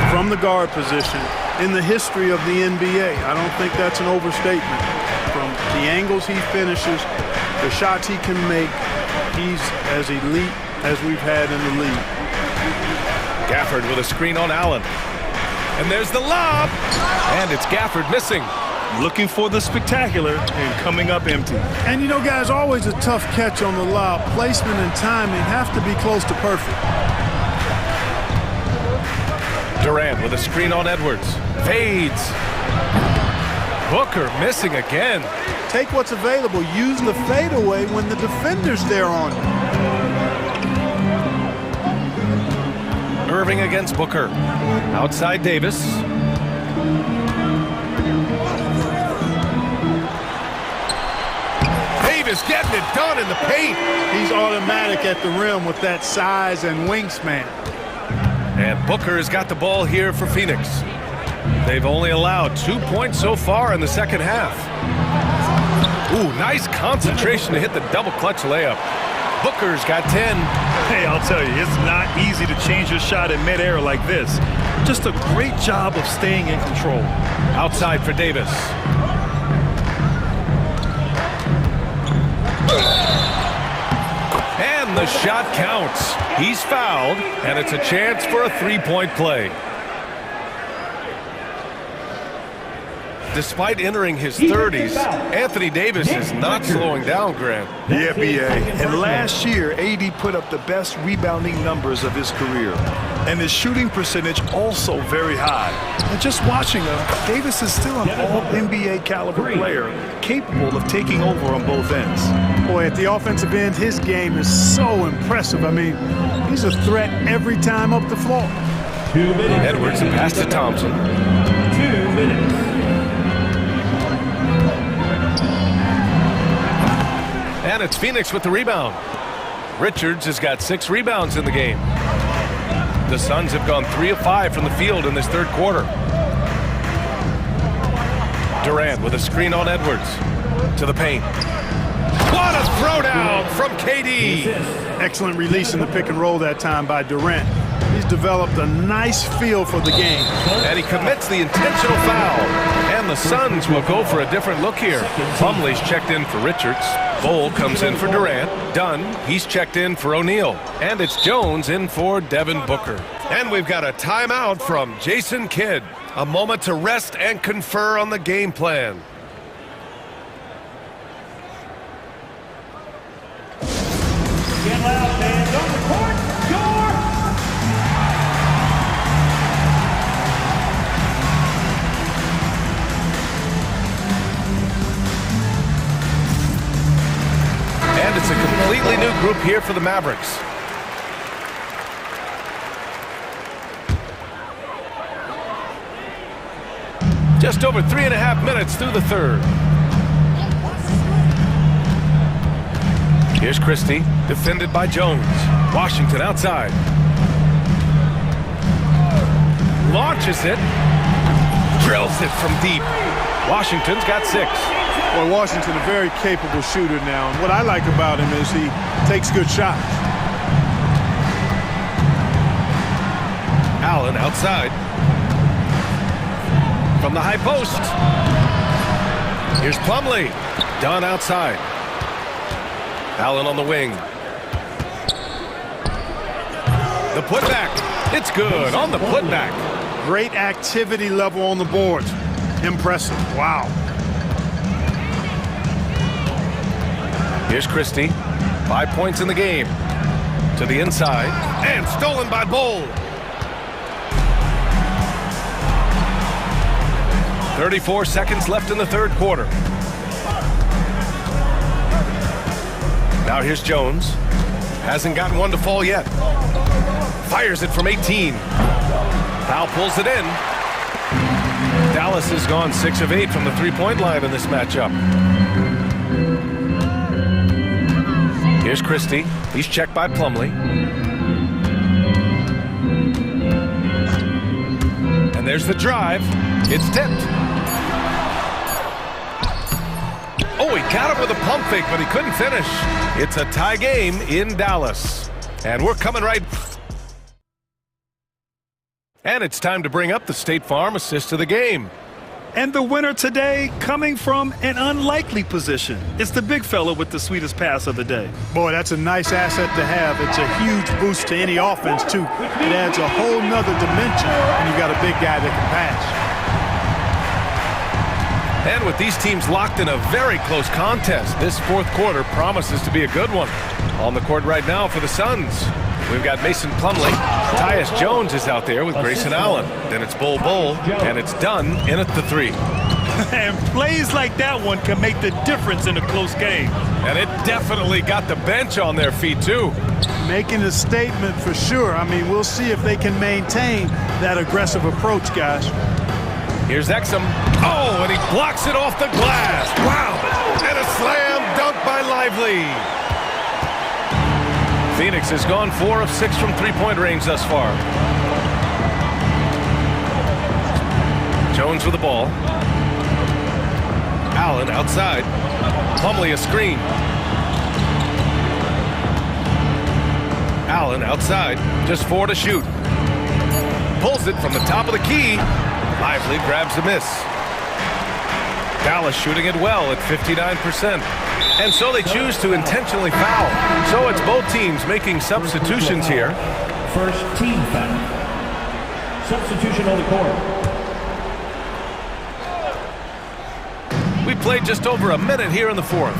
from the guard position in the history of the NBA. I don't think that's an overstatement. From the angles he finishes, the shots he can make, he's as elite as we've had in the league. Gafford with a screen on Allen. And there's the lob. And it's Gafford missing. Looking for the spectacular and coming up empty. And you know, guys, always a tough catch on the lob. Placement and timing have to be close to perfect. Durant with a screen on Edwards. Fades. Booker missing again. Take what's available. Use the fadeaway when the defender's there on you. Irving against Booker. Outside Davis. Davis getting it done in the paint. He's automatic at the rim with that size and wingspan. And Booker has got the ball here for Phoenix. They've only allowed 2 points so far in the second half. Ooh, nice concentration to hit the double clutch layup. Booker's got 10. Hey, I'll tell you, it's not easy to change your shot in midair like this. Just a great job of staying in control. Outside for Davis. And the shot counts. He's fouled, and it's a chance for a three-point play. Despite entering his 30s, Anthony Davis is not slowing down, Grant. Yeah, B.A. And last year, AD put up the best rebounding numbers of his career. And his shooting percentage also very high. And just watching him, Davis is still an all-NBA caliber player, capable of taking over on both ends. Boy, at the offensive end, his game is so impressive. I mean, he's a threat every time up the floor. 2 minutes. Edwards and pass to Thompson. 2 minutes. And it's Phoenix with the rebound. Richards has got 6 rebounds in the game. The Suns have gone 3 of 5 from the field in this third quarter. Durant with a screen on Edwards. To the paint. What a throwdown from KD. Excellent release in the pick and roll that time by Durant. He's developed a nice feel for the game. And he commits the intentional foul. And the Suns will go for a different look here. Plumlee's checked in for Richards. Bull comes in for Durant. Dunn, he's checked in for O'Neal. And it's Jones in for Devin Booker. And we've got a timeout from Jason Kidd. A moment to rest and confer on the game plan. Get loud, fans. On the court, score! And it's a completely new group here for the Mavericks. Just over 3.5 minutes through the third. Here's Christie, defended by Jones. Washington outside. Launches it. Drills it from deep. Washington's got 6. Well, Washington, a very capable shooter now. And what I like about him is he takes good shots. Allen outside. From the high post. Here's Plumlee. Dunn outside. Allen on the wing. The putback. It's good on the putback. Great activity level on the board. Impressive. Wow. Here's Christie. 5 points in the game. To the inside. And stolen by Bull. 34 seconds left in the third quarter. Now here's Jones. Hasn't gotten one to fall yet. Fires it from 18. Foul pulls it in. Dallas has gone 6 of 8 from the three-point line in this matchup. Here's Christie. He's checked by Plumlee. And there's the drive. It's tipped. Oh, he got him with a pump fake, but he couldn't finish. It's a tie game in Dallas. And we're coming right. And it's time to bring up the State Farm assist of the game. And the winner today coming from an unlikely position. It's the big fella with the sweetest pass of the day. Boy, that's a nice asset to have. It's a huge boost to any offense, too. It adds a whole nother dimension when you've got a big guy that can pass. And with these teams locked in a very close contest, this fourth quarter promises to be a good one. On the court right now for the Suns, we've got Mason Plumlee. Tyus Jones is out there with Grayson Allen. Then it's Bull, and it's Dunn in at the 3. And plays like that one can make the difference in a close game. And it definitely got the bench on their feet, too. Making a statement for sure. I mean, we'll see if they can maintain that aggressive approach, guys. Here's Exum. Oh, and he blocks it off the glass. Wow. And a slam dunk by Lively. Phoenix has gone 4 of 6 from three-point range thus far. Jones with the ball. Allen outside. Plumlee a screen. Allen outside. Just 4 to shoot. Pulls it from the top of the key. Lively grabs the miss. Dallas shooting it well at 59%. And so they choose to intentionally foul. So it's both teams making substitutions here. First team foul. Substitution on the court. We played just over a minute here in the fourth.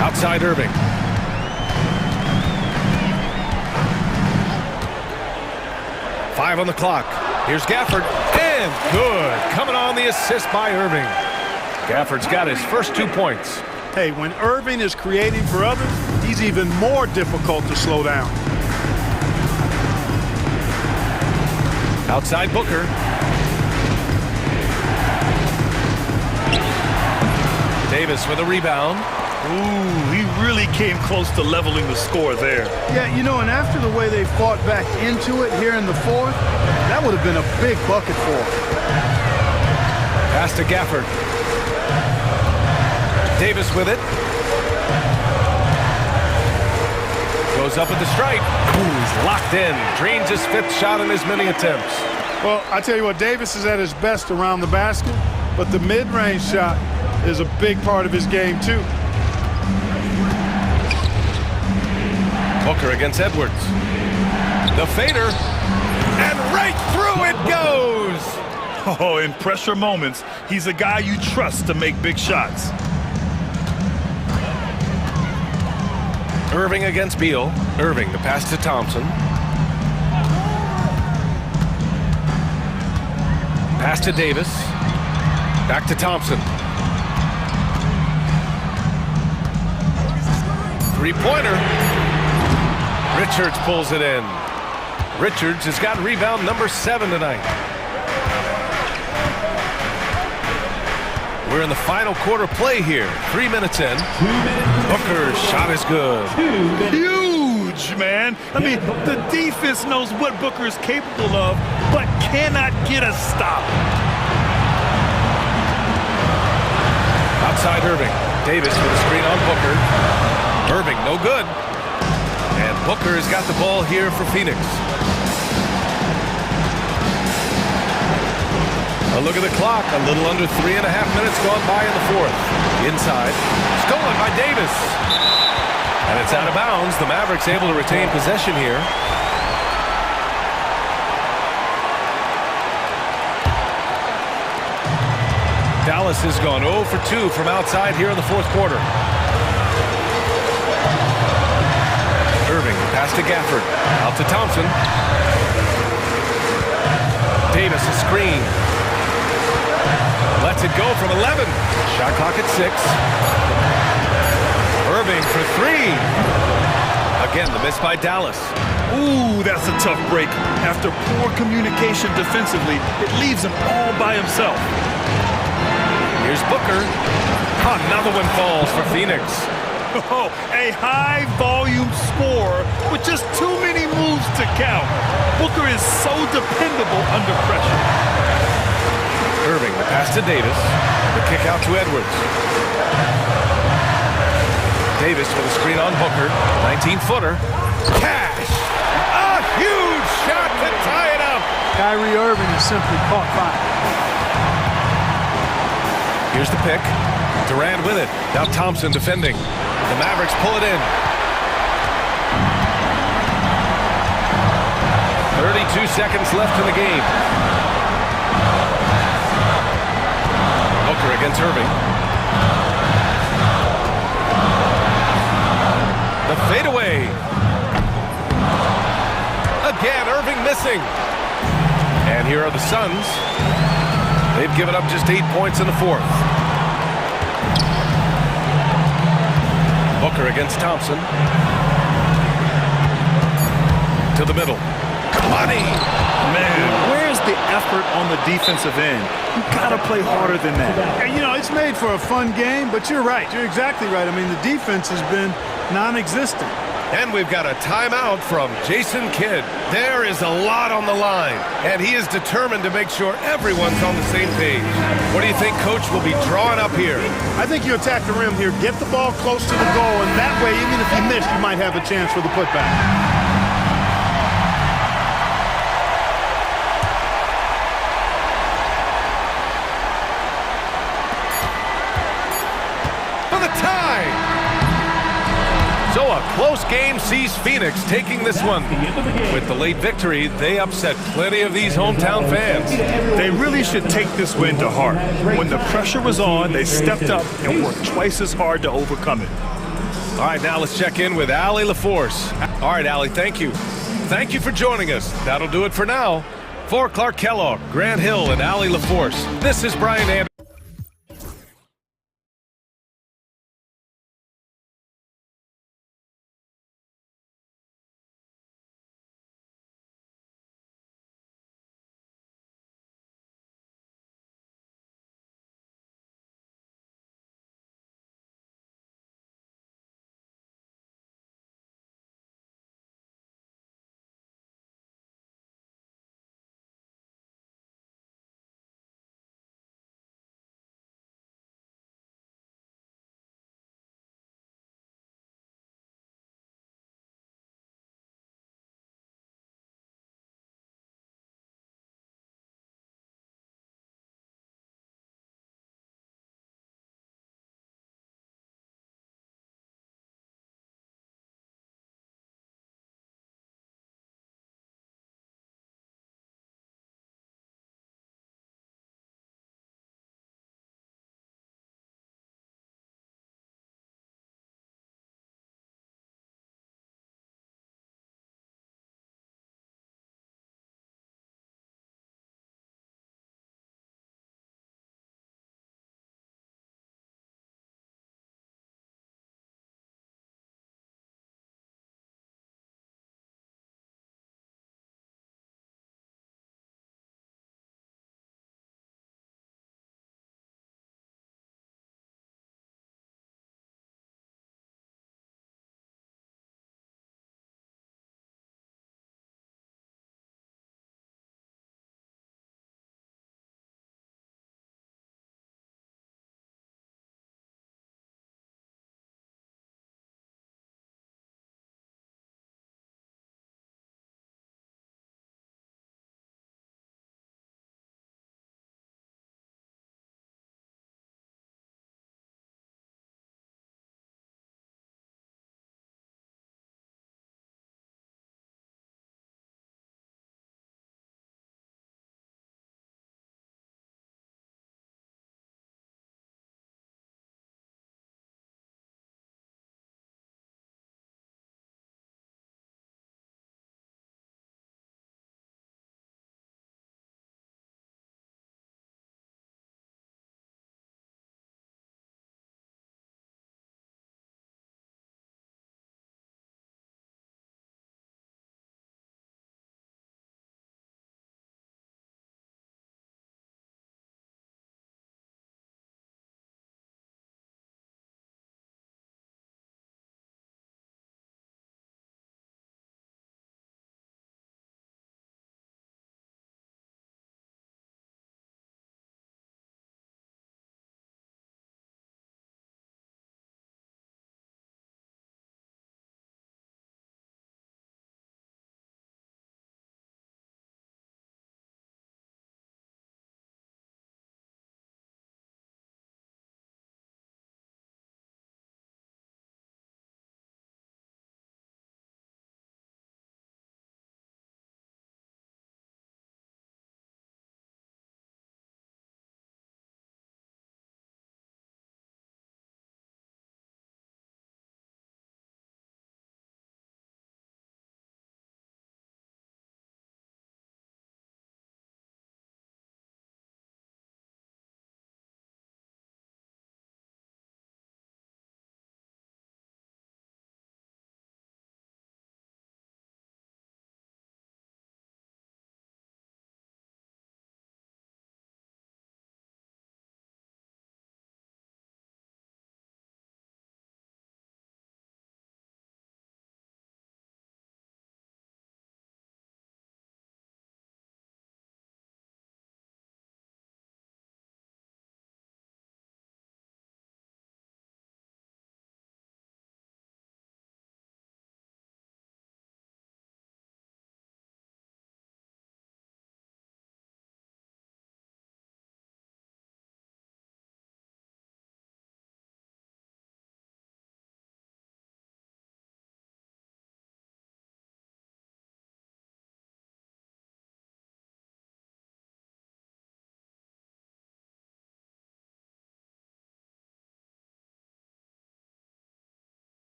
Outside Irving. Five on the clock. Here's Gafford. And good. Coming on the assist by Irving. Gafford's got his first 2 points. Hey, when Irving is creating for others, he's even more difficult to slow down. Outside Booker. Davis with a rebound. Ooh, he really came close to leveling the score there. Yeah, you know, and after the way they fought back into it here in the fourth, that would have been a big bucket for him. Pass to Gafford. Davis with it. Goes up at the stripe. Ooh, he's locked in. Drains his 5th shot in as many attempts. Well, I tell you what, Davis is at his best around the basket, but the mid-range shot is a big part of his game, too. Booker against Edwards. The fader. And right through it goes! Oh, in pressure moments, he's a guy you trust to make big shots. Irving against Beal. Irving, the pass to Thompson. Pass to Davis. Back to Thompson. Three-pointer. Richards pulls it in. Richards has got rebound number 7 tonight. We're in the final quarter play here. 3 minutes in. Booker's shot is good. Huge, man. I mean, the defense knows what Booker is capable of, but cannot get a stop. Outside Irving. Davis with a screen on Booker. Irving, no good. And Booker has got the ball here for Phoenix. A look at the clock. A little under 3.5 minutes gone by in the fourth. Inside. Stolen by Davis. And it's out of bounds. The Mavericks able to retain possession here. Dallas has gone 0 for 2 from outside here in the fourth quarter. Irving, pass to Gafford. Out to Thompson. Davis, a screen. Lets it go from 11. Shot clock at 6. Irving for 3. Again, the miss by Dallas. Ooh, that's a tough break. After poor communication defensively, it leaves him all by himself. Here's Booker. Another one falls for Phoenix. Oh, a high-volume score with just too many moves to count. Booker is so dependable under pressure. Irving, the pass to Davis. The kick out to Edwards. Davis with a screen on Booker. 19-footer. Cash! A huge shot to tie it up! Kyrie Irving is simply caught fire. Here's the pick. Durant with it. Now Thompson defending. The Mavericks pull it in. 32 seconds left in the game. Booker against Irving. The fadeaway. Again, Irving missing. And And here are the Suns. They've given up just 8 points in the fourth. Booker against Thompson. To the middle. Money! Man, where's the effort on the defensive end? You gotta play harder than that. And, you know, it's made for a fun game, but you're right. You're exactly right. I mean, the defense has been non-existent. And we've got a timeout from Jason Kidd. There is a lot on the line, and he is determined to make sure everyone's on the same page. What do you think Coach will be drawing up here? I think you attack the rim here, get the ball close to the goal, and that way, even if you miss, you might have a chance for the putback. So a close game sees Phoenix taking this one. With the late victory, they upset plenty of these hometown fans. They really should take this win to heart. When the pressure was on, they stepped up and worked twice as hard to overcome it. All right, now let's check in with Allie LaForce. All right, Allie, thank you. Thank you for joining us. That'll do it for now. For Clark Kellogg, Grant Hill, and Allie LaForce, this is Brian Anderson.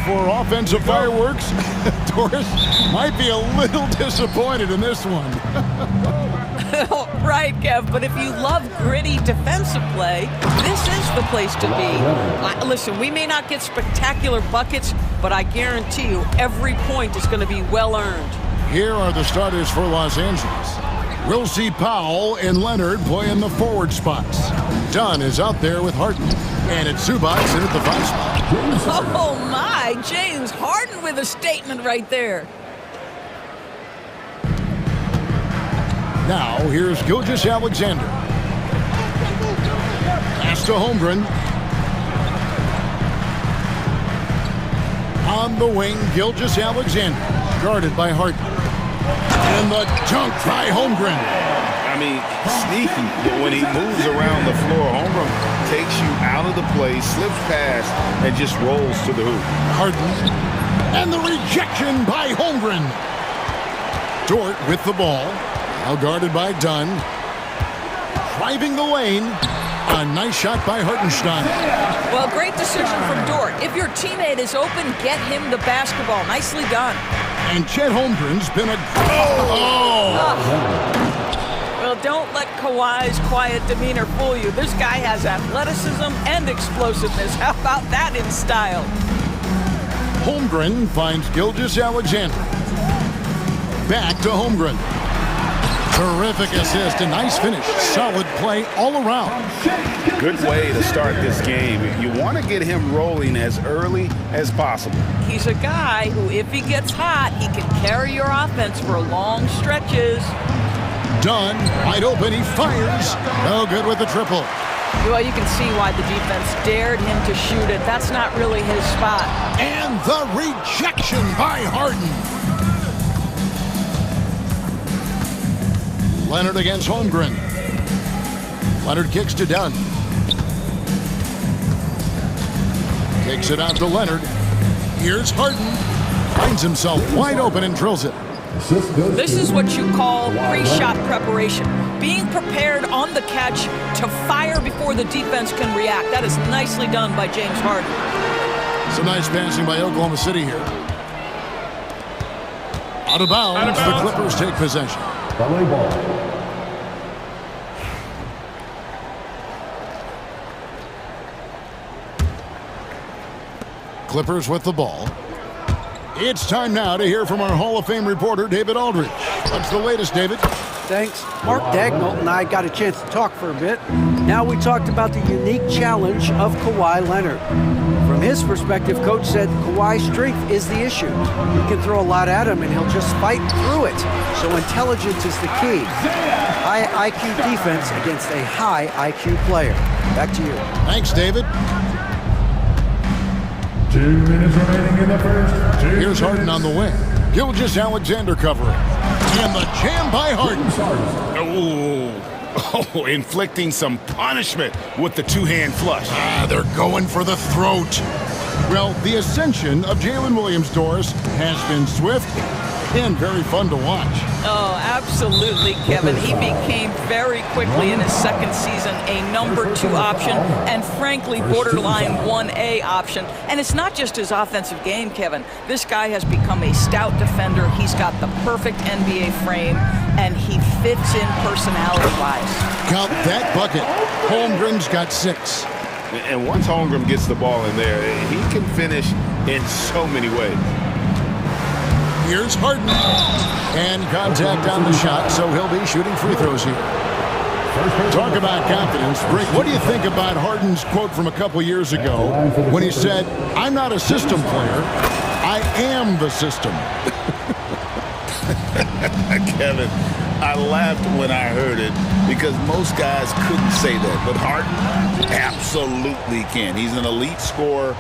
for offensive fireworks. Doris might be a little disappointed in this one. Right, Kev, but if you love gritty defensive play, this is the place to be. Listen, we may not get spectacular buckets, but I guarantee you every point is going to be well earned. Here are the starters for Los Angeles. We'll see Powell and Leonard play in the forward spots. Dunn is out there with Harden. And it's Zubac in at the 5 spot. Oh my, James Harden with a statement right there. Now, here's Gilgeous-Alexander. Pass to Holmgren. On the wing, Gilgeous-Alexander. Guarded by Harden. And the dunk by Holmgren. I mean, sneaky, but when he moves around the floor, Holmgren takes you out of the play, slips past, and just rolls to the hoop. Harden. And the rejection by Holmgren. Dort with the ball. Now guarded by Dunn. Driving the lane. A nice shot by Hartenstein. Well, great decision from Dort. If your teammate is open, get him the basketball. Nicely done. And Chet Holmgren's been a... Well, don't let Kawhi's quiet demeanor fool you. This guy has athleticism and explosiveness. How about that in style? Holmgren finds Gilgeous-Alexander. Back to Holmgren. Terrific assist, a nice finish. Solid play all around. Good way to start this game. You want to get him rolling as early as possible. He's a guy who, if he gets hot, he can carry your offense for long stretches. Dunn, wide open, he fires. No good with the triple. Well, you can see why the defense dared him to shoot it. That's not really his spot. And the rejection by Harden. Leonard against Holmgren. Leonard kicks to Dunn. Takes it out to Leonard. Here's Harden. Finds himself wide open and drills it. This is what you call pre-shot preparation. Being prepared on the catch to fire before the defense can react. That is nicely done by James Harden. Some nice passing by Oklahoma City here. Out of bounds, the Clippers take possession. Clippers with the ball. It's time now to hear from our Hall of Fame reporter, David Aldridge. What's the latest, David? Thanks. Mark Dagnall and I got a chance to talk for a bit. Now we talked about the unique challenge of Kawhi Leonard. From his perspective, Coach said Kawhi's strength is the issue. He can throw a lot at him, and he'll just fight through it. So intelligence is the key. High IQ defense against a high IQ player. Back to you. Thanks, David. 2 minutes remaining in the first. Here's Harden on the wing. Gilgeous-Alexander covering. And the jam by Harden. Oh, inflicting some punishment with the two-hand flush. They're going for the throat. Well, the ascension of Jalen Williams, Doris, has been swift and very fun to watch. Oh, absolutely, Kevin. He became very quickly in his second season a number 2 option and frankly borderline 1A option. And it's not just his offensive game, Kevin. This guy has become a stout defender. He's got the perfect NBA frame and he fits in personality-wise. Count that bucket. Holmgren's got 6. And once Holmgren gets the ball in there, he can finish in so many ways. Here's Harden. And contact on the shot, so he'll be shooting free throws here. Talk about confidence. Rick, what do you think about Harden's quote from a couple years ago when he said, "I'm not a system player, I am the system"? Kevin, I laughed when I heard it because most guys couldn't say that, but Harden absolutely can. He's an elite scorer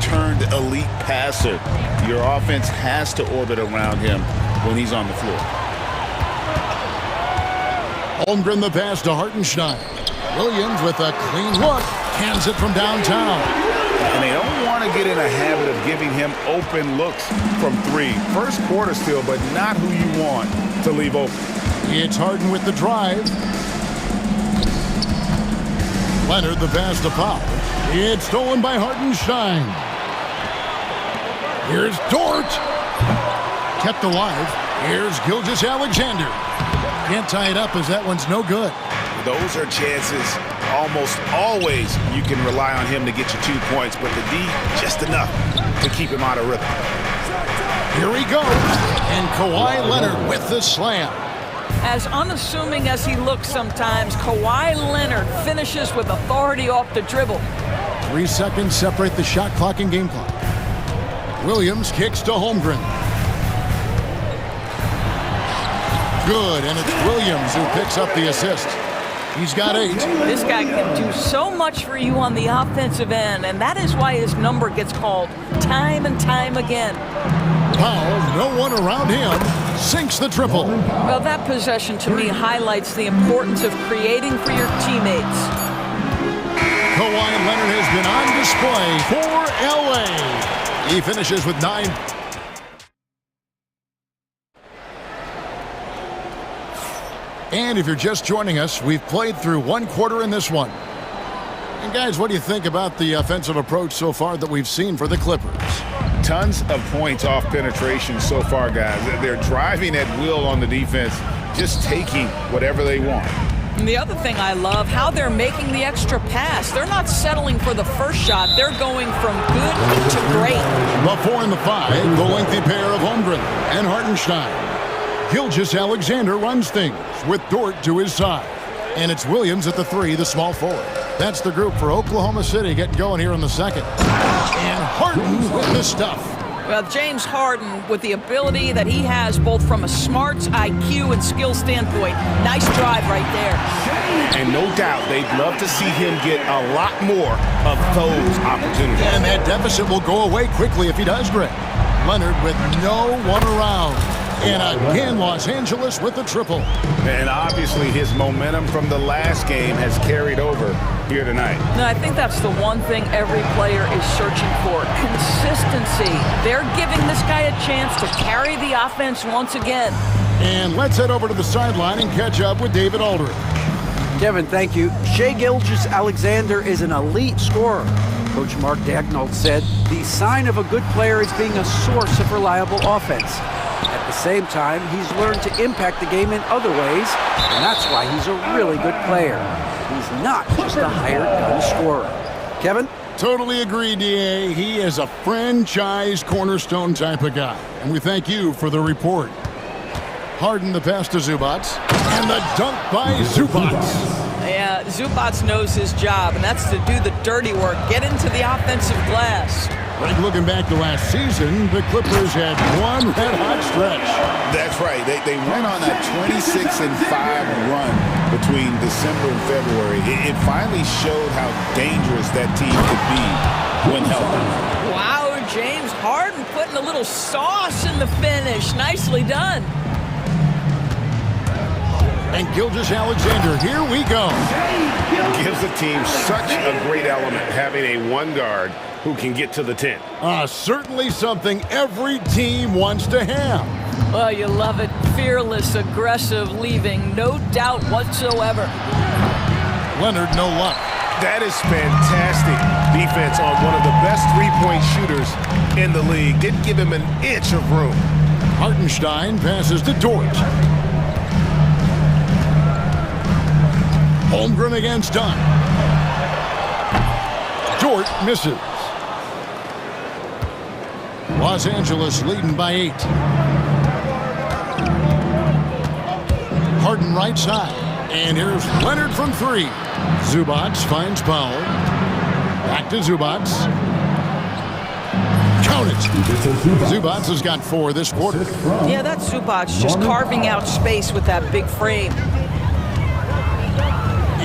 turned elite passer. Your offense has to orbit around him when he's on the floor. Holmgren the pass to Hartenstein. Williams with a clean look. Cans it from downtown. And they don't want to get in a habit of giving him open looks from 3. First quarter still, but not who you want to leave open. It's Harden with the drive. Leonard the pass to Powell. It's stolen by Hartenstein. Here's Dort. Kept alive. Here's Gilgeous-Alexander. Can't tie it up as that one's no good. Those are chances almost always you can rely on him to get you 2 points, but the D just enough to keep him out of rhythm. Here he goes. And Kawhi Leonard with the slam. As unassuming as he looks sometimes, Kawhi Leonard finishes with authority off the dribble. 3 seconds separate the shot clock and game clock. Williams kicks to Holmgren. Good, and it's Williams who picks up the assist. He's got 8. This guy can do so much for you on the offensive end, and that is why his number gets called time and time again. Powell, no one around him, sinks the triple. Well, that possession to me highlights the importance of creating for your teammates. Kawhi Leonard has been on display for LA. He finishes with 9. And if you're just joining us, we've played through 1 quarter in this one. And guys, what do you think about the offensive approach so far that we've seen for the Clippers? Tons of points off penetration so far, guys. They're driving at will on the defense, just taking whatever they want. And the other thing I love, how they're making the extra pass. They're not settling for the first shot. They're going from good to great. The 4 and the 5, the lengthy pair of Holmgren and Hartenstein. Gilgeous-Alexander runs things with Dort to his side. And it's Williams at the 3, the small forward. That's the group for Oklahoma City getting going here in the second. And Harden with the stuff. Well, James Harden, with the ability that he has both from a smarts, IQ, and skill standpoint, nice drive right there. And no doubt they'd love to see him get a lot more of those opportunities. And that deficit will go away quickly if he does, Greg. Leonard with no one around. And again, Los Angeles with the triple. And obviously his momentum from the last game has carried over here tonight. No, I think that's the one thing every player is searching for. Consistency. They're giving this guy a chance to carry the offense once again. And let's head over to the sideline and catch up with David Aldridge. Kevin, thank you. Shai Gilgeous-Alexander is an elite scorer. Coach Mark Daigneault said the sign of a good player is being a source of reliable offense. At the same time, he's learned to impact the game in other ways, and that's why he's a really good player. He's not just a hired gun scorer. Kevin? Totally agree, D.A. He is a franchise cornerstone type of guy, and we thank you for the report. Harden the pass to Zubac, and the dunk by Zubac. Yeah, Zubac knows his job, and that's to do the dirty work, get into the offensive glass. Like looking back to last season, the Clippers had one red-hot stretch. That's right. They went on a 26-5 run between December and February. It finally showed how dangerous that team could be when healthy. Wow, James Harden putting a little sauce in the finish. Nicely done. And Gilgeous-Alexander, here we go. Gives the team such a great element having a one guard who can get to the 10. Certainly something every team wants to have. Well, you love it. Fearless, aggressive, leaving, no doubt whatsoever. Leonard, no luck. That is fantastic defense on one of the best three-point shooters in the league. Didn't give him an inch of room. Hartenstein passes to Dort. Holmgren against Dunn. Dort misses. Los Angeles leading by 8. Harden right side. And here's Leonard from 3. Zubac finds Powell. Back to Zubac. Count it. Zubac has got 4 this quarter. Yeah, that's Zubac just carving out space with that big frame.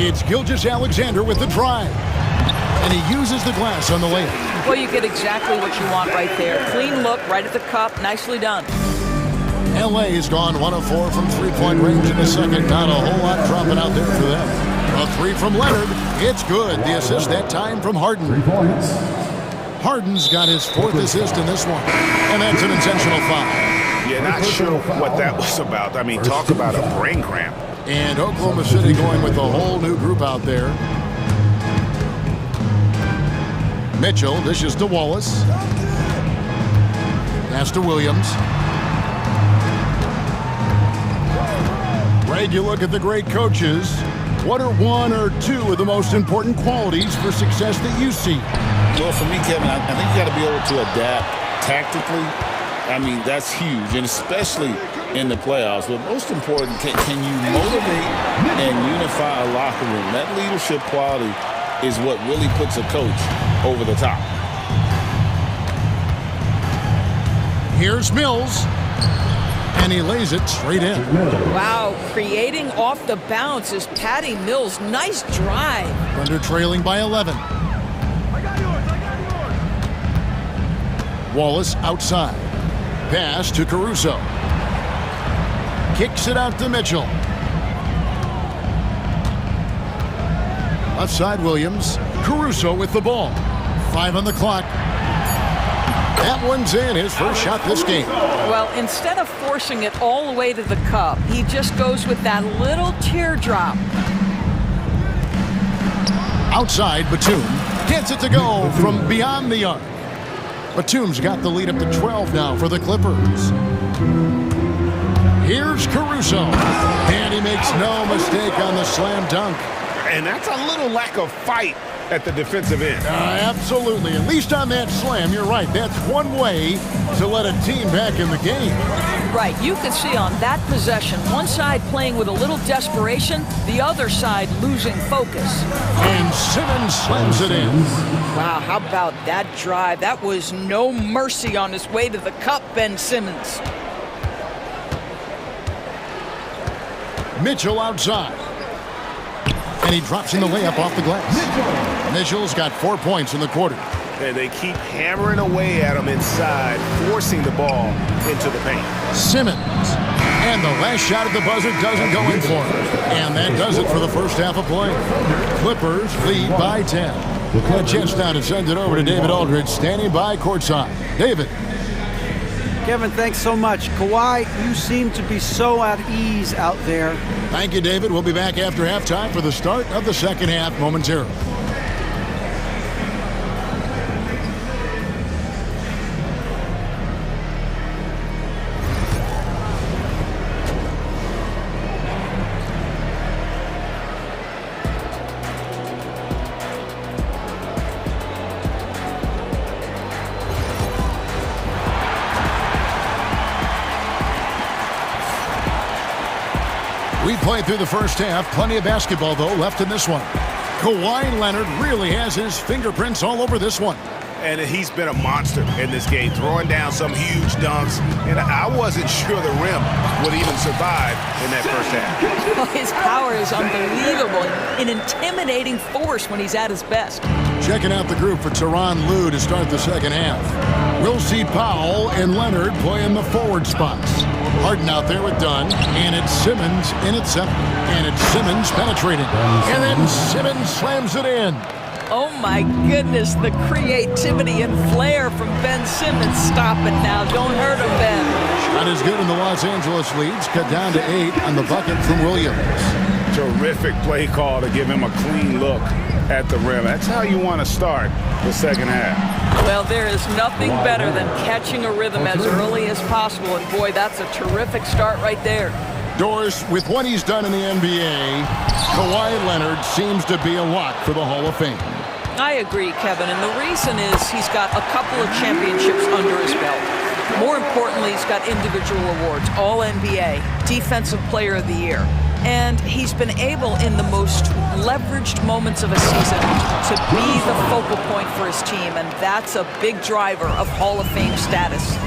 It's Gilgeous-Alexander with the drive. And he uses the glass on the layup. Well, you get exactly what you want right there. Clean look, right at the cup, nicely done. LA has gone 1 of 4 from three-point range in the second. Not a whole lot dropping out there for them. A 3 from Leonard. It's good. The assist that time from Harden. 3 points. Harden's got his 4th assist in this one. And that's an intentional foul. Yeah, not sure what that was about. I mean, talk about a brain cramp. And Oklahoma City going with a whole new group out there. Mitchell dishes to Wallace. Pass to Williams. Greg, you look at the great coaches. What are one or two of the most important qualities for success that you see? Well, for me, Kevin, I think you got to be able to adapt tactically. I mean, that's huge, and especially in the playoffs. But most important, can you motivate and unify a locker room? That leadership quality is what really puts a coach over the top. Here's Mills, and he lays it straight in. Wow, creating off the bounce is Patty Mills. Nice drive. Thunder trailing by 11. Wallace outside. Pass to Caruso. Kicks it out to Mitchell. Left side Williams. Caruso with the ball. 5 on the clock. That one's in, his first shot this game. Well, instead of forcing it all the way to the cup, he just goes with that little teardrop. Outside, Batum gets it to go from beyond the arc. Batum's got the lead up to 12 now for the Clippers. Here's Caruso, and he makes no mistake on the slam dunk. And that's a little lack of fight at the defensive end. Absolutely. At least on that slam, you're right. That's one way to let a team back in the game. Right. You can see on that possession, one side playing with a little desperation, the other side losing focus. And Simmons slams it in. Wow, how about that drive? That was no mercy on his way to the cup, Ben Simmons. Mitchell outside. And he drops in the layup off the glass. Mitchell's got 4 points in the quarter. And they keep hammering away at him inside, forcing the ball into the paint. Simmons. And the last shot at the buzzer doesn't go in for him. And that does it for the first half of play. Clippers lead by 10. A chance now to send it over to David Aldridge, standing by courtside. David. Kevin, thanks so much. Kawhi, you seem to be so at ease out there. Thank you, David. We'll be back after halftime for the start of the second half momentarily. We played through the first half. Plenty of basketball, though, left in this one. Kawhi Leonard really has his fingerprints all over this one. And he's been a monster in this game, throwing down some huge dunks. And I wasn't sure the rim would even survive in that first half. His power is unbelievable, an intimidating force when he's at his best. Checking out the group for Tyronn Lue to start the second half. We'll see Powell and Leonard playing the forward spots. Harden out there with Dunn, and it's Simmons in at center. And it's Simmons penetrating. And then Simmons slams it in. Oh my goodness, the creativity and flair from Ben Simmons. Stop it now, don't hurt him, Ben. Shot is good, and the Los Angeles leads cut down to 8 on the bucket from Williams. Terrific play call to give him a clean look at the rim. That's how you want to start the second half. Well, there is nothing better than catching a rhythm as early as possible, and boy, that's a terrific start right there. Doris, with what he's done in the NBA, Kawhi Leonard seems to be a lock for the Hall of Fame. I agree, Kevin, and the reason is he's got a couple of championships under his belt. More importantly, he's got individual awards, All-NBA, Defensive Player of the Year. And he's been able, in the most leveraged moments of a season, to be the focal point for his team, and that's a big driver of Hall of Fame status.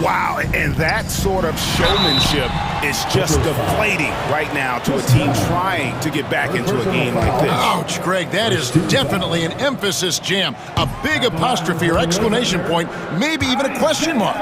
Wow, and that sort of showmanship is just deflating right now to a team trying to get back into a game like this. Ouch, Greg, that is definitely an emphasis jam. A big apostrophe or exclamation point, maybe even a question mark.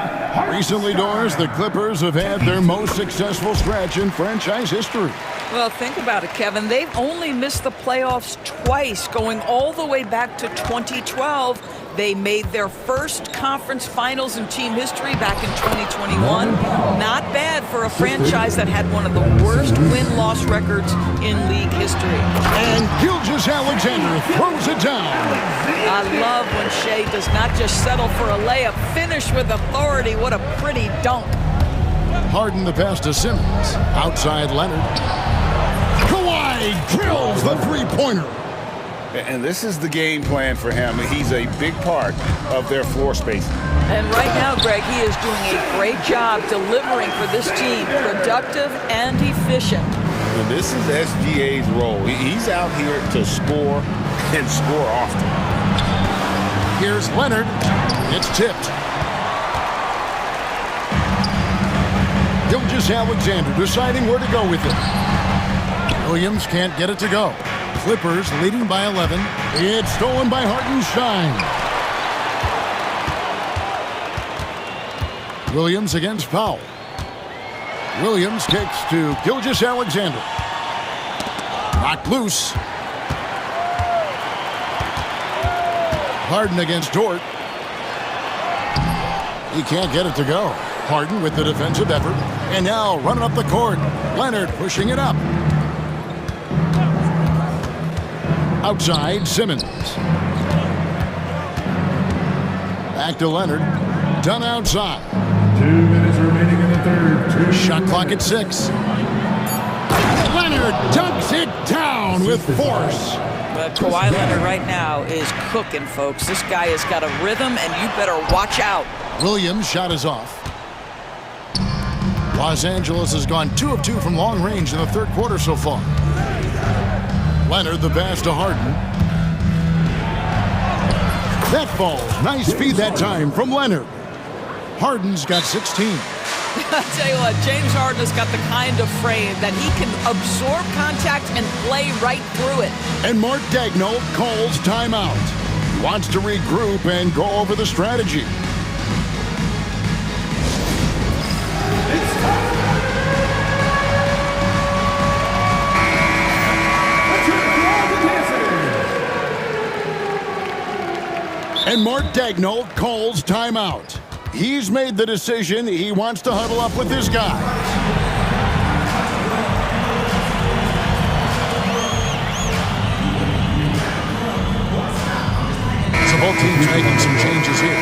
Recently, Doris, the Clippers have had their most successful stretch in franchise history. Well, think about it, Kevin. They've only missed the playoffs twice, going all the way back to 2012. They made their first conference finals in team history back in 2021. Not bad for a franchise that had one of the worst win-loss records in league history. And Gilgeous-Alexander throws it down. I love when Shea does not just settle for a layup, finish with authority. What a pretty dunk. Harden the pass to Simmons. Outside Leonard. Kawhi drills the three-pointer. And this is the game plan for him. He's a big part of their floor space. And right now, Greg, he is doing a great job delivering for this team, productive and efficient. And this is SGA's role. He's out here to score and score often. Here's Leonard. It's tipped. Gilgeous-Alexander deciding where to go with it. Williams can't get it to go. Clippers leading by 11. It's stolen by Hartenstein. Williams against Powell. Williams kicks to Gilgeous-Alexander. Knocked loose. Harden against Dort. He can't get it to go. Harden with the defensive effort. And now running up the court. Leonard pushing it up. Outside, Simmons. Back to Leonard. Done outside. 2 minutes remaining in the third. Shot clock at 6. Leonard dunks it down with force. But Kawhi Leonard right now is cooking, folks. This guy has got a rhythm, and you better watch out. Williams' shot is off. Los Angeles has gone 2 of 2 from long range in the third quarter so far. Leonard the pass to Harden. That falls. Nice feed that time from Leonard. Harden's got 16. I'll tell you what, James Harden has got the kind of frame that he can absorb contact and play right through it. And Mark Daigneault calls timeout. He wants to regroup and go over the strategy. And Mark Daigneault calls timeout. He's made the decision. He wants to huddle up with his guys. So both teams making some changes here.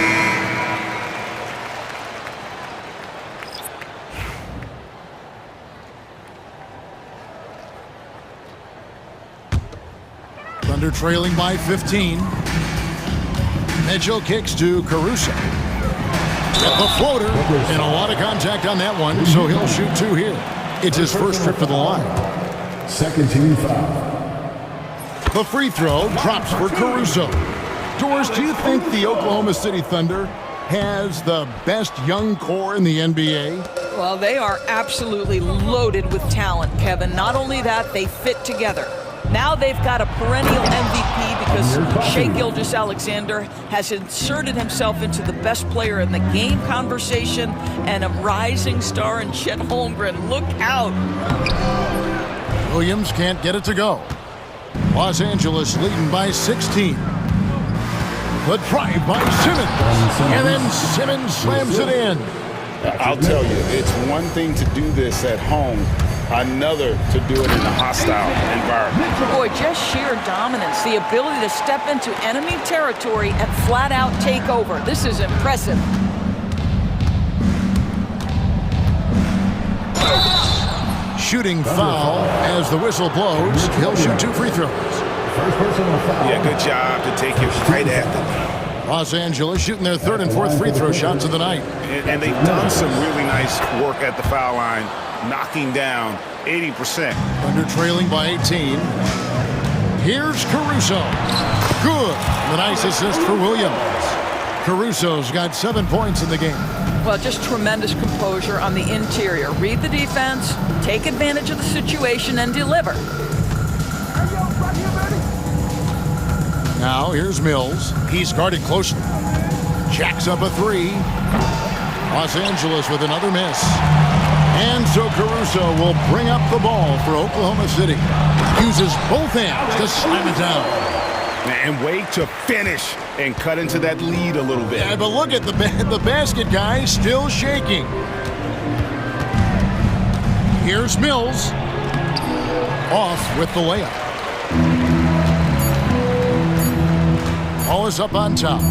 Thunder trailing by 15. Mitchell kicks to Caruso. The floater, and a lot of contact on that one, so he'll shoot 2 here. It's his first trip to the line. Second team foul. The free throw drops for Caruso. Doris, do you think the Oklahoma City Thunder has the best young core in the NBA? Well, they are absolutely loaded with talent, Kevin. Not only that, they fit together. Now they've got a perennial MVP because Shea Gilgeous-Alexander has inserted himself into the best player in the game conversation and a rising star in Chet Holmgren. Look out. Williams can't get it to go. Los Angeles leading by 16. The drive by Simmons. And then Simmons slams it in. I'll tell you, it's one thing to do this at home, another to do it in a hostile environment. Boy, just sheer dominance, the ability to step into enemy territory and flat out take over. This is impressive. Shooting foul as the whistle blows. He'll shoot 2 free throws. First personal foul. Yeah, good job to take it right after that. Los Angeles shooting their 3rd and 4th free throw shots of the night. And they've done some really nice work at the foul line, knocking down 80%. Under trailing by 18. Here's Caruso. Good. The nice assist for Williams. Caruso's got 7 points in the game. Well, just tremendous composure on the interior. Read the defense, take advantage of the situation, and deliver. Now here's Mills. He's guarded closely. Jacks up a 3. Los Angeles with another miss. And so Caruso will bring up the ball for Oklahoma City. Uses both hands to slam it down. And wait to finish and cut into that lead a little bit. Yeah, but look at the basket guy still shaking. Here's Mills. Off with the layup. Wallace up on top.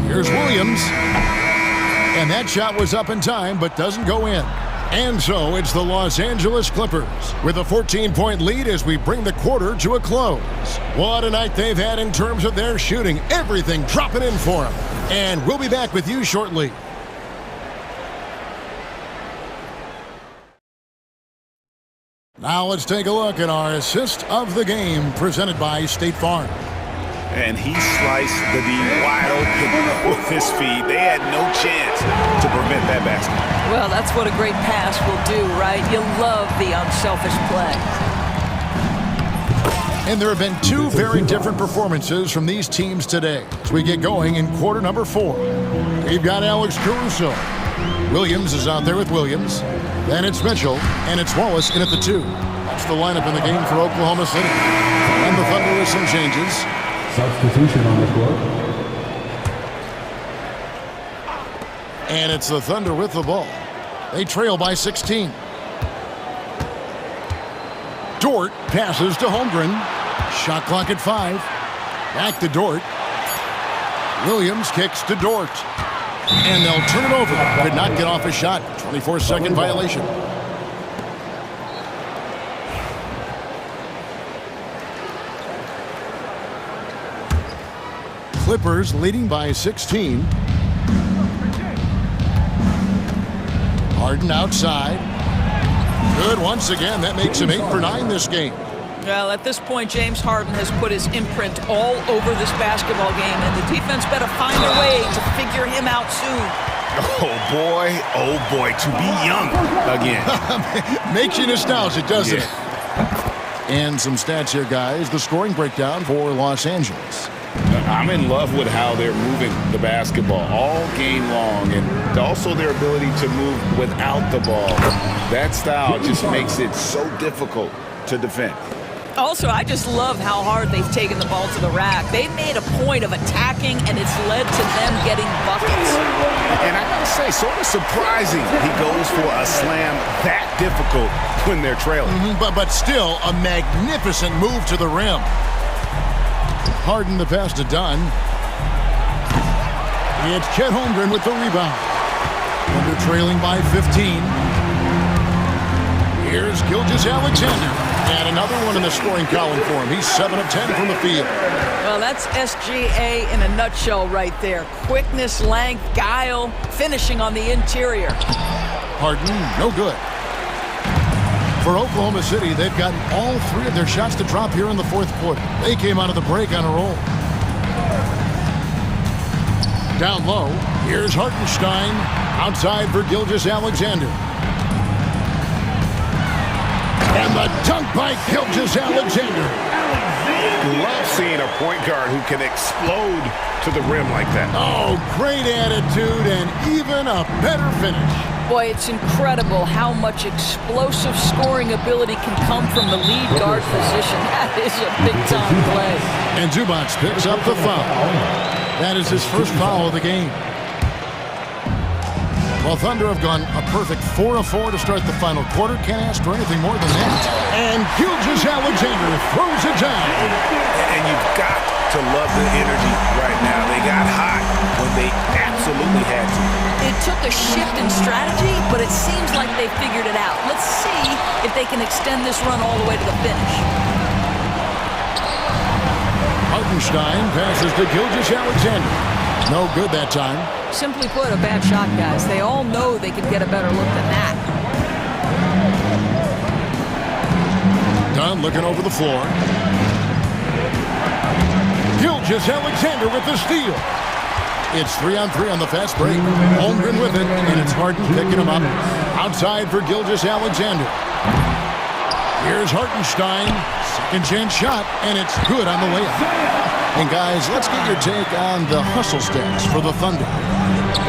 Here's Williams. And that shot was up in time, but doesn't go in. And so it's the Los Angeles Clippers with a 14-point lead as we bring the quarter to a close. What a night they've had in terms of their shooting. Everything dropping in for them. And we'll be back with you shortly. Now let's take a look at our assist of the game presented by State Farm. And he sliced the D wide open with his feet. They had no chance to prevent that basket. Well, that's what a great pass will do, right? You love the unselfish play. And there have been two very different performances from these teams today as we get going in quarter number 4. We've got Alex Caruso. Williams is out there with Williams. Then it's Mitchell, and it's Wallace in at the 2. That's the lineup in the game for Oklahoma City. And the Thunder with some changes. Substitution on the court. And it's the Thunder with the ball. They trail by 16. Dort passes to Holmgren. Shot clock at 5. Back to Dort. Williams kicks to Dort. And they'll turn it over. Could not get off a shot. 24-second violation. Clippers leading by 16. Harden outside. Good once again. That makes him 8 for 9 this game. Well, at this point, James Harden has put his imprint all over this basketball game, and the defense better find a way to figure him out soon. Oh boy, to be young again. Makes you nostalgic, doesn't it? And some stats here, guys. The scoring breakdown for Los Angeles. I'm in love with how they're moving the basketball all game long, and also their ability to move without the ball. That style just makes it so difficult to defend. Also, I just love how hard they've taken the ball to the rack. They've made a point of attacking, and it's led to them getting buckets. And I gotta say, sort of surprising he goes for a slam that difficult when they're trailing. But still, a magnificent move to the rim. Harden the pass to Dunn. It's Chet Holmgren with the rebound. Under trailing by 15. Here's Gilgeous-Alexander. And another one in the scoring column for him. He's 7 of 10 from the field. Well, that's SGA in a nutshell right there. Quickness, length, guile, finishing on the interior. Harden, no good. For Oklahoma City, they've gotten all 3 of their shots to drop here in the 4th quarter. They came out of the break on a roll. Down low, here's Hartenstein. Outside for Gilgeous-Alexander. And the dunk by Gilgeous-Alexander. Love seeing a point guard who can explode to the rim like that. Oh, great attitude and even a better finish. Boy, it's incredible how much explosive scoring ability can come from the lead guard position. That is a big-time play. And Zubac picks up the foul. That is his first foul of the game. Well, Thunder have gone a perfect 4 of 4 to start the final quarter. Can't ask for anything more than that. And Gilgeous-Alexander throws it down. And you've got to love the energy right now. They got hot when they absolutely had to. It took a shift in strategy, but it seems like they figured it out. Let's see if they can extend this run all the way to the finish. Hartenstein passes to Gilgeous-Alexander. No good that time. Simply put, a bad shot, guys. They all know they could get a better look than that. Dunn looking over the floor. Gilgeous-Alexander with the steal. It's 3-on-3 on the fast break. Holmgren with it, and it's Harden picking him up. Outside for Gilgeous-Alexander. Here's Hartenstein. Second chance shot, and it's good on the layup. And guys, let's get your take on the hustle stats for the Thunder.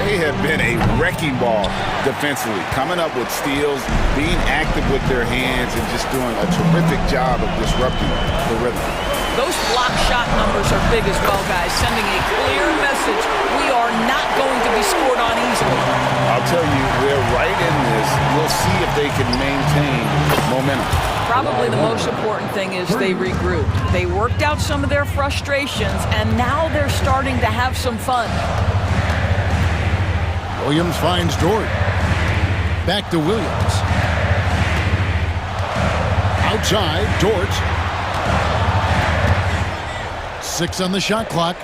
They have been a wrecking ball defensively, coming up with steals, being active with their hands, and just doing a terrific job of disrupting the rhythm. Those block shot numbers are big as well, guys, sending a clear message. We are not going to be scored on easily. I'll tell you, we're right in this. We'll see if they can maintain momentum. Probably the most important thing is they regrouped. They worked out some of their frustrations, and now they're starting starting to have some fun. Williams finds Dort. Back to Williams. Outside, Dort. 6 on the shot clock.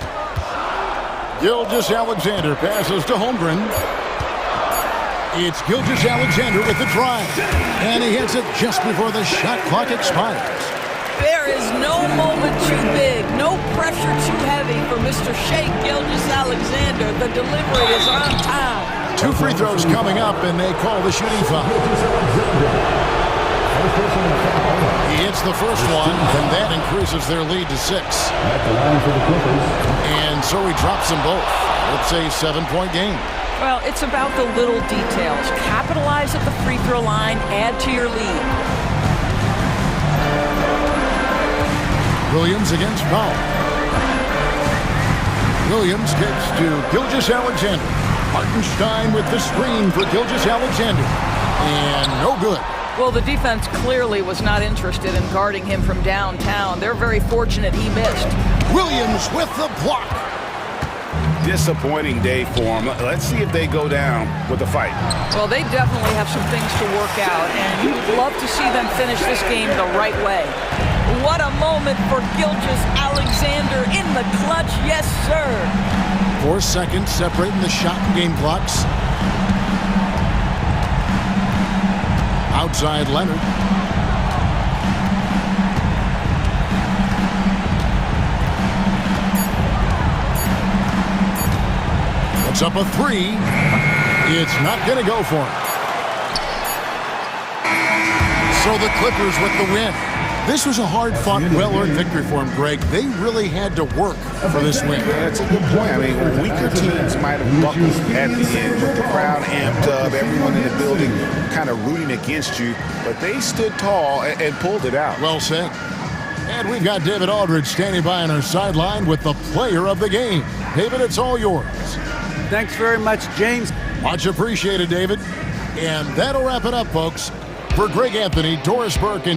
Gilgeous-Alexander passes to Holmgren. It's Gilgeous-Alexander with the drive. And he hits it just before the shot clock expires. There is no moment too big, no pressure too heavy for Mr. Shea Gilgeous-Alexander. The delivery is on time. 2 free throws coming up, and they call the shooting foul. He hits the first one, and that increases their lead to 6. And so he drops them both. It's a 7-point game. Well, it's about the little details. Capitalize at the free throw line, add to your lead. Williams against Powell. Williams gets to Gilgeous-Alexander. Martenstein with the screen for Gilgeous-Alexander. And no good. Well, the defense clearly was not interested in guarding him from downtown. They're very fortunate he missed. Williams with the block. Disappointing day for them. Let's see if they go down with a fight. Well, they definitely have some things to work out, and you'd love to see them finish this game the right way. What a moment for Gilgeous-Alexander in the clutch. Yes, sir. 4 seconds separating the shot and game clocks. Outside Leonard. Puts up a 3. It's not going to go for him. So the Clippers with the win. This was a hard-fought, well-earned victory for him, Greg. They really had to work for this win. That's a good point. I mean, weaker teams might have buckled at the end with the crowd amped up, everyone in the building kind of rooting against you, but they stood tall and pulled it out. Well said. And we've got David Aldridge standing by on our sideline with the player of the game. David, it's all yours. Thanks very much, James. Much appreciated, David. And that'll wrap it up, folks. For Greg Anthony, Doris Burke, and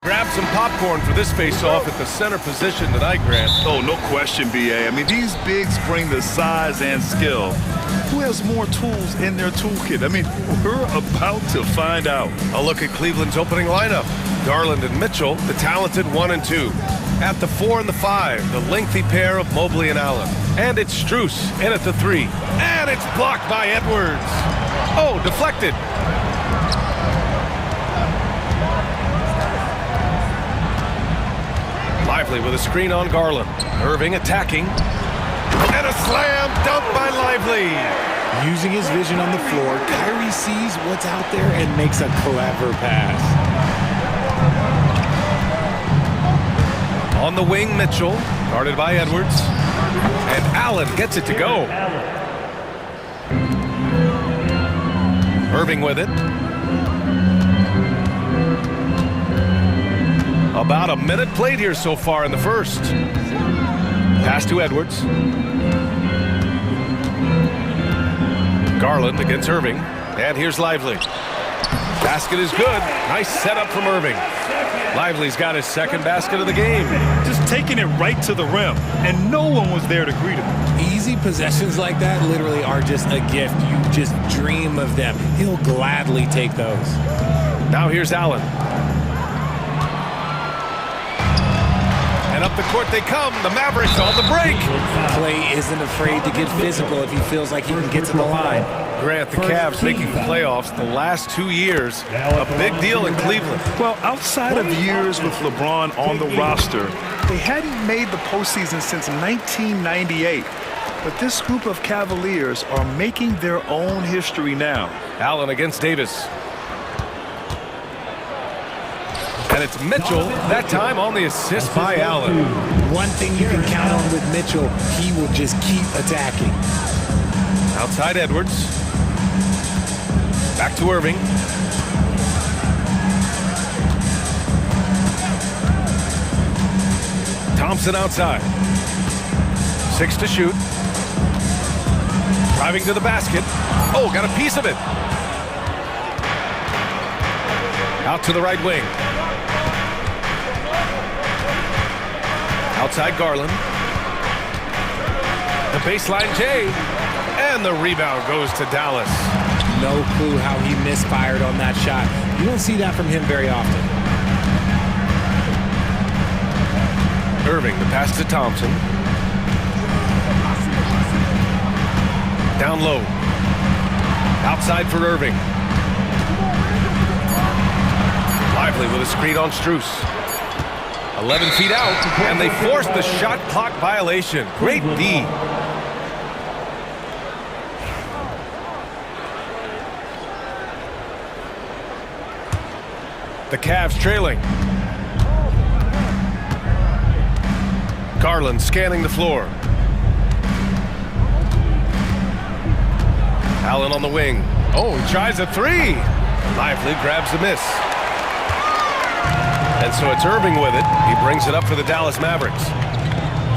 Grab some popcorn for this face-off at the center position tonight, Grant. Oh, no question, B.A. I mean, these bigs bring the size and skill. Who has more tools in their toolkit? I mean, we're about to find out. A look at Cleveland's opening lineup. Garland and Mitchell, the talented 1 and 2. At the 4 and the 5, the lengthy pair of Mobley and Allen. And it's Strus in at the 3. And it's blocked by Edwards. Oh, deflected. Lively with a screen on Garland. Irving attacking. And a slam dunk by Lively. Using his vision on the floor, Kyrie sees what's out there and makes a clever pass. On the wing, Mitchell, guarded by Edwards. And Allen gets it to go. Irving with it. About a minute played here so far in the first. Pass to Edwards. Garland against Irving. And here's Lively. Basket is good. Nice setup from Irving. Lively's got his second basket of the game. Just taking it right to the rim, and no one was there to greet him. Easy possessions like that literally are just a gift. You just dream of them. He'll gladly take those. Now here's Allen. And up the court they come. The Mavericks on the break. Clay isn't afraid to get physical if he feels like he can get to the line. Grant, the Cavs making the playoffs the last 2 years. A big deal in Cleveland. Well, outside of years with LeBron on the roster, they hadn't made the postseason since 1998. But this group of Cavaliers are making their own history now. Allen against Davis. And it's Mitchell, that time on the assist by Allen. One thing you can count on with Mitchell, he will just keep attacking. Outside Edwards. Back to Irving. Thompson outside. 6 to shoot. Driving to the basket. Oh, got a piece of it. Out to the right wing. Outside Garland. The baseline J. And the rebound goes to Dallas. No clue how he misfired on that shot. You don't see that from him very often. Irving, the pass to Thompson. Down low. Outside for Irving. Lively with a screen on Strus. 11 feet out, and they force the shot clock violation. Great D. The Cavs trailing. Garland scanning the floor. Allen on the wing. Oh, he tries a 3. Lively grabs the miss. And so it's Irving with it. He brings it up for the Dallas Mavericks.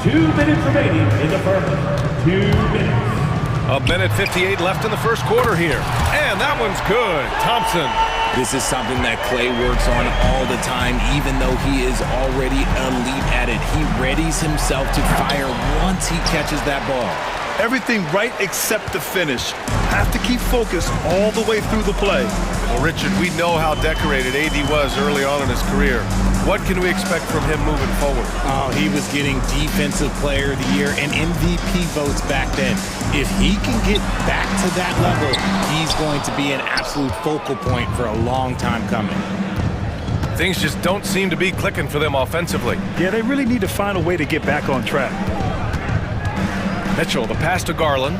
2 minutes remaining in the first. 2 minutes. A minute 58 left in the first quarter here. And that one's good. Thompson. This is something that Clay works on all the time, even though he is already elite at it. He readies himself to fire once he catches that ball. Everything right except the finish. Have to keep focused all the way through the play. Well, Richard, we know how decorated AD was early on in his career. What can we expect from him moving forward? Oh, he was getting Defensive Player of the Year and MVP votes back then. If he can get back to that level, he's going to be an absolute focal point for a long time coming. Things just don't seem to be clicking for them offensively. Yeah, they really need to find a way to get back on track. Mitchell, the pass to Garland.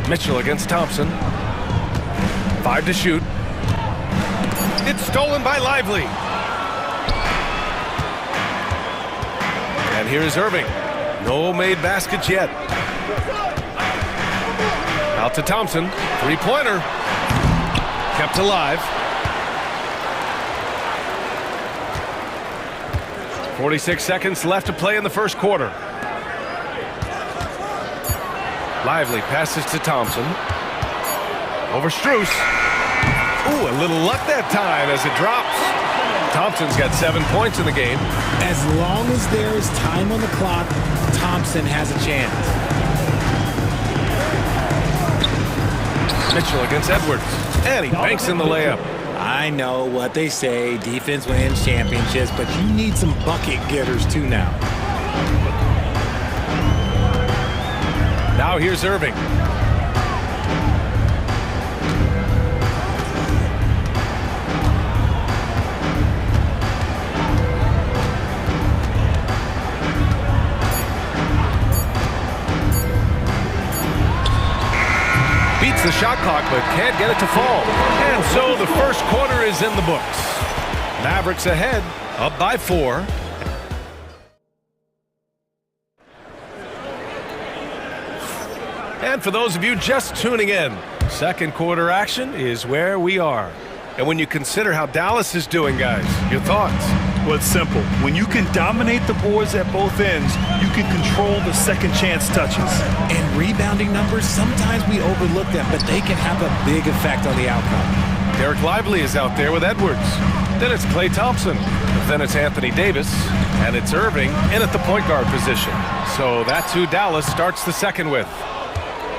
Mitchell against Thompson. 5 to shoot. It's stolen by Lively. And here's Irving. No made baskets yet. Out to Thompson. 3-pointer. Kept alive. 46 seconds left to play in the first quarter. Lively passes to Thompson. Over Strus. Ooh, Ooh, a little luck that time as it drops. Thompson's got 7 points in the game. As long as there is time on the clock, Thompson has a chance. Mitchell against Edwards. And he banks in the layup. I know what they say, defense wins championships, but you need some bucket getters too now. Now here's Irving. Beats the shot clock, but can't get it to fall. And so the first quarter is in the books. Mavericks ahead, up by 4. And for those of you just tuning in, second quarter action is where we are. And when you consider how Dallas is doing, guys, your thoughts? Well, it's simple. When you can dominate the boards at both ends, you can control the second chance touches. And rebounding numbers, sometimes we overlook them, but they can have a big effect on the outcome. Derek Lively is out there with Edwards. Then it's Klay Thompson. Then it's Anthony Davis. And it's Irving in at the point guard position. So that's who Dallas starts the second with.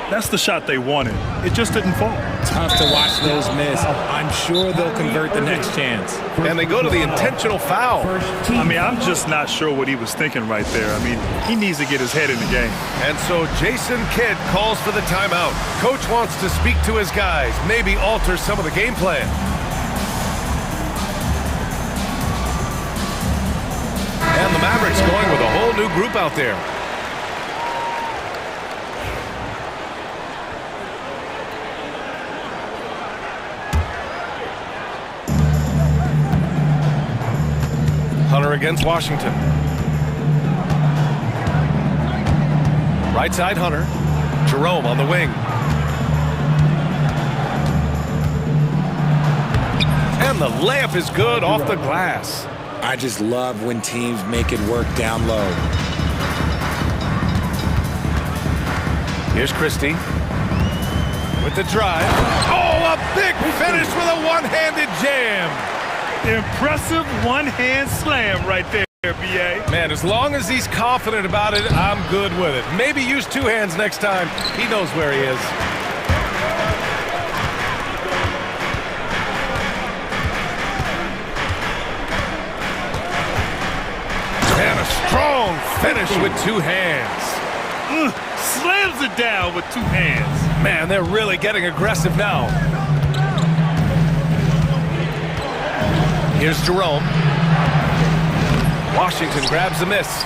That's the shot they wanted. It just didn't fall. Tough to watch those miss. I'm sure they'll convert the next chance. And they go to the intentional foul. I mean, I'm just not sure what he was thinking right there. I mean, he needs to get his head in the game. And so Jason Kidd calls for the timeout. Coach wants to speak to his guys, maybe alter some of the game plan. And the Mavericks going with a whole new group out there. Hunter against Washington. Right side Hunter. Jerome on the wing. And the layup is good off the glass. I just love when teams make it work down low. Here's Christie with the drive. Oh, a big finish with a one-handed jam. Impressive one-hand slam right there, B.A. Man, as long as he's confident about it, I'm good with it. Maybe use two hands next time. He knows where he is. And a strong finish with two hands. Slams it down with two hands. Man, they're really getting aggressive now. Here's Jerome. Washington grabs the miss.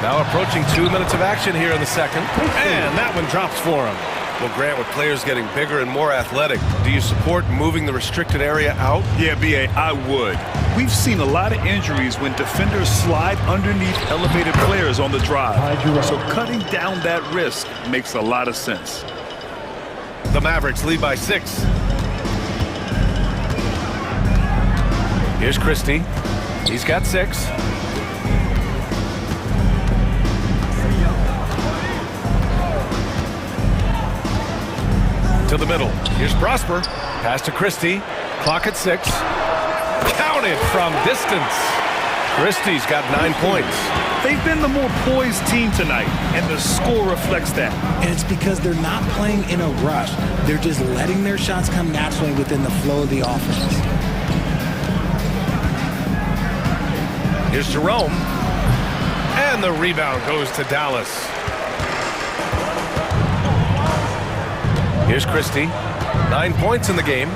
Now approaching 2 minutes of action here in the second. And that one drops for him. Well, Grant, with players getting bigger and more athletic, do you support moving the restricted area out? Yeah, B.A., I would. We've seen a lot of injuries when defenders slide underneath elevated players on the drive. So cutting down that risk makes a lot of sense. The Mavericks lead by 6. Here's Christie. He's got 6. To the middle. Here's Prosper. Pass to Christie. Clock at 6. Counted from distance. Christie's got 9 points. They've been the more poised team tonight, and the score reflects that. And it's because they're not playing in a rush. They're just letting their shots come naturally within the flow of the offense. Here's Jerome. And the rebound goes to Dallas. Here's Christie. 9 points in the game.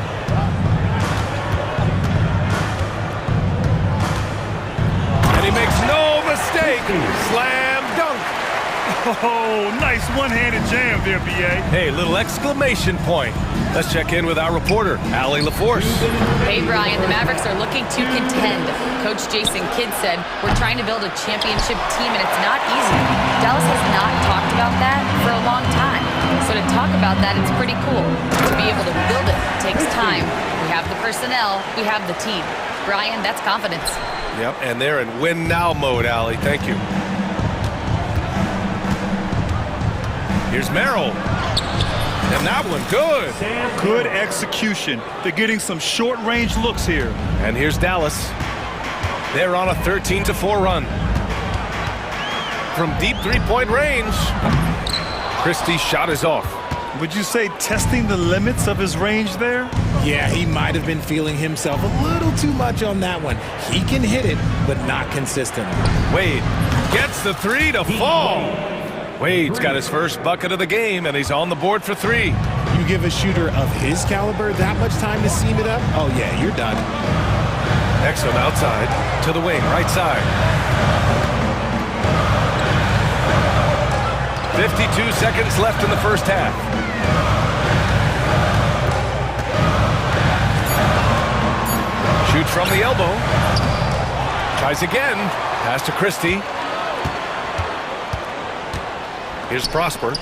And he makes no mistake. Slam dunk. Oh, nice one-handed jam there, B.A. Hey, little exclamation point. Let's check in with our reporter, Allie LaForce. Hey, Brian, the Mavericks are looking to contend. Coach Jason Kidd said, we're trying to build a championship team, and it's not easy. Dallas has not talked about that for a long time. So to talk about that, it's pretty cool. To be able to build it takes time. We have the personnel, we have the team. Brian, that's confidence. Yep, and they're in win-now mode, Allie. Thank you. Here's Merrill. And that one, good. Good execution. They're getting some short-range looks here. And here's Dallas. They're on a 13-4 run. From deep three-point range, Christie's shot is off. Would you say testing the limits of his range there? Yeah, he might have been feeling himself a little too much on that one. He can hit it, but not consistently. Wade gets the three to fall. Wade's got his first bucket of the game, and he's on the board for three. You give a shooter of his caliber that much time to seam it up, oh yeah, you're done. Exum outside to the wing, right side. 52 seconds left in the first half. Shoots from the elbow. Tries again. Pass to Christie. Here's Prosper.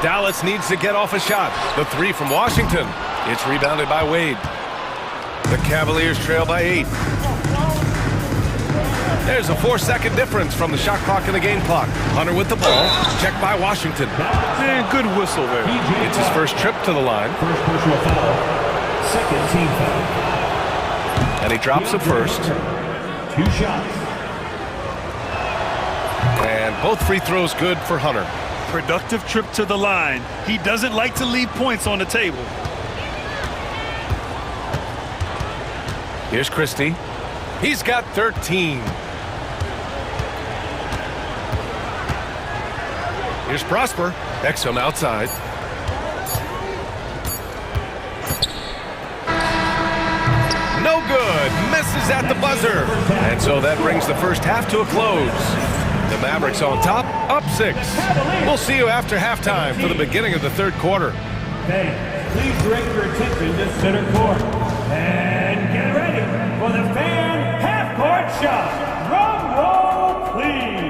Dallas needs to get off a shot. The three from Washington. It's rebounded by Wade. The Cavaliers trail by 8. There's a 4-second difference from the shot clock and the game clock. Hunter with the ball. Checked by Washington. Yeah, good whistle there. It's his first trip to the line. First personal foul. Second team foul. And he drops it first. 2 shots. And both free throws good for Hunter. Productive trip to the line. He doesn't like to leave points on the table. Here's Christie. He's got 13. Here's Prosper. Exum outside. No good. Misses at the buzzer. And so that brings the first half to a close. The Mavericks on top, up 6. We'll see you after halftime for the beginning of the third quarter. Fans, please direct your attention to center court. And get ready for the fan half-court shot. Drum roll, please.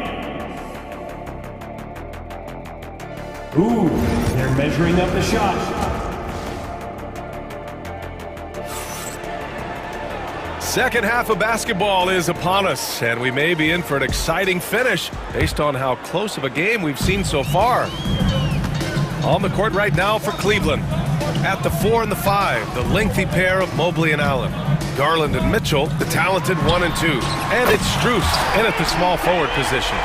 Ooh, they're measuring up the shot. Second half of basketball is upon us, and we may be in for an exciting finish based on how close of a game we've seen so far. On the court right now for Cleveland. At the 4 and the 5, the lengthy pair of Mobley and Allen. Garland and Mitchell, the talented 1 and 2. And it's Strus in at the small forward position.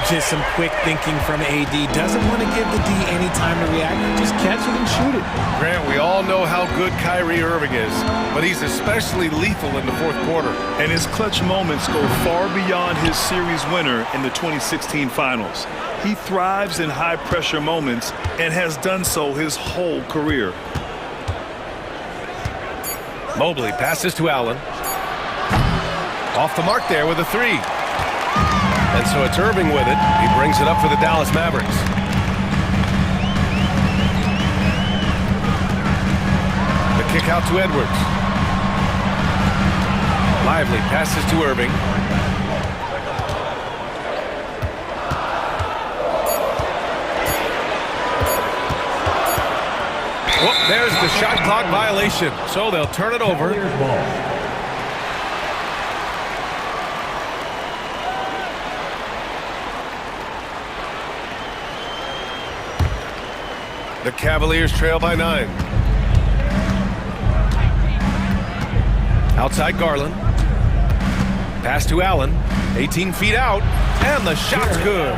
Just some quick thinking from AD. Doesn't want to give the D any time to react. Just catch it and shoot it. Grant, we all know how good Kyrie Irving is, but he's especially lethal in the fourth quarter. And his clutch moments go far beyond his series winner in the 2016 finals. He thrives in high-pressure moments and has done so his whole career. Mobley passes to Allen. Off the mark there with a 3. And so it's Irving with it. He brings it up for the Dallas Mavericks. The kick out to Edwards. Lively passes to Irving. Whoop, there's the shot clock violation. So they'll turn it over. The Cavaliers trail by 9. Outside Garland. Pass to Allen. 18 feet out. And the shot's good.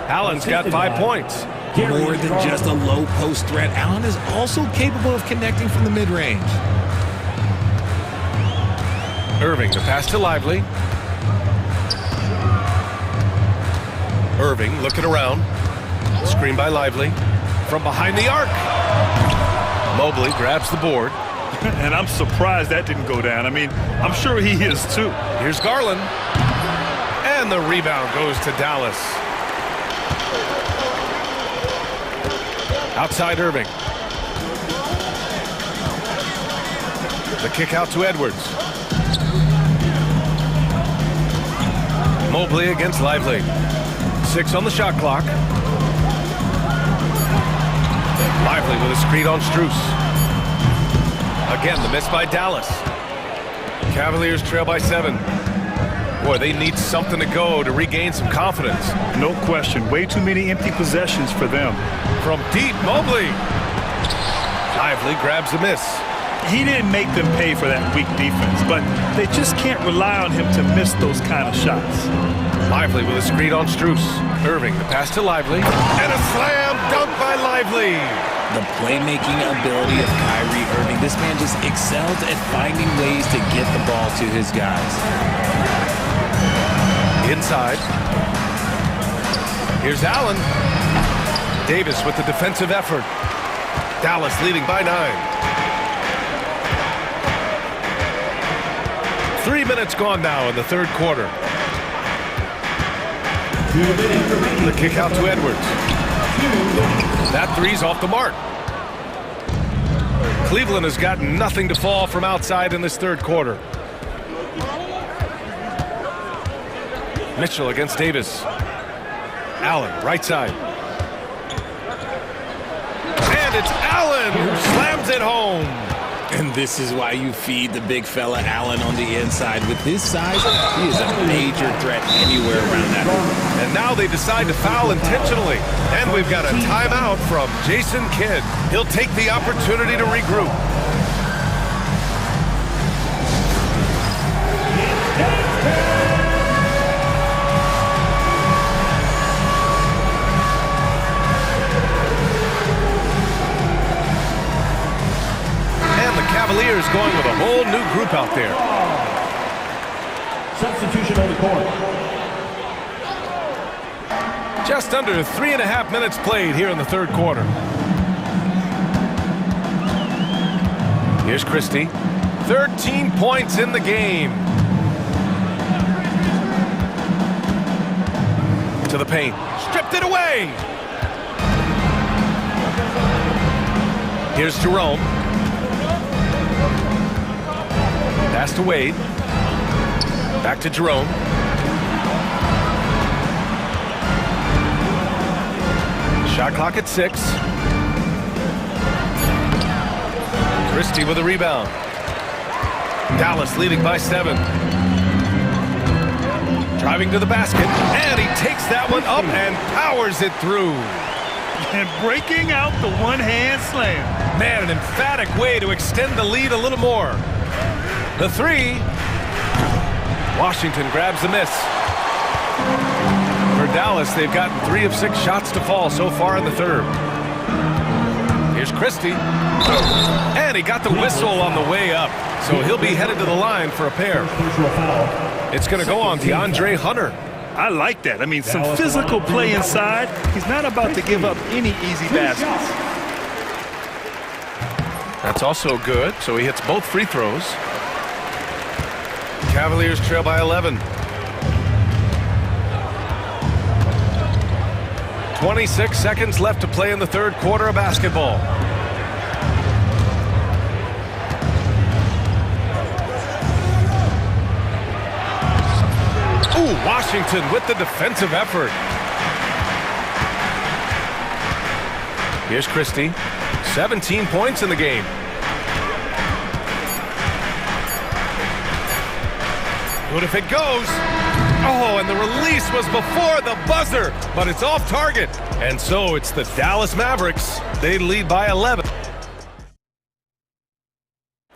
Allen's got 5 points. More than just a low post threat, Allen is also capable of connecting from the mid-range. Irving, the pass to Lively. Irving looking around. Screen by Lively. From behind the arc. Mobley grabs the board. And I'm surprised that didn't go down. I mean, I'm sure he is too. Here's Garland. And the rebound goes to Dallas. Outside Irving. The kick out to Edwards. Mobley against Lively. 6 on the shot clock. Lively with a screen on Strus. Again, the miss by Dallas. Cavaliers trail by 7. Boy, they need something to go to regain some confidence. No question. Way too many empty possessions for them. From deep, Mobley. Lively grabs a miss. He didn't make them pay for that weak defense, but they just can't rely on him to miss those kind of shots. Lively with a screen on Strus. Irving, the pass to Lively. And a slam dunk by Lively. The playmaking ability of Kyrie Irving. This man just excels at finding ways to get the ball to his guys. Inside. Here's Allen. Davis with the defensive effort. Dallas leading by 9. 3 minutes gone now in the third quarter. The kick out to Edwards. That three's off the mark. Cleveland has got nothing to fall from outside in this third quarter. Mitchell against Davis. Allen, right side. And it's Allen who slams it home. And this is why you feed the big fella Allen on the inside. With his size, he is a major threat anywhere around that hoop. And now they decide to foul intentionally. And we've got a timeout from Jason Kidd. He'll take the opportunity to regroup. Cavaliers going with a whole new group out there. Substitution on the court. Just under 3.5 minutes played here in the third quarter. Here's Christie. 13 points in the game. To the paint. Stripped it away. Here's Jerome. Pass to Wade. Back to Jerome. Shot clock at 6. Christie with a rebound. Dallas leading by 7. Driving to the basket. And he takes that one up and powers it through. And breaking out the one-hand slam. Man, an emphatic way to extend the lead a little more. The three. Washington grabs the miss. For Dallas, they've gotten 3 of 6 shots to fall so far in the third. Here's Christie. And he got the whistle on the way up. So he'll be headed to the line for a pair. It's going to go on DeAndre Hunter. I like that. I mean, some physical play inside. He's not about to give up any easy baskets. That's also good. So he hits both free throws. Cavaliers trail by 11. 26 seconds left to play in the third quarter of basketball. Ooh, Washington with the defensive effort. Here's Christie. 17 points in the game. What if it goes? Oh, and the release was before the buzzer, but it's off target. And so it's the Dallas Mavericks. They lead by 11.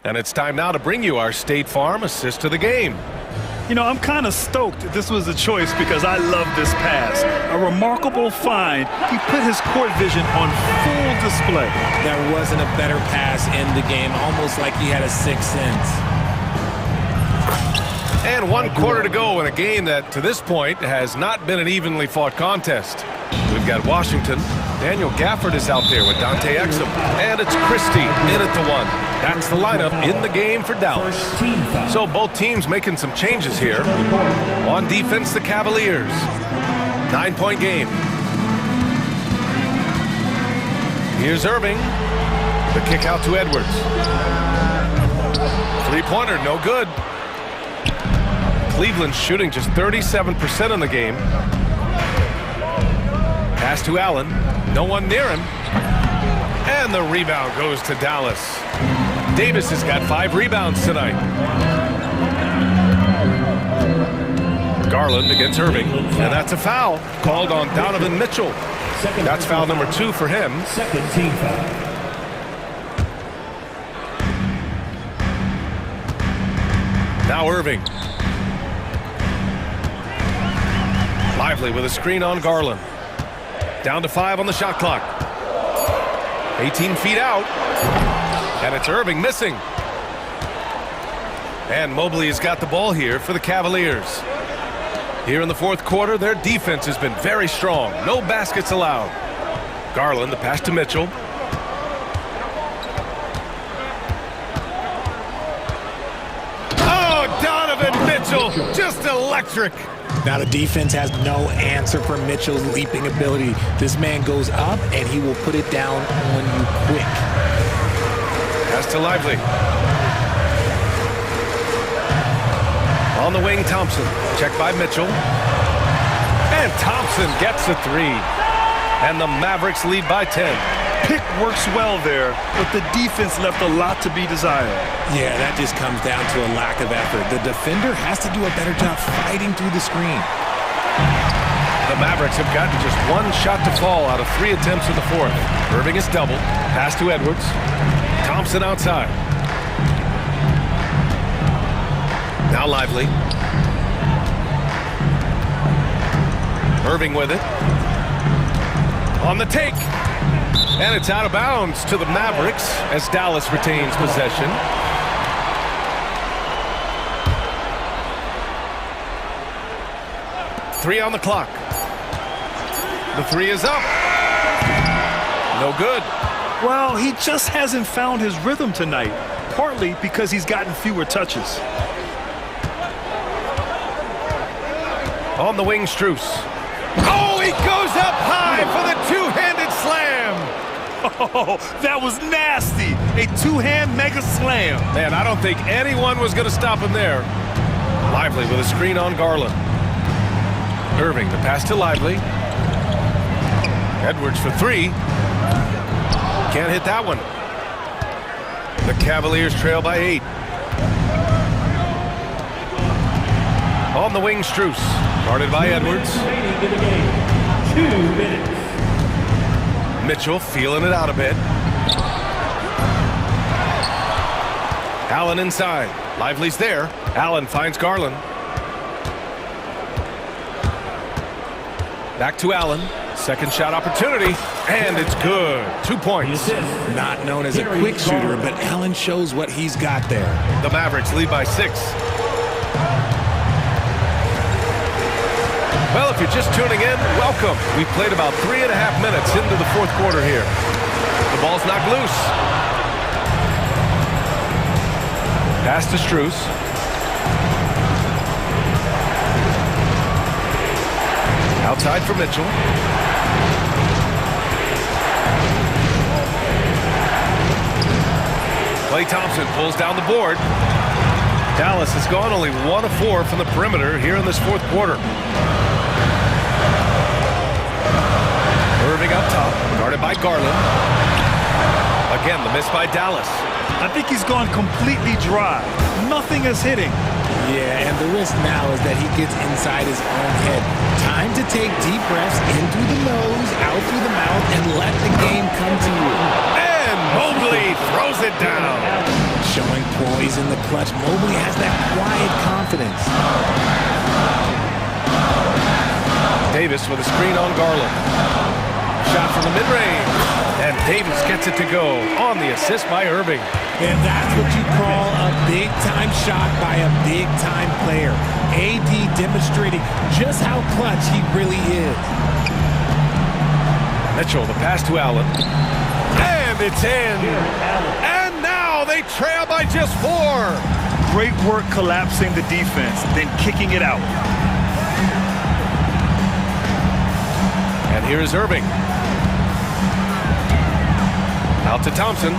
And it's time now to bring you our State Farm assist to the game. You know, I'm kind of stoked this was a choice because I love this pass. A remarkable find. He put his court vision on full display. There wasn't a better pass in the game, almost like he had a sixth sense. And 1 quarter to go in a game that, to this point, has not been an evenly fought contest. We've got Washington. Daniel Gafford is out there with Dante Exum. And it's Christie in at the 1. That's the lineup in the game for Dallas. So both teams making some changes here. On defense, the Cavaliers. 9-point game. Here's Irving. The kick out to Edwards. 3-pointer, no good. Cleveland shooting just 37% in the game. Pass to Allen. No one near him. And the rebound goes to Dallas. Davis has got 5 rebounds tonight. Garland against Irving, and that's a foul called on Donovan Mitchell. That's foul number 2 for him. Second team foul. Now Irving. Lively with a screen on Garland. Down to 5 on the shot clock. 18 feet out. And it's Irving missing. And Mobley has got the ball here for the Cavaliers. Here in the fourth quarter, their defense has been very strong. No baskets allowed. Garland, the pass to Mitchell. Oh, Donovan Mitchell, just electric. Now the defense has no answer for Mitchell's leaping ability. This man goes up and he will put it down on you quick. Pass to Lively. On the wing, Thompson. Checked by Mitchell. And Thompson gets a 3. And the Mavericks lead by 10. Pick works well there, but the defense left a lot to be desired. Yeah, that just comes down to a lack of effort. The defender has to do a better job fighting through the screen. The Mavericks have gotten just 1 shot to fall out of 3 attempts in the fourth. Irving is doubled. Pass to Edwards. Thompson outside. Now Lively. Irving with it. On the take. And it's out of bounds to the Mavericks as Dallas retains possession. Three on the clock. The 3 is up. No good. Well, he just hasn't found his rhythm tonight, partly because he's gotten fewer touches. On the wing, Strus. Oh, he goes up high for the two-handed slam. Oh, that was nasty. A two-hand mega slam. Man, I don't think anyone was going to stop him there. Lively with a screen on Garland. Irving, the pass to Lively. Edwards for 3. Can't hit that one. The Cavaliers trail by 8. On the wing, Strus. Guarded by Edwards. 2 minutes. Mitchell feeling it out a bit. Allen inside. Lively's there. Allen finds Garland. Back to Allen. Second shot opportunity. And it's good. 2 points. Not known as a quick shooter, but Allen shows what he's got there. The Mavericks lead by 6. Well, if you're just tuning in, welcome. We've played about 3.5 minutes into the fourth quarter here. The ball's knocked loose. Pass to Strus. Outside for Mitchell. Klay Thompson pulls down the board. Dallas has gone only 1 of 4 from the perimeter here in this fourth quarter. Irving up top, guarded by Garland. Again, the miss by Dallas. I think he's gone completely dry. Nothing is hitting. Yeah, and the risk now is that he gets inside his own head. Time to take deep breaths in through the nose, out through the mouth, and let the game come to you. And Mobley throws it down. Showing poise in the clutch, Mobley has that quiet confidence. Davis with a screen on Garland. Shot from the mid-range. And Davis gets it to go on the assist by Irving. And that's what you call a big-time shot by a big-time player. AD demonstrating just how clutch he really is. Mitchell, the pass to Allen. And it's in. And now they trail by just 4. Great work collapsing the defense, then kicking it out. And here's Irving. Out to Thompson.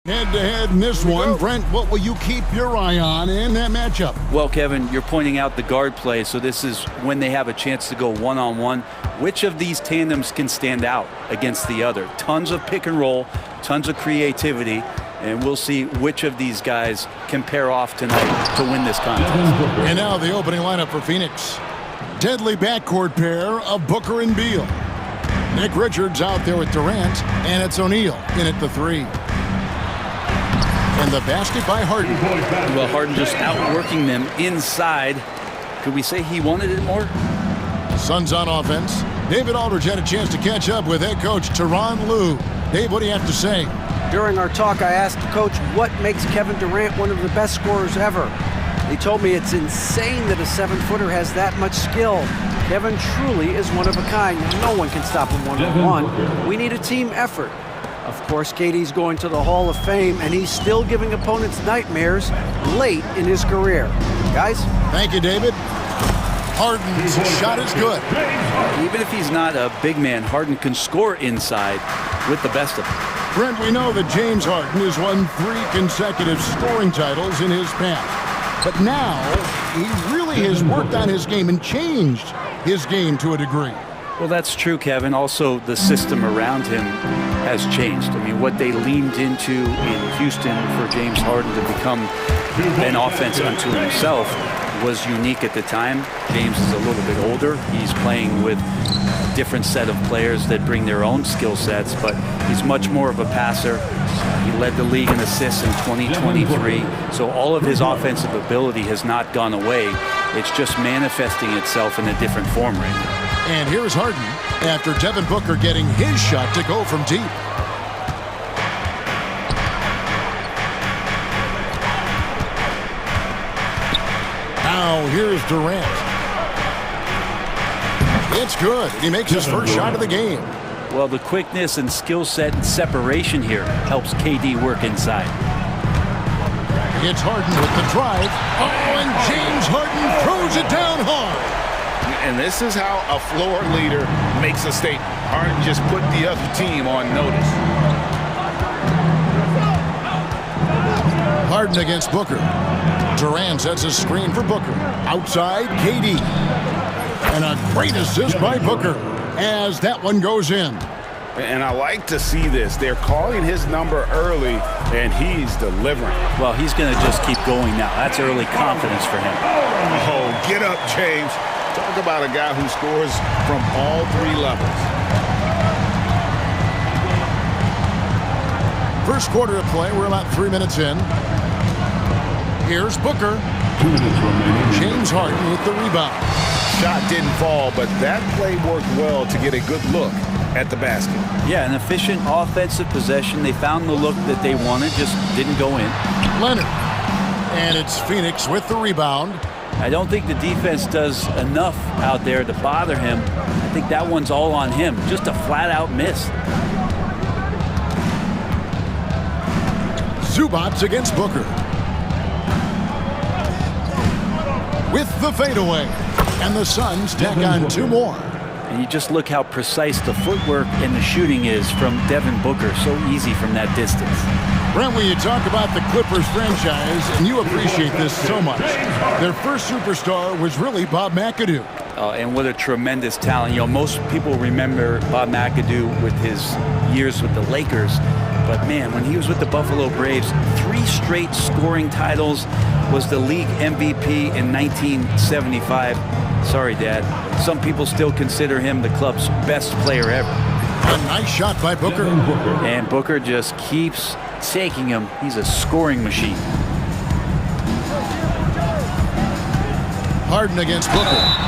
Head-to-head in this one. Brent, what will you keep your eye on in that matchup? Well, Kevin, you're pointing out the guard play, so this is when they have a chance to go one-on-one. Which of these tandems can stand out against the other? Tons of pick and roll, tons of creativity, and we'll see which of these guys can pair off tonight to win this contest. And now the opening lineup for Phoenix. Deadly backcourt pair of Booker and Beal. Nick Richards out there with Durant, and it's O'Neal in at the 3. And the basket by Harden. Well, Harden just outworking them inside. Could we say he wanted it more? Suns on offense. David Aldridge had a chance to catch up with head coach Tyronn Lue. Dave, what do you have to say? During our talk, I asked the coach what makes Kevin Durant one of the best scorers ever. He told me it's insane that a 7-footer has that much skill. Kevin truly is one of a kind. No one can stop him one-on-one. We need a team effort. Of course, KD's going to the Hall of Fame, and he's still giving opponents nightmares late in his career. Guys? Thank you, David. Harden's shot is good. Even if he's not a big man, Harden can score inside with the best of them. Brent, we know that James Harden has won 3 consecutive scoring titles in his past. But now, he really has worked on his game and changed his game to a degree. Well, that's true, Kevin. Also, the system around him has changed. I mean, what they leaned into in Houston for James Harden to become an offense unto himself was unique at the time. James is a little bit older. He's playing with a different set of players that bring their own skill sets, but he's much more of a passer. He led the league in assists in 2023, so all of his offensive ability has not gone away. It's just manifesting itself in a different form right now. And here's Harden after Devin Booker getting his shot to go from deep. Now here's Durant. It's good. He makes his first shot of the game. Well, the quickness and skill set and separation here helps KD work inside. It's Harden with the drive. Oh, and James Harden throws it down hard. And this is how a floor leader makes a statement. Harden just put the other team on notice. Harden against Booker. Durant sets a screen for Booker. Outside, KD. And a great assist by Booker as that one goes in. And I like to see this. They're calling his number early, and he's delivering. Well, he's going to just keep going now. That's early confidence for him. Oh, get up, James. Talk about a guy who scores from all 3 levels. First quarter of play, we're about 3 minutes in. Here's Booker. James Harden with the rebound. Shot didn't fall, but that play worked well to get a good look at the basket. Yeah, an efficient offensive possession. They found the look that they wanted, just didn't go in. Leonard. And it's Phoenix with the rebound. I don't think the defense does enough out there to bother him. I think that one's all on him. Just a flat-out miss. Zubats against Booker. With the fadeaway. And the Suns tack on 2 more. And you just look how precise the footwork and the shooting is from Devin Booker. So easy from that distance. Brent, when you talk about the Clippers franchise, and you appreciate this so much, their first superstar was really Bob McAdoo. And what a tremendous talent. You know, most people remember Bob McAdoo with his years with the Lakers. But man, when he was with the Buffalo Braves, 3 straight scoring titles, was the league MVP in 1975. Sorry, Dad. Some people still consider him the club's best player ever. A nice shot by Booker. And Booker just keeps taking him. He's a scoring machine. Harden against Booker.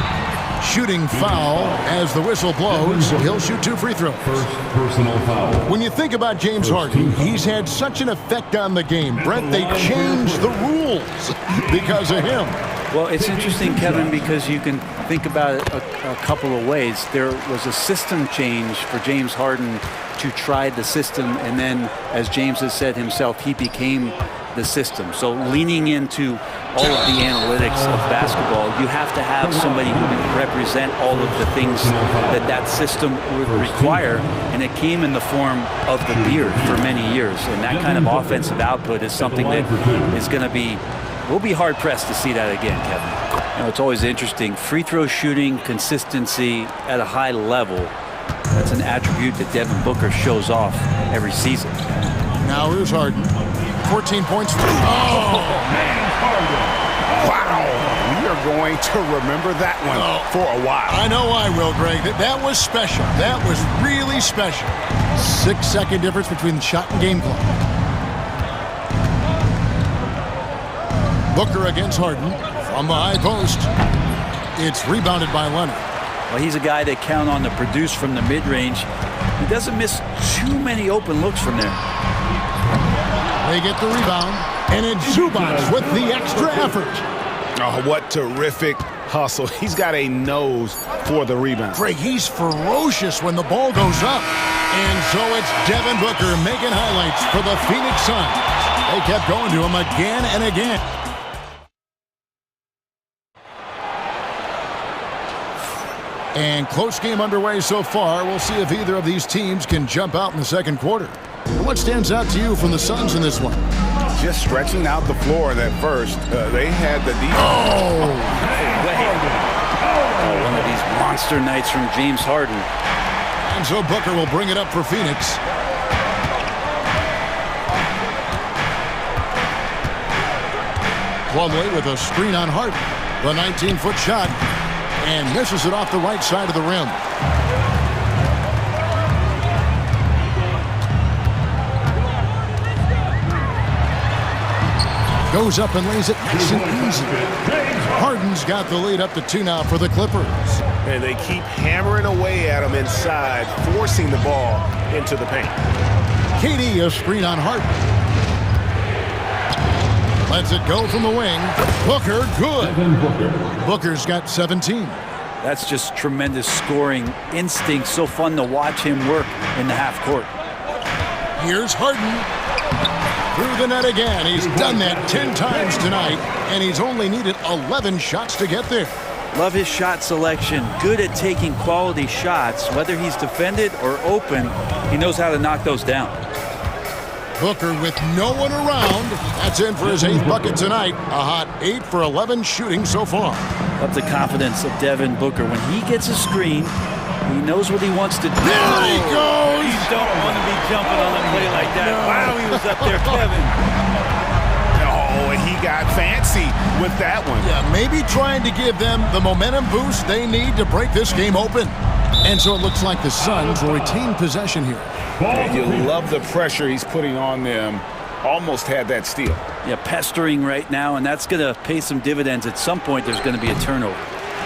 Shooting foul as the whistle blows. He'll shoot 2 free throws. First personal foul. When you think about James Harden, he's had such an effect on the game. Brent, they changed the rules because of him. Well, it's interesting, Kevin, because you can think about it a couple of ways. There was a system change for James Harden to try the system, and then, as James has said himself, he became the system. So leaning into all of the analytics of basketball, you have to have somebody who can represent all of the things that system would require, and it came in the form of the beard for many years. And that kind of offensive output is something that is going to be, we'll be hard-pressed to see that again, Kevin. You know, it's always interesting. Free throw shooting, consistency at a high level, that's an attribute that Devin Booker shows off every season. Now here's Harden. 14 points. Oh, man. Wow. We are going to remember that one for a while. I know I will, Greg. That was special. That was really special. 6-second difference between the shot and game clock. Booker against Harden from the high post. It's rebounded by Leonard. Well, he's a guy that count on to produce from the mid-range. He doesn't miss too many open looks from there. They get the rebound, and it's Zubac with the extra effort. Oh, what terrific hustle. He's got a nose for the rebound. Greg, he's ferocious when the ball goes up. And so it's Devin Booker making highlights for the Phoenix Suns. They kept going to him again and again. And close game underway so far. We'll see if either of these teams can jump out in the second quarter. What stands out to you from the Suns in this one? Just stretching out the floor at first. They had the defense. Oh, one of these monster nights from James Harden. And so Booker will bring it up for Phoenix. Plumlee with a screen on Harden. The 19-foot shot. And misses it off the right side of the rim. Goes up and lays it nice and easy. Harden's got the lead up to 2 now for the Clippers. And they keep hammering away at him inside, forcing the ball into the paint. KD, a screen on Harden. Lets it go from the wing. Booker, good. Booker's got 17. That's just tremendous scoring instinct. So fun to watch him work in the half court. Here's Harden. Through the net again. He's done that 10 times tonight, and he's only needed 11 shots to get there. Love his shot selection. Good at taking quality shots. Whether he's defended or open, he knows how to knock those down. Booker with no one around. That's in for his 8th bucket tonight. A hot 8 for 11 shooting so far. Love the confidence of Devin Booker. When he gets a screen, he knows what he wants to do. There he goes! You don't want to be jumping on a play like that. No. Wow, he was up there, Kevin. Oh, and he got fancy with that one. Yeah, maybe trying to give them the momentum boost they need to break this game open. And so it looks like the Suns will retain possession here. And you love the pressure he's putting on them. Almost had that steal. Yeah, pestering right now, and that's going to pay some dividends. At some point, there's going to be a turnover.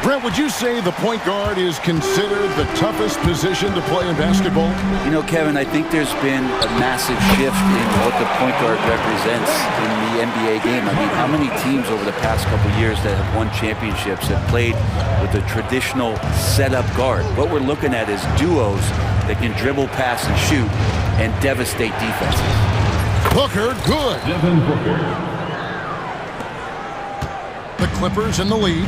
Brent, would you say the point guard is considered the toughest position to play in basketball? You know, Kevin, I think there's been a massive shift in what the point guard represents in the NBA game. I mean, how many teams over the past couple of years that have won championships have played with a traditional setup guard? What we're looking at is duos that can dribble, pass, and shoot and devastate defenses. Booker, good. Devin Booker. The Clippers in the lead.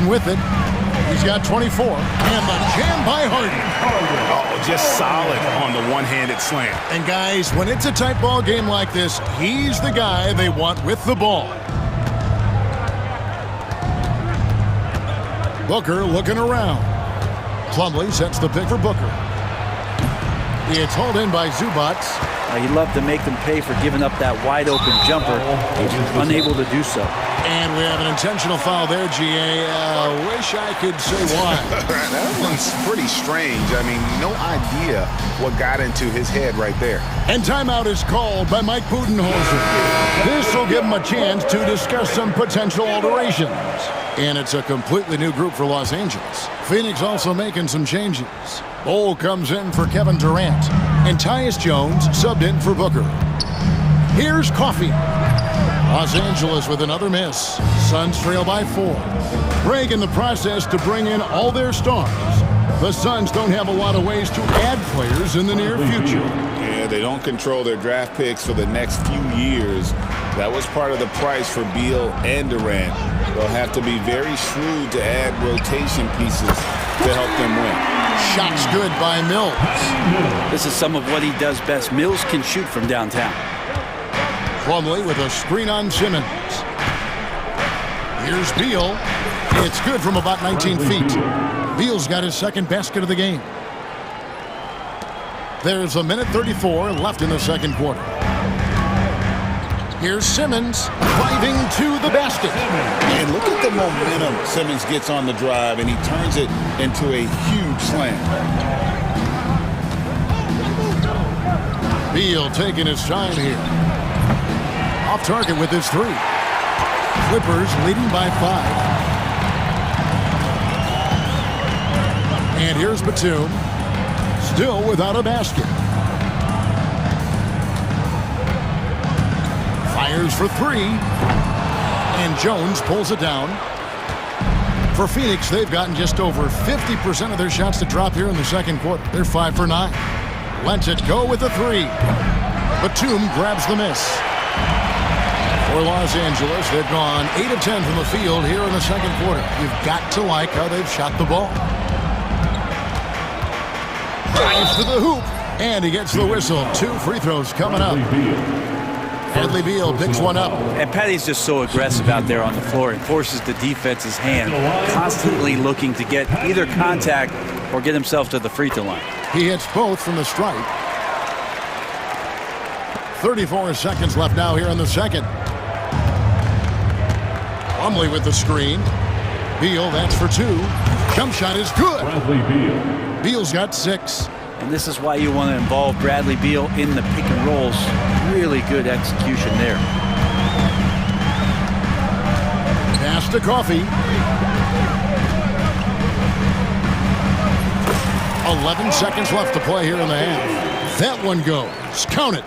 With it, he's got 24, and the jam by Harden. Oh, just solid on the one-handed slam. And guys, when it's a tight ball game like this, he's the guy they want with the ball. Booker looking around. Plumlee sets the pick for Booker. It's hauled in by Zubac. He'd love to make them pay for giving up that wide-open jumper. He's unable to do so. And we have an intentional foul there, GA. Wish I could say why. That one's pretty strange. I mean, no idea what got into his head right there. And timeout is called by Mike Budenholzer. This will give him a chance to discuss some potential alterations. And it's a completely new group for Los Angeles. Phoenix also making some changes. Bol comes in for Kevin Durant. And Tyus Jones subbed in for Booker. Here's Coffey. Los Angeles with another miss. Suns trail by 4. Greg in the process to bring in all their stars. The Suns don't have a lot of ways to add players in the near future. Yeah, They don't control their draft picks for the next few years. That was part of the price for Beal and Durant. They'll have to be very shrewd to add rotation pieces to help them win. Shots good by Mills. This is some of what he does best. Mills can shoot from downtown. Plumlee with a screen on Simmons. Here's Beal. It's good from about 19 feet. Beal's got his second basket of the game. There's a minute 34 left in the second quarter. Here's Simmons driving to the basket. And look at the momentum Simmons gets on the drive, and he turns it into a huge slam. Beal taking his time here. Off target with his three. Clippers leading by 5. And here's Batum, still without a basket. Fires for 3, and Jones pulls it down. For Phoenix, they've gotten just over 50% of their shots to drop here in the second quarter. They're 5 for 9. Lets it go with the 3. Batum grabs the miss. For Los Angeles, they've gone 8 of 10 from the field here in the second quarter. You've got to like how they've shot the ball. Drives to the hoop, and he gets the whistle. 2 free throws coming up. Bradley Beal picks one up. And Patty's just so aggressive out there on the floor and forces the defense's hand, constantly looking to get either contact or get himself to the free throw line. He hits both from the stripe. 34 seconds left now here in the second. Plumlee with the screen. Beal, that's for 2. Jump shot is good. Bradley Beal. Beal's got 6. And this is why you want to involve Bradley Beal in the pick and rolls. Really good execution there. Pass to Coffee. 11 seconds left to play here in the half. That one goes. Count it.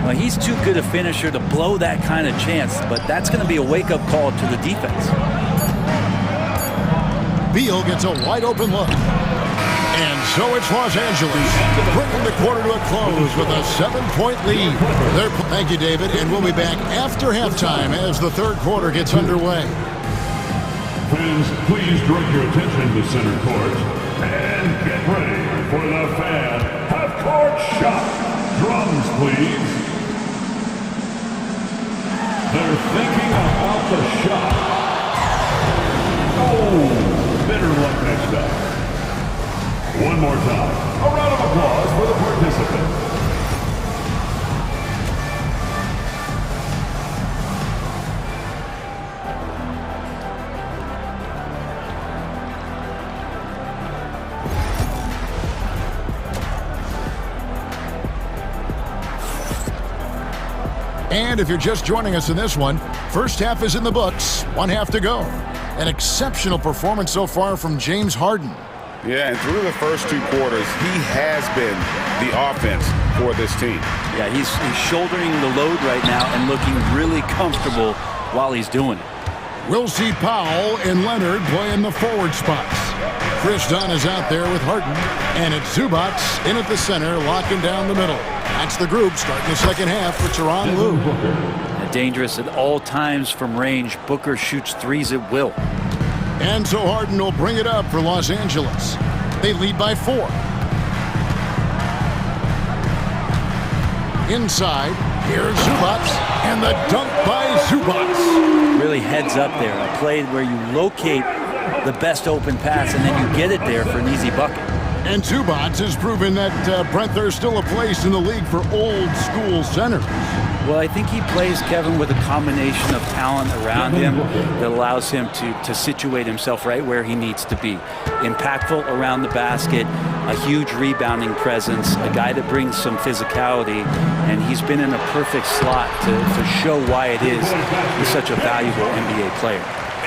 Well, he's too good a finisher to blow that kind of chance, but that's going to be a wake-up call to the defense. Beal gets a wide-open look. And so it's Los Angeles, bringing the quarter to a close with a 7-point lead. Thank you, David, and we'll be back after halftime as the third quarter gets underway. Fans, please direct your attention to center court and get ready for the fan half-court shot. Drums, please. They're thinking about the shot. Oh, better luck next time. One more time. A round of applause for the participants. And if you're just joining us in this one, first half is in the books, 1 half to go. An exceptional performance so far from James Harden. Yeah, and through the first 2 quarters, he has been the offense for this team. Yeah, he's shouldering the load right now and looking really comfortable while he's doing it. We'll see Powell and Leonard play in the forward spots. Chris Dunn is out there with Harden, and it's Zubac in at the center, locking down the middle. That's the group starting the second half for Tyronn Lue. Dangerous at all times from range. Booker shoots threes at will. And so Harden will bring it up for Los Angeles. They lead by 4. Inside, here's Zubac, and the dunk by Zubac. Really heads up there. A play where you locate the best open pass and then you get it there for an easy bucket. And Zubac has proven that, Brent, there's still a place in the league for old-school centers. Well, I think he plays, Kevin, with a combination of talent around him that allows him to situate himself right where he needs to be. Impactful around the basket, a huge rebounding presence, a guy that brings some physicality, and he's been in a perfect slot to show why it is he's such a valuable NBA player.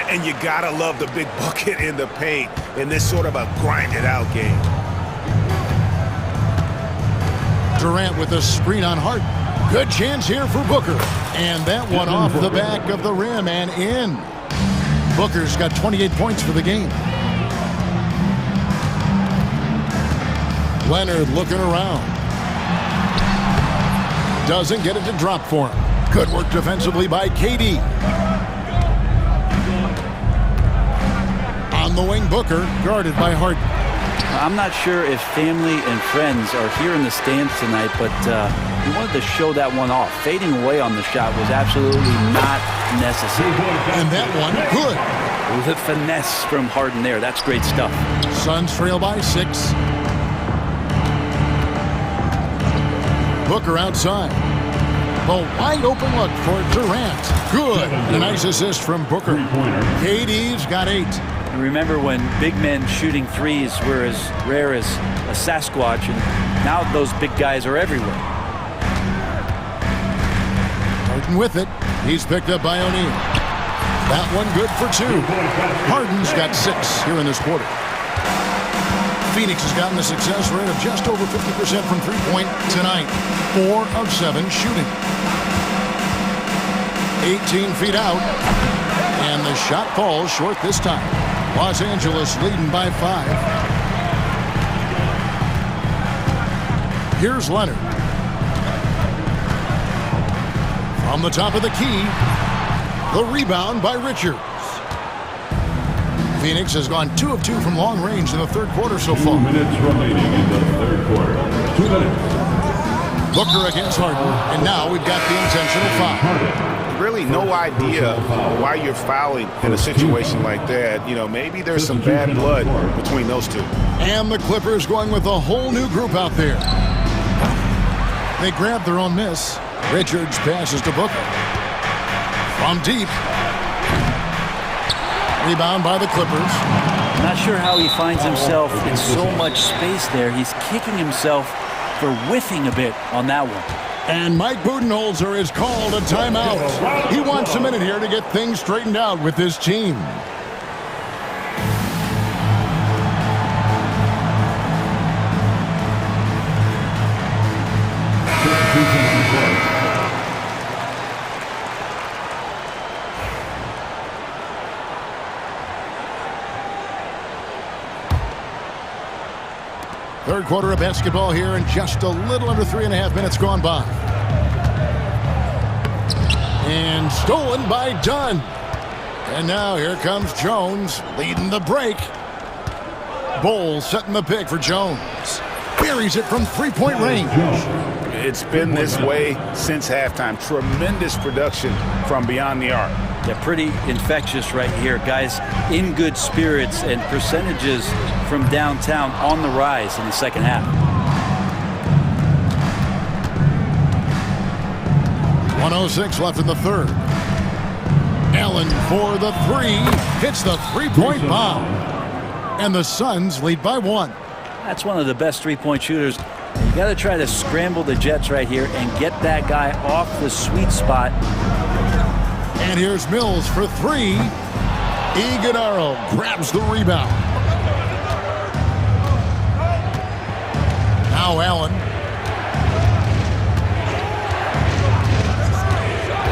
And you gotta love the big bucket in the paint in this sort of a grinded-out game. Durant with a screen on Harden. Good chance here for Booker. And that one off the back of the rim and in. Booker's got 28 points for the game. Leonard looking around. Doesn't get it to drop for him. Good work defensively by KD. On the wing, Booker, guarded by Harden. I'm not sure if family and friends are here in the stands tonight, but he wanted to show that one off. Fading away on the shot was absolutely not necessary. And that one, good. The finesse from Harden there. That's great stuff. Suns trail by 6. Booker outside. The wide open look for Durant. Good. A nice assist from Booker. KD's got 8. And remember when big men shooting threes were as rare as a Sasquatch, and now those big guys are everywhere. Harden with it. He's picked up by O'Neal. That one good for 2. Harden's got 6 here in this quarter. Phoenix has gotten a success rate of just over 50% from three-point tonight. 4 of 7 shooting. 18 feet out. And the shot falls short this time. Los Angeles leading by 5. Here's Leonard. From the top of the key. The rebound by Richards. Phoenix has gone 2 of 2 from long range in the third quarter so far. 2 minutes remaining in the third quarter. 2 minutes. Booker against Harden, and now we've got the intentional foul. Really no idea why you're fouling in a situation like that. You know, maybe there's some bad blood between those two. And the Clippers going with a whole new group out there. They grab their own miss. Richards passes to Booker. From deep. Rebound by the Clippers. Not sure how he finds himself in so much space there. He's kicking himself for whiffing a bit on that one. And Mike Budenholzer is called a timeout. He wants a minute here to get things straightened out with his team. Third quarter of basketball here, and just a little under 3.5 minutes gone by. And stolen by Dunn. And now here comes Jones leading the break. Bowles setting the pick for Jones. Buries it from three-point range. It's been this way since halftime. Tremendous production from beyond the arc. Yeah, pretty infectious right here. Guys in good spirits, and percentages from downtown on the rise in the second half. 1:06 left in the third. Allen for the 3. Hits the three-point bomb. And the Suns lead by 1. That's one of the best three-point shooters. You got to try to scramble the Jets right here and get that guy off the sweet spot. And here's Mills for 3. Iguodala grabs the rebound. Now Allen.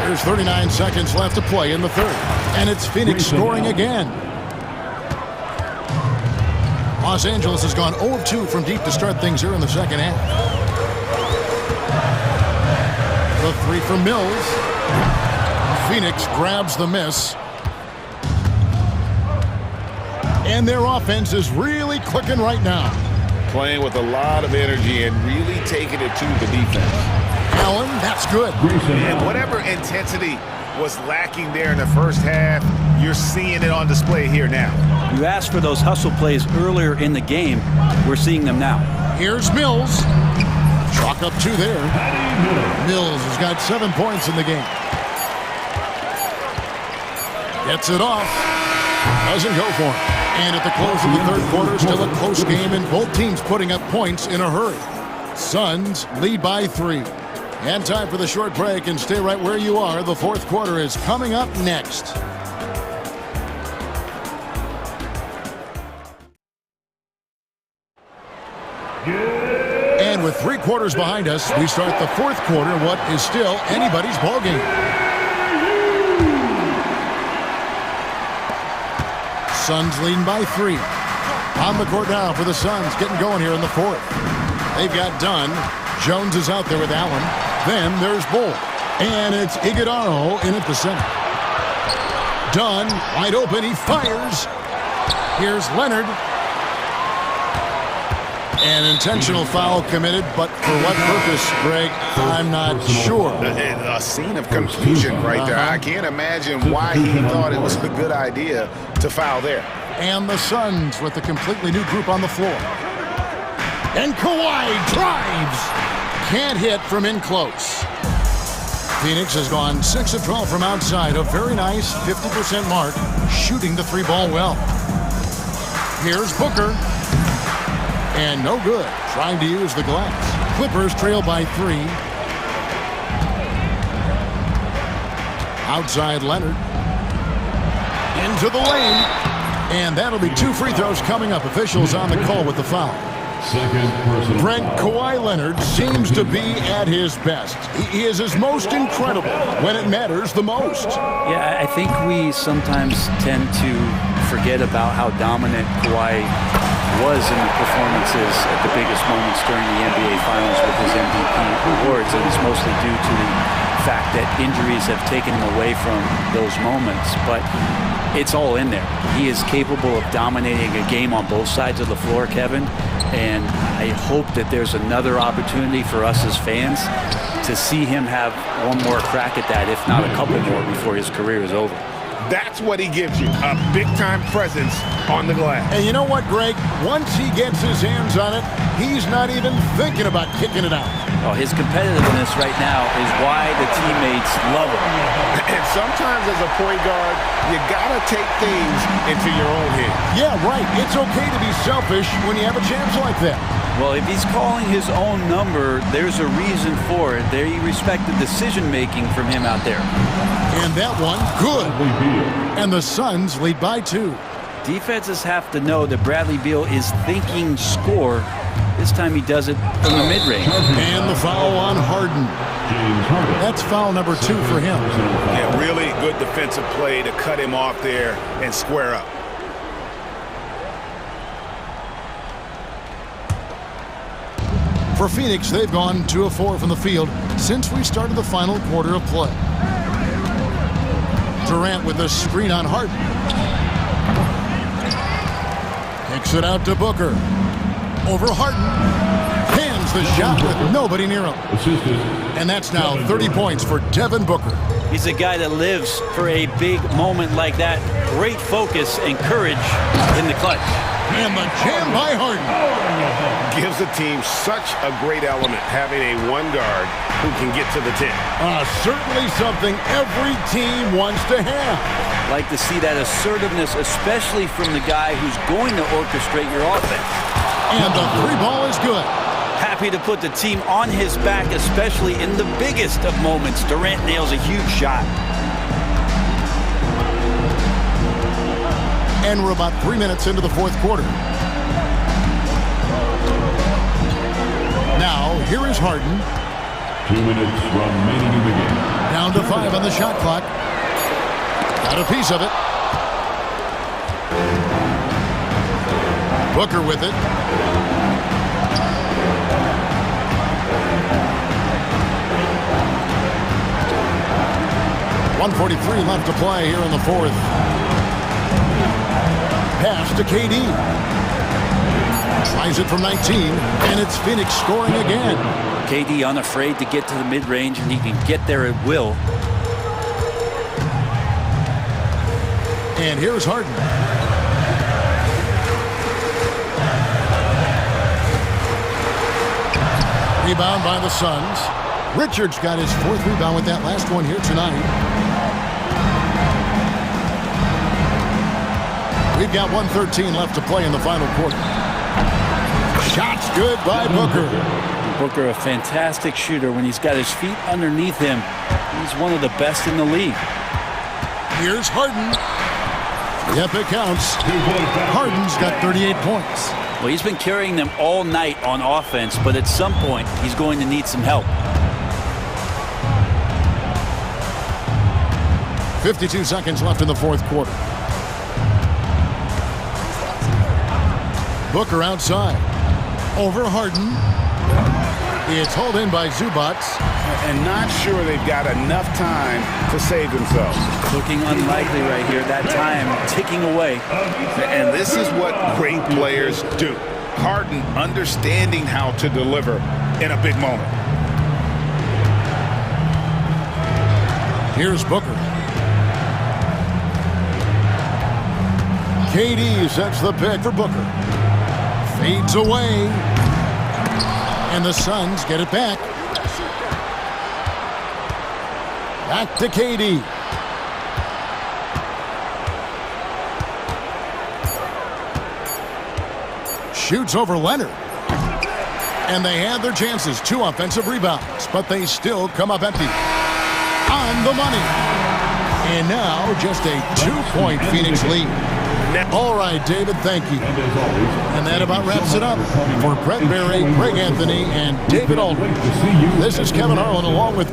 There's 39 seconds left to play in the third. And it's Phoenix scoring again. Los Angeles has gone 0 of 2 from deep to start things here in the second half. The 3 from Mills. Phoenix grabs the miss. And their offense is really clicking right now. Playing with a lot of energy and really taking it to the defense. Allen, that's good. And whatever intensity was lacking there in the first half, you're seeing it on display here now. You asked for those hustle plays earlier in the game. We're seeing them now. Here's Mills. Chalk up 2 there. Mills has got 7 points in the game. Gets it off. Doesn't go for it. And at the close of the third quarter, still a close game, and both teams putting up points in a hurry. Suns lead by 3. And time for the short break, and stay right where you are. The fourth quarter is coming up next. And with 3 quarters behind us, we start the fourth quarter, what is still anybody's ballgame. Suns leading by 3. On the court now for the Suns, getting going here in the fourth. They've got Dunn. Jones is out there with Allen. Then there's Bull. And it's Iguodaro in at the center. Dunn, wide open, he fires. Here's Leonard. An intentional foul committed, but for what purpose, Greg? I'm not sure. A scene of confusion right there. I can't imagine why he thought it was a good idea to foul there. And the Suns with a completely new group on the floor. And Kawhi drives. Can't hit from in close. Phoenix has gone 6 of 12 from outside. A very nice 50% mark, shooting the three ball well. Here's Booker. And no good, trying to use the glass. Clippers trail by 3. Outside Leonard. Into the lane. And that'll be 2 free throws coming up. Officials on the call with the foul. Brent, Kawhi Leonard seems to be at his best. He is his most incredible when it matters the most. Yeah, I think we sometimes tend to forget about how dominant Kawhi was in the performances at the biggest moments during the NBA Finals with his MVP awards, and it's mostly due to the fact that injuries have taken him away from those moments. But it's all in there. He is capable of dominating a game on both sides of the floor, Kevin, and I hope that there's another opportunity for us as fans to see him have one more crack at that, if not a couple more, before his career is over. That's what he gives you, a big-time presence on the glass. And you know what, Greg? Once he gets his hands on it, he's not even thinking about kicking it out. Oh, his competitiveness right now is why the teammates love him. And sometimes as a point guard, you gotta take things into your own hands. Yeah, right. It's okay to be selfish when you have a chance like that. Well, if he's calling his own number, there's a reason for it. They respect the decision-making from him out there. And that one, good. And the Suns lead by 2. Defenses have to know that Bradley Beal is thinking score. This time he does it from the mid-range. And the foul on Harden. That's foul number 2 for him. Yeah, really good defensive play to cut him off there and square up. For Phoenix, they've gone 2 of 4 from the field since we started the final quarter of play. Durant with a screen on Harden. Kicks it out to Booker. Over Harden. Hands the shot with nobody near him. And that's now 30 points for Devin Booker. He's a guy that lives for a big moment like that. Great focus and courage in the clutch. And the jam by Harden. Gives the team such a great element having a one guard who can get to the 10. Certainly something every team wants to have. Like to see that assertiveness, especially from the guy who's going to orchestrate your offense. And the 3 ball is good. Happy to put the team on his back, especially in the biggest of moments. Durant nails a huge shot. And we're about 3 minutes into the 4th quarter. Now, here is Harden. 2 minutes remaining in the game. Down to 5 on the shot clock. Got a piece of it. Booker with it. .143 left to play here in the 4th. Pass to KD. Tries it from 19, and it's Phoenix scoring again. KD unafraid to get to the mid-range, and he can get there at will. And here's Harden. Rebound by the Suns. Richards got his 4th rebound with that last one here tonight. We've got 1:13 left to play in the final quarter. Shots good by Booker. Booker, a fantastic shooter. When he's got his feet underneath him, he's one of the best in the league. Here's Harden. Yep, it counts. Harden's got 38 points. Well, he's been carrying them all night on offense, but at some point, he's going to need some help. 52 seconds left in the 4th quarter. Booker outside. Over Harden. It's hauled in by Zubats. and not sure they've got enough time to save themselves. Looking unlikely right here. That time ticking away. And this is what great players do. Harden understanding how to deliver in a big moment. Here's Booker. KD sets the pick for Booker. Fades away. And the Suns get it back. Back to KD. Shoots over Leonard. And they had their chances. 2 offensive rebounds, but they still come up empty. On the money. And now just a 2-point Phoenix lead. All right, David, thank you. And that about wraps it up. For Brett Berry, Greg Anthony, and David Aldridge, this is Kevin Harlan along with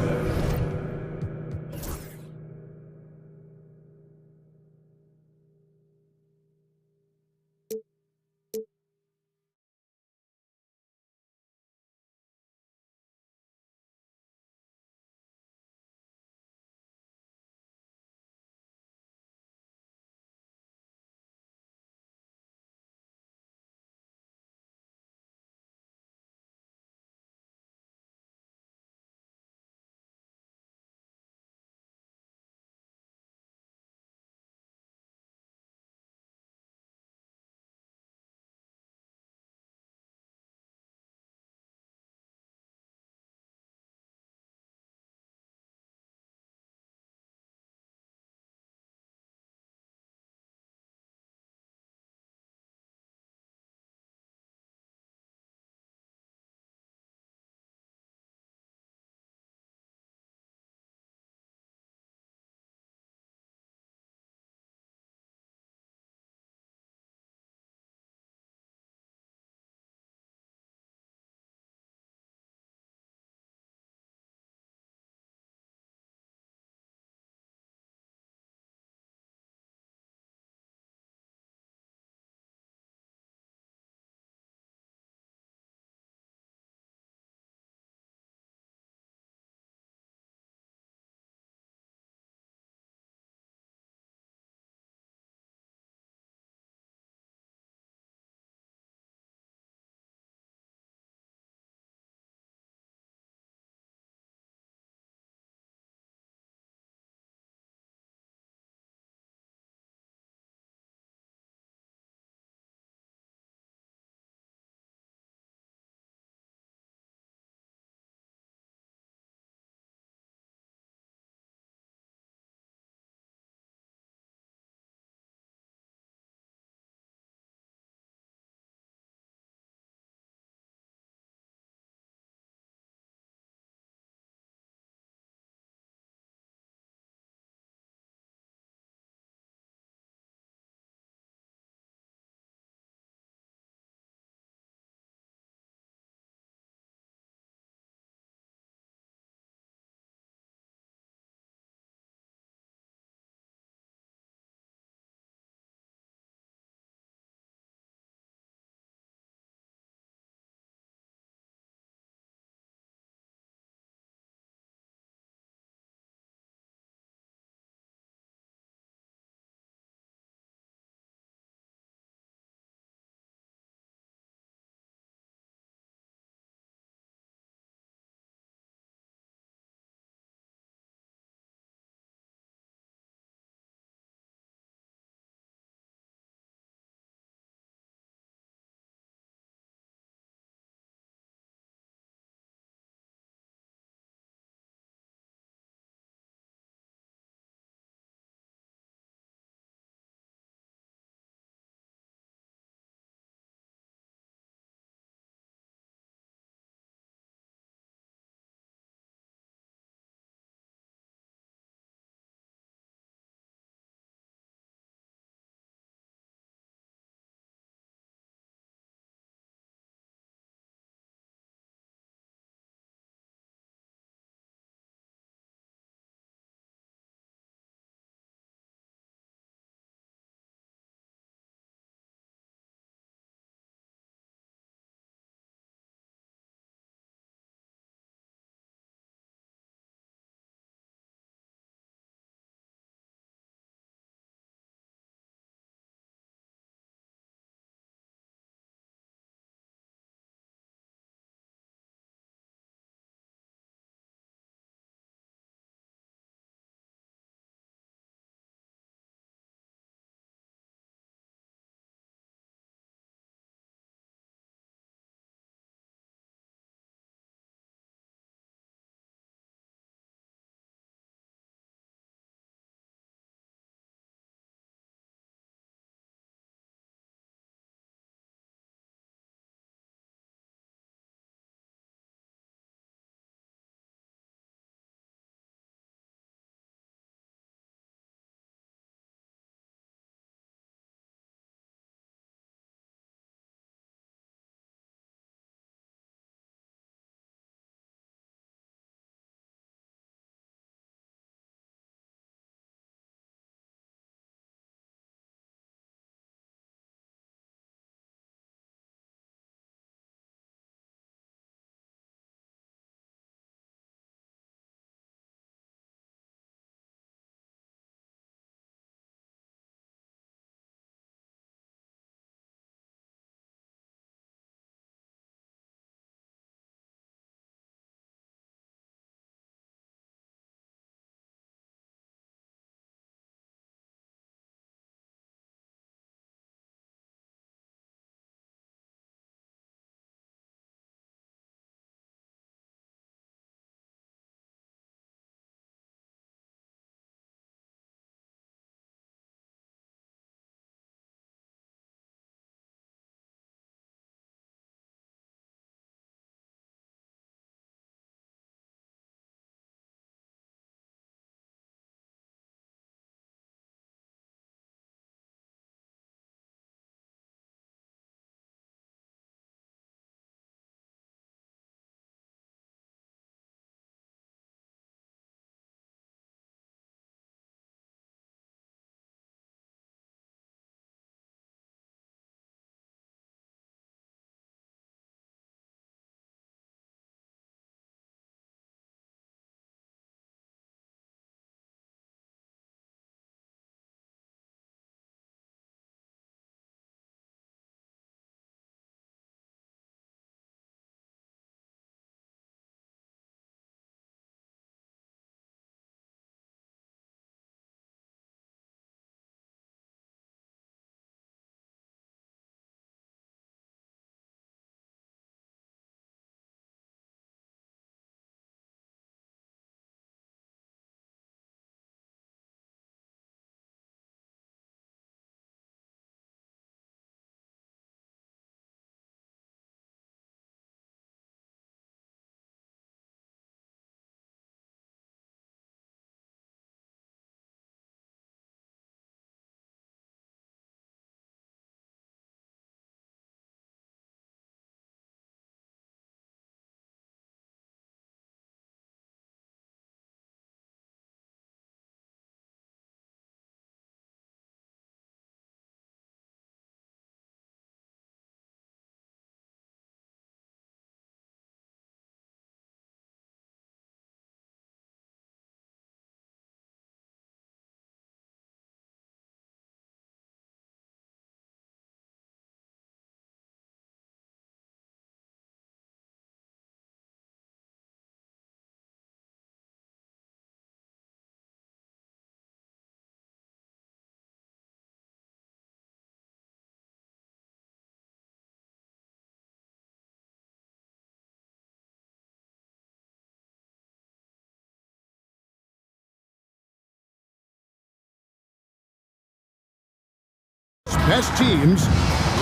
best teams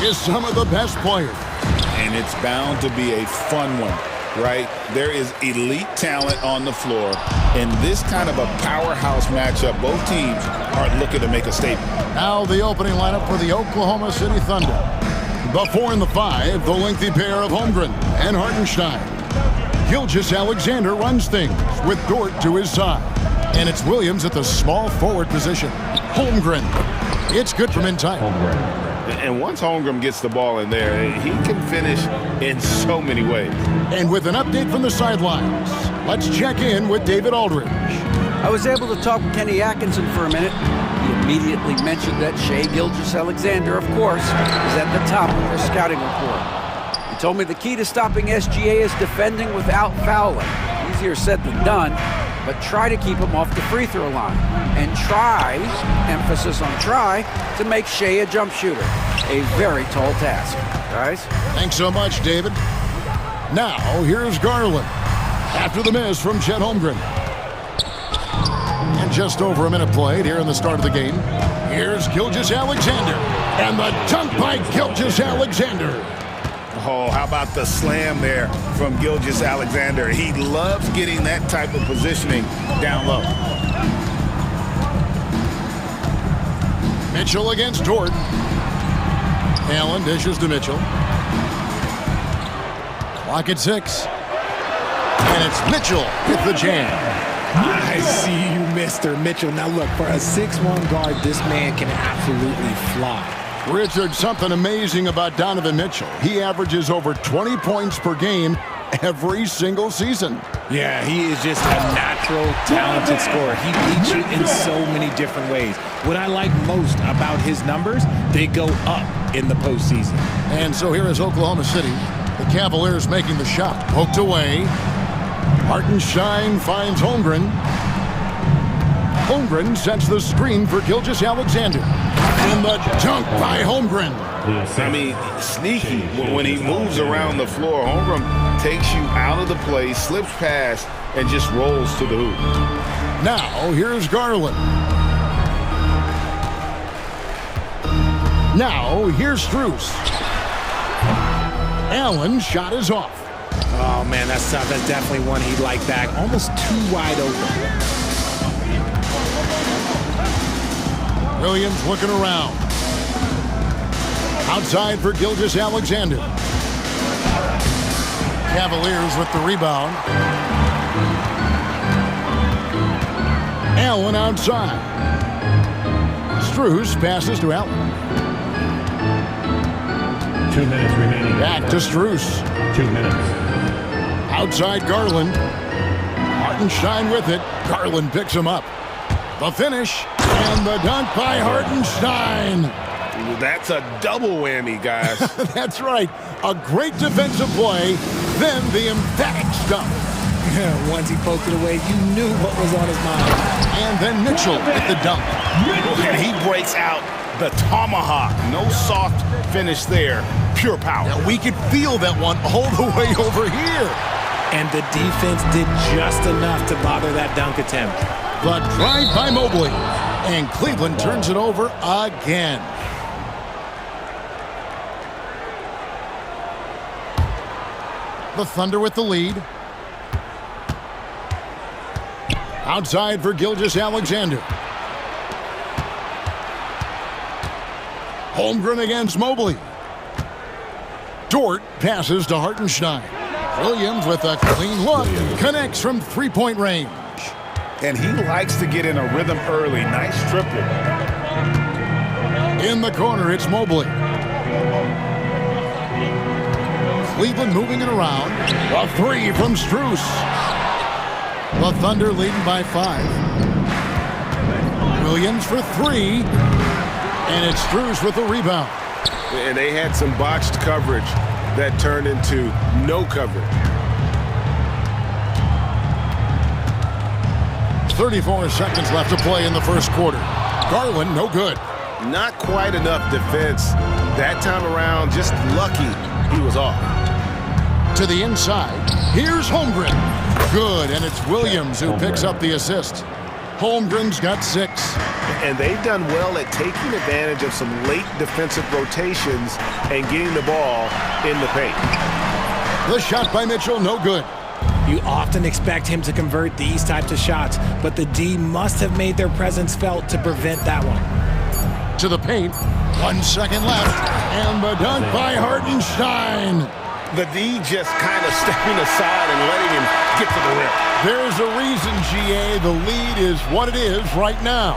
is some of the best players. And it's bound to be a fun one, right? There is elite talent on the floor. In this kind of a powerhouse matchup, both teams are looking to make a statement. Now the opening lineup for the Oklahoma City Thunder. The 4 and the 5, the lengthy pair of Holmgren and Hartenstein. Gilgeous-Alexander runs things with Dort to his side. And it's Williams at the small forward position. Holmgren. It's good from inside. And once Holmgren gets the ball in there, he can finish in so many ways. And with an update from the sidelines, let's check in with David Aldridge. I was able to talk with Kenny Atkinson for a minute. He immediately mentioned that Shai Gilgeous-Alexander, of course, is at the top of their scouting report. He told me the key to stopping SGA is defending without fouling. Easier said than done, but try to keep him off the free throw line. And try, emphasis on try, to make Shai a jump shooter. A very tall task. Guys? Thanks so much, David. Now, here's Garland. After the miss from Chet Holmgren. And just over a minute played here in the start of the game. Here's Gilgeous-Alexander. And the dunk by Gilgeous-Alexander. Oh, how about the slam there from Gilgeous-Alexander? He loves getting that type of positioning down low. Mitchell against Dort. Allen dishes to Mitchell. Clock at 6. And it's Mitchell with the jam. I see you, Mr. Mitchell. Now look, for a 6'1 guard, this man can absolutely fly. Richard, something amazing about Donovan Mitchell. He averages over 20 points per game every single season. Yeah, he is just a natural, talented scorer. He beats you in so many different ways. What I like most about his numbers, they go up in the postseason. And so here is Oklahoma City. The Cavaliers making the shot. Poked away. Hartenstein finds Holmgren. Holmgren sets the screen for Gilgeous-Alexander. And the dunk by Holmgren. I mean, sneaky. When he moves around the floor, Holmgren takes you out of the play, slips past, and just rolls to the hoop. Now, here's Garland. Now, here's Strus. Allen's shot is off. Oh, man, that's tough. That's definitely one he'd like back. Almost too wide open. Williams looking around. Outside for Gilgeous-Alexander. Cavaliers with the rebound. Allen outside. Strus passes to Allen. 2 minutes remaining. Back to Strus. 2 minutes. Outside Garland. Hartenstein with it. Garland picks him up. The finish. And the dunk by Hartenstein. That's a double whammy, guys. That's right. A great defensive play, then the emphatic dunk. Once he poked it away, you knew what was on his mind. And then Mitchell with the dunk. And he breaks out the tomahawk. No soft finish there. Pure power. Now we could feel that one all the way over here. And the defense did just enough to bother that dunk attempt. The drive by Mobley. And Cleveland turns it over again. The Thunder with the lead. Outside for Gilgeous-Alexander. Holmgren against Mobley. Dort passes to Hartenstein. Williams with a clean look. Connects from three-point range. And he likes to get in a rhythm early. Nice triple. In the corner, it's Mobley. Cleveland moving it around. A three from Strus. The Thunder leading by 5. Williams for 3. And it's Strus with the rebound. And they had some botched coverage that turned into no coverage. 34 seconds left to play in the first quarter. Garland, no good. Not quite enough defense. That time around, just lucky he was off. To the inside. Here's Holmgren. Good, and it's Williams who picks up the assist. Holmgren's got 6. And they've done well at taking advantage of some late defensive rotations and getting the ball in the paint. The shot by Mitchell, no good. You often expect him to convert these types of shots, but the D must have made their presence felt to prevent that one. To the paint, 1 second left, and the dunk by Hartenstein. The D just kind of stepping aside and letting him get to the rim. There's a reason, GA, the lead is what it is right now.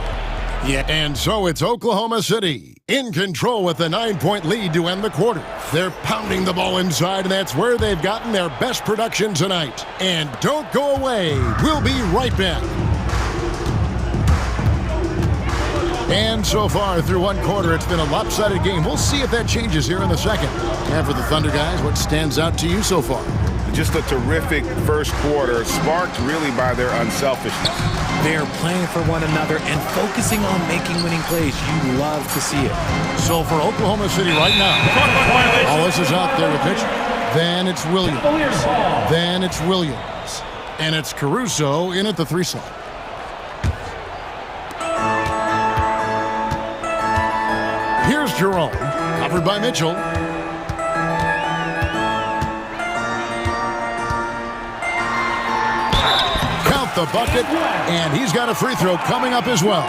Yeah. And so it's Oklahoma City in control with a 9-point lead to end the quarter. They're pounding the ball inside, and that's where they've gotten their best production tonight. And don't go away. We'll be right back. And so far through one quarter, it's been a lopsided game. We'll see if that changes here in the second. And for the Thunder guys, what stands out to you so far? Just a terrific first quarter, sparked really by their unselfishness. They're playing for one another and focusing on making winning plays. You love to see it. So for Oklahoma City right now, Wallace is out there to pitch. Then it's Williams. Then it's Williams. And it's Caruso in at the 3 slot. Here's Jerome, covered by Mitchell. Count the bucket, and he's got a free throw coming up as well.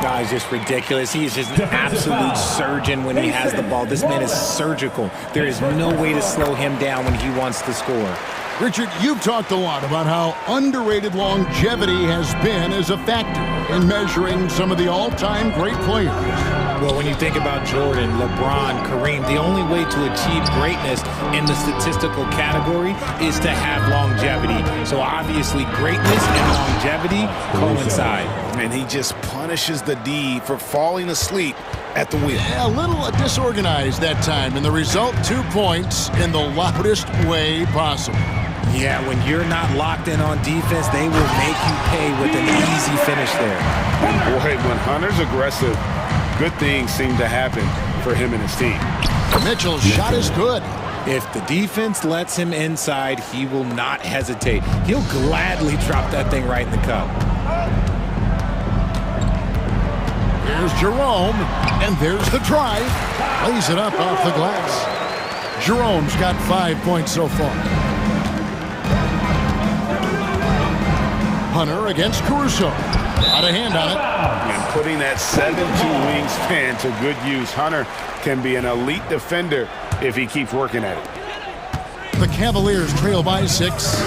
No, he's just ridiculous. He is just an absolute surgeon when he has the ball. This man is surgical. There is no way to slow him down when he wants to score. Richard, you've talked a lot about how underrated longevity has been as a factor in measuring some of the all-time great players. Well, when you think about Jordan, LeBron, Kareem, the only way to achieve greatness in the statistical category is to have longevity. So obviously greatness and longevity coincide. And he just punishes the D for falling asleep at the wheel. A little disorganized that time, and the result, 2 points in the loudest way possible. Yeah, when you're not locked in on defense, they will make you pay with an easy finish there. Boy, when Hunter's aggressive, good things seem to happen for him and his team. Mitchell's shot is good. If the defense lets him inside, he will not hesitate. He'll gladly drop that thing right in the cup. Here's Jerome, and there's the drive. Lays it up off the glass. Jerome's got 5 points so far. Hunter against Caruso. Got a hand on it. And putting that 7'2" wingspan to good use. Hunter can be an elite defender if he keeps working at it. The Cavaliers trail by 6.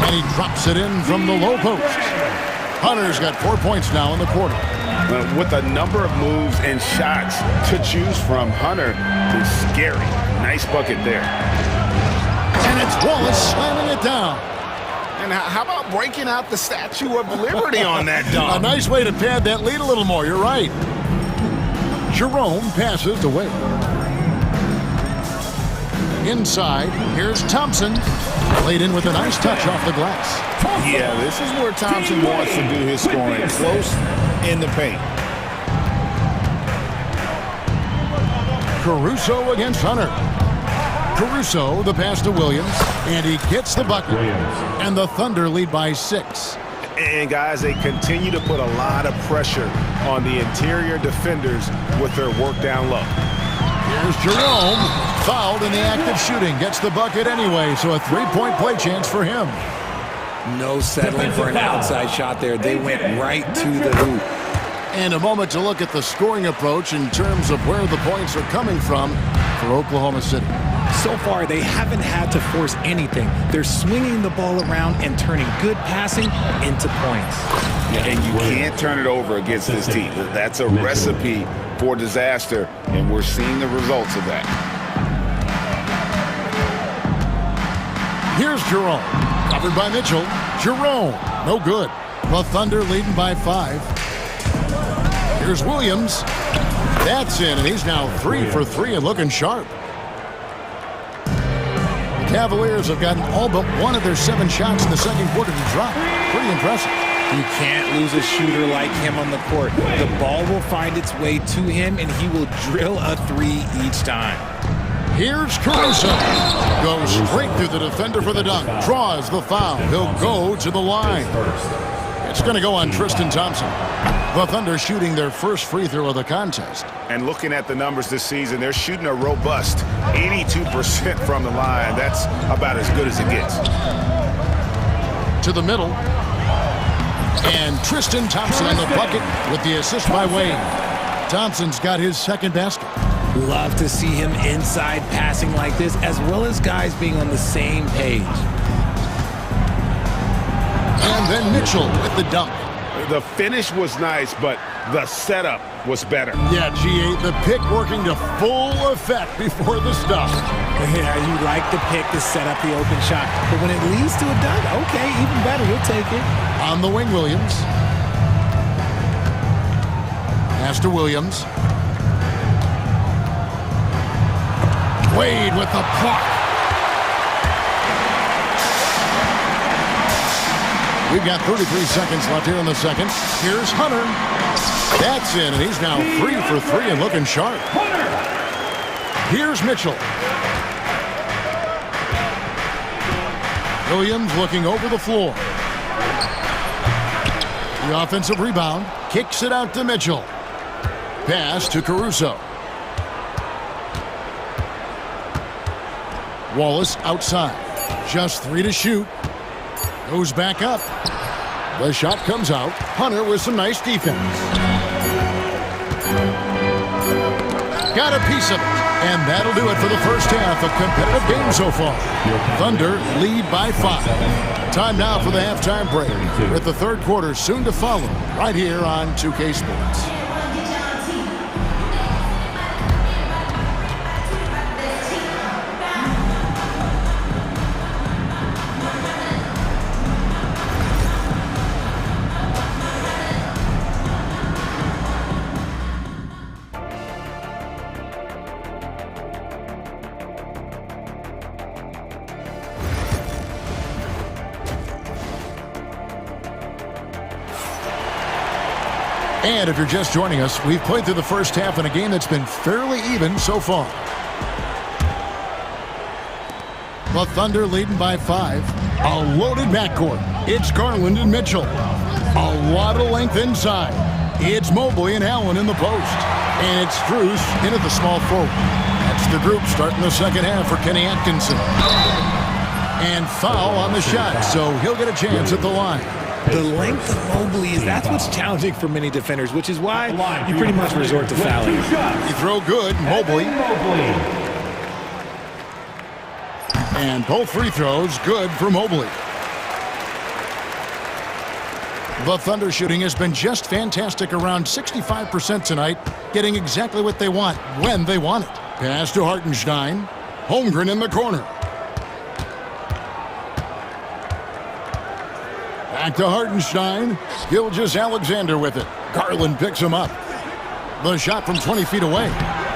And he drops it in from the low post. Hunter's got 4 points now in the quarter. With a number of moves and shots to choose from, Hunter is scary. Nice bucket there. And it's Wallace slamming it down. And how about breaking out the Statue of Liberty on that dunk? A nice way to pad that lead a little more. You're right. Jerome passes away. Inside, here's Thompson. Laid in with a nice touch off the glass. Yeah, this is where Thompson wants to do his scoring. Close in the paint. Caruso against Hunter. Caruso, the pass to Williams, and he gets the bucket. And the Thunder lead by 6. And guys, they continue to put a lot of pressure on the interior defenders with their work down low. Here's Jerome, fouled in the act of shooting. Gets the bucket anyway, so a 3-point play chance for him. No settling for an outside shot there. They went right to the hoop. And a moment to look at the scoring approach in terms of where the points are coming from for Oklahoma City. So far, they haven't had to force anything. They're swinging the ball around and turning good passing into points. Yeah, and you can't turn it over against this team. That's a recipe for disaster, and we're seeing the results of that. Here's Jerome, covered by Mitchell. Jerome, no good. The Thunder leading by 5. Here's Williams. That's in, and he's now 3 for 3 and looking sharp. The Cavaliers have gotten all but one of their 7 shots in the second quarter to drop. Pretty impressive. You can't lose a shooter like him on the court. The ball will find its way to him, and he will drill a three each time. Here's Caruso. Goes straight through the defender for the dunk. Draws the foul. He'll go to the line. It's going to go on Tristan Thompson. The Thunder shooting their first free throw of the contest. And looking at the numbers this season, they're shooting a robust 82% from the line. That's about as good as it gets. To the middle. And Tristan Thompson in the bucket with the assist by Wade. Thompson's got his second basket. Love to see him inside passing like this, as well as guys being on the same page. And then Mitchell with the dunk. The finish was nice, but the setup was better. Yeah, GA, the pick working to full effect before the stop. Yeah, you like the pick to set up the open shot. But when it leads to a dunk, okay, even better, you'll take it. On the wing, Williams. Pass to Williams. Wade with the block. We've got 33 seconds left here in the second. Here's Hunter. That's in, and he's now 3 for 3 and looking sharp. Here's Mitchell. Williams looking over the floor. The offensive rebound. Kicks it out to Mitchell. Pass to Caruso. Wallace outside. Just 3 to shoot. Goes back up. The shot comes out. Hunter with some nice defense. Got a piece of it. And that'll do it for the first half. A competitive game so far. Thunder lead by 5. Time now for the halftime break, with the third quarter soon to follow, right here on 2K Sports. And if you're just joining us, we've played through the first half in a game that's been fairly even so far. The Thunder leading by 5. A loaded backcourt. It's Garland and Mitchell. A lot of length inside. It's Mobley and Allen in the post. And it's Strus in at the small forward. That's the group starting the second half for Kenny Atkinson. And foul on the shot, so he'll get a chance at the line. The length of Mobley that's what's challenging for many defenders, which is why you pretty much resort to fouling. You throw good, Mobley. And both free throws good for Mobley. The Thunder shooting has been just fantastic, around 65% tonight, getting exactly what they want when they want it. Pass to Hartenstein. Holmgren in the corner. Back to Hartenstein. Gilgeous-Alexander with it. Garland picks him up. The shot from 20 feet away.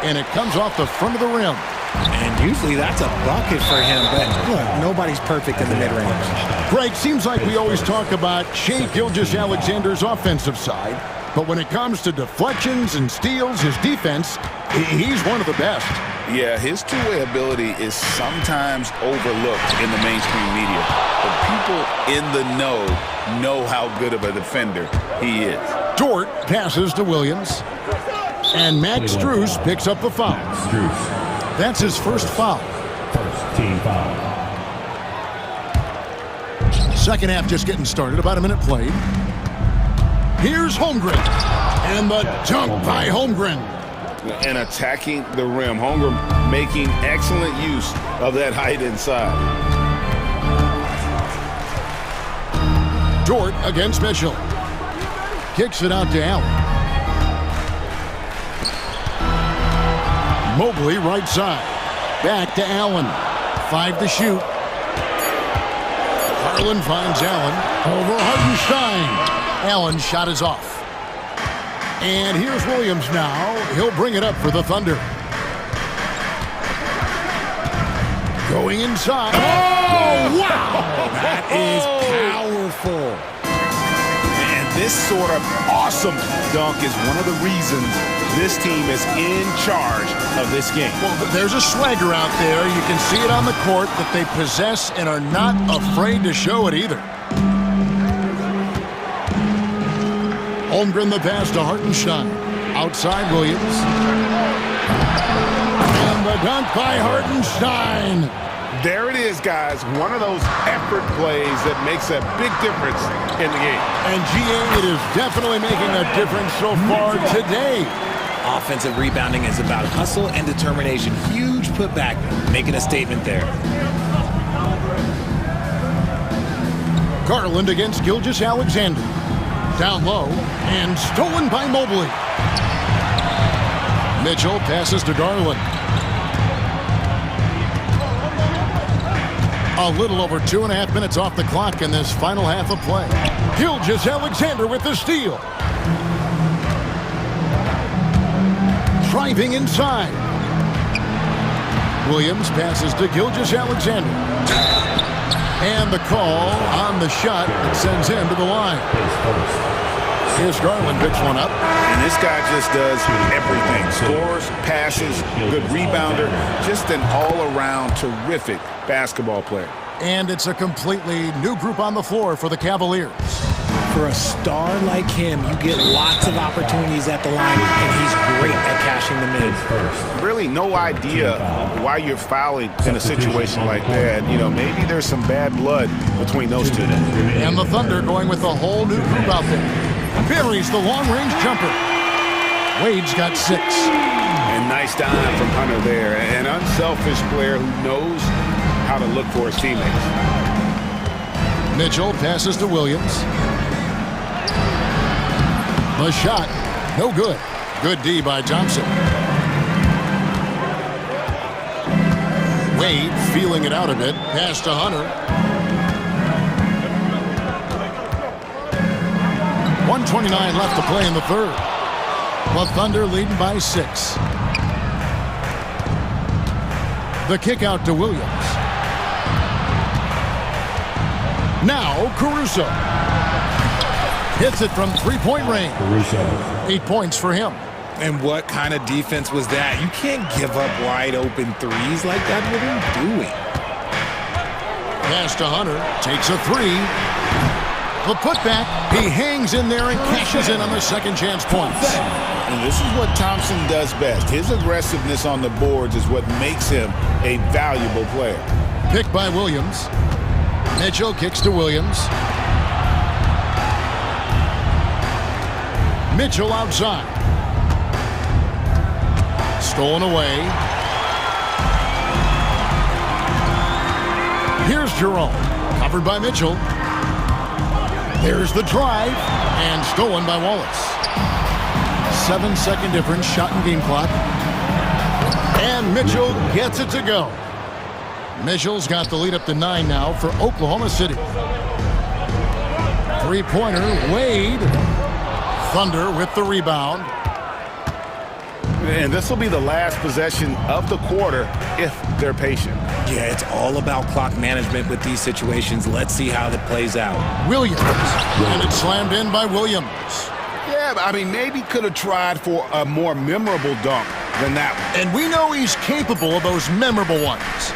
And it comes off the front of the rim. And usually that's a bucket for him, but look, nobody's perfect in the mid-range. Greg, seems like we always talk about Shai Gilgeous-Alexander's offensive side, but when it comes to deflections and steals, his defense, he's one of the best. Yeah, his two-way ability is sometimes overlooked in the mainstream media, but people in the know how good of a defender he is. Dort passes to Williams, and Max Strus picks up the foul. That's his first foul. First team foul. Second half just getting started, about a minute played. Here's Holmgren, and the dunk by Holmgren. And attacking the rim. Holmgren making excellent use of that height inside. Dort against Mitchell. Kicks it out to Allen. Mobley right side. Back to Allen. 5 to shoot. Garland finds Allen. Over Hartenstein. Allen's shot is off. And here's Williams now. He'll bring it up for the Thunder. Going inside. Oh, wow! That is powerful. this sort of awesome dunk is one of the reasons this team is in charge of this game. Well, there's a swagger out there. You can see it on the court that they possess and are not afraid to show it either. Holmgren the pass to Hartenstein. Outside Williams. And the dunk by Hartenstein. There it is, guys. One of those effort plays that makes a big difference in the game. And GA, it is definitely making a difference so far today. Offensive rebounding is about hustle and determination. Huge putback, making a statement there. Garland against Gilgeous-Alexander. Down low and stolen by Mobley. Mitchell passes to Garland. A little over 2.5 minutes off the clock in this final half of play. Gilgeous-Alexander with the steal. Driving inside. Williams passes to Gilgeous-Alexander. And the call on the shot that sends him to the line. Here's Garland, picks one up. And this guy just does everything. Scores, passes, good rebounder. Just an all-around terrific basketball player. And it's a completely new group on the floor for the Cavaliers. For a star like him, you get lots of opportunities at the line, and he's great at cashing them in. Really no idea why you're fouling in a situation like that. You know, maybe there's some bad blood between those two. And the Thunder going with a whole new group out there. Buries the long-range jumper. Wade's got 6. And nice dime from Hunter there. An unselfish player who knows how to look for his teammates. Mitchell passes to Williams. The shot, no good. Good D by Thompson. Wade feeling it out a bit. Pass to Hunter. 1:29 left to play in the third. The Thunder leading by 6. The kick out to Williams. Now Caruso. Hits it from three-point range. 8 points for him. And what kind of defense was that? You can't give up wide open threes like that. What are you doing? Pass to Hunter. Takes a 3. The putback. He hangs in there and cashes in on the second chance points. And this is what Thompson does best. His aggressiveness on the boards is what makes him a valuable player. Picked by Williams. Mitchell kicks to Williams. Mitchell outside. Stolen away. Here's Jerome. Covered by Mitchell. There's the drive. And stolen by Wallace. 7-second difference. Shot and game clock. And Mitchell gets it to go. Mitchell's got the lead up to 9 now for Oklahoma City. Three-pointer. Wade. Thunder with the rebound. And this will be the last possession of the quarter if they're patient. Yeah, it's all about clock management with these situations. Let's see how that plays out. Williams. And it's slammed in by Williams. Yeah, but I mean, maybe could have tried for a more memorable dunk than that one. And we know he's capable of those memorable ones.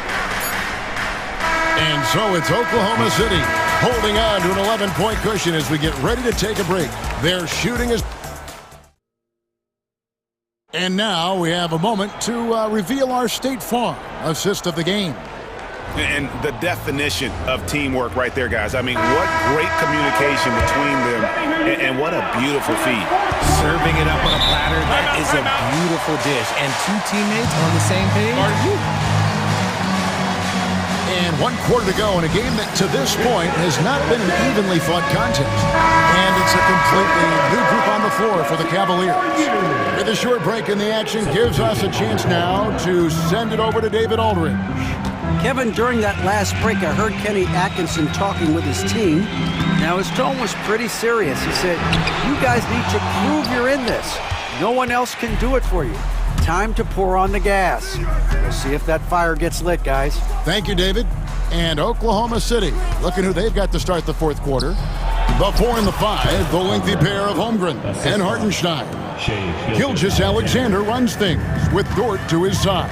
And so it's Oklahoma City holding on to an 11-point cushion as we get ready to take a break. Their shooting is... And now we have a moment to reveal our State Farm assist of the game. And the definition of teamwork right there, guys. I mean, what great communication between them, and what a beautiful feed. Serving it up on a platter, that is a beautiful dish. And 2 teammates on the same page. And 1 quarter to go in a game that to this point has not been an evenly fought contest. And it's a completely new group on the floor for the Cavaliers. With a short break in the action gives us a chance now to send it over to David Aldridge. Kevin, during that last break, I heard Kenny Atkinson talking with his team. Now, his tone was pretty serious. He said, you guys need to prove you're in this. No one else can do it for you. Time to pour on the gas. We'll see if that fire gets lit, guys. Thank you, David. And Oklahoma City, looking who they've got to start the fourth quarter. The 4 and the 5, the lengthy pair of Holmgren and Hartenstein. Gilgeous-Alexander runs things with Dort to his side.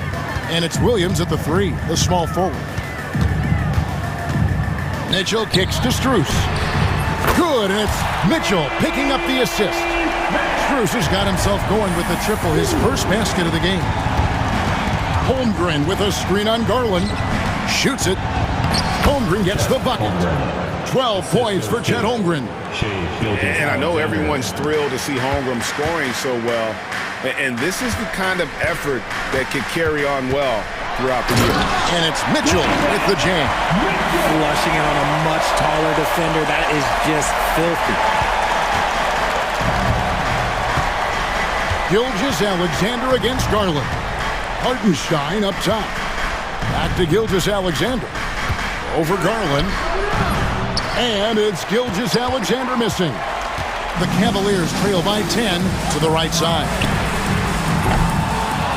And it's Williams at the 3, the small forward. Mitchell kicks to Strus. Good, and it's Mitchell picking up the assist. Strus has got himself going with the triple, his first basket of the game. Holmgren with a screen on Garland. Shoots it. Holmgren gets the bucket. 12 points for Chet Holmgren. And I know everyone's thrilled to see Holmgren scoring so well. And this is the kind of effort that can carry on well throughout the year. And it's Mitchell with the jam. Flushing it on a much taller defender. That is just filthy. Gilgeous-Alexander against Garland. Hartenstein up top. Back to Gilgeous-Alexander. Over Garland. And it's Gilgeous-Alexander missing. The Cavaliers trail by 10 to the right side.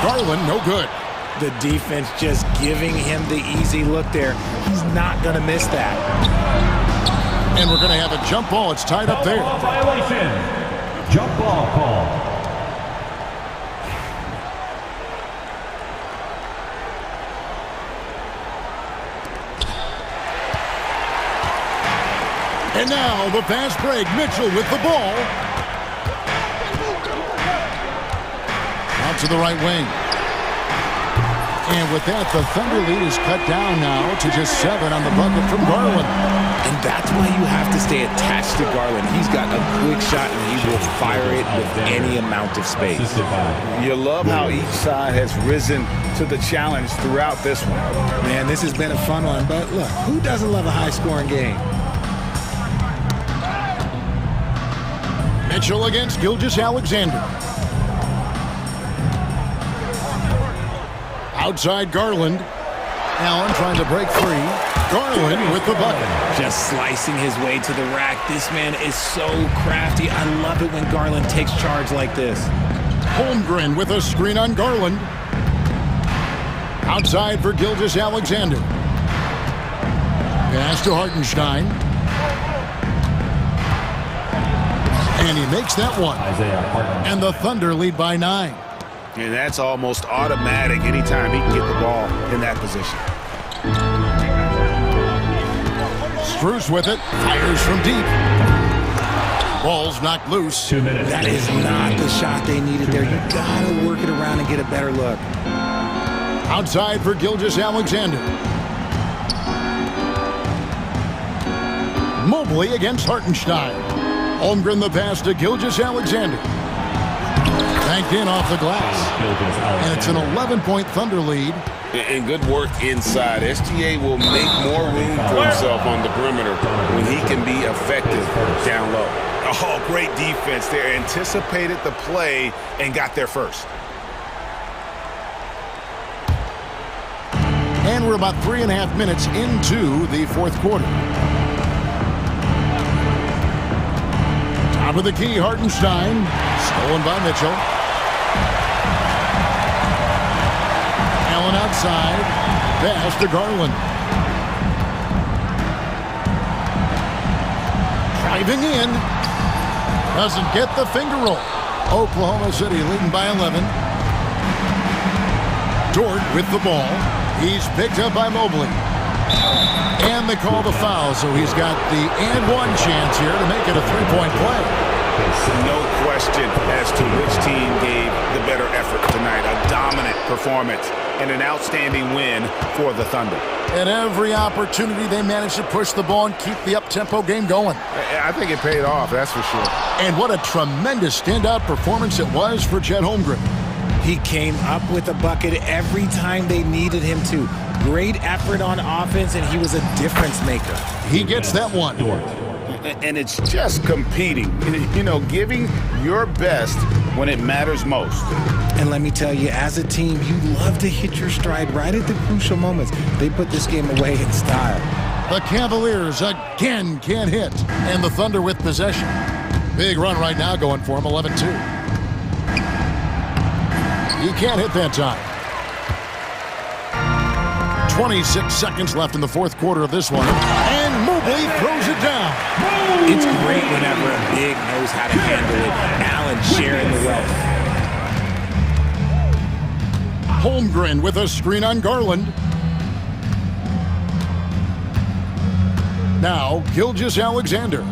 Garland, no good. The defense just giving him the easy look there. He's not going to miss that. And we're going to have a jump ball. It's tied up there. Violation. Jump ball call. And now the fast break. Mitchell with the ball. Out to the right wing. And with that, the Thunder lead is cut down now to just 7 on the bucket from Garland. And that's why you have to stay attached to Garland. He's got a quick shot, and he will fire it with any amount of space. You love how each side has risen to the challenge throughout this one. Man, this has been a fun one. But look, who doesn't love a high-scoring game? Mitchell against Gilgeous-Alexander. Outside Garland. Allen trying to break free. Garland with the bucket. Just slicing his way to the rack. This man is so crafty. I love it when Garland takes charge like this. Holmgren with a screen on Garland. Outside for Gilgeous-Alexander. Pass to Hartenstein. And he makes that one. And the Thunder lead by 9. And that's almost automatic anytime he can get the ball in that position. Strus with it. Fires from deep. Ball's knocked loose. 2 minutes. That is not the shot they needed there. You gotta work it around and get a better look. Outside for Gilgeous-Alexander. Mobley against Hartenstein. Holmgren the pass to Gilgeous-Alexander. Banked in off the glass. And it's an 11-point Thunder lead. And good work inside. SGA will make more room for himself on the perimeter when he can be effective down low. Oh, great defense there. Anticipated the play and got there first. And we're about 3.5 minutes into the fourth quarter. Top of the key, Hartenstein. Stolen by Mitchell. Allen outside. Pass to Garland. Driving in. Doesn't get the finger roll. Oklahoma City leading by 11. Dort with the ball. He's picked up by Mobley. And they call the foul, so he's got the and one chance here to make it a three-point play. No question as to which team gave the better effort tonight. A dominant performance and an outstanding win for the Thunder. At every opportunity, they managed to push the ball and keep the up-tempo game going. I think it paid off, that's for sure. And what a tremendous standout performance it was for Chet Holmgren. He came up with a bucket every time they needed him to. Great effort on offense, and he was a difference maker. He gets that one. And it's just competing, you know, giving your best when it matters most. And let me tell you, as a team, you love to hit your stride right at the crucial moments. They put this game away in style. The Cavaliers again can't hit, and the Thunder with possession. Big run right now going for him, 11-2. He can't hit that time. 26 seconds left in the fourth quarter of this one. And move Mobley throws it down. It's great whenever a big knows how to handle it. Allen sharing the wealth. Holmgren with a screen on Garland. Now, Gilgeous-Alexander.